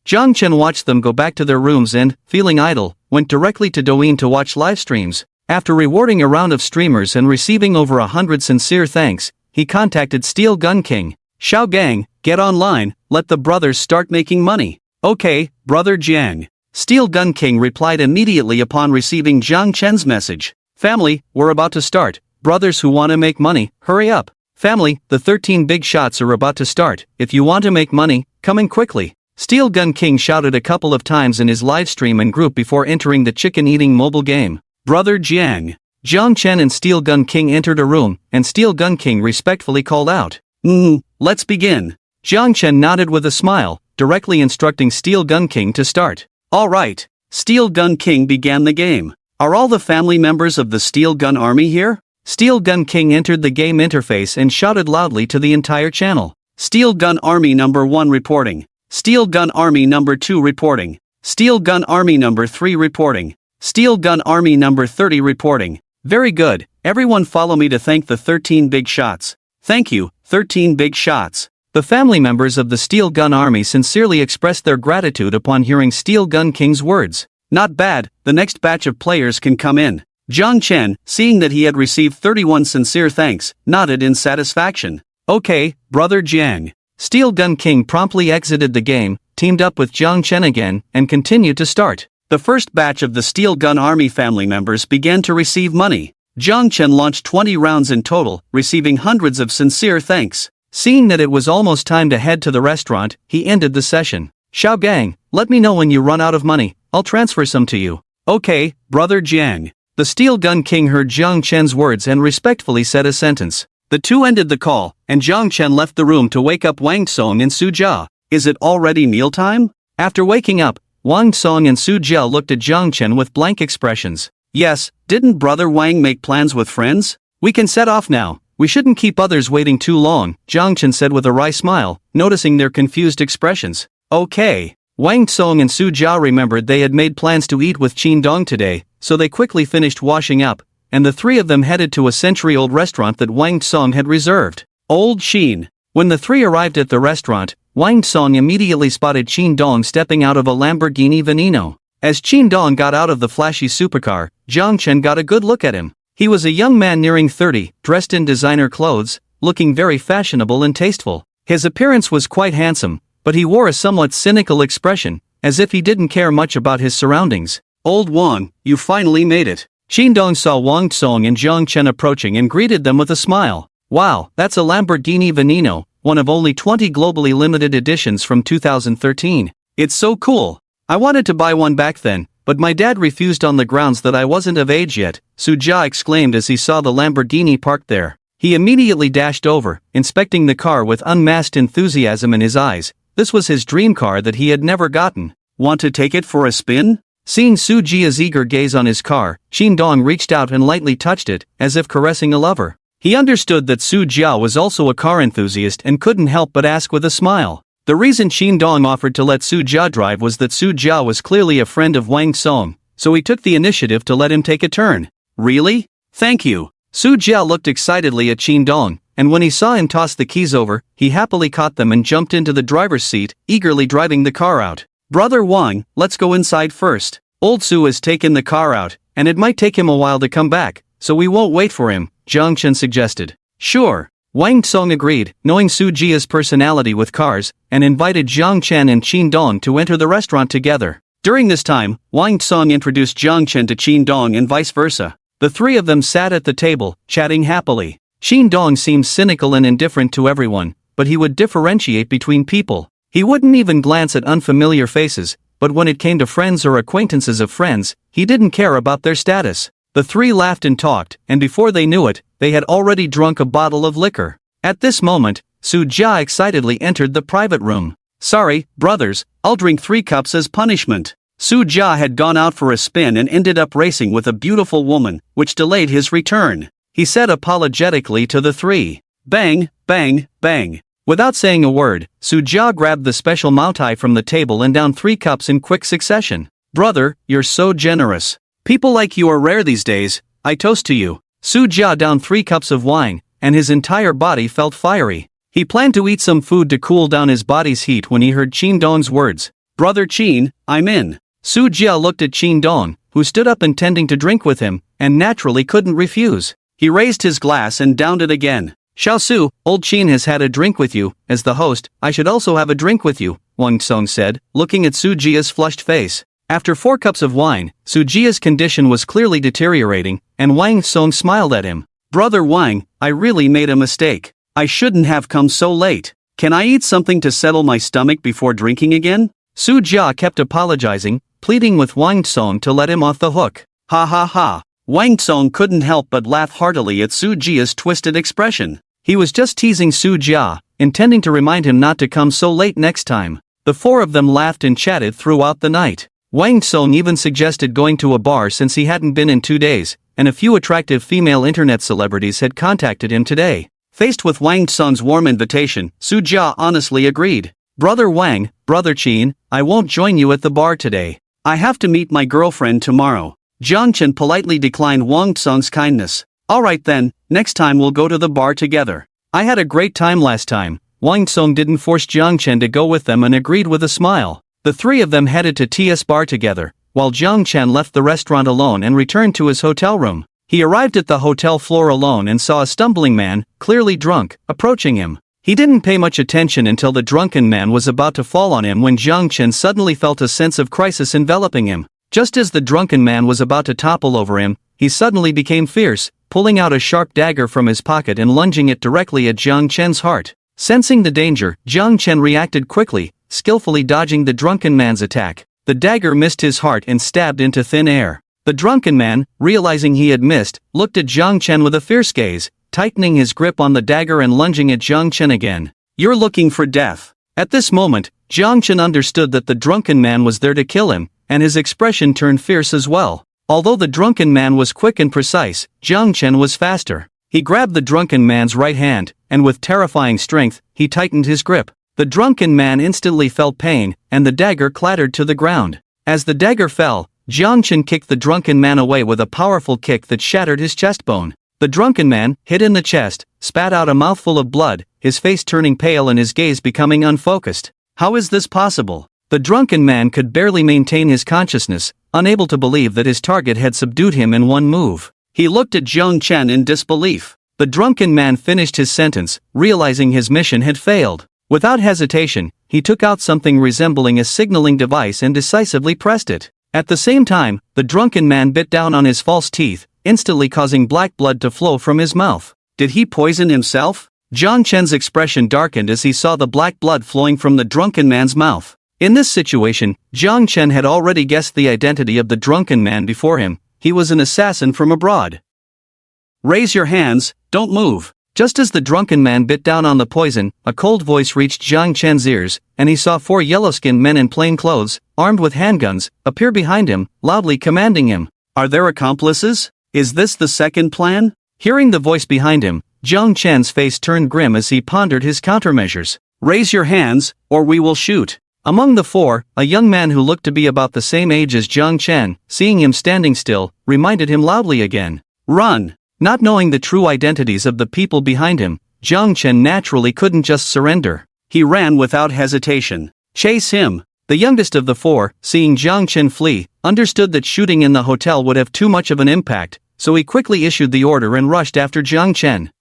Chen watched them go back to their rooms and, feeling idle, went directly to Douyin to watch live streams. After rewarding a round of streamers and receiving over 100 sincere thanks, he contacted Steel Gun King. Xiao Gang, get online, let the brothers start making money. Okay, brother Jang. Steel Gun King replied immediately upon receiving Zhang Chen's message. Family, we're about to start. Brothers who want to make money, hurry up. Family, the 13 big shots are about to start. If you want to make money, come in quickly. Steel Gun King shouted a couple of times in his livestream and group before entering the chicken-eating mobile game. Brother Jiang. Zhang Chen and Steel Gun King entered a room, and Steel Gun King respectfully called out. Let's begin. Zhang Chen nodded with a smile, directly instructing Steel Gun King to start. Alright. Steel Gun King began the game. Are all the family members of the Steel Gun Army here? Steel Gun King entered the game interface and shouted loudly to the entire channel. Steel Gun Army number 1 reporting. Steel Gun Army number 2 reporting. Steel Gun Army number 3 reporting. Steel Gun Army number 30 reporting. Very good, everyone follow me to thank the 13 big shots. Thank you, 13 big shots. The family members of the Steel Gun Army sincerely expressed their gratitude upon hearing Steel Gun King's words. Not bad, the next batch of players can come in. Zhang Chen, seeing that he had received 31 sincere thanks, nodded in satisfaction. Okay, brother Jiang. Steel Gun King promptly exited the game, teamed up with Zhang Chen again, and continued to start. The first batch of the Steel Gun Army family members began to receive money. Zhang Chen launched 20 rounds in total, receiving hundreds of sincere thanks. Seeing that it was almost time to head to the restaurant, he ended the session. Xiao Gang, let me know when you run out of money, I'll transfer some to you. Okay, brother Jiang. The Steel Gun King heard Zhang Chen's words and respectfully said a sentence. The two ended the call, and Zhang Chen left the room to wake up Wang Song and Su Jia. Is it already mealtime? After waking up, Wang Song and Su Jia looked at Zhang Chen with blank expressions. Yes, didn't brother Wang make plans with friends? We can set off now. We shouldn't keep others waiting too long, Zhang Chen said with a wry smile, noticing their confused expressions. Okay. Wang Song and Su Jia remembered they had made plans to eat with Qin today, so they quickly finished washing up, and the three of them headed to a century-old restaurant that Wang Song had reserved. Old Qin. When the three arrived at the restaurant, Wang Song immediately spotted Qin stepping out of a Lamborghini Veneno. As Qin got out of the flashy supercar, Zhang Chen got a good look at him. He was a young man nearing 30, dressed in designer clothes, looking very fashionable and tasteful. His appearance was quite handsome, but he wore a somewhat cynical expression, as if he didn't care much about his surroundings. Old Wang, you finally made it. Qin saw Wang Song and Zhang Chen approaching and greeted them with a smile. Wow, that's a Lamborghini Veneno, one of only 20 globally limited editions from 2013. It's so cool. I wanted to buy one back then, but my dad refused on the grounds that I wasn't of age yet, Su Jia exclaimed as he saw the Lamborghini parked there. He immediately dashed over, inspecting the car with unmasked enthusiasm in his eyes. This was his dream car that he had never gotten. Want to take it for a spin? Seeing Su Jia's eager gaze on his car, Qin reached out and lightly touched it, as if caressing a lover. He understood that Su Jia was also a car enthusiast and couldn't help but ask with a smile. The reason Qin offered to let Su Jia drive was that Su Jia was clearly a friend of Wang Song, so he took the initiative to let him take a turn. Really? Thank you. Su Jia looked excitedly at Qin, and when he saw him toss the keys over, he happily caught them and jumped into the driver's seat, eagerly driving the car out. Brother Wang, let's go inside first. Old Su has taken the car out, and it might take him a while to come back, so we won't wait for him, Zhang Chen suggested. Sure. Wang Song agreed, knowing Su Jia's personality with cars, and invited Zhang Chen and Qin to enter the restaurant together. During this time, Wang Song introduced Zhang Chen to Qin and vice versa. The three of them sat at the table, chatting happily. Qin seemed cynical and indifferent to everyone, but he would differentiate between people. He wouldn't even glance at unfamiliar faces, but when it came to friends or acquaintances of friends, he didn't care about their status. The three laughed and talked, and before they knew it, they had already drunk a bottle of liquor. At this moment, Su-ja excitedly entered the private room. "Sorry, brothers, I'll drink 3 cups as punishment." Su-ja had gone out for a spin and ended up racing with a beautiful woman, which delayed his return. He said apologetically to the three. Bang, bang, bang. Without saying a word, Su-ja grabbed the special moutai from the table and downed 3 cups in quick succession. "Brother, you're so generous. People like you are rare these days, I toast to you." Su-ja downed 3 cups of wine, and his entire body felt fiery. He planned to eat some food to cool down his body's heat when he heard Chin Don's words. "Brother Chin, I'm in." Su-ja looked at Chin Don, who stood up intending to drink with him, and naturally couldn't refuse. He raised his glass and downed it again. "Xiaosu, old Chin has had a drink with you. As the host, I should also have a drink with you," Wang Song said, looking at Su-ja's flushed face. After 4 cups of wine, Su-ja's condition was clearly deteriorating, and Wang Song smiled at him. "Brother Wang, I really made a mistake. I shouldn't have come so late. Can I eat something to settle my stomach before drinking again?" Su-ja kept apologizing, pleading with Wang Song to let him off the hook. Ha ha ha. Wang Song couldn't help but laugh heartily at Su-ja's twisted expression. He was just teasing Su-ja, intending to remind him not to come so late next time. The 4 of them laughed and chatted throughout the night. Wang Song even suggested going to a bar since he hadn't been in 2 days, and a few attractive female internet celebrities had contacted him today. Faced with Wang Song's warm invitation, Su-ja honestly agreed. "Brother Wang, Brother Chin, I won't join you at the bar today. I have to meet my girlfriend tomorrow." Jiang Chen politely declined Wang Song's kindness. "Alright then, next time we'll go to the bar together. I had a great time last time." Wang Song didn't force Jiang Chen to go with them and agreed with a smile. The 3 of them headed to TS bar together, while Jiang Chen left the restaurant alone and returned to his hotel room. He arrived at the hotel floor alone and saw a stumbling man, clearly drunk, approaching him. He didn't pay much attention until the drunken man was about to fall on him when Jiang Chen suddenly felt a sense of crisis enveloping him. Just as the drunken man was about to topple over him, he suddenly became fierce, pulling out a sharp dagger from his pocket and lunging it directly at Jiang Chen's heart. Sensing the danger, Jiang Chen reacted quickly, skillfully dodging the drunken man's attack. The dagger missed his heart and stabbed into thin air. The drunken man, realizing he had missed, looked at Jiang Chen with a fierce gaze, tightening his grip on the dagger and lunging at Jiang Chen again. "You're looking for death." At this moment, Jiang Chen understood that the drunken man was there to kill him, and his expression turned fierce as well. Although the drunken man was quick and precise, Jiang Chen was faster. He grabbed the drunken man's right hand, and with terrifying strength, he tightened his grip. The drunken man instantly felt pain, and the dagger clattered to the ground. As the dagger fell, Jiang Chen kicked the drunken man away with a powerful kick that shattered his chest bone. The drunken man, hit in the chest, spat out a mouthful of blood, his face turning pale and his gaze becoming unfocused. How is this possible? The drunken man could barely maintain his consciousness, unable to believe that his target had subdued him in one move. He looked at Jiang Chen in disbelief. The drunken man finished his sentence, realizing his mission had failed. Without hesitation, he took out something resembling a signaling device and decisively pressed it. At the same time, the drunken man bit down on his false teeth, instantly causing black blood to flow from his mouth. Did he poison himself? Jiang Chen's expression darkened as he saw the black blood flowing from the drunken man's mouth. In this situation, Jiang Chen had already guessed the identity of the drunken man before him. He was an assassin from abroad. "Raise your hands, don't move." Just as the drunken man bit down on the poison, a cold voice reached Jiang Chen's ears, and he saw 4 yellow-skinned men in plain clothes, armed with handguns, appear behind him, loudly commanding him. "Are there accomplices? Is this the second plan?" Hearing the voice behind him, Jiang Chen's face turned grim as he pondered his countermeasures. "Raise your hands, or we will shoot." Among the 4, a young man who looked to be about the same age as Jiang Chen, seeing him standing still, reminded him loudly again. "Run!" Not knowing the true identities of the people behind him, Jiang Chen naturally couldn't just surrender. He ran without hesitation. "Chase him!" The youngest of the 4, seeing Jiang Chen flee, understood that shooting in the hotel would have too much of an impact, so he quickly issued the order and rushed after Jiang Chen.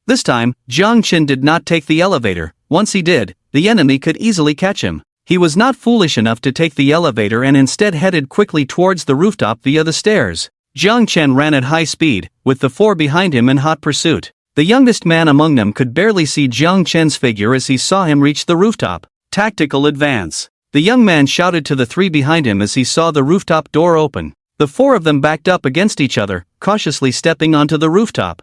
This time, Jiang Chen did not take the elevator. Once he did, the enemy could easily catch him. He was not foolish enough to take the elevator and instead headed quickly towards the rooftop via the stairs. Jiang Chen ran at high speed, with the 4 behind him in hot pursuit. The youngest man among them could barely see Jiang Chen's figure as he saw him reach the rooftop. Tactical advance. The young man shouted to the 3 behind him as he saw the rooftop door open. The four of them backed up against each other, cautiously stepping onto the rooftop.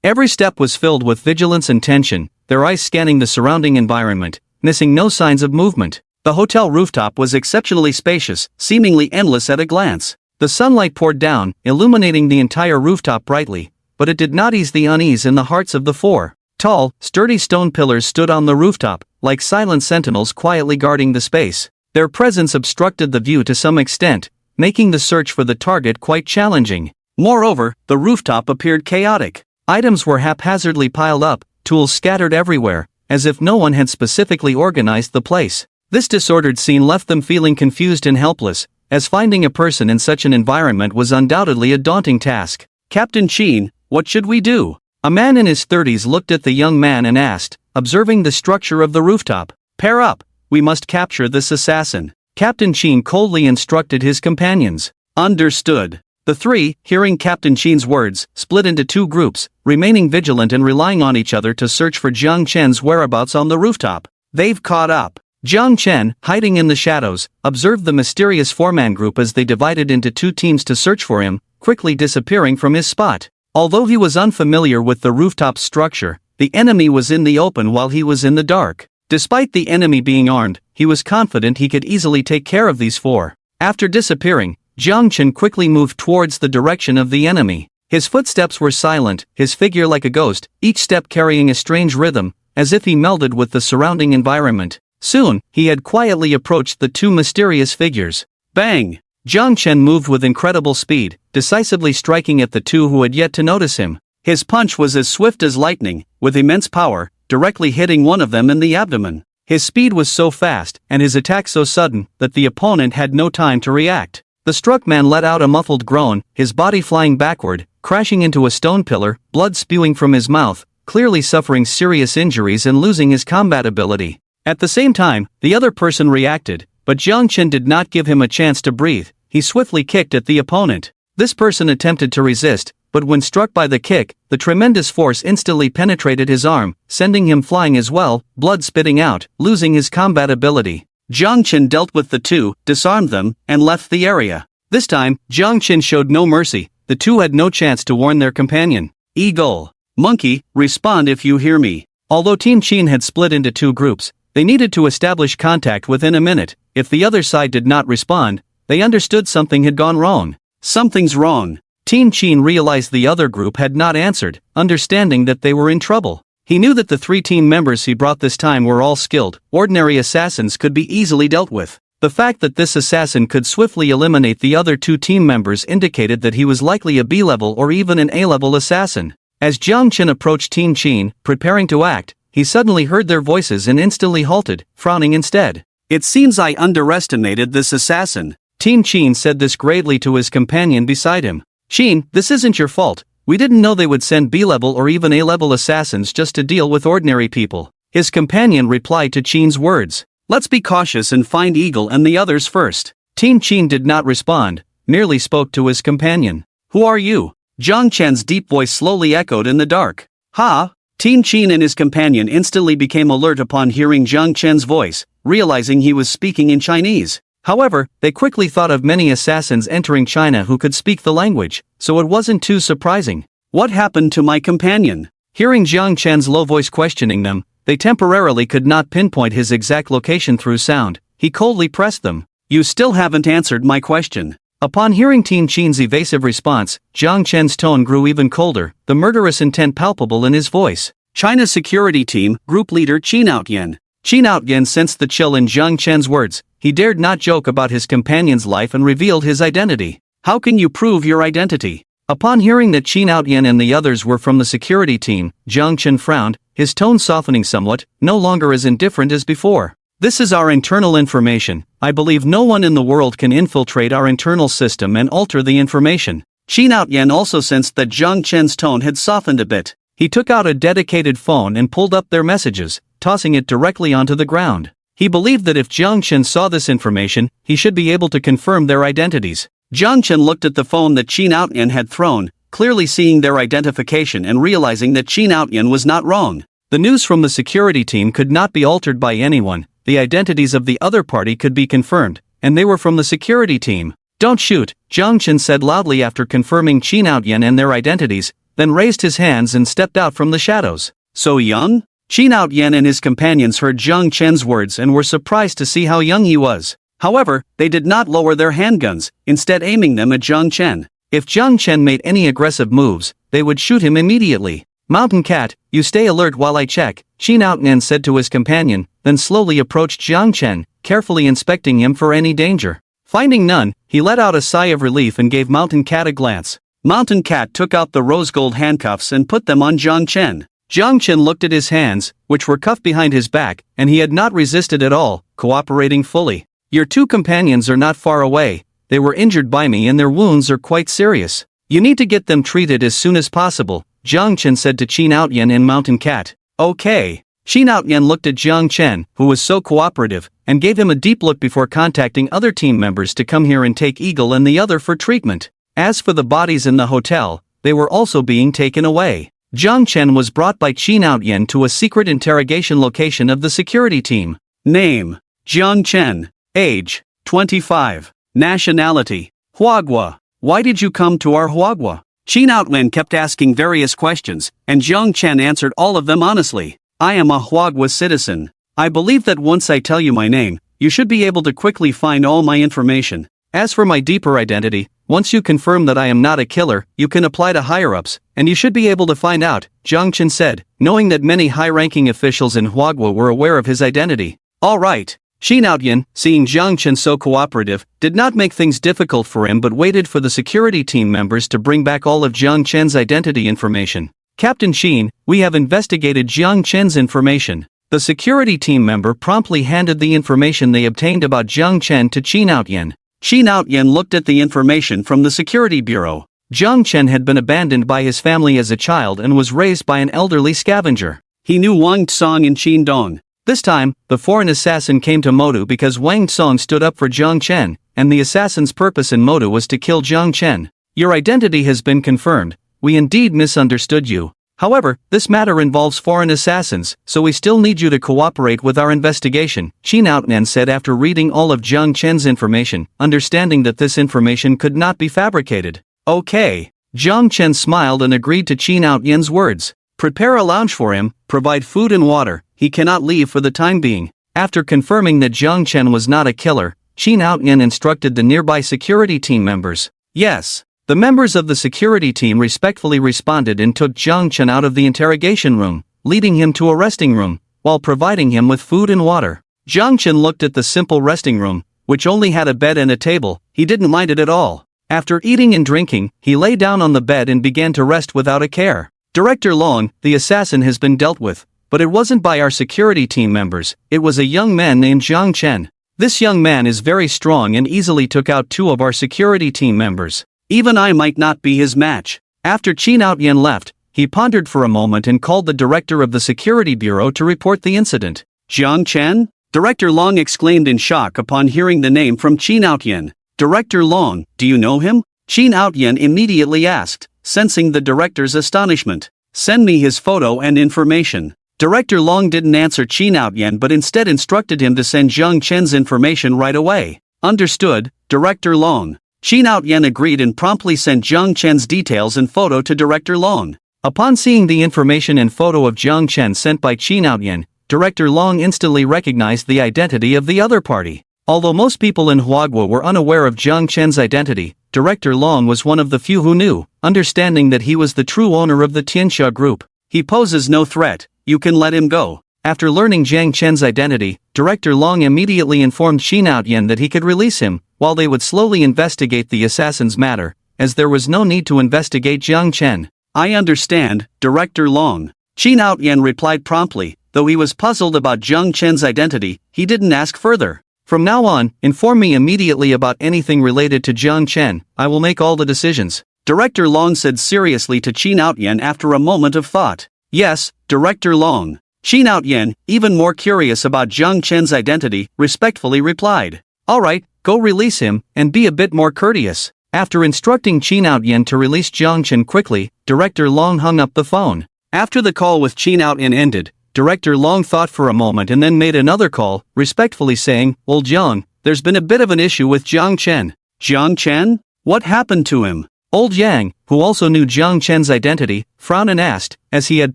Every step was filled with vigilance and tension, their eyes scanning the surrounding environment, missing no signs of movement. The hotel rooftop was exceptionally spacious, seemingly endless at a glance. The sunlight poured down, illuminating the entire rooftop brightly, but it did not ease the unease in the hearts of the four. Tall, sturdy stone pillars stood on the rooftop, like silent sentinels quietly guarding the space. Their presence obstructed the view to some extent, making the search for the target quite challenging. Moreover, the rooftop appeared chaotic. Items were haphazardly piled up, tools scattered everywhere, as if no one had specifically organized the place. This disordered scene left them feeling confused and helpless, as finding a person in such an environment was undoubtedly a daunting task. "Captain Ching, what should we do?" A man in his 30s looked at the young man and asked, observing the structure of the rooftop. "Pair up, we must capture this assassin." Captain Ching coldly instructed his companions. "Understood." The three, hearing Captain Ching's words, split into two groups, remaining vigilant and relying on each other to search for Jiang Chen's whereabouts on the rooftop. They've caught up. Jiang Chen, hiding in the shadows, observed the mysterious four-man group as they divided into two teams to search for him, quickly disappearing from his spot. Although he was unfamiliar with the rooftop structure, the enemy was in the open while he was in the dark. Despite the enemy being armed, he was confident he could easily take care of these four. After disappearing, Jiang Chen quickly moved towards the direction of the enemy. His footsteps were silent, his figure like a ghost, each step carrying a strange rhythm, as if he melded with the surrounding environment. Soon, he had quietly approached the two mysterious figures. Bang! Jiang Chen moved with incredible speed, decisively striking at the two who had yet to notice him. His punch was as swift as lightning, with immense power, directly hitting one of them in the abdomen. His speed was so fast, and his attack so sudden, that the opponent had no time to react. The struck man let out a muffled groan, his body flying backward, crashing into a stone pillar, blood spewing from his mouth, clearly suffering serious injuries and losing his combat ability. At the same time, the other person reacted, but Jiang Chen did not give him a chance to breathe. He swiftly kicked at the opponent. This person attempted to resist, but when struck by the kick, the tremendous force instantly penetrated his arm, sending him flying as well, blood spitting out, losing his combat ability. Jiang Chen dealt with the two, disarmed them, and left the area. This time, Jiang Chen showed no mercy. The two had no chance to warn their companion. Eagle. Monkey, respond if you hear me. Although Team Ching had split into two groups, they needed to establish contact within a minute. If the other side did not respond, they understood something had gone wrong. Something's wrong. Team Ching realized the other group had not answered, understanding that they were in trouble. He knew that the three team members he brought this time were all skilled, ordinary assassins could be easily dealt with. The fact that this assassin could swiftly eliminate the other two team members indicated that he was likely a B-level or even an A-level assassin. As Jiang Chen approached Team Ching, preparing to act, he suddenly heard their voices and instantly halted, frowning instead. "It seems I underestimated this assassin." Team Ching said this gravely to his companion beside him. "Ching, this isn't your fault. We didn't know they would send B-level or even A-level assassins just to deal with ordinary people." His companion replied to Ching's words. "Let's be cautious and find Eagle and the others first." Team Ching did not respond, merely spoke to his companion. "Who are you?" Jiang Chen's deep voice slowly echoed in the dark. "Ha!" Team Ching and his companion instantly became alert upon hearing Jiang Chen's voice, realizing he was speaking in Chinese. However, they quickly thought of many assassins entering China who could speak the language, so it wasn't too surprising. "What happened to my companion?" Hearing Jiang Chen's low voice questioning them, they temporarily could not pinpoint his exact location through sound. He coldly pressed them. "You still haven't answered my question." Upon hearing Team Ching's evasive response, Jiang Chen's tone grew even colder, the murderous intent palpable in his voice. "China Security Team, Group Leader Qin Outyan." Qin Outyan sensed the chill in Jiang Chen's words. He dared not joke about his companion's life and revealed his identity. "How can you prove your identity?" Upon hearing that Qin Outyan and the others were from the security team, Jiang Chen frowned, his tone softening somewhat, no longer as indifferent as before. "This is our internal information. I believe no one in the world can infiltrate our internal system and alter the information." Qin Outyan also sensed that Jiang Chen's tone had softened a bit. He took out a dedicated phone and pulled up their messages, tossing it directly onto the ground. He believed that if Jiang Chen saw this information, he should be able to confirm their identities. Jiang Chen looked at the phone that Qin Outyan had thrown, clearly seeing their identification and realizing that Qin Outyan was not wrong. The news from the security team could not be altered by anyone, the identities of the other party could be confirmed, and they were from the security team. Don't shoot, Jiang Chen said loudly after confirming Qin Outyen and their identities, then raised his hands and stepped out from the shadows. So young? Qin Outyen and his companions heard Jiang Chen's words and were surprised to see how young he was. However, they did not lower their handguns, instead aiming them at Jiang Chen. If Jiang Chen made any aggressive moves, they would shoot him immediately. Mountain Cat, you stay alert while I check, Qin Outyen said to his companion, then slowly approached Jiang Chen, carefully inspecting him for any danger. Finding none, he let out a sigh of relief and gave Mountain Cat a glance. Mountain Cat took out the rose gold handcuffs and put them on Jiang Chen. Jiang Chen looked at his hands, which were cuffed behind his back, and he had not resisted at all, cooperating fully. Your two companions are not far away. They were injured by me and their wounds are quite serious. You need to get them treated as soon as possible, Jiang Chen said to Qin Outyen and Mountain Cat. Okay. Qin Outyen looked at Jiang Chen, who was so cooperative, and gave him a deep look before contacting other team members to come here and take Eagle and the other for treatment. As for the bodies in the hotel, they were also being taken away. Jiang Chen was brought by Qin Outyen to a secret interrogation location of the security team. Name: Jiang Chen. Age: 25. Nationality: Huagua. Why did you come to our Huagua? Qin Outyen kept asking various questions, and Jiang Chen answered all of them honestly. I am a Huagua citizen. I believe that once I tell you my name, you should be able to quickly find all my information. As for my deeper identity, once you confirm that I am not a killer, you can apply to higher-ups, and you should be able to find out, Jiang Chen said, knowing that many high-ranking officials in Huagua were aware of his identity. All right. Qin Outyen, seeing Jiang Chen so cooperative, did not make things difficult for him but waited for the security team members to bring back all of Jiang Chen's identity information. Captain Qin, we have investigated Jiang Chen's information. The security team member promptly handed the information they obtained about Jiang Chen to Qin Outyen. Qin Outyen looked at the information from the security bureau. Jiang Chen had been abandoned by his family as a child and was raised by an elderly scavenger. He knew Wang Tsong and Qin Dong. This time, the foreign assassin came to Modu because Wang Tsong stood up for Jiang Chen, and the assassin's purpose in Modu was to kill Jiang Chen. Your identity has been confirmed. We indeed misunderstood you. However, this matter involves foreign assassins, so we still need you to cooperate with our investigation, Qin Outyen said after reading all of Jiang Chen's information, understanding that this information could not be fabricated. Okay. Jiang Chen smiled and agreed to Qin Outyen's words. Prepare a lounge for him, provide food and water, he cannot leave for the time being. After confirming that Jiang Chen was not a killer, Qin Outyen instructed the nearby security team members. Yes. The members of the security team respectfully responded and took Jiang Chen out of the interrogation room, leading him to a resting room, while providing him with food and water. Jiang Chen looked at the simple resting room, which only had a bed and a table. He didn't mind it at all. After eating and drinking, he lay down on the bed and began to rest without a care. Director Long, the assassin has been dealt with, but it wasn't by our security team members, it was a young man named Jiang Chen. This young man is very strong and easily took out 2 of our security team members. Even I might not be his match. After Qin Outyen left, he pondered for a moment and called the director of the security bureau to report the incident. Jiang Chen? Director Long exclaimed in shock upon hearing the name from Qin Outyen. Director Long, do you know him? Qin Outyen immediately asked, sensing the director's astonishment. Send me his photo and information. Director Long didn't answer Qin Outyen but instead instructed him to send Jiang Chen's information right away. Understood, Director Long. Qin Outyen agreed and promptly sent Jiang Chen's details and photo to Director Long. Upon seeing the information and photo of Jiang Chen sent by Qin Outyen, Director Long instantly recognized the identity of the other party. Although most people in Huagua were unaware of Jiang Chen's identity, Director Long was one of the few who knew, understanding that he was the true owner of the Tianxia group. He poses no threat, you can let him go. After learning Jiang Chen's identity, Director Long immediately informed Qin Outyen that he could release him, while they would slowly investigate the assassin's matter, as there was no need to investigate Jiang Chen. I understand, Director Long. Qin Outyen replied promptly, though he was puzzled about Jiang Chen's identity, he didn't ask further. From now on, inform me immediately about anything related to Jiang Chen, I will make all the decisions. Director Long said seriously to Qin Outyen after a moment of thought. Yes, Director Long. Qin Outyen, even more curious about Jiang Chen's identity, respectfully replied. Alright, go release him, and be a bit more courteous. After instructing Qin Outyen to release Jiang Chen quickly, Director Long hung up the phone. After the call with Qin Outyen ended, Director Long thought for a moment and then made another call, respectfully saying, Well Jiang, there's been a bit of an issue with Jiang Chen. Jiang Chen? What happened to him? Old Yang, who also knew Jiang Chen's identity, frowned and asked, as he had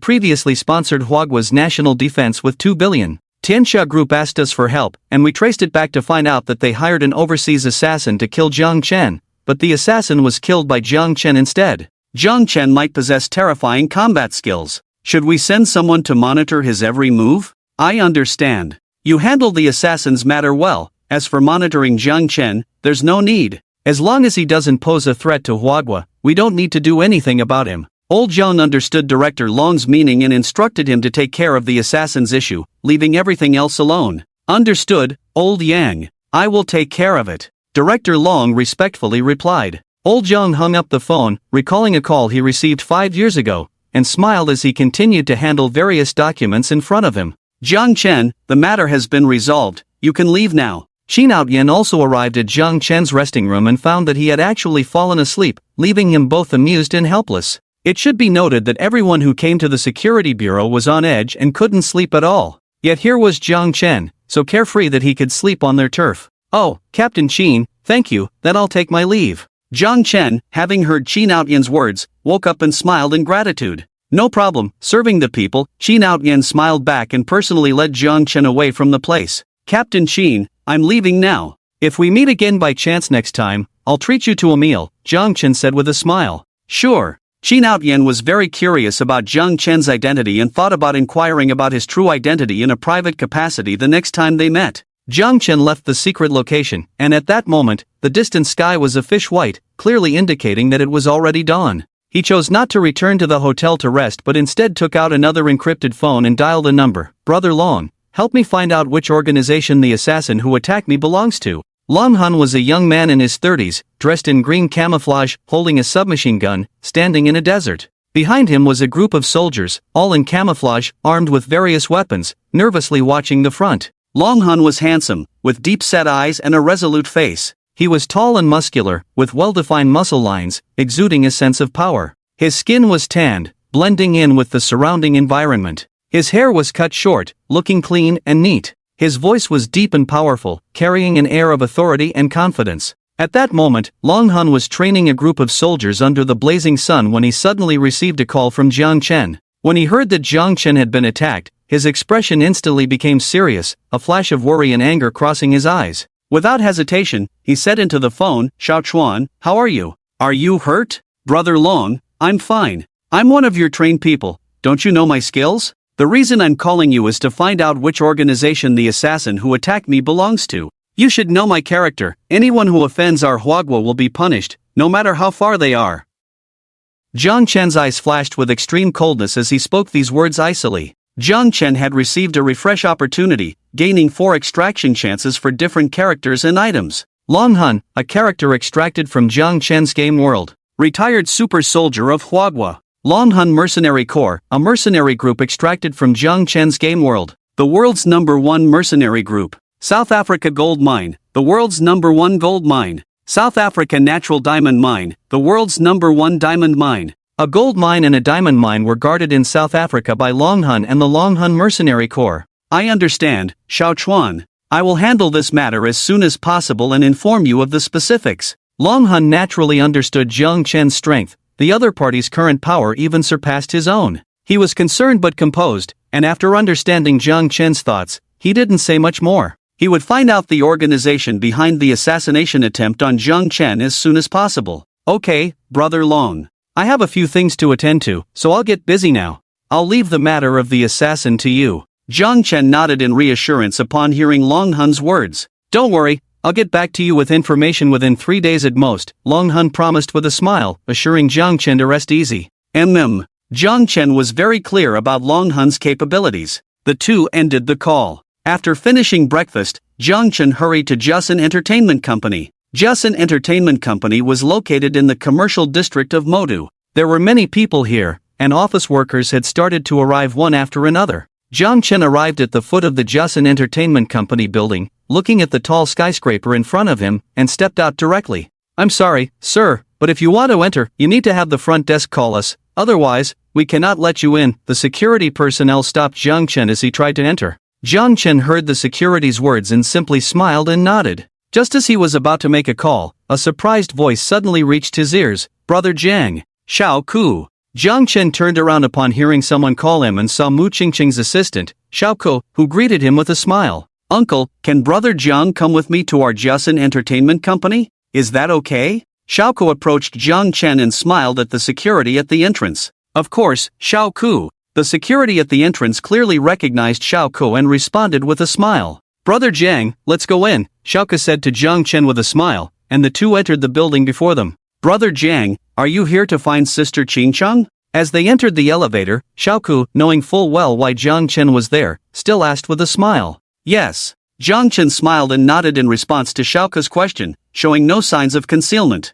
previously sponsored Huagua's national defense with 2 billion. Tianxia Group asked us for help, and we traced it back to find out that they hired an overseas assassin to kill Jiang Chen, but the assassin was killed by Jiang Chen instead. Jiang Chen might possess terrifying combat skills. Should we send someone to monitor his every move? I understand. You handled the assassin's matter well. As for monitoring Jiang Chen, there's no need. As long as he doesn't pose a threat to Huagua, we don't need to do anything about him. Old Zhang understood Director Long's meaning and instructed him to take care of the assassin's issue, leaving everything else alone. Understood, Old Yang. I will take care of it. Director Long respectfully replied. Old Zhang hung up the phone, recalling a call he received 5 years ago, and smiled as he continued to handle various documents in front of him. Jiang Chen, the matter has been resolved. You can leave now. Qin Outyan also arrived at Jiang Chen's resting room and found that he had actually fallen asleep, leaving him both amused and helpless. It should be noted that everyone who came to the security bureau was on edge and couldn't sleep at all. Yet here was Jiang Chen, so carefree that he could sleep on their turf. Oh, Captain Qin, thank you, then I'll take my leave. Jiang Chen, having heard Qin Outyan's words, woke up and smiled in gratitude. No problem, serving the people. Qin Outyan smiled back and personally led Jiang Chen away from the place. Captain Qin, I'm leaving now. If we meet again by chance next time, I'll treat you to a meal, Jiang Chen said with a smile. Sure. Qin Outyan was very curious about Jiang Chen's identity and thought about inquiring about his true identity in a private capacity the next time they met. Jiang Chen left the secret location, and at that moment, the distant sky was a fish white, clearly indicating that it was already dawn. He chose not to return to the hotel to rest but instead took out another encrypted phone and dialed a number. Brother Long, help me find out which organization the assassin who attacked me belongs to. Long Han was a young man in his 30s, dressed in green camouflage, holding a submachine gun, standing in a desert. Behind him was a group of soldiers, all in camouflage, armed with various weapons, nervously watching the front. Long Han was handsome, with deep-set eyes and a resolute face. He was tall and muscular, with well-defined muscle lines, exuding a sense of power. His skin was tanned, blending in with the surrounding environment. His hair was cut short, looking clean and neat. His voice was deep and powerful, carrying an air of authority and confidence. At that moment, Long Han was training a group of soldiers under the blazing sun when he suddenly received a call from Jiang Chen. When he heard that Jiang Chen had been attacked, his expression instantly became serious, a flash of worry and anger crossing his eyes. Without hesitation, he said into the phone, Xiao Chuan, how are you? Are you hurt? Brother Long, I'm fine. I'm one of your trained people. Don't you know my skills? The reason I'm calling you is to find out which organization the assassin who attacked me belongs to. You should know my character. Anyone who offends our Huagua will be punished, no matter how far they are. Jiang Chen's eyes flashed with extreme coldness as he spoke these words icily. Jiang Chen had received a refresh opportunity, gaining 4 extraction chances for different characters and items. Long Han, a character extracted from Jiang Chen's game world. Retired super soldier of Huagua. Long Han Mercenary Corps, a mercenary group extracted from Jiang Chen's game world. The world's #1 mercenary group. South Africa Gold Mine, the world's #1 gold mine. South Africa Natural Diamond Mine, the world's #1 diamond mine. A gold mine and a diamond mine were guarded in South Africa by Long Han and the Long Han Mercenary Corps. I understand, Xiao Chuan. I will handle this matter as soon as possible and inform you of the specifics. Long Han naturally understood Jiang Chen's strength. The other party's current power even surpassed his own. He was concerned but composed, and after understanding Jiang Chen's thoughts, he didn't say much more. He would find out the organization behind the assassination attempt on Jiang Chen as soon as possible. Okay, Brother Long. I have a few things to attend to, so I'll get busy now. I'll leave the matter of the assassin to you. Jiang Chen nodded in reassurance upon hearing Long Han's words. Don't worry, I'll get back to you with information within 3 days at most, Long Han promised with a smile, assuring Jiang Chen to rest easy. Jiang Chen was very clear about Long Han's capabilities. The two ended the call. After finishing breakfast, Jiang Chen hurried to Jusin Entertainment Company. Jusin Entertainment Company was located in the commercial district of Modu. There were many people here, and office workers had started to arrive one after another. Jiang Chen arrived at the foot of the Jusin Entertainment Company building, looking at the tall skyscraper in front of him, and stepped out directly. I'm sorry, sir, but if you want to enter, you need to have the front desk call us, otherwise, we cannot let you in. The security personnel stopped Jiang Chen as he tried to enter. Jiang Chen heard the security's words and simply smiled and nodded. Just as he was about to make a call, a surprised voice suddenly reached his ears. "Brother Jang." Xiao Ku. Chen turned around upon hearing someone call him and saw Mu Qingqing's assistant, Xiao Ku, who greeted him with a smile. "Uncle, can Brother Jiang come with me to our Jiasen Entertainment Company? Is that okay?" Xiao Ku approached Jiang Chen and smiled at the security at the entrance. Of course, Xiao Ku. The security at the entrance clearly recognized Xiao Ku and responded with a smile. "Brother Jiang, let's go in," Xiao Ku said to Jiang Chen with a smile, and the two entered the building before them. "Brother Jiang, are you here to find Sister Ching Chang?" As they entered the elevator, Xiao Ku, knowing full well why Jiang Chen was there, still asked with a smile. "Yes." Jiang Chen smiled and nodded in response to Xiao Ku's question, showing no signs of concealment.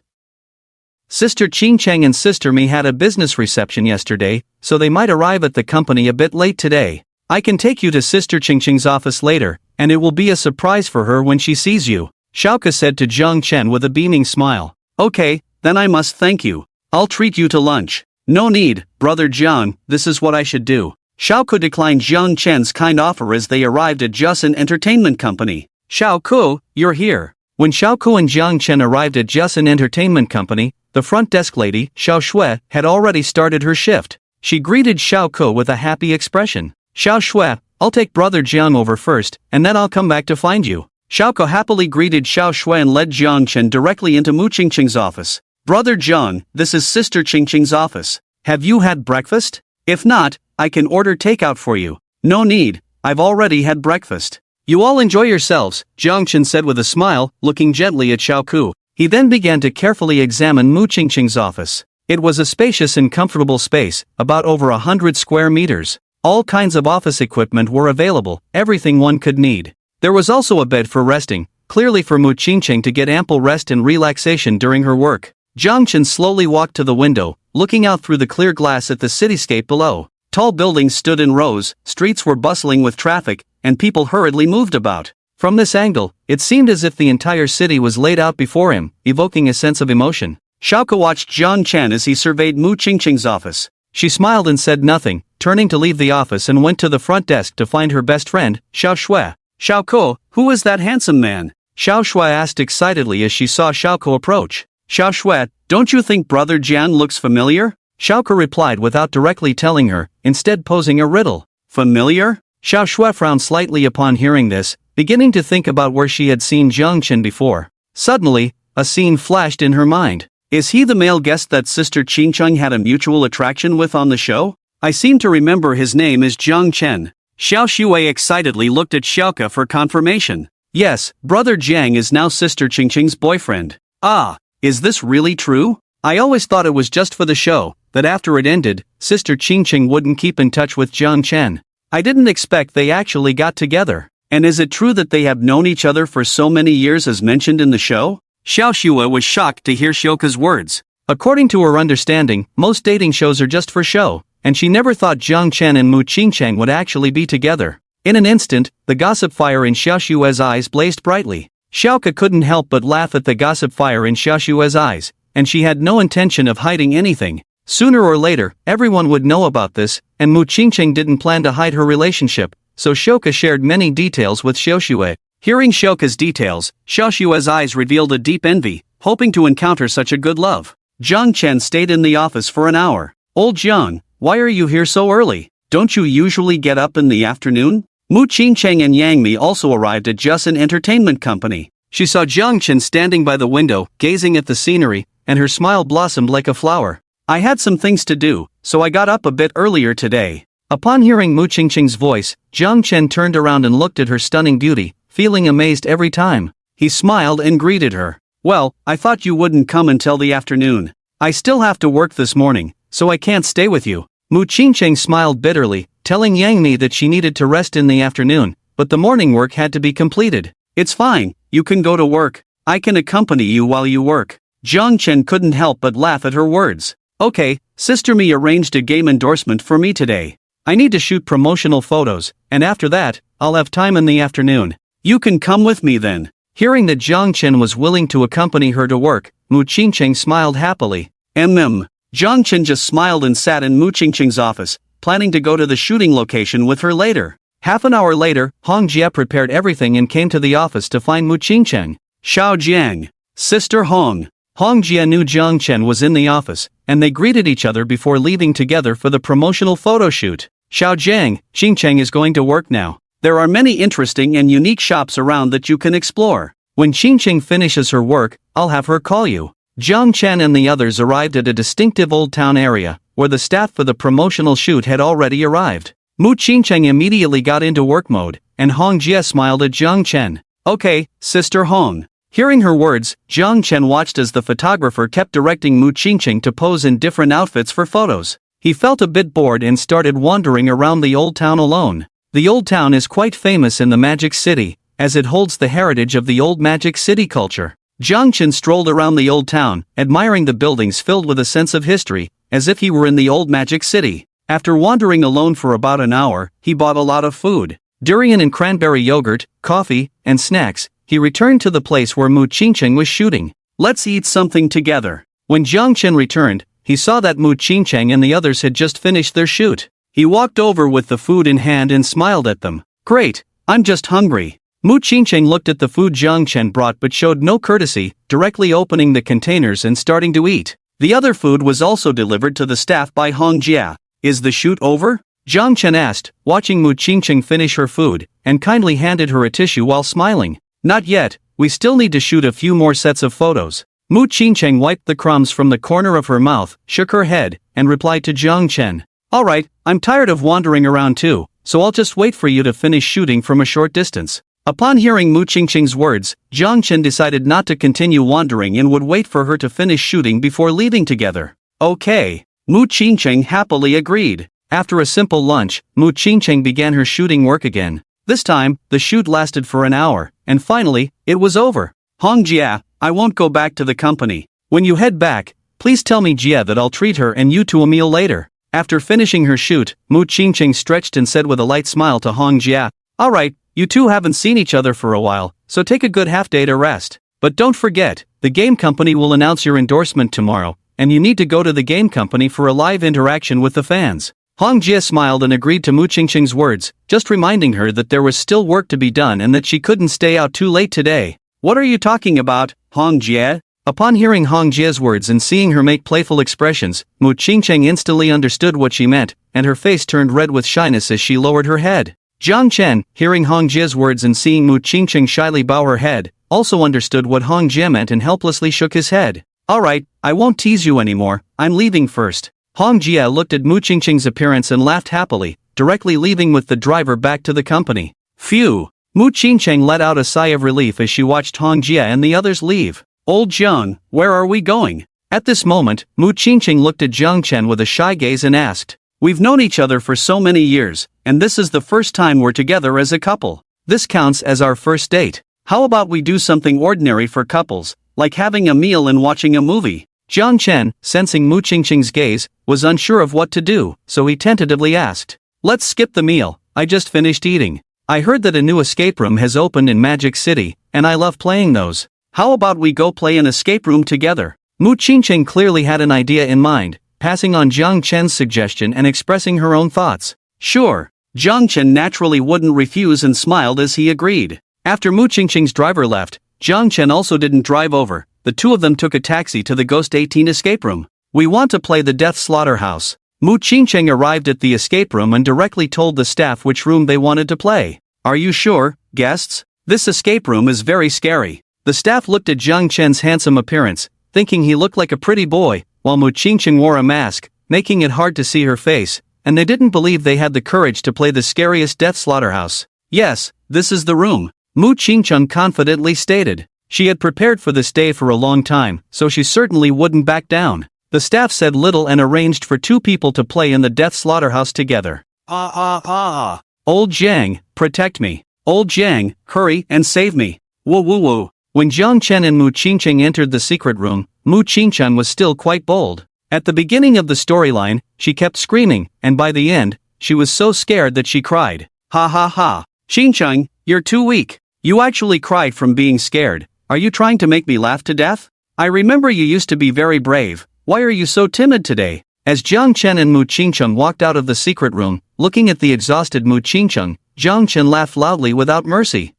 Sister Ching Chang and Sister Mi had a business reception yesterday, so they might arrive at the company a bit late today. "I can take you to Sister Ching Ching's office later, and it will be a surprise for her when she sees you," Xiao Ku said to Jiang Chen with a beaming smile. "Okay, then I must thank you. I'll treat you to lunch." "No need, Brother Jiang, this is what I should do." Xiao Ku declined Jiang Chen's kind offer as they arrived at Jiasen Entertainment Company. "Xiao Ku, you're here." When Xiao Ku and Jiang Chen arrived at Jiasen Entertainment Company, the front desk lady, Xiao Shui, had already started her shift. She greeted Xiao Ku with a happy expression. "Xiao Shui, I'll take Brother Jiang over first, and then I'll come back to find you." Xiao Ku happily greeted Xiao Shui and led Jiang Chen directly into Mu Qingqing's office. "Brother Jiang, this is Sister Qingqing's office. Have you had breakfast? If not, I can order takeout for you." "No need, I've already had breakfast." "You all enjoy yourselves," Jiang Chen said with a smile, looking gently at Xiao Ku. He then began to carefully examine Mu Qingqing's office. It was a spacious and comfortable space, about over 100 square meters. All kinds of office equipment were available, everything one could need. There was also a bed for resting, clearly for Mu Qingqing to get ample rest and relaxation during her work. Jiang Chen slowly walked to the window, looking out through the clear glass at the cityscape below. Tall buildings stood in rows, streets were bustling with traffic, and people hurriedly moved about. From this angle, it seemed as if the entire city was laid out before him, evoking a sense of emotion. Xiao Ku watched Jiang Chen as he surveyed Mu Qingqing's office. She smiled and said nothing, turning to leave the office and went to the front desk to find her best friend, Xiao Shui. "Xiao Ku, who is that handsome man?" Xiao Shui asked excitedly as she saw Xiao Ku approach. "Xiao Shui, don't you think Brother Jian looks familiar?" Xiao Ku replied without directly telling her, instead posing a riddle. "Familiar?" Xiao Shui frowned slightly upon hearing this, beginning to think about where she had seen Jiang Chen before. Suddenly, a scene flashed in her mind. "Is he the male guest that Sister Qingqing had a mutual attraction with on the show? I seem to remember his name is Jiang Chen." Xiao Shui excitedly looked at Xiao Ku for confirmation. "Yes, Brother Jang is now Sister Qingqing's boyfriend." "Ah, is this really true? I always thought it was just for the show, that after it ended, Sister Qingqing wouldn't keep in touch with Jiang Chen. I didn't expect they actually got together. And is it true that they have known each other for so many years as mentioned in the show?" Xiao Shui was shocked to hear Xiao Ku's words. According to her understanding, most dating shows are just for show, and she never thought Jiang Chen and Mu Qingqing would actually be together. In an instant, the gossip fire in Xiao Shui's eyes blazed brightly. Xiao Ku couldn't help but laugh at the gossip fire in Xiao Shui's eyes, and she had no intention of hiding anything. Sooner or later, everyone would know about this, and Mu Qingqing didn't plan to hide her relationship, so Xiao Ku shared many details with Xiao Shui. Hearing Xiao Ku's details, Xiao Shui's eyes revealed a deep envy, hoping to encounter such a good love. Jiang Chen stayed in the office for an hour. "Old Jiang, why are you here so early? Don't you usually get up in the afternoon?" Mu Qingqing and Yang Mi also arrived at Jiasen Entertainment Company. She saw Jiang Chen standing by the window, gazing at the scenery, and her smile blossomed like a flower. "I had some things to do, so I got up a bit earlier today." Upon hearing Mu Qingqing's voice, Jiang Chen turned around and looked at her stunning beauty, feeling amazed every time. He smiled and greeted her. "Well, I thought you wouldn't come until the afternoon. I still have to work this morning, so I can't stay with you." Mu Qingqing smiled bitterly, telling Yang Mi that she needed to rest in the afternoon, but the morning work had to be completed. "It's fine, you can go to work. I can accompany you while you work." Jiang Chen couldn't help but laugh at her words. "Okay, Sister Mi arranged a game endorsement for me today. I need to shoot promotional photos, and after that, I'll have time in the afternoon. You can come with me then." Hearing that Jiang Chen was willing to accompany her to work, Mu Qingqing smiled happily. Jiang Chen just smiled and sat in Mu Qingqing's office, planning to go to the shooting location with her later. Half an hour later, Hong Jie prepared everything and came to the office to find Mu Qingqing. Xiao Jiang. Sister Hong. Hong Jia knew Jiang Chen was in the office, and they greeted each other before leaving together for the promotional photo shoot. Xiao Jiang, Xing Cheng is going to work now. There are many interesting and unique shops around that you can explore. When Qing Cheng finishes her work, I'll have her call you. Jiang Chen and the others arrived at a distinctive old town area, where the staff for the promotional shoot had already arrived. Mu Qingcheng immediately got into work mode, and Hong Jia smiled at Jiang Chen. Okay, Sister Hong. Hearing her words, Jiang Chen watched as the photographer kept directing Mu Qingcheng to pose in different outfits for photos. He felt a bit bored and started wandering around the old town alone. The old town is quite famous in the Magic City, as it holds the heritage of the old Magic City culture. Jiang Chen strolled around the old town, admiring the buildings filled with a sense of history, as if he were in the old Magic City. After wandering alone for about an hour, he bought a lot of food. Durian and cranberry yogurt, coffee, and snacks. He returned to the place where Mu Qingcheng was shooting. Let's eat something together. When Jiang Chen returned, he saw that Mu Qingcheng and the others had just finished their shoot. He walked over with the food in hand and smiled at them. Great, I'm just hungry. Mu Qingcheng looked at the food Jiang Chen brought but showed no courtesy, directly opening the containers and starting to eat. The other food was also delivered to the staff by Hong Jia. Is the shoot over? Jiang Chen asked, watching Mu Qingcheng finish her food, and kindly handed her a tissue while smiling. Not yet, we still need to shoot a few more sets of photos. Mu Qingcheng wiped the crumbs from the corner of her mouth, shook her head, and replied to Jiang Chen. Alright, I'm tired of wandering around too, so I'll just wait for you to finish shooting from a short distance. Upon hearing Mu Qingcheng's words, Jiang Chen decided not to continue wandering and would wait for her to finish shooting before leaving together. Okay. Mu Qingcheng happily agreed. After a simple lunch, Mu Qingcheng began her shooting work again. This time, the shoot lasted for an hour, and finally, it was over. Hong Jia, I won't go back to the company. When you head back, please tell me Jia that I'll treat her and you to a meal later. After finishing her shoot, Mu Qingcheng stretched and said with a light smile to Hong Jia, Alright, you two haven't seen each other for a while, so take a good half-day to rest. But don't forget, the game company will announce your endorsement tomorrow, and you need to go to the game company for a live interaction with the fans. Hong Jia smiled and agreed to Mu Qingcheng's words, just reminding her that there was still work to be done and that she couldn't stay out too late today. What are you talking about, Hong Jia? Upon hearing Hong Jia's words and seeing her make playful expressions, Mu Qingcheng instantly understood what she meant, and her face turned red with shyness as she lowered her head. Jiang Chen, hearing Hong Jia's words and seeing Mu Qingcheng shyly bow her head, also understood what Hong Jia meant and helplessly shook his head. Alright, I won't tease you anymore, I'm leaving first. Hong Jia looked at Mu Qingcheng's appearance and laughed happily, directly leaving with the driver back to the company. Phew! Mu Qingcheng let out a sigh of relief as she watched Hong Jia and the others leave. Old Jiang, where are we going? At this moment, Mu Qingcheng looked at Jiang Chen with a shy gaze and asked. We've known each other for so many years, and this is the first time we're together as a couple. This counts as our first date. How about we do something ordinary for couples, like having a meal and watching a movie? Jiang Chen, sensing Mu Qingcheng's gaze, was unsure of what to do, so he tentatively asked. Let's skip the meal, I just finished eating. I heard that a new escape room has opened in Magic City, and I love playing those. How about we go play an escape room together? Mu Qingcheng clearly had an idea in mind, passing on Jiang Chen's suggestion and expressing her own thoughts. Sure. Jiang Chen naturally wouldn't refuse and smiled as he agreed. After Mu Qingcheng's driver left, Jiang Chen also didn't drive over. The two of them took a taxi to the Ghost 18 escape room. We want to play the Death Slaughterhouse. Mu Qingcheng arrived at the escape room and directly told the staff which room they wanted to play. Are you sure, guests? This escape room is very scary. The staff looked at Jiang Chen's handsome appearance, thinking he looked like a pretty boy, while Mu Qingcheng wore a mask, making it hard to see her face, and they didn't believe they had the courage to play the scariest Death Slaughterhouse. Yes, this is the room, Mu Qingcheng confidently stated. She had prepared for this day for a long time, so she certainly wouldn't back down. The staff said little and arranged for two people to play in the Death Slaughterhouse together. Old Jang, protect me. Old Jang, hurry and save me. Woo woo woo. When Jiang Chen and Mu Qingcheng entered the secret room, Mu Qingcheng was still quite bold. At the beginning of the storyline, she kept screaming, and by the end, she was so scared that she cried. Ha ha ha. Qingcheng, you're too weak. You actually cried from being scared. Are you trying to make me laugh to death? I remember you used to be very brave. Why are you so timid today? As Jiang Chen and Mu Qingcheng walked out of the secret room, looking at the exhausted Mu Qingcheng, Jiang Chen laughed loudly without mercy.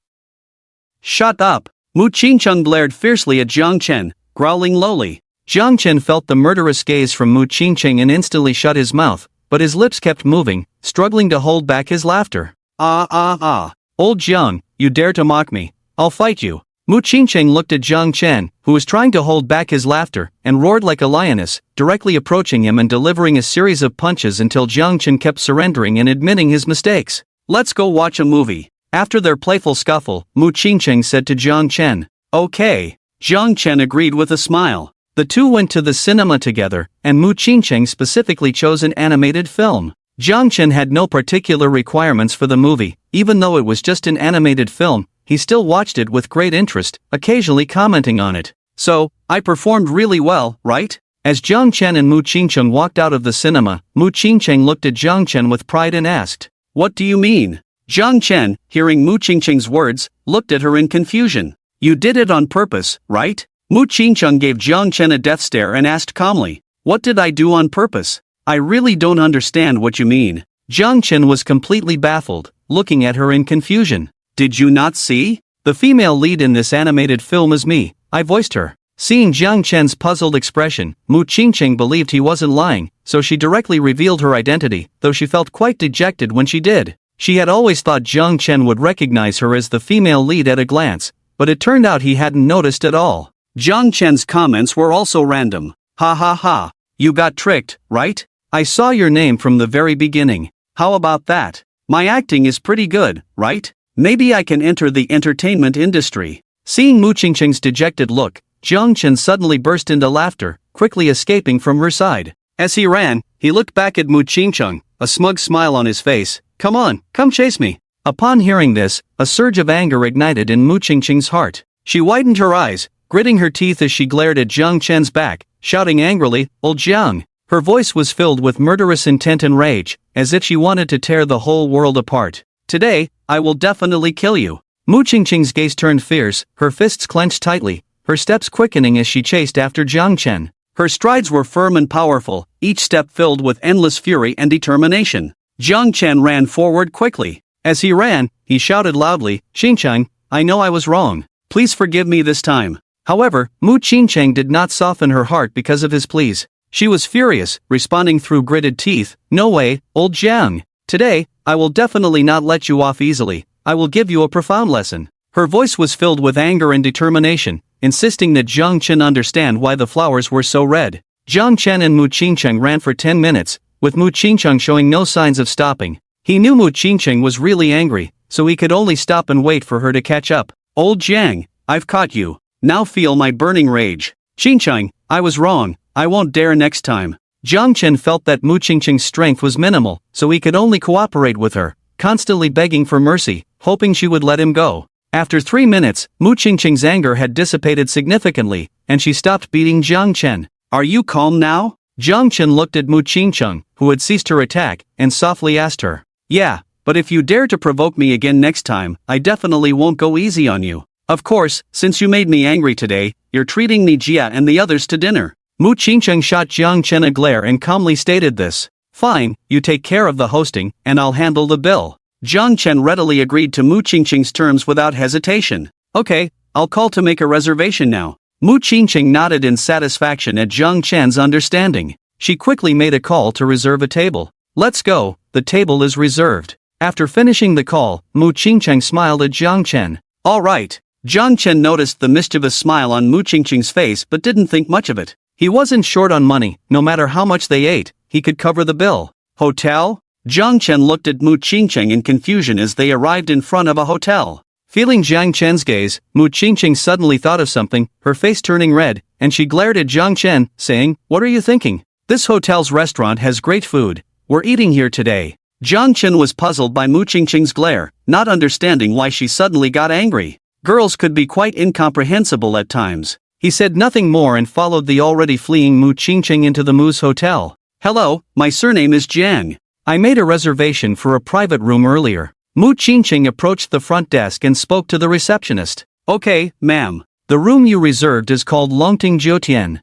Shut up. Mu Qingcheng glared fiercely at Jiang Chen, growling lowly. Jiang Chen felt the murderous gaze from Mu Qingcheng and instantly shut his mouth, but his lips kept moving, struggling to hold back his laughter. Old Jiang, you dare to mock me, I'll fight you. Mu Qingcheng looked at Jiang Chen, who was trying to hold back his laughter, and roared like a lioness, directly approaching him and delivering a series of punches until Jiang Chen kept surrendering and admitting his mistakes. Let's go watch a movie. After their playful scuffle, Mu Qingcheng said to Jiang Chen. Okay. Jiang Chen agreed with a smile. The two went to the cinema together, and Mu Qingcheng specifically chose an animated film. Jiang Chen had no particular requirements for the movie, even though it was just an animated film. He still watched it with great interest, occasionally commenting on it. So, I performed really well, right? As Jiang Chen and Mu Qingcheng walked out of the cinema, Mu Qingcheng looked at Jiang Chen with pride and asked, What do you mean? Jiang Chen, hearing Mu Qingcheng's words, looked at her in confusion. You did it on purpose, right? Mu Qingcheng gave Jiang Chen a death stare and asked calmly, What did I do on purpose? I really don't understand what you mean. Jiang Chen was completely baffled, looking at her in confusion. Did you not see? The female lead in this animated film is me, I voiced her. Seeing Jiang Chen's puzzled expression, Mu Qingcheng believed he wasn't lying, so she directly revealed her identity, though she felt quite dejected when she did. She had always thought Jiang Chen would recognize her as the female lead at a glance, but it turned out he hadn't noticed at all. Jiang Chen's comments were also random. Ha ha ha. You got tricked, right? I saw your name from the very beginning. How about that? My acting is pretty good, right? Maybe I can enter the entertainment industry. Seeing Mu Qingcheng's dejected look, Jiang Chen suddenly burst into laughter, quickly escaping from her side. As he ran, he looked back at Mu Qingcheng, a smug smile on his face. Come on, come chase me. Upon hearing this, a surge of anger ignited in Mu Qingcheng's heart. She widened her eyes, gritting her teeth as she glared at Jiang Chen's back, shouting angrily, Old Jiang. Her voice was filled with murderous intent and rage, as if she wanted to tear the whole world apart. Today, I will definitely kill you. Mu Qingcheng's gaze turned fierce, her fists clenched tightly, her steps quickening as she chased after Jiang Chen. Her strides were firm and powerful, each step filled with endless fury and determination. Jiang Chen ran forward quickly. As he ran, he shouted loudly, Qingcheng, I know I was wrong. Please forgive me this time. However, Mu Qingcheng did not soften her heart because of his pleas. She was furious, responding through gritted teeth, No way, old Jiang. Today, I will definitely not let you off easily. I will give you a profound lesson. Her voice was filled with anger and determination, insisting that Jiang Chen understand why the flowers were so red. Jiang Chen and Mu Qingcheng ran for 10 minutes, with Mu Qingcheng showing no signs of stopping. He knew Mu Qingcheng was really angry, so he could only stop and wait for her to catch up. Old Jiang, I've caught you. Now feel my burning rage. Qingcheng, I was wrong. I won't dare next time. Jiang Chen felt that Mu Qingcheng's strength was minimal, so he could only cooperate with her, constantly begging for mercy, hoping she would let him go. After 3 minutes, Mu Qingcheng's anger had dissipated significantly, and she stopped beating Jiang Chen. Are you calm now? Jiang Chen looked at Mu Qingcheng, who had ceased her attack, and softly asked her. Yeah, but if you dare to provoke me again next time, I definitely won't go easy on you. Of course, since you made me angry today, you're treating me Jia and the others to dinner. Mu Qingcheng shot Jiang Chen a glare and calmly stated this. Fine, you take care of the hosting, and I'll handle the bill. Jiang Chen readily agreed to Mu Qingcheng's terms without hesitation. Okay, I'll call to make a reservation now. Mu Qingcheng nodded in satisfaction at Jiang Chen's understanding. She quickly made a call to reserve a table. Let's go, the table is reserved. After finishing the call, Mu Qingcheng smiled at Jiang Chen. All right. Jiang Chen noticed the mischievous smile on Mu Qingcheng's face but didn't think much of it. He wasn't short on money, no matter how much they ate, he could cover the bill. Hotel? Jiang Chen looked at Mu Qingcheng in confusion as they arrived in front of a hotel. Feeling Jiang Chen's gaze, Mu Qingcheng suddenly thought of something, her face turning red, and she glared at Jiang Chen, saying, What are you thinking? This hotel's restaurant has great food. We're eating here today. Jiang Chen was puzzled by Mu Qingcheng's glare, not understanding why she suddenly got angry. Girls could be quite incomprehensible at times. He said nothing more and followed the already fleeing Mu Qingcheng into the Mu's hotel. Hello, my surname is Jang. I made a reservation for a private room earlier. Mu Qingcheng approached the front desk and spoke to the receptionist. Okay, ma'am. The room you reserved is called Longting Jiutian.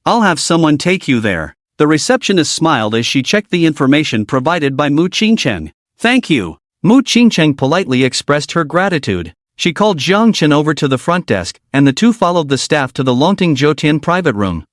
I'll have someone take you there. The receptionist smiled as she checked the information provided by Mu Qingcheng. Thank you. Mu Qingcheng politely expressed her gratitude. She called Jiang Chen over to the front desk, and the two followed the staff to the Longting Jotian private room.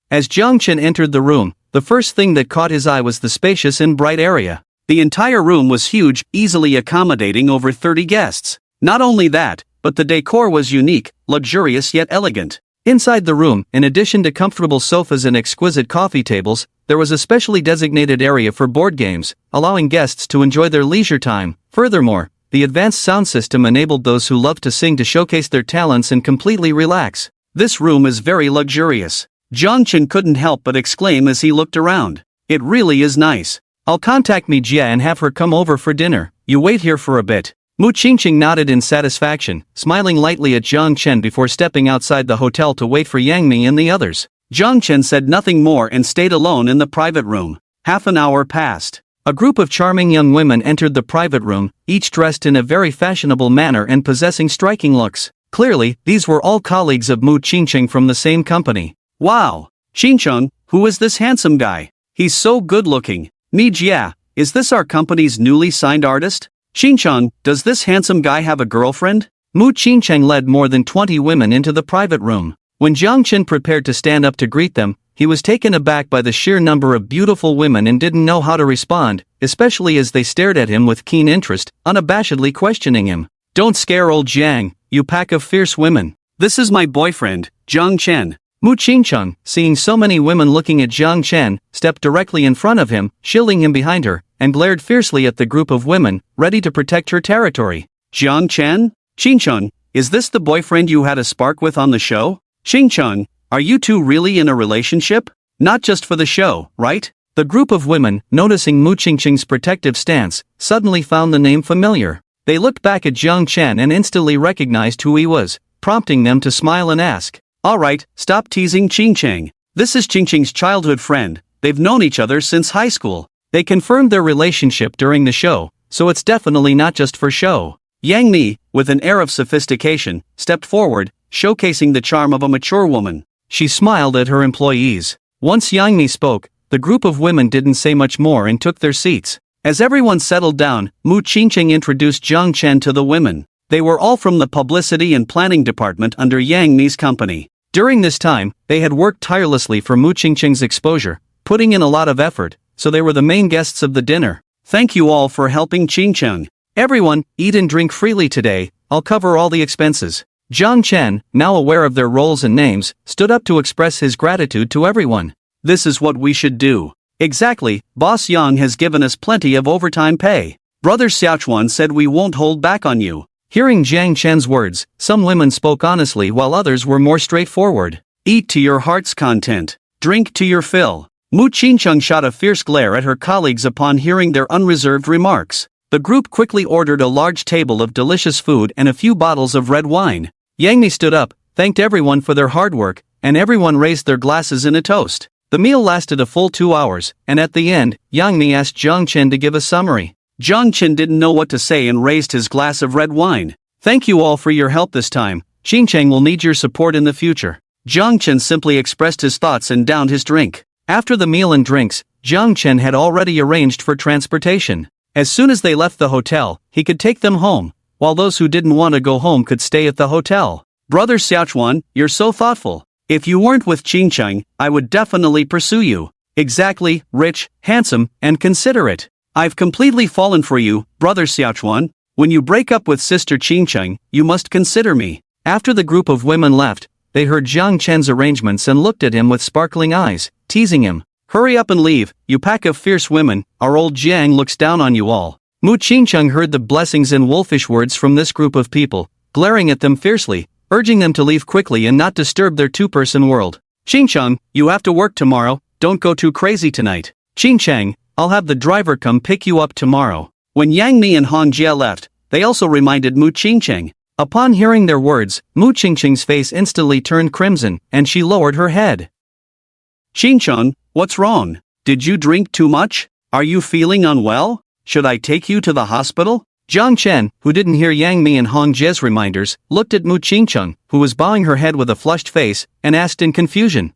As Jiang Chen entered the room, the first thing that caught his eye was the spacious and bright area. The entire room was huge, easily accommodating over 30 guests. Not only that, but the decor was unique, luxurious yet elegant. Inside the room, in addition to comfortable sofas and exquisite coffee tables, there was a specially designated area for board games, allowing guests to enjoy their leisure time. Furthermore, the advanced sound system enabled those who love to sing to showcase their talents and completely relax. This room is very luxurious. Jiang Chen couldn't help but exclaim as he looked around. It really is nice. I'll contact Mi Jia and have her come over for dinner. You wait here for a bit. Mu Qingqing nodded in satisfaction, smiling lightly at Jiang Chen before stepping outside the hotel to wait for Yang Mi and the others. Jiang Chen said nothing more and stayed alone in the private room. Half an hour passed. A group of charming young women entered the private room, each dressed in a very fashionable manner and possessing striking looks. Clearly, these were all colleagues of Mu Qingqing from the same company. Wow! Qingqing, who is this handsome guy? He's so good-looking. Mi Jia, is this our company's newly signed artist? Qingqing, does this handsome guy have a girlfriend? Mu Qingqing led more than 20 women into the private room. When Jiang Chen prepared to stand up to greet them, he was taken aback by the sheer number of beautiful women and didn't know how to respond, especially as they stared at him with keen interest, unabashedly questioning him. Don't scare old Jiang, you pack of fierce women. This is my boyfriend, Jiang Chen. Mu Qingqing, seeing so many women looking at Jiang Chen, stepped directly in front of him, shielding him behind her, and glared fiercely at the group of women, ready to protect her territory. Jiang Chen? Qingqing, is this the boyfriend you had a spark with on the show? Qingqing, are you two really in a relationship? Not just for the show, right? The group of women, noticing Mu Qingqing's protective stance, suddenly found the name familiar. They looked back at Jiang Chen and instantly recognized who he was, prompting them to smile and ask, "Alright, stop teasing Qingqing. This is Qingqing's childhood friend. They've known each other since high school." They confirmed their relationship during the show, so it's definitely not just for show. Yang Mi, with an air of sophistication, stepped forward, showcasing the charm of a mature woman. She smiled at her employees. Once Yang Mi spoke, the group of women didn't say much more and took their seats. As everyone settled down, Mu Qingqing introduced Jiang Chen to the women. They were all from the publicity and planning department under Yang Mi's company. During this time, they had worked tirelessly for Mu Qingqing's exposure, putting in a lot of effort, so they were the main guests of the dinner. Thank you all for helping Qingqing. Everyone, eat and drink freely today, I'll cover all the expenses. Jiang Chen, now aware of their roles and names, stood up to express his gratitude to everyone. This is what we should do. Exactly, Boss Yang has given us plenty of overtime pay. Brother Xiaochuan said we won't hold back on you. Hearing Jiang Chen's words, some women spoke honestly while others were more straightforward. Eat to your heart's content. Drink to your fill. Mu Qingqing shot a fierce glare at her colleagues upon hearing their unreserved remarks. The group quickly ordered a large table of delicious food and a few bottles of red wine. Yang Mi stood up, thanked everyone for their hard work, and everyone raised their glasses in a toast. The meal lasted a full 2 hours, and at the end, Yang Mi asked Jiang Chen to give a summary. Jiang Chen didn't know what to say and raised his glass of red wine. Thank you all for your help this time. Qingqing will need your support in the future. Jiang Chen simply expressed his thoughts and downed his drink. After the meal and drinks, Jiang Chen had already arranged for transportation. As soon as they left the hotel, he could take them home, while those who didn't want to go home could stay at the hotel. Brother Xiaochuan, you're so thoughtful. If you weren't with Qingqing, I would definitely pursue you. Exactly, rich, handsome, and considerate. I've completely fallen for you, Brother Xiaochuan. When you break up with Sister Qingqing, you must consider me. After the group of women left, they heard Jiang Chen's arrangements and looked at him with sparkling eyes, teasing him. Hurry up and leave, you pack of fierce women, our old Jiang looks down on you all. Mu Qingqing heard the blessings and wolfish words from this group of people, glaring at them fiercely, urging them to leave quickly and not disturb their two-person world. Qingqing, you have to work tomorrow, don't go too crazy tonight. Qingqing, I'll have the driver come pick you up tomorrow. When Yang Mi and Hong Jia left, they also reminded Mu Qingqing. Upon hearing their words, Mu Qingqing's face instantly turned crimson, and she lowered her head. Qingqing, what's wrong? Did you drink too much? Are you feeling unwell? Should I take you to the hospital? Jiang Chen, who didn't hear Yang Mi and Hong Jie's reminders, looked at Mu Qingqing, who was bowing her head with a flushed face, and asked in confusion.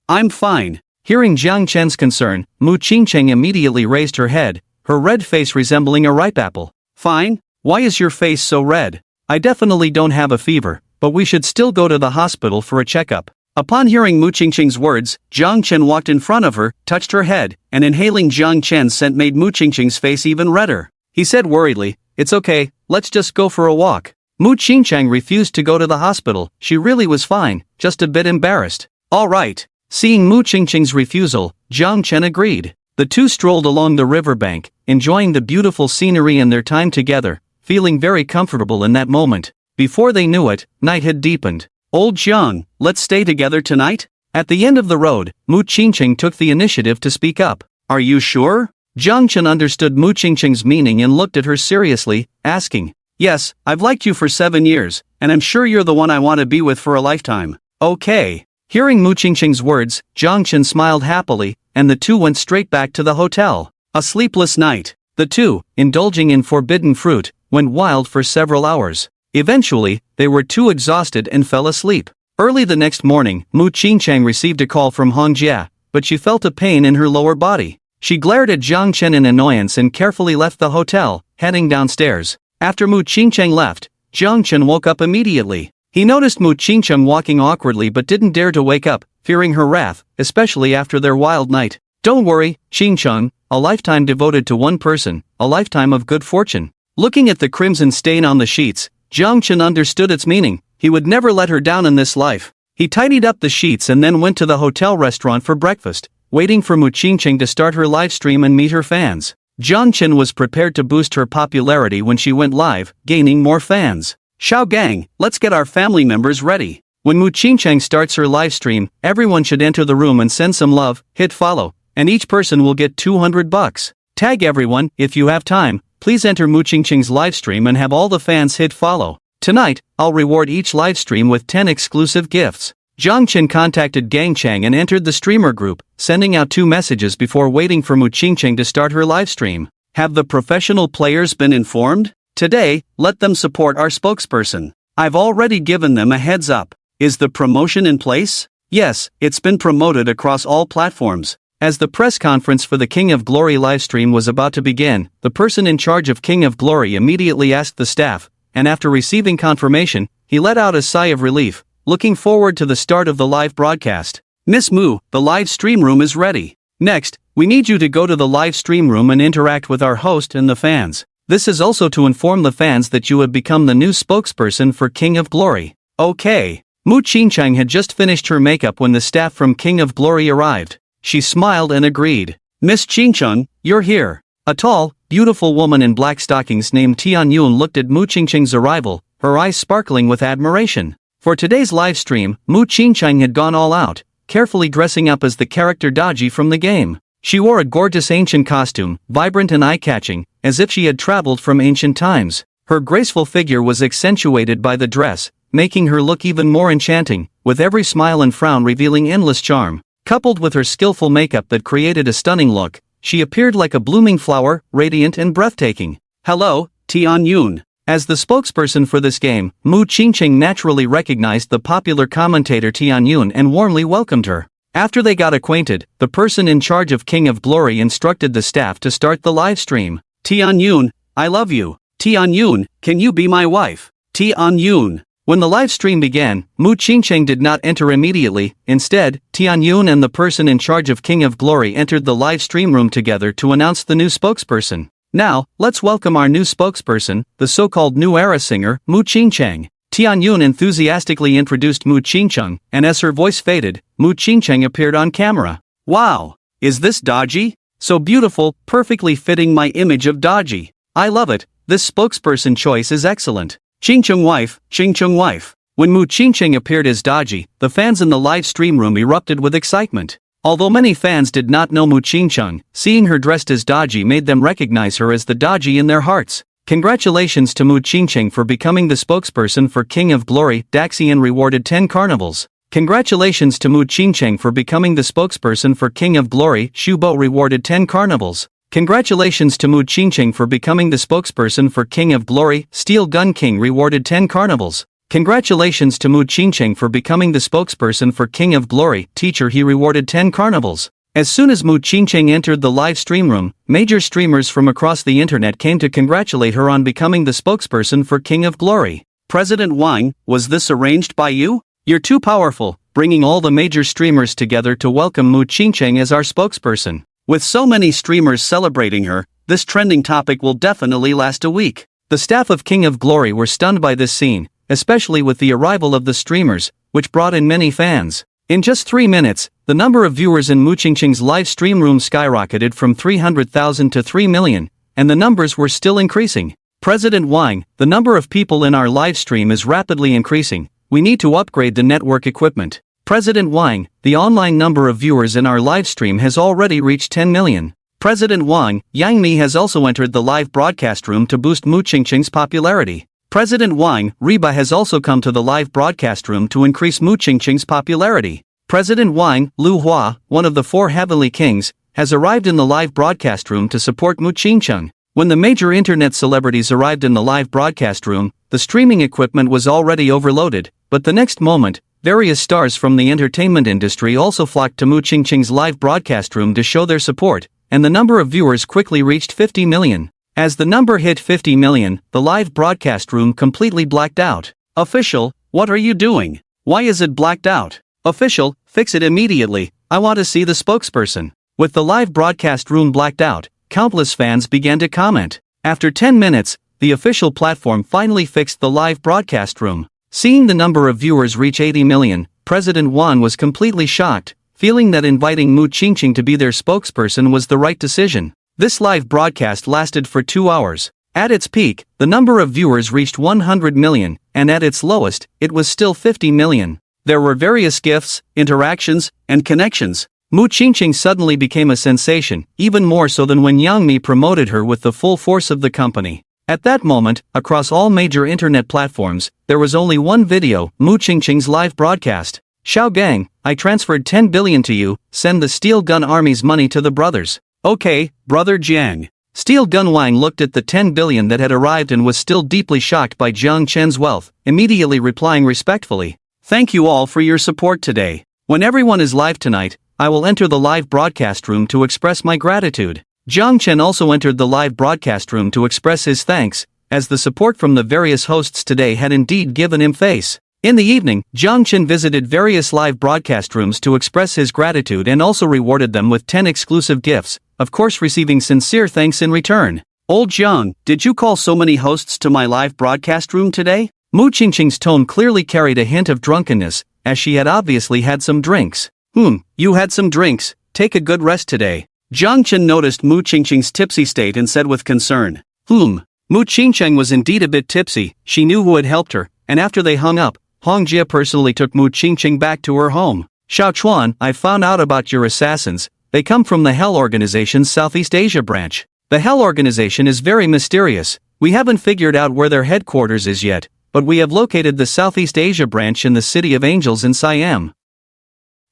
I'm fine. Hearing Jiang Chen's concern, Mu Qingqing immediately raised her head, her red face resembling a ripe apple. Fine? Why is your face so red? I definitely don't have a fever, but we should still go to the hospital for a checkup. Upon hearing Mu Qingqing's words, Jiang Chen walked in front of her, touched her head, and inhaling Jiang Chen's scent made Mu Qingqing's face even redder. He said worriedly, "It's okay, let's just go for a walk." Mu Qingqing refused to go to the hospital. She really was fine, just a bit embarrassed. All right. Seeing Mu Qingqing's refusal, Jiang Chen agreed. The two strolled along the riverbank, enjoying the beautiful scenery and their time together, feeling very comfortable in that moment. Before they knew it, night had deepened. "Old Jiang, let's stay together tonight?" At the end of the road, Mu Qingqing took the initiative to speak up. "Are you sure?" Jiang Chen understood Mu Qingqing's meaning and looked at her seriously, asking, "Yes, I've liked you for 7 years, and I'm sure you're the one I want to be with for a lifetime." "Okay." Hearing Mu Qingqing's words, Jiang Chen smiled happily, and the two went straight back to the hotel. A sleepless night. The two, indulging in forbidden fruit, went wild for several hours. Eventually, they were too exhausted and fell asleep. Early the next morning, Mu Qingqing received a call from Hongjia, but she felt a pain in her lower body. She glared at Jiang Chen in annoyance and carefully left the hotel, heading downstairs. After Mu Qingqing left, Jiang Chen woke up immediately. He noticed Mu Qingqing walking awkwardly but didn't dare to wake up, fearing her wrath, especially after their wild night. "Don't worry, Qingqing, a lifetime devoted to one person, a lifetime of good fortune." Looking at the crimson stain on the sheets, Jiang Chen understood its meaning. He would never let her down in this life. He tidied up the sheets and then went to the hotel restaurant for breakfast, waiting for Mu Qingqing to start her live stream and meet her fans. Jiang Chen was prepared to boost her popularity when she went live, gaining more fans. "Xiao Gang, let's get our family members ready." When Mu Qingqing starts her live stream, everyone should enter the room and send some love, hit follow, and each person will get $200. Tag everyone. If you have time, please enter Mu Qingqing's live stream and have all the fans hit follow. Tonight, I'll reward each live stream with 10 exclusive gifts. Jiang Chen contacted Gang Chang and entered the streamer group, sending out 2 messages before waiting for Mu Qingqing to start her live stream. Have the professional players been informed? Today, let them support our spokesperson. I've already given them a heads up. Is the promotion in place? Yes, it's been promoted across all platforms. As the press conference for the King of Glory livestream was about to begin, the person in charge of King of Glory immediately asked the staff, and after receiving confirmation, he let out a sigh of relief, looking forward to the start of the live broadcast. "Miss Mu, the live stream room is ready. Next, we need you to go to the live stream room and interact with our host and the fans. This is also to inform the fans that you have become the new spokesperson for King of Glory." "Okay." Mu Qingqing had just finished her makeup when the staff from King of Glory arrived. She smiled and agreed. "Miss Qingqing, you're here." A tall, beautiful woman in black stockings named Tianyun looked at Mu Qingqing's arrival, her eyes sparkling with admiration. For today's live stream, Mu Qingqing had gone all out, carefully dressing up as the character Daji from the game. She wore a gorgeous ancient costume, vibrant and eye-catching, as if she had traveled from ancient times. Her graceful figure was accentuated by the dress, making her look even more enchanting, with every smile and frown revealing endless charm. Coupled with her skillful makeup that created a stunning look, she appeared like a blooming flower, radiant and breathtaking. "Hello, Tianyun." As the spokesperson for this game, Mu Qingqing naturally recognized the popular commentator Tianyun and warmly welcomed her. After they got acquainted, the person in charge of King of Glory instructed the staff to start the live stream. "Tianyun, I love you. Tianyun, can you be my wife? Tianyun." When the live stream began, Mu Qingqing did not enter immediately. Instead, Tianyun and the person in charge of King of Glory entered the live stream room together to announce the new spokesperson. "Now, let's welcome our new spokesperson, the so-called new era singer, Mu Qingqing." Tianyun enthusiastically introduced Mu Qingqing, and as her voice faded, Mu Qingqing appeared on camera. "Wow! Is this Daji? So beautiful, perfectly fitting my image of Daji. I love it, this spokesperson choice is excellent. Qingqing wife, Qingqing wife." When Mu Qingqing appeared as Daji, the fans in the live stream room erupted with excitement. Although many fans did not know Mu Qingqing, seeing her dressed as Daji made them recognize her as the Daji in their hearts. Congratulations to Mu Qingqing for becoming the spokesperson for King of Glory. Daxian rewarded 10 carnivals. Congratulations to Mu Qingqing for becoming the spokesperson for King of Glory. Shubo rewarded 10 carnivals. Congratulations to Mu Qingqing for becoming the spokesperson for King of Glory. Steel Gun King rewarded 10 carnivals. Congratulations to Mu Qingqing for becoming the spokesperson for King of Glory. Teacher he rewarded 10 carnivals. As soon as Mu Qingqing entered the live stream room, major streamers from across the internet came to congratulate her on becoming the spokesperson for King of Glory. President Wang, was this arranged by you? You're too powerful, bringing all the major streamers together to welcome Mu Qingqing as our spokesperson. With so many streamers celebrating her, this trending topic will definitely last a week. The staff of King of Glory were stunned by this scene, especially with the arrival of the streamers, which brought in many fans. In just 3 minutes, the number of viewers in Mu Qingqing's live stream room skyrocketed from 300,000 to 3 million, and the numbers were still increasing. President Wang, the number of people in our live stream is rapidly increasing. We need to upgrade the network equipment. President Wang, the online number of viewers in our live stream has already reached 10 million. President Wang, Yang Mi has also entered the live broadcast room to boost Mu Qingqing's popularity. President Wang, Reba has also come to the live broadcast room to increase Mu Qingqing's popularity. President Wang, Lu Hua, one of the 4 heavenly kings, has arrived in the live broadcast room to support Mu Qingqing. When the major internet celebrities arrived in the live broadcast room, the streaming equipment was already overloaded, but the next moment, various stars from the entertainment industry also flocked to Mu Qingqing's live broadcast room to show their support, and the number of viewers quickly reached 50 million. As the number hit 50 million, the live broadcast room completely blacked out. Official, what are you doing? Why is it blacked out? Official, fix it immediately, I want to see the spokesperson. With the live broadcast room blacked out, countless fans began to comment. After 10 minutes, the official platform finally fixed the live broadcast room. Seeing the number of viewers reach 80 million, President Wang was completely shocked, feeling that inviting Mu Qingqing to be their spokesperson was the right decision. This live broadcast lasted for 2 hours. At its peak, the number of viewers reached 100 million, and at its lowest, it was still 50 million. There were various gifts, interactions, and connections. Mu Qingqing suddenly became a sensation, even more so than when Yang Mi promoted her with the full force of the company. At that moment, across all major internet platforms, there was only one video, Mu Qingqing's live broadcast. Xiao Gang, I transferred 10 billion to you, send the Steel Gun Army's money to the brothers. Okay, brother Jang. Steel Gun Wang looked at the 10 billion that had arrived and was still deeply shocked by Jiang Chen's wealth, immediately replying respectfully. Thank you all for your support today. When everyone is live tonight, I will enter the live broadcast room to express my gratitude. Jiang Chen also entered the live broadcast room to express his thanks, as the support from the various hosts today had indeed given him face. In the evening, Jiang Chen visited various live broadcast rooms to express his gratitude and also rewarded them with 10 exclusive gifts, of course receiving sincere thanks in return. Old Jiang, did you call so many hosts to my live broadcast room today? Mu Qingqing's tone clearly carried a hint of drunkenness, as she had obviously had some drinks. You had some drinks, take a good rest today. Jiang Chen noticed Mu Qingqing's tipsy state and said with concern. Mu Qingqing was indeed a bit tipsy, she knew who had helped her, and after they hung up, Hong Jie personally took Mu Qingqing back to her home. Xiao Chuan, I found out about your assassins, they come from the Hell Organization's Southeast Asia branch. The Hell Organization is very mysterious, we haven't figured out where their headquarters is yet, but we have located the Southeast Asia branch in the City of Angels in Siam.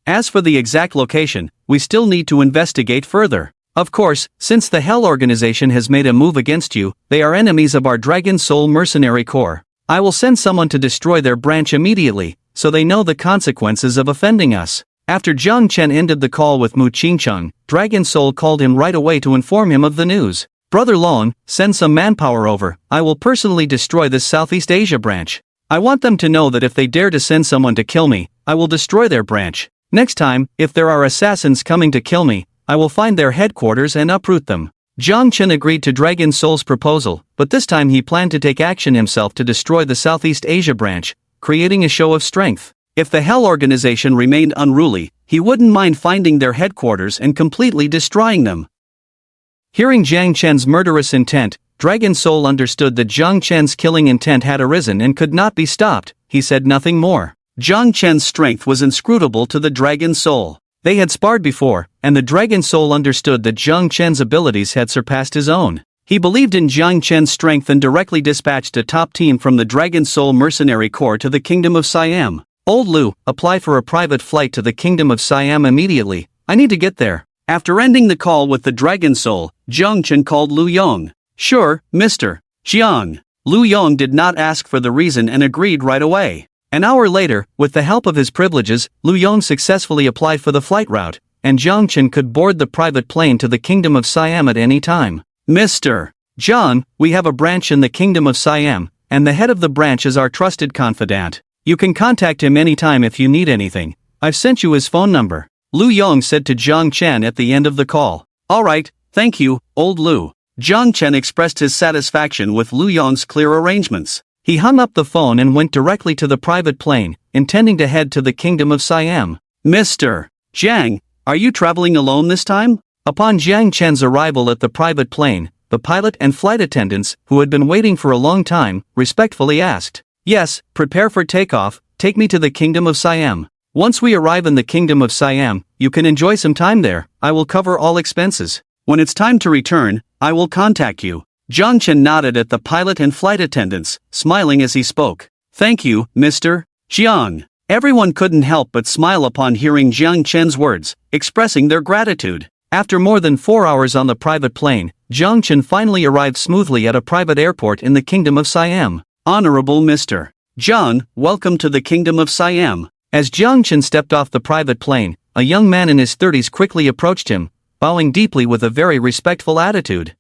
As for the exact location, we still need to investigate further. Of course, since the Hell Organization has made a move against you, they are enemies of our Dragon Soul Mercenary Corps. I will send someone to destroy their branch immediately, so they know the consequences of offending us. After Jiang Chen ended the call with Mu Qingqing, Dragon Soul called him right away to inform him of the news. Brother Long, send some manpower over, I will personally destroy this Southeast Asia branch. I want them to know that if they dare to send someone to kill me, I will destroy their branch. Next time, if there are assassins coming to kill me, I will find their headquarters and uproot them. Jiang Chen agreed to Dragon Soul's proposal, but this time he planned to take action himself to destroy the Southeast Asia branch, creating a show of strength. If the Hell Organization remained unruly, he wouldn't mind finding their headquarters and completely destroying them. Hearing Jiang Chen's murderous intent, Dragon Soul understood that Jiang Chen's killing intent had arisen and could not be stopped. He said nothing more. Jiang Chen's strength was inscrutable to the Dragon Soul. They had sparred before, and the Dragon Soul understood that Jiang Chen's abilities had surpassed his own. He believed in Jiang Chen's strength and directly dispatched a top team from the Dragon Soul Mercenary Corps to the Kingdom of Siam. Old Lu, apply for a private flight to the Kingdom of Siam immediately, I need to get there. After ending the call with the Dragon Soul, Jiang Chen called Lu Yong. Sure, Mr. Jiang. Lu Yong did not ask for the reason and agreed right away. An hour later, with the help of his privileges, Lu Yong successfully applied for the flight route, and Chen could board the private plane to the Kingdom of Siam at any time. Mr. Jang, we have a branch in the Kingdom of Siam, and the head of the branch is our trusted confidant. You can contact him anytime if you need anything. I've sent you his phone number. Lu Yong said to Zhang Chen at the end of the call. Alright, thank you, old Lu. Zhang Chen expressed his satisfaction with Lu Yong's clear arrangements. He hung up the phone and went directly to the private plane, intending to head to the Kingdom of Siam. Mr. Jang, are you traveling alone this time? Upon Zhang Chen's arrival at the private plane, the pilot and flight attendants, who had been waiting for a long time, respectfully asked. Yes, prepare for takeoff, take me to the Kingdom of Siam. Once we arrive in the Kingdom of Siam, you can enjoy some time there. I will cover all expenses. When it's time to return, I will contact you. Zhang Chen nodded at the pilot and flight attendants, smiling as he spoke. Thank you, Mr. Jiang. Everyone couldn't help but smile upon hearing Zhang Chen's words, expressing their gratitude. After more than 4 hours on the private plane, Zhang Chen finally arrived smoothly at a private airport in the Kingdom of Siam. Honorable Mr. Zhang, welcome to the Kingdom of Siam. As Zhang Chen stepped off the private plane, a young man in his 30s quickly approached him, bowing deeply with a very respectful attitude.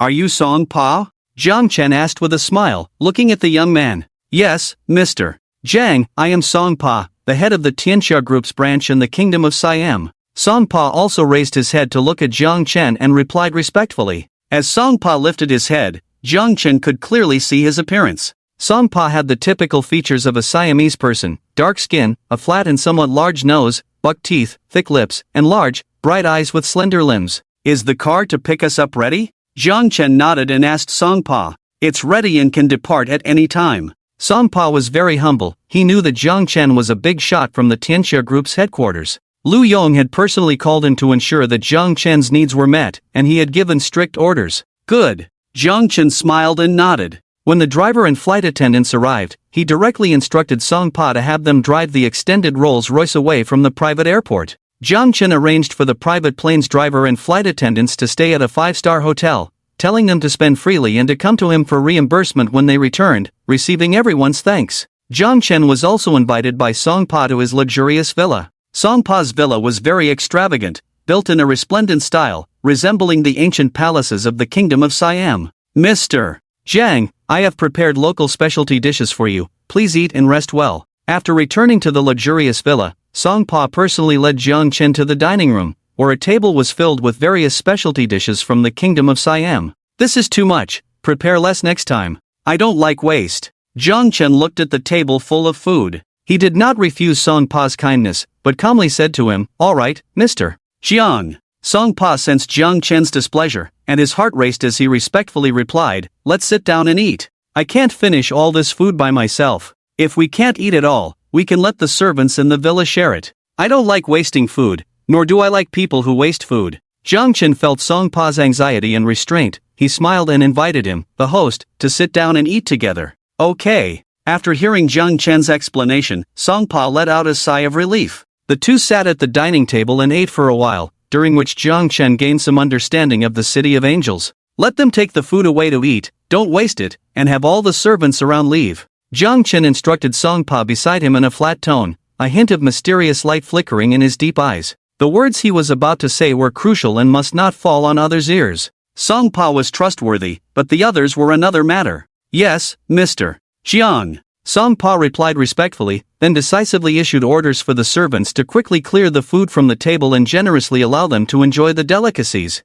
Are you Song Pa? Zhang Chen asked with a smile, looking at the young man. Yes, Mr. Jang, I am Song Pa, the head of the Tianxia Group's branch in the Kingdom of Siam. Song Pa also raised his head to look at Zhang Chen and replied respectfully. As Song Pa lifted his head, Zhang Chen could clearly see his appearance. Song Pa had the typical features of a Siamese person: dark skin, a flat and somewhat large nose, buck teeth, thick lips, and large, bright eyes with slender limbs. Is the car to pick us up ready? Zhang Chen nodded and asked Song Pa. It's ready and can depart at any time. Song Pa was very humble. He knew that Zhang Chen was a big shot from the Tianxia Group's headquarters. Lu Yong had personally called him to ensure that Zhang Chen's needs were met, and he had given strict orders. Good. Zhang Chen smiled and nodded. When the driver and flight attendants arrived, he directly instructed Song Pa to have them drive the extended Rolls-Royce away from the private airport. Zhang Chen arranged for the private plane's driver and flight attendants to stay at a 5-star hotel, telling them to spend freely and to come to him for reimbursement when they returned, receiving everyone's thanks. Zhang Chen was also invited by Song Pa to his luxurious villa. Song Pa's villa was very extravagant, built in a resplendent style, resembling the ancient palaces of the Kingdom of Siam. Mr. Jang, I have prepared local specialty dishes for you. Please eat and rest well. After returning to the luxurious villa, Song Pa personally led Zhang Chen to the dining room, where a table was filled with various specialty dishes from the Kingdom of Siam. This is too much. Prepare less next time. I don't like waste. Zhang Chen looked at the table full of food. He did not refuse Song Pa's kindness, but calmly said to him, All right, Mr. Jiang. Song Pa sensed Zhang Chen's displeasure, and his heart raced as he respectfully replied, Let's sit down and eat. I can't finish all this food by myself. If we can't eat it all, we can let the servants in the villa share it. I don't like wasting food, nor do I like people who waste food. Zhang Chen felt Song Pa's anxiety and restraint. He smiled and invited him, the host, to sit down and eat together. Okay. After hearing Zhang Chen's explanation, Song Pa let out a sigh of relief. The two sat at the dining table and ate for a while, during which Zhang Chen gained some understanding of the City of Angels. Let them take the food away to eat, don't waste it, and have all the servants around leave. Zhang Chen instructed Song Pa beside him in a flat tone, a hint of mysterious light flickering in his deep eyes. The words he was about to say were crucial and must not fall on others' ears. Song Pa was trustworthy, but the others were another matter. Yes, Mr. Jiang. Song Pa replied respectfully, then decisively issued orders for the servants to quickly clear the food from the table and generously allow them to enjoy the delicacies.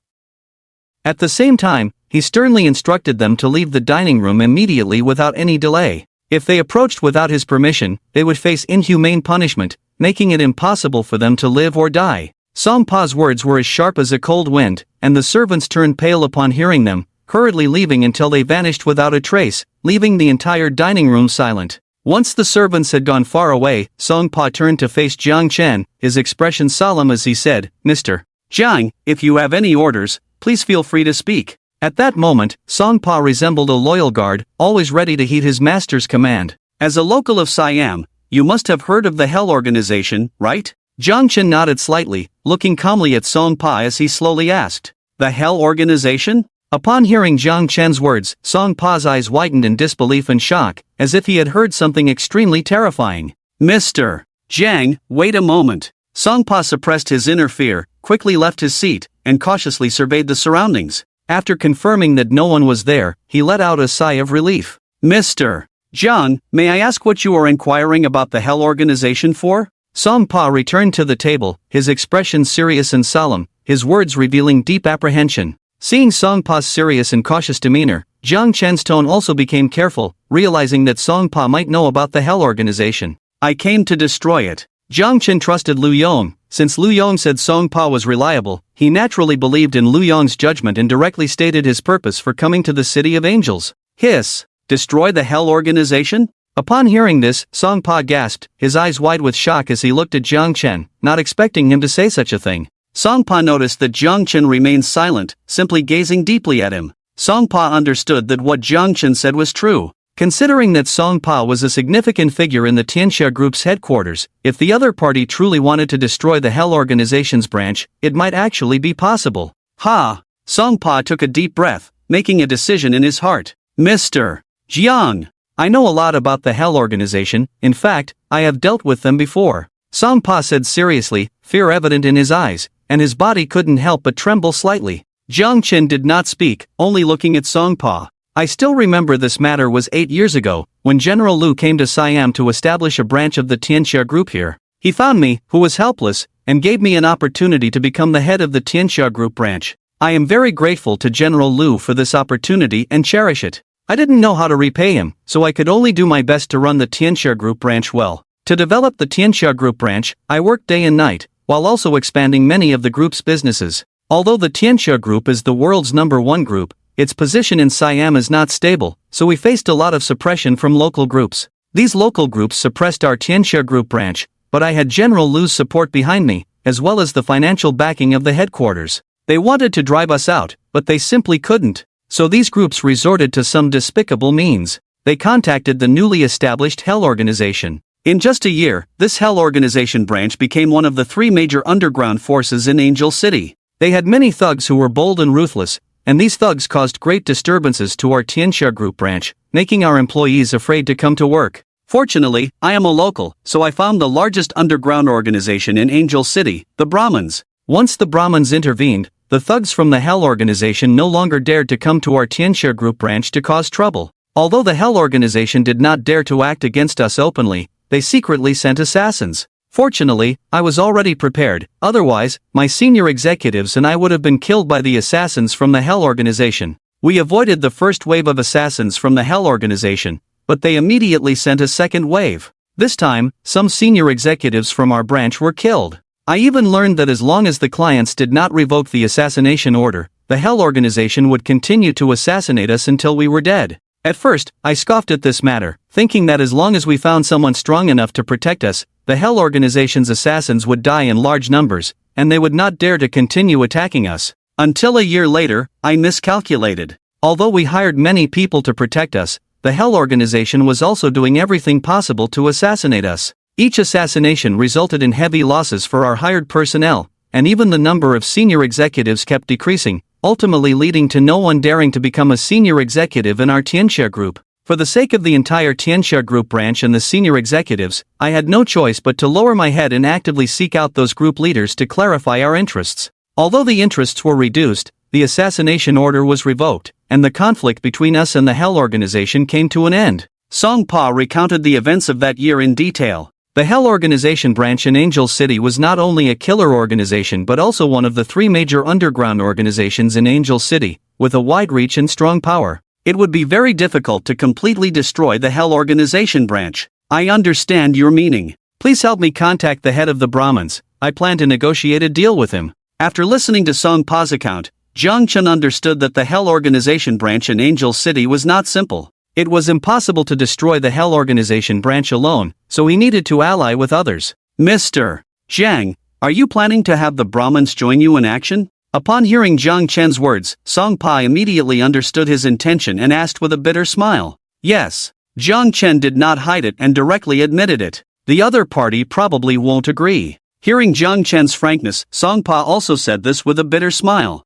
At the same time, he sternly instructed them to leave the dining room immediately without any delay. If they approached without his permission, they would face inhumane punishment, making it impossible for them to live or die. Song Pa's words were as sharp as a cold wind, and the servants turned pale upon hearing them, hurriedly leaving until they vanished without a trace, leaving the entire dining room silent. Once the servants had gone far away, Song Pa turned to face Zhang Chen, his expression solemn as he said, Mr. Jang, if you have any orders, please feel free to speak. At that moment, Song Pa resembled a loyal guard, always ready to heed his master's command. As a local of Siam, you must have heard of the Hell Organization, right? Zhang Chen nodded slightly, looking calmly at Song Pa as he slowly asked, The Hell Organization? Upon hearing Zhang Chen's words, Song Pa's eyes widened in disbelief and shock, as if he had heard something extremely terrifying. Mr. Jang, wait a moment. Songpa suppressed his inner fear, quickly left his seat, and cautiously surveyed the surroundings. After confirming that no one was there, he let out a sigh of relief. Mr. Jang, may I ask what you are inquiring about the Hell Organization for? Songpa returned to the table, his expression serious and solemn, his words revealing deep apprehension. Seeing Songpa's serious and cautious demeanor, Jiang Chen's tone also became careful, realizing that Songpa might know about the Hell Organization. I came to destroy it. Jiang Chen trusted Lu Yong. Since Lu Yong said Songpa was reliable, he naturally believed in Lu Yong's judgment and directly stated his purpose for coming to the City of Angels. Hiss! Destroy the Hell Organization? Upon hearing this, Songpa gasped, his eyes wide with shock as he looked at Jiang Chen, not expecting him to say such a thing. Songpa noticed that Jiang Chen remained silent, simply gazing deeply at him. Songpa understood that what Jiang Chen said was true. Considering that Songpa was a significant figure in the Tianxia Group's headquarters, if the other party truly wanted to destroy the Hell Organization's branch, it might actually be possible. Ha! Songpa took a deep breath, making a decision in his heart. Mr. Jiang, I know a lot about the Hell Organization, in fact, I have dealt with them before. Songpa said seriously, fear evident in his eyes, and his body couldn't help but tremble slightly. Jiang Chen did not speak, only looking at Songpa. I still remember this matter was 8 years ago, when General Lu came to Siam to establish a branch of the Tianxia Group here. He found me, who was helpless, and gave me an opportunity to become the head of the Tianxia Group branch. I am very grateful to General Lu for this opportunity and cherish it. I didn't know how to repay him, so I could only do my best to run the Tianxia Group branch well. To develop the Tianxia Group branch, I worked day and night, while also expanding many of the group's businesses. Although the Tianxia Group is the world's #1 group, its position in Siam is not stable, so we faced a lot of suppression from local groups. These local groups suppressed our Tianxia Group branch, but I had General Lu's support behind me, as well as the financial backing of the headquarters. They wanted to drive us out, but they simply couldn't. So these groups resorted to some despicable means. They contacted the newly established Hell Organization. In just a year, this Hell Organization branch became one of the 3 major underground forces in Angel City. They had many thugs who were bold and ruthless, and these thugs caused great disturbances to our Tianxia Group branch, making our employees afraid to come to work. Fortunately, I am a local, so I found the largest underground organization in Angel City, the Brahmins. Once the Brahmins intervened, the thugs from the Hell Organization no longer dared to come to our Tianxia Group branch to cause trouble. Although the Hell Organization did not dare to act against us openly, they secretly sent assassins. Fortunately, I was already prepared, otherwise, my senior executives and I would have been killed by the assassins from the Hell Organization. We avoided the first wave of assassins from the Hell Organization, but they immediately sent a second wave. This time, some senior executives from our branch were killed. I even learned that as long as the clients did not revoke the assassination order, the Hell Organization would continue to assassinate us until we were dead. At first, I scoffed at this matter, thinking that as long as we found someone strong enough to protect us, the Hell Organization's assassins would die in large numbers, and they would not dare to continue attacking us. Until a year later, I miscalculated. Although we hired many people to protect us, the Hell Organization was also doing everything possible to assassinate us. Each assassination resulted in heavy losses for our hired personnel, and even the number of senior executives kept decreasing, ultimately leading to no one daring to become a senior executive in our Tianxia Group. For the sake of the entire Tianxia Group branch and the senior executives, I had no choice but to lower my head and actively seek out those group leaders to clarify our interests. Although the interests were reduced, the assassination order was revoked, and the conflict between us and the Hell Organization came to an end. Songpa recounted the events of that year in detail. The Hell Organization branch in Angel City was not only a killer organization but also one of the 3 major underground organizations in Angel City, with a wide reach and strong power. It would be very difficult to completely destroy the Hell Organization branch. I understand your meaning. Please help me contact the head of the Brahmins. I plan to negotiate a deal with him. After listening to Songpa's account, Jiang Chen understood that the Hell Organization branch in Angel City was not simple. It was impossible to destroy the Hell Organization branch alone, so he needed to ally with others. Mr. Jang, are you planning to have the Brahmins join you in action? Upon hearing Jiang Chen's words, Songpa immediately understood his intention and asked with a bitter smile. Yes. Jiang Chen did not hide it and directly admitted it. The other party probably won't agree. Hearing Jiang Chen's frankness, Songpa also said this with a bitter smile.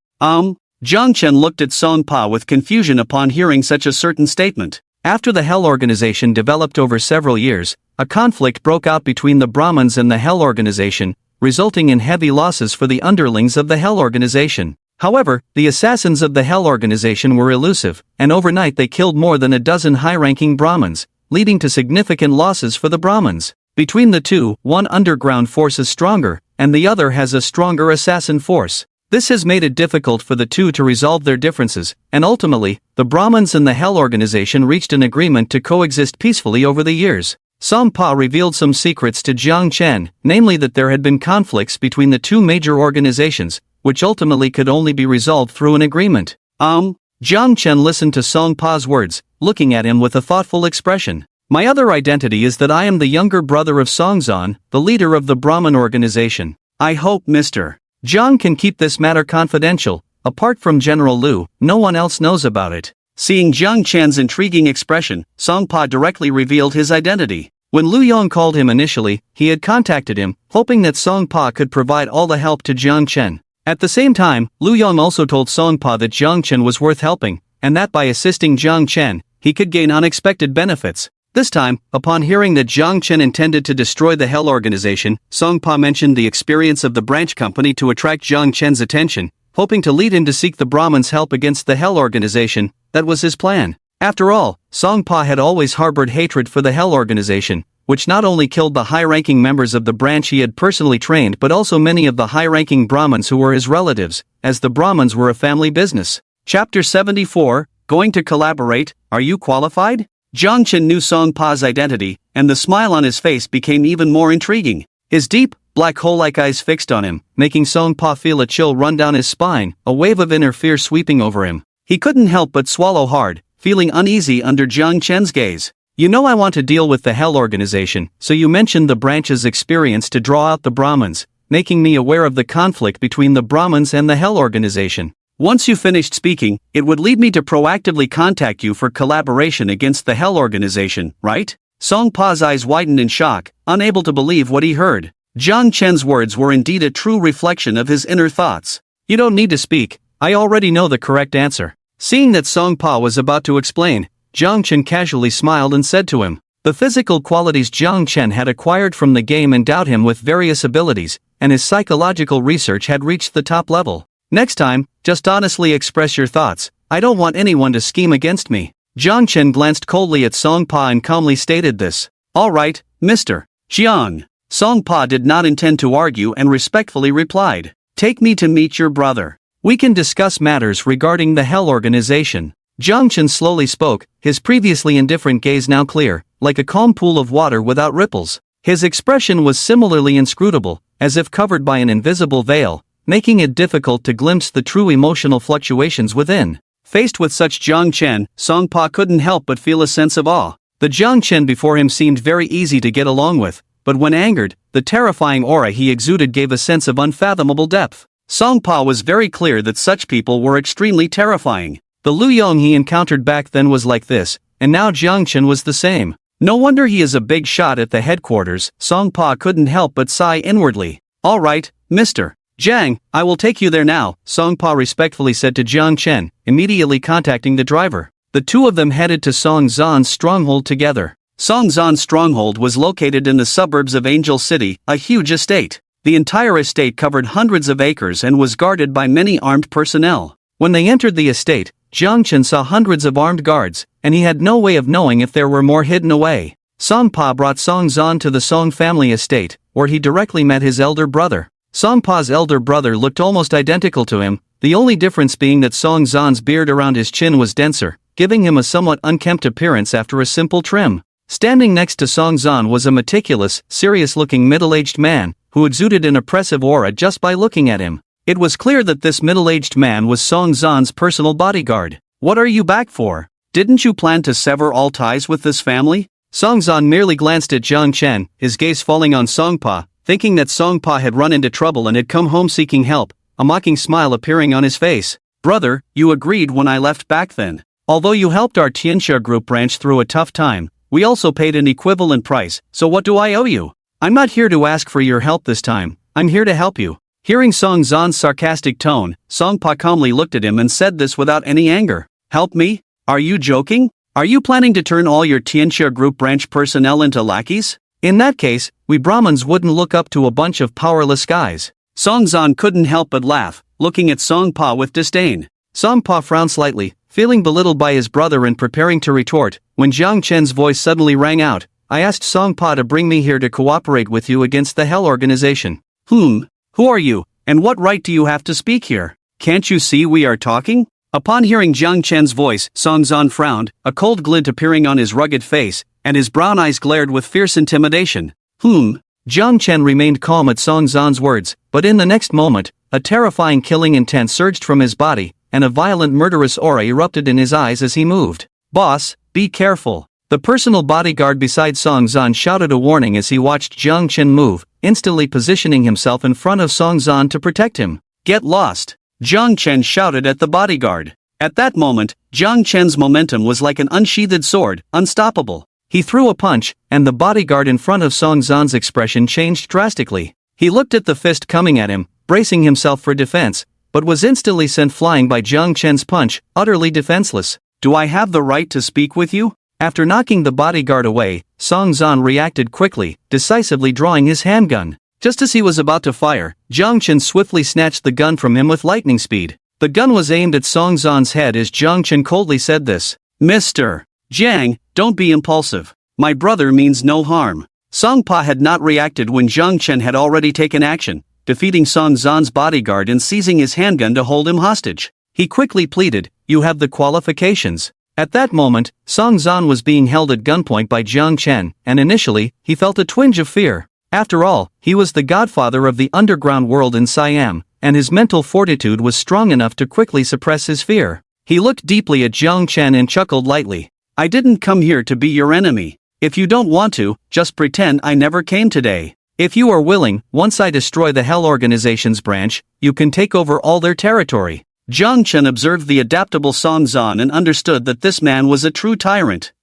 Jiang Chen looked at Songpa with confusion upon hearing such a certain statement. After the Hell Organization developed over several years, a conflict broke out between the Brahmins and the Hell Organization, resulting in heavy losses for the underlings of the Hell Organization. However, the assassins of the Hell Organization were elusive, and overnight they killed more than a dozen high-ranking Brahmins, leading to significant losses for the Brahmins. Between the two, one underground force is stronger, and the other has a stronger assassin force. This has made it difficult for the two to resolve their differences, and ultimately, the Brahmins and the Hell Organization reached an agreement to coexist peacefully over the years. Song Pa revealed some secrets to Jiang Chen, namely that there had been conflicts between the two major organizations, which ultimately could only be resolved through an agreement. Jiang Chen listened to Song Pa's words, looking at him with a thoughtful expression. My other identity is that I am the younger brother of Song Zan, the leader of the Brahmin organization. I hope Mr. Jang can keep this matter confidential. Apart from General Liu, no one else knows about it. Seeing Jiang Chen's intriguing expression, Song Pa directly revealed his identity. When Liu Yong called him initially, he had contacted him, hoping that Song Pa could provide all the help to Jiang Chen. At the same time, Liu Yong also told Song Pa that Jiang Chen was worth helping, and that by assisting Jiang Chen, he could gain unexpected benefits. This time, upon hearing that Jiang Chen intended to destroy the Hell Organization, Song Pa mentioned the experience of the branch company to attract Jiang Chen's attention, hoping to lead him to seek the Brahmins' help against the Hell Organization. That was his plan. After all, Song Pa had always harbored hatred for the Hell Organization, which not only killed the high-ranking members of the branch he had personally trained but also many of the high-ranking Brahmins who were his relatives, as the Brahmins were a family business. Chapter 74, Going to Collaborate, Are You Qualified? Jiang Chen knew Song Pa's identity, and the smile on his face became even more intriguing. His deep, black hole-like eyes fixed on him, making Song Pa feel a chill run down his spine, a wave of inner fear sweeping over him. He couldn't help but swallow hard, feeling uneasy under Jiang Chen's gaze. You know I want to deal with the Hell Organization, so you mentioned the branch's experience to draw out the Brahmins, making me aware of the conflict between the Brahmins and the Hell Organization. Once you finished speaking, it would lead me to proactively contact you for collaboration against the Hell Organization, right? Song Pa's eyes widened in shock, unable to believe what he heard. Jiang Chen's words were indeed a true reflection of his inner thoughts. You don't need to speak, I already know the correct answer. Seeing that Song Pa was about to explain, Jiang Chen casually smiled and said to him, the physical qualities Jiang Chen had acquired from the game endowed him with various abilities, and his psychological research had reached the top level. Next time, just honestly express your thoughts, I don't want anyone to scheme against me. Jiang Chen glanced coldly at Song Pa and calmly stated this. Alright, Mr. Jiang. Song Pa did not intend to argue and respectfully replied. Take me to meet your brother. We can discuss matters regarding the Hell Organization. Jiang Chen slowly spoke, his previously indifferent gaze now clear, like a calm pool of water without ripples. His expression was similarly inscrutable, as if covered by an invisible veil, making it difficult to glimpse the true emotional fluctuations within. Faced with such Jiang Chen, Song Pa couldn't help but feel a sense of awe. The Jiang Chen before him seemed very easy to get along with, but when angered, the terrifying aura he exuded gave a sense of unfathomable depth. Song Pa was very clear that such people were extremely terrifying. The Liu Yong he encountered back then was like this, and now Jiang Chen was the same. No wonder he is a big shot at the headquarters. Song Pa couldn't help but sigh inwardly. Alright, Mr. Jang, I will take you there now, Song Pa respectfully said to Jiang Chen, immediately contacting the driver. The two of them headed to Song Zan's stronghold together. Song Zan's stronghold was located in the suburbs of Angel City, a huge estate. The entire estate covered hundreds of acres and was guarded by many armed personnel. When they entered the estate, Jiang Chen saw hundreds of armed guards, and he had no way of knowing if there were more hidden away. Song Pa brought Song Zan to the Song family estate, where he directly met his elder brother. Song Pa's elder brother looked almost identical to him, the only difference being that Song Zan's beard around his chin was denser, giving him a somewhat unkempt appearance after a simple trim. Standing next to Song Zan was a meticulous, serious-looking middle-aged man, who exuded an oppressive aura just by looking at him. It was clear that this middle-aged man was Song Zan's personal bodyguard. What are you back for? Didn't you plan to sever all ties with this family? Song Zan merely glanced at Jiang Chen, his gaze falling on Song Pa, thinking that Song Pa had run into trouble and had come home seeking help, a mocking smile appearing on his face. Brother, you agreed when I left back then. Although you helped our Tianxia group branch through a tough time, we also paid an equivalent price, so what do I owe you? I'm not here to ask for your help this time, I'm here to help you. Hearing Song Zan's sarcastic tone, Song Pa calmly looked at him and said this without any anger. Help me? Are you joking? Are you planning to turn all your Tianxia group branch personnel into lackeys? In that case, we Brahmins wouldn't look up to a bunch of powerless guys. Songzan couldn't help but laugh, looking at Songpa with disdain. Songpa frowned slightly, feeling belittled by his brother and preparing to retort, when Jiang Chen's voice suddenly rang out. I asked Songpa to bring me here to cooperate with you against the Hell Organization. Who are you, and what right do you have to speak here? Can't you see we are talking? Upon hearing Jiang Chen's voice, Songzan frowned, a cold glint appearing on his rugged face, and his brown eyes glared with fierce intimidation. Jiang Chen remained calm at Songzan's words, but in the next moment, a terrifying killing intent surged from his body, and a violent murderous aura erupted in his eyes as he moved. Boss, be careful. The personal bodyguard beside Songzan shouted a warning as he watched Jiang Chen move, instantly positioning himself in front of Songzan to protect him. Get lost! Jiang Chen shouted at the bodyguard. At that moment, Jiang Chen's momentum was like an unsheathed sword, unstoppable. He threw a punch, and the bodyguard in front of Songzan's expression changed drastically. He looked at the fist coming at him, bracing himself for defense, but was instantly sent flying by Jiang Chen's punch, utterly defenseless. Do I have the right to speak with you? After knocking the bodyguard away, Songzan reacted quickly, decisively drawing his handgun. Just as he was about to fire, Jiang Chen swiftly snatched the gun from him with lightning speed. The gun was aimed at Songzan's head as Jiang Chen coldly said this. Mr. Jang, don't be impulsive. My brother means no harm. Songpa had not reacted when Jiang Chen had already taken action, defeating Songzan's bodyguard and seizing his handgun to hold him hostage. He quickly pleaded, you have the qualifications. At that moment, Songzan was being held at gunpoint by Jiang Chen, and initially, he felt a twinge of fear. After all, he was the godfather of the underground world in Siam, and his mental fortitude was strong enough to quickly suppress his fear. He looked deeply at Jiang Chen and chuckled lightly. I didn't come here to be your enemy. If you don't want to, just pretend I never came today. If you are willing, once I destroy the Hell Organization's branch, you can take over all their territory. Jiang Chen observed the adaptable Songzan and understood that this man was a true tyrant.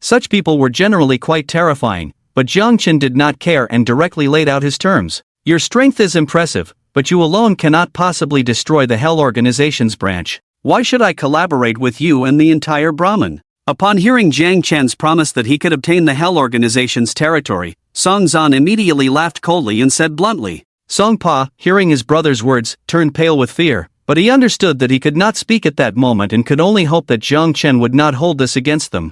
Such people were generally quite terrifying, but Jiang Chen did not care and directly laid out his terms. Your strength is impressive, but you alone cannot possibly destroy the Hell Organization's branch. Why should I collaborate with you and the entire Brahmin? Upon hearing Jiang Chen's promise that he could obtain the Hell Organization's territory, Songzan immediately laughed coldly and said bluntly. Songpa, hearing his brother's words, turned pale with fear, but he understood that he could not speak at that moment and could only hope that Jiang Chen would not hold this against them.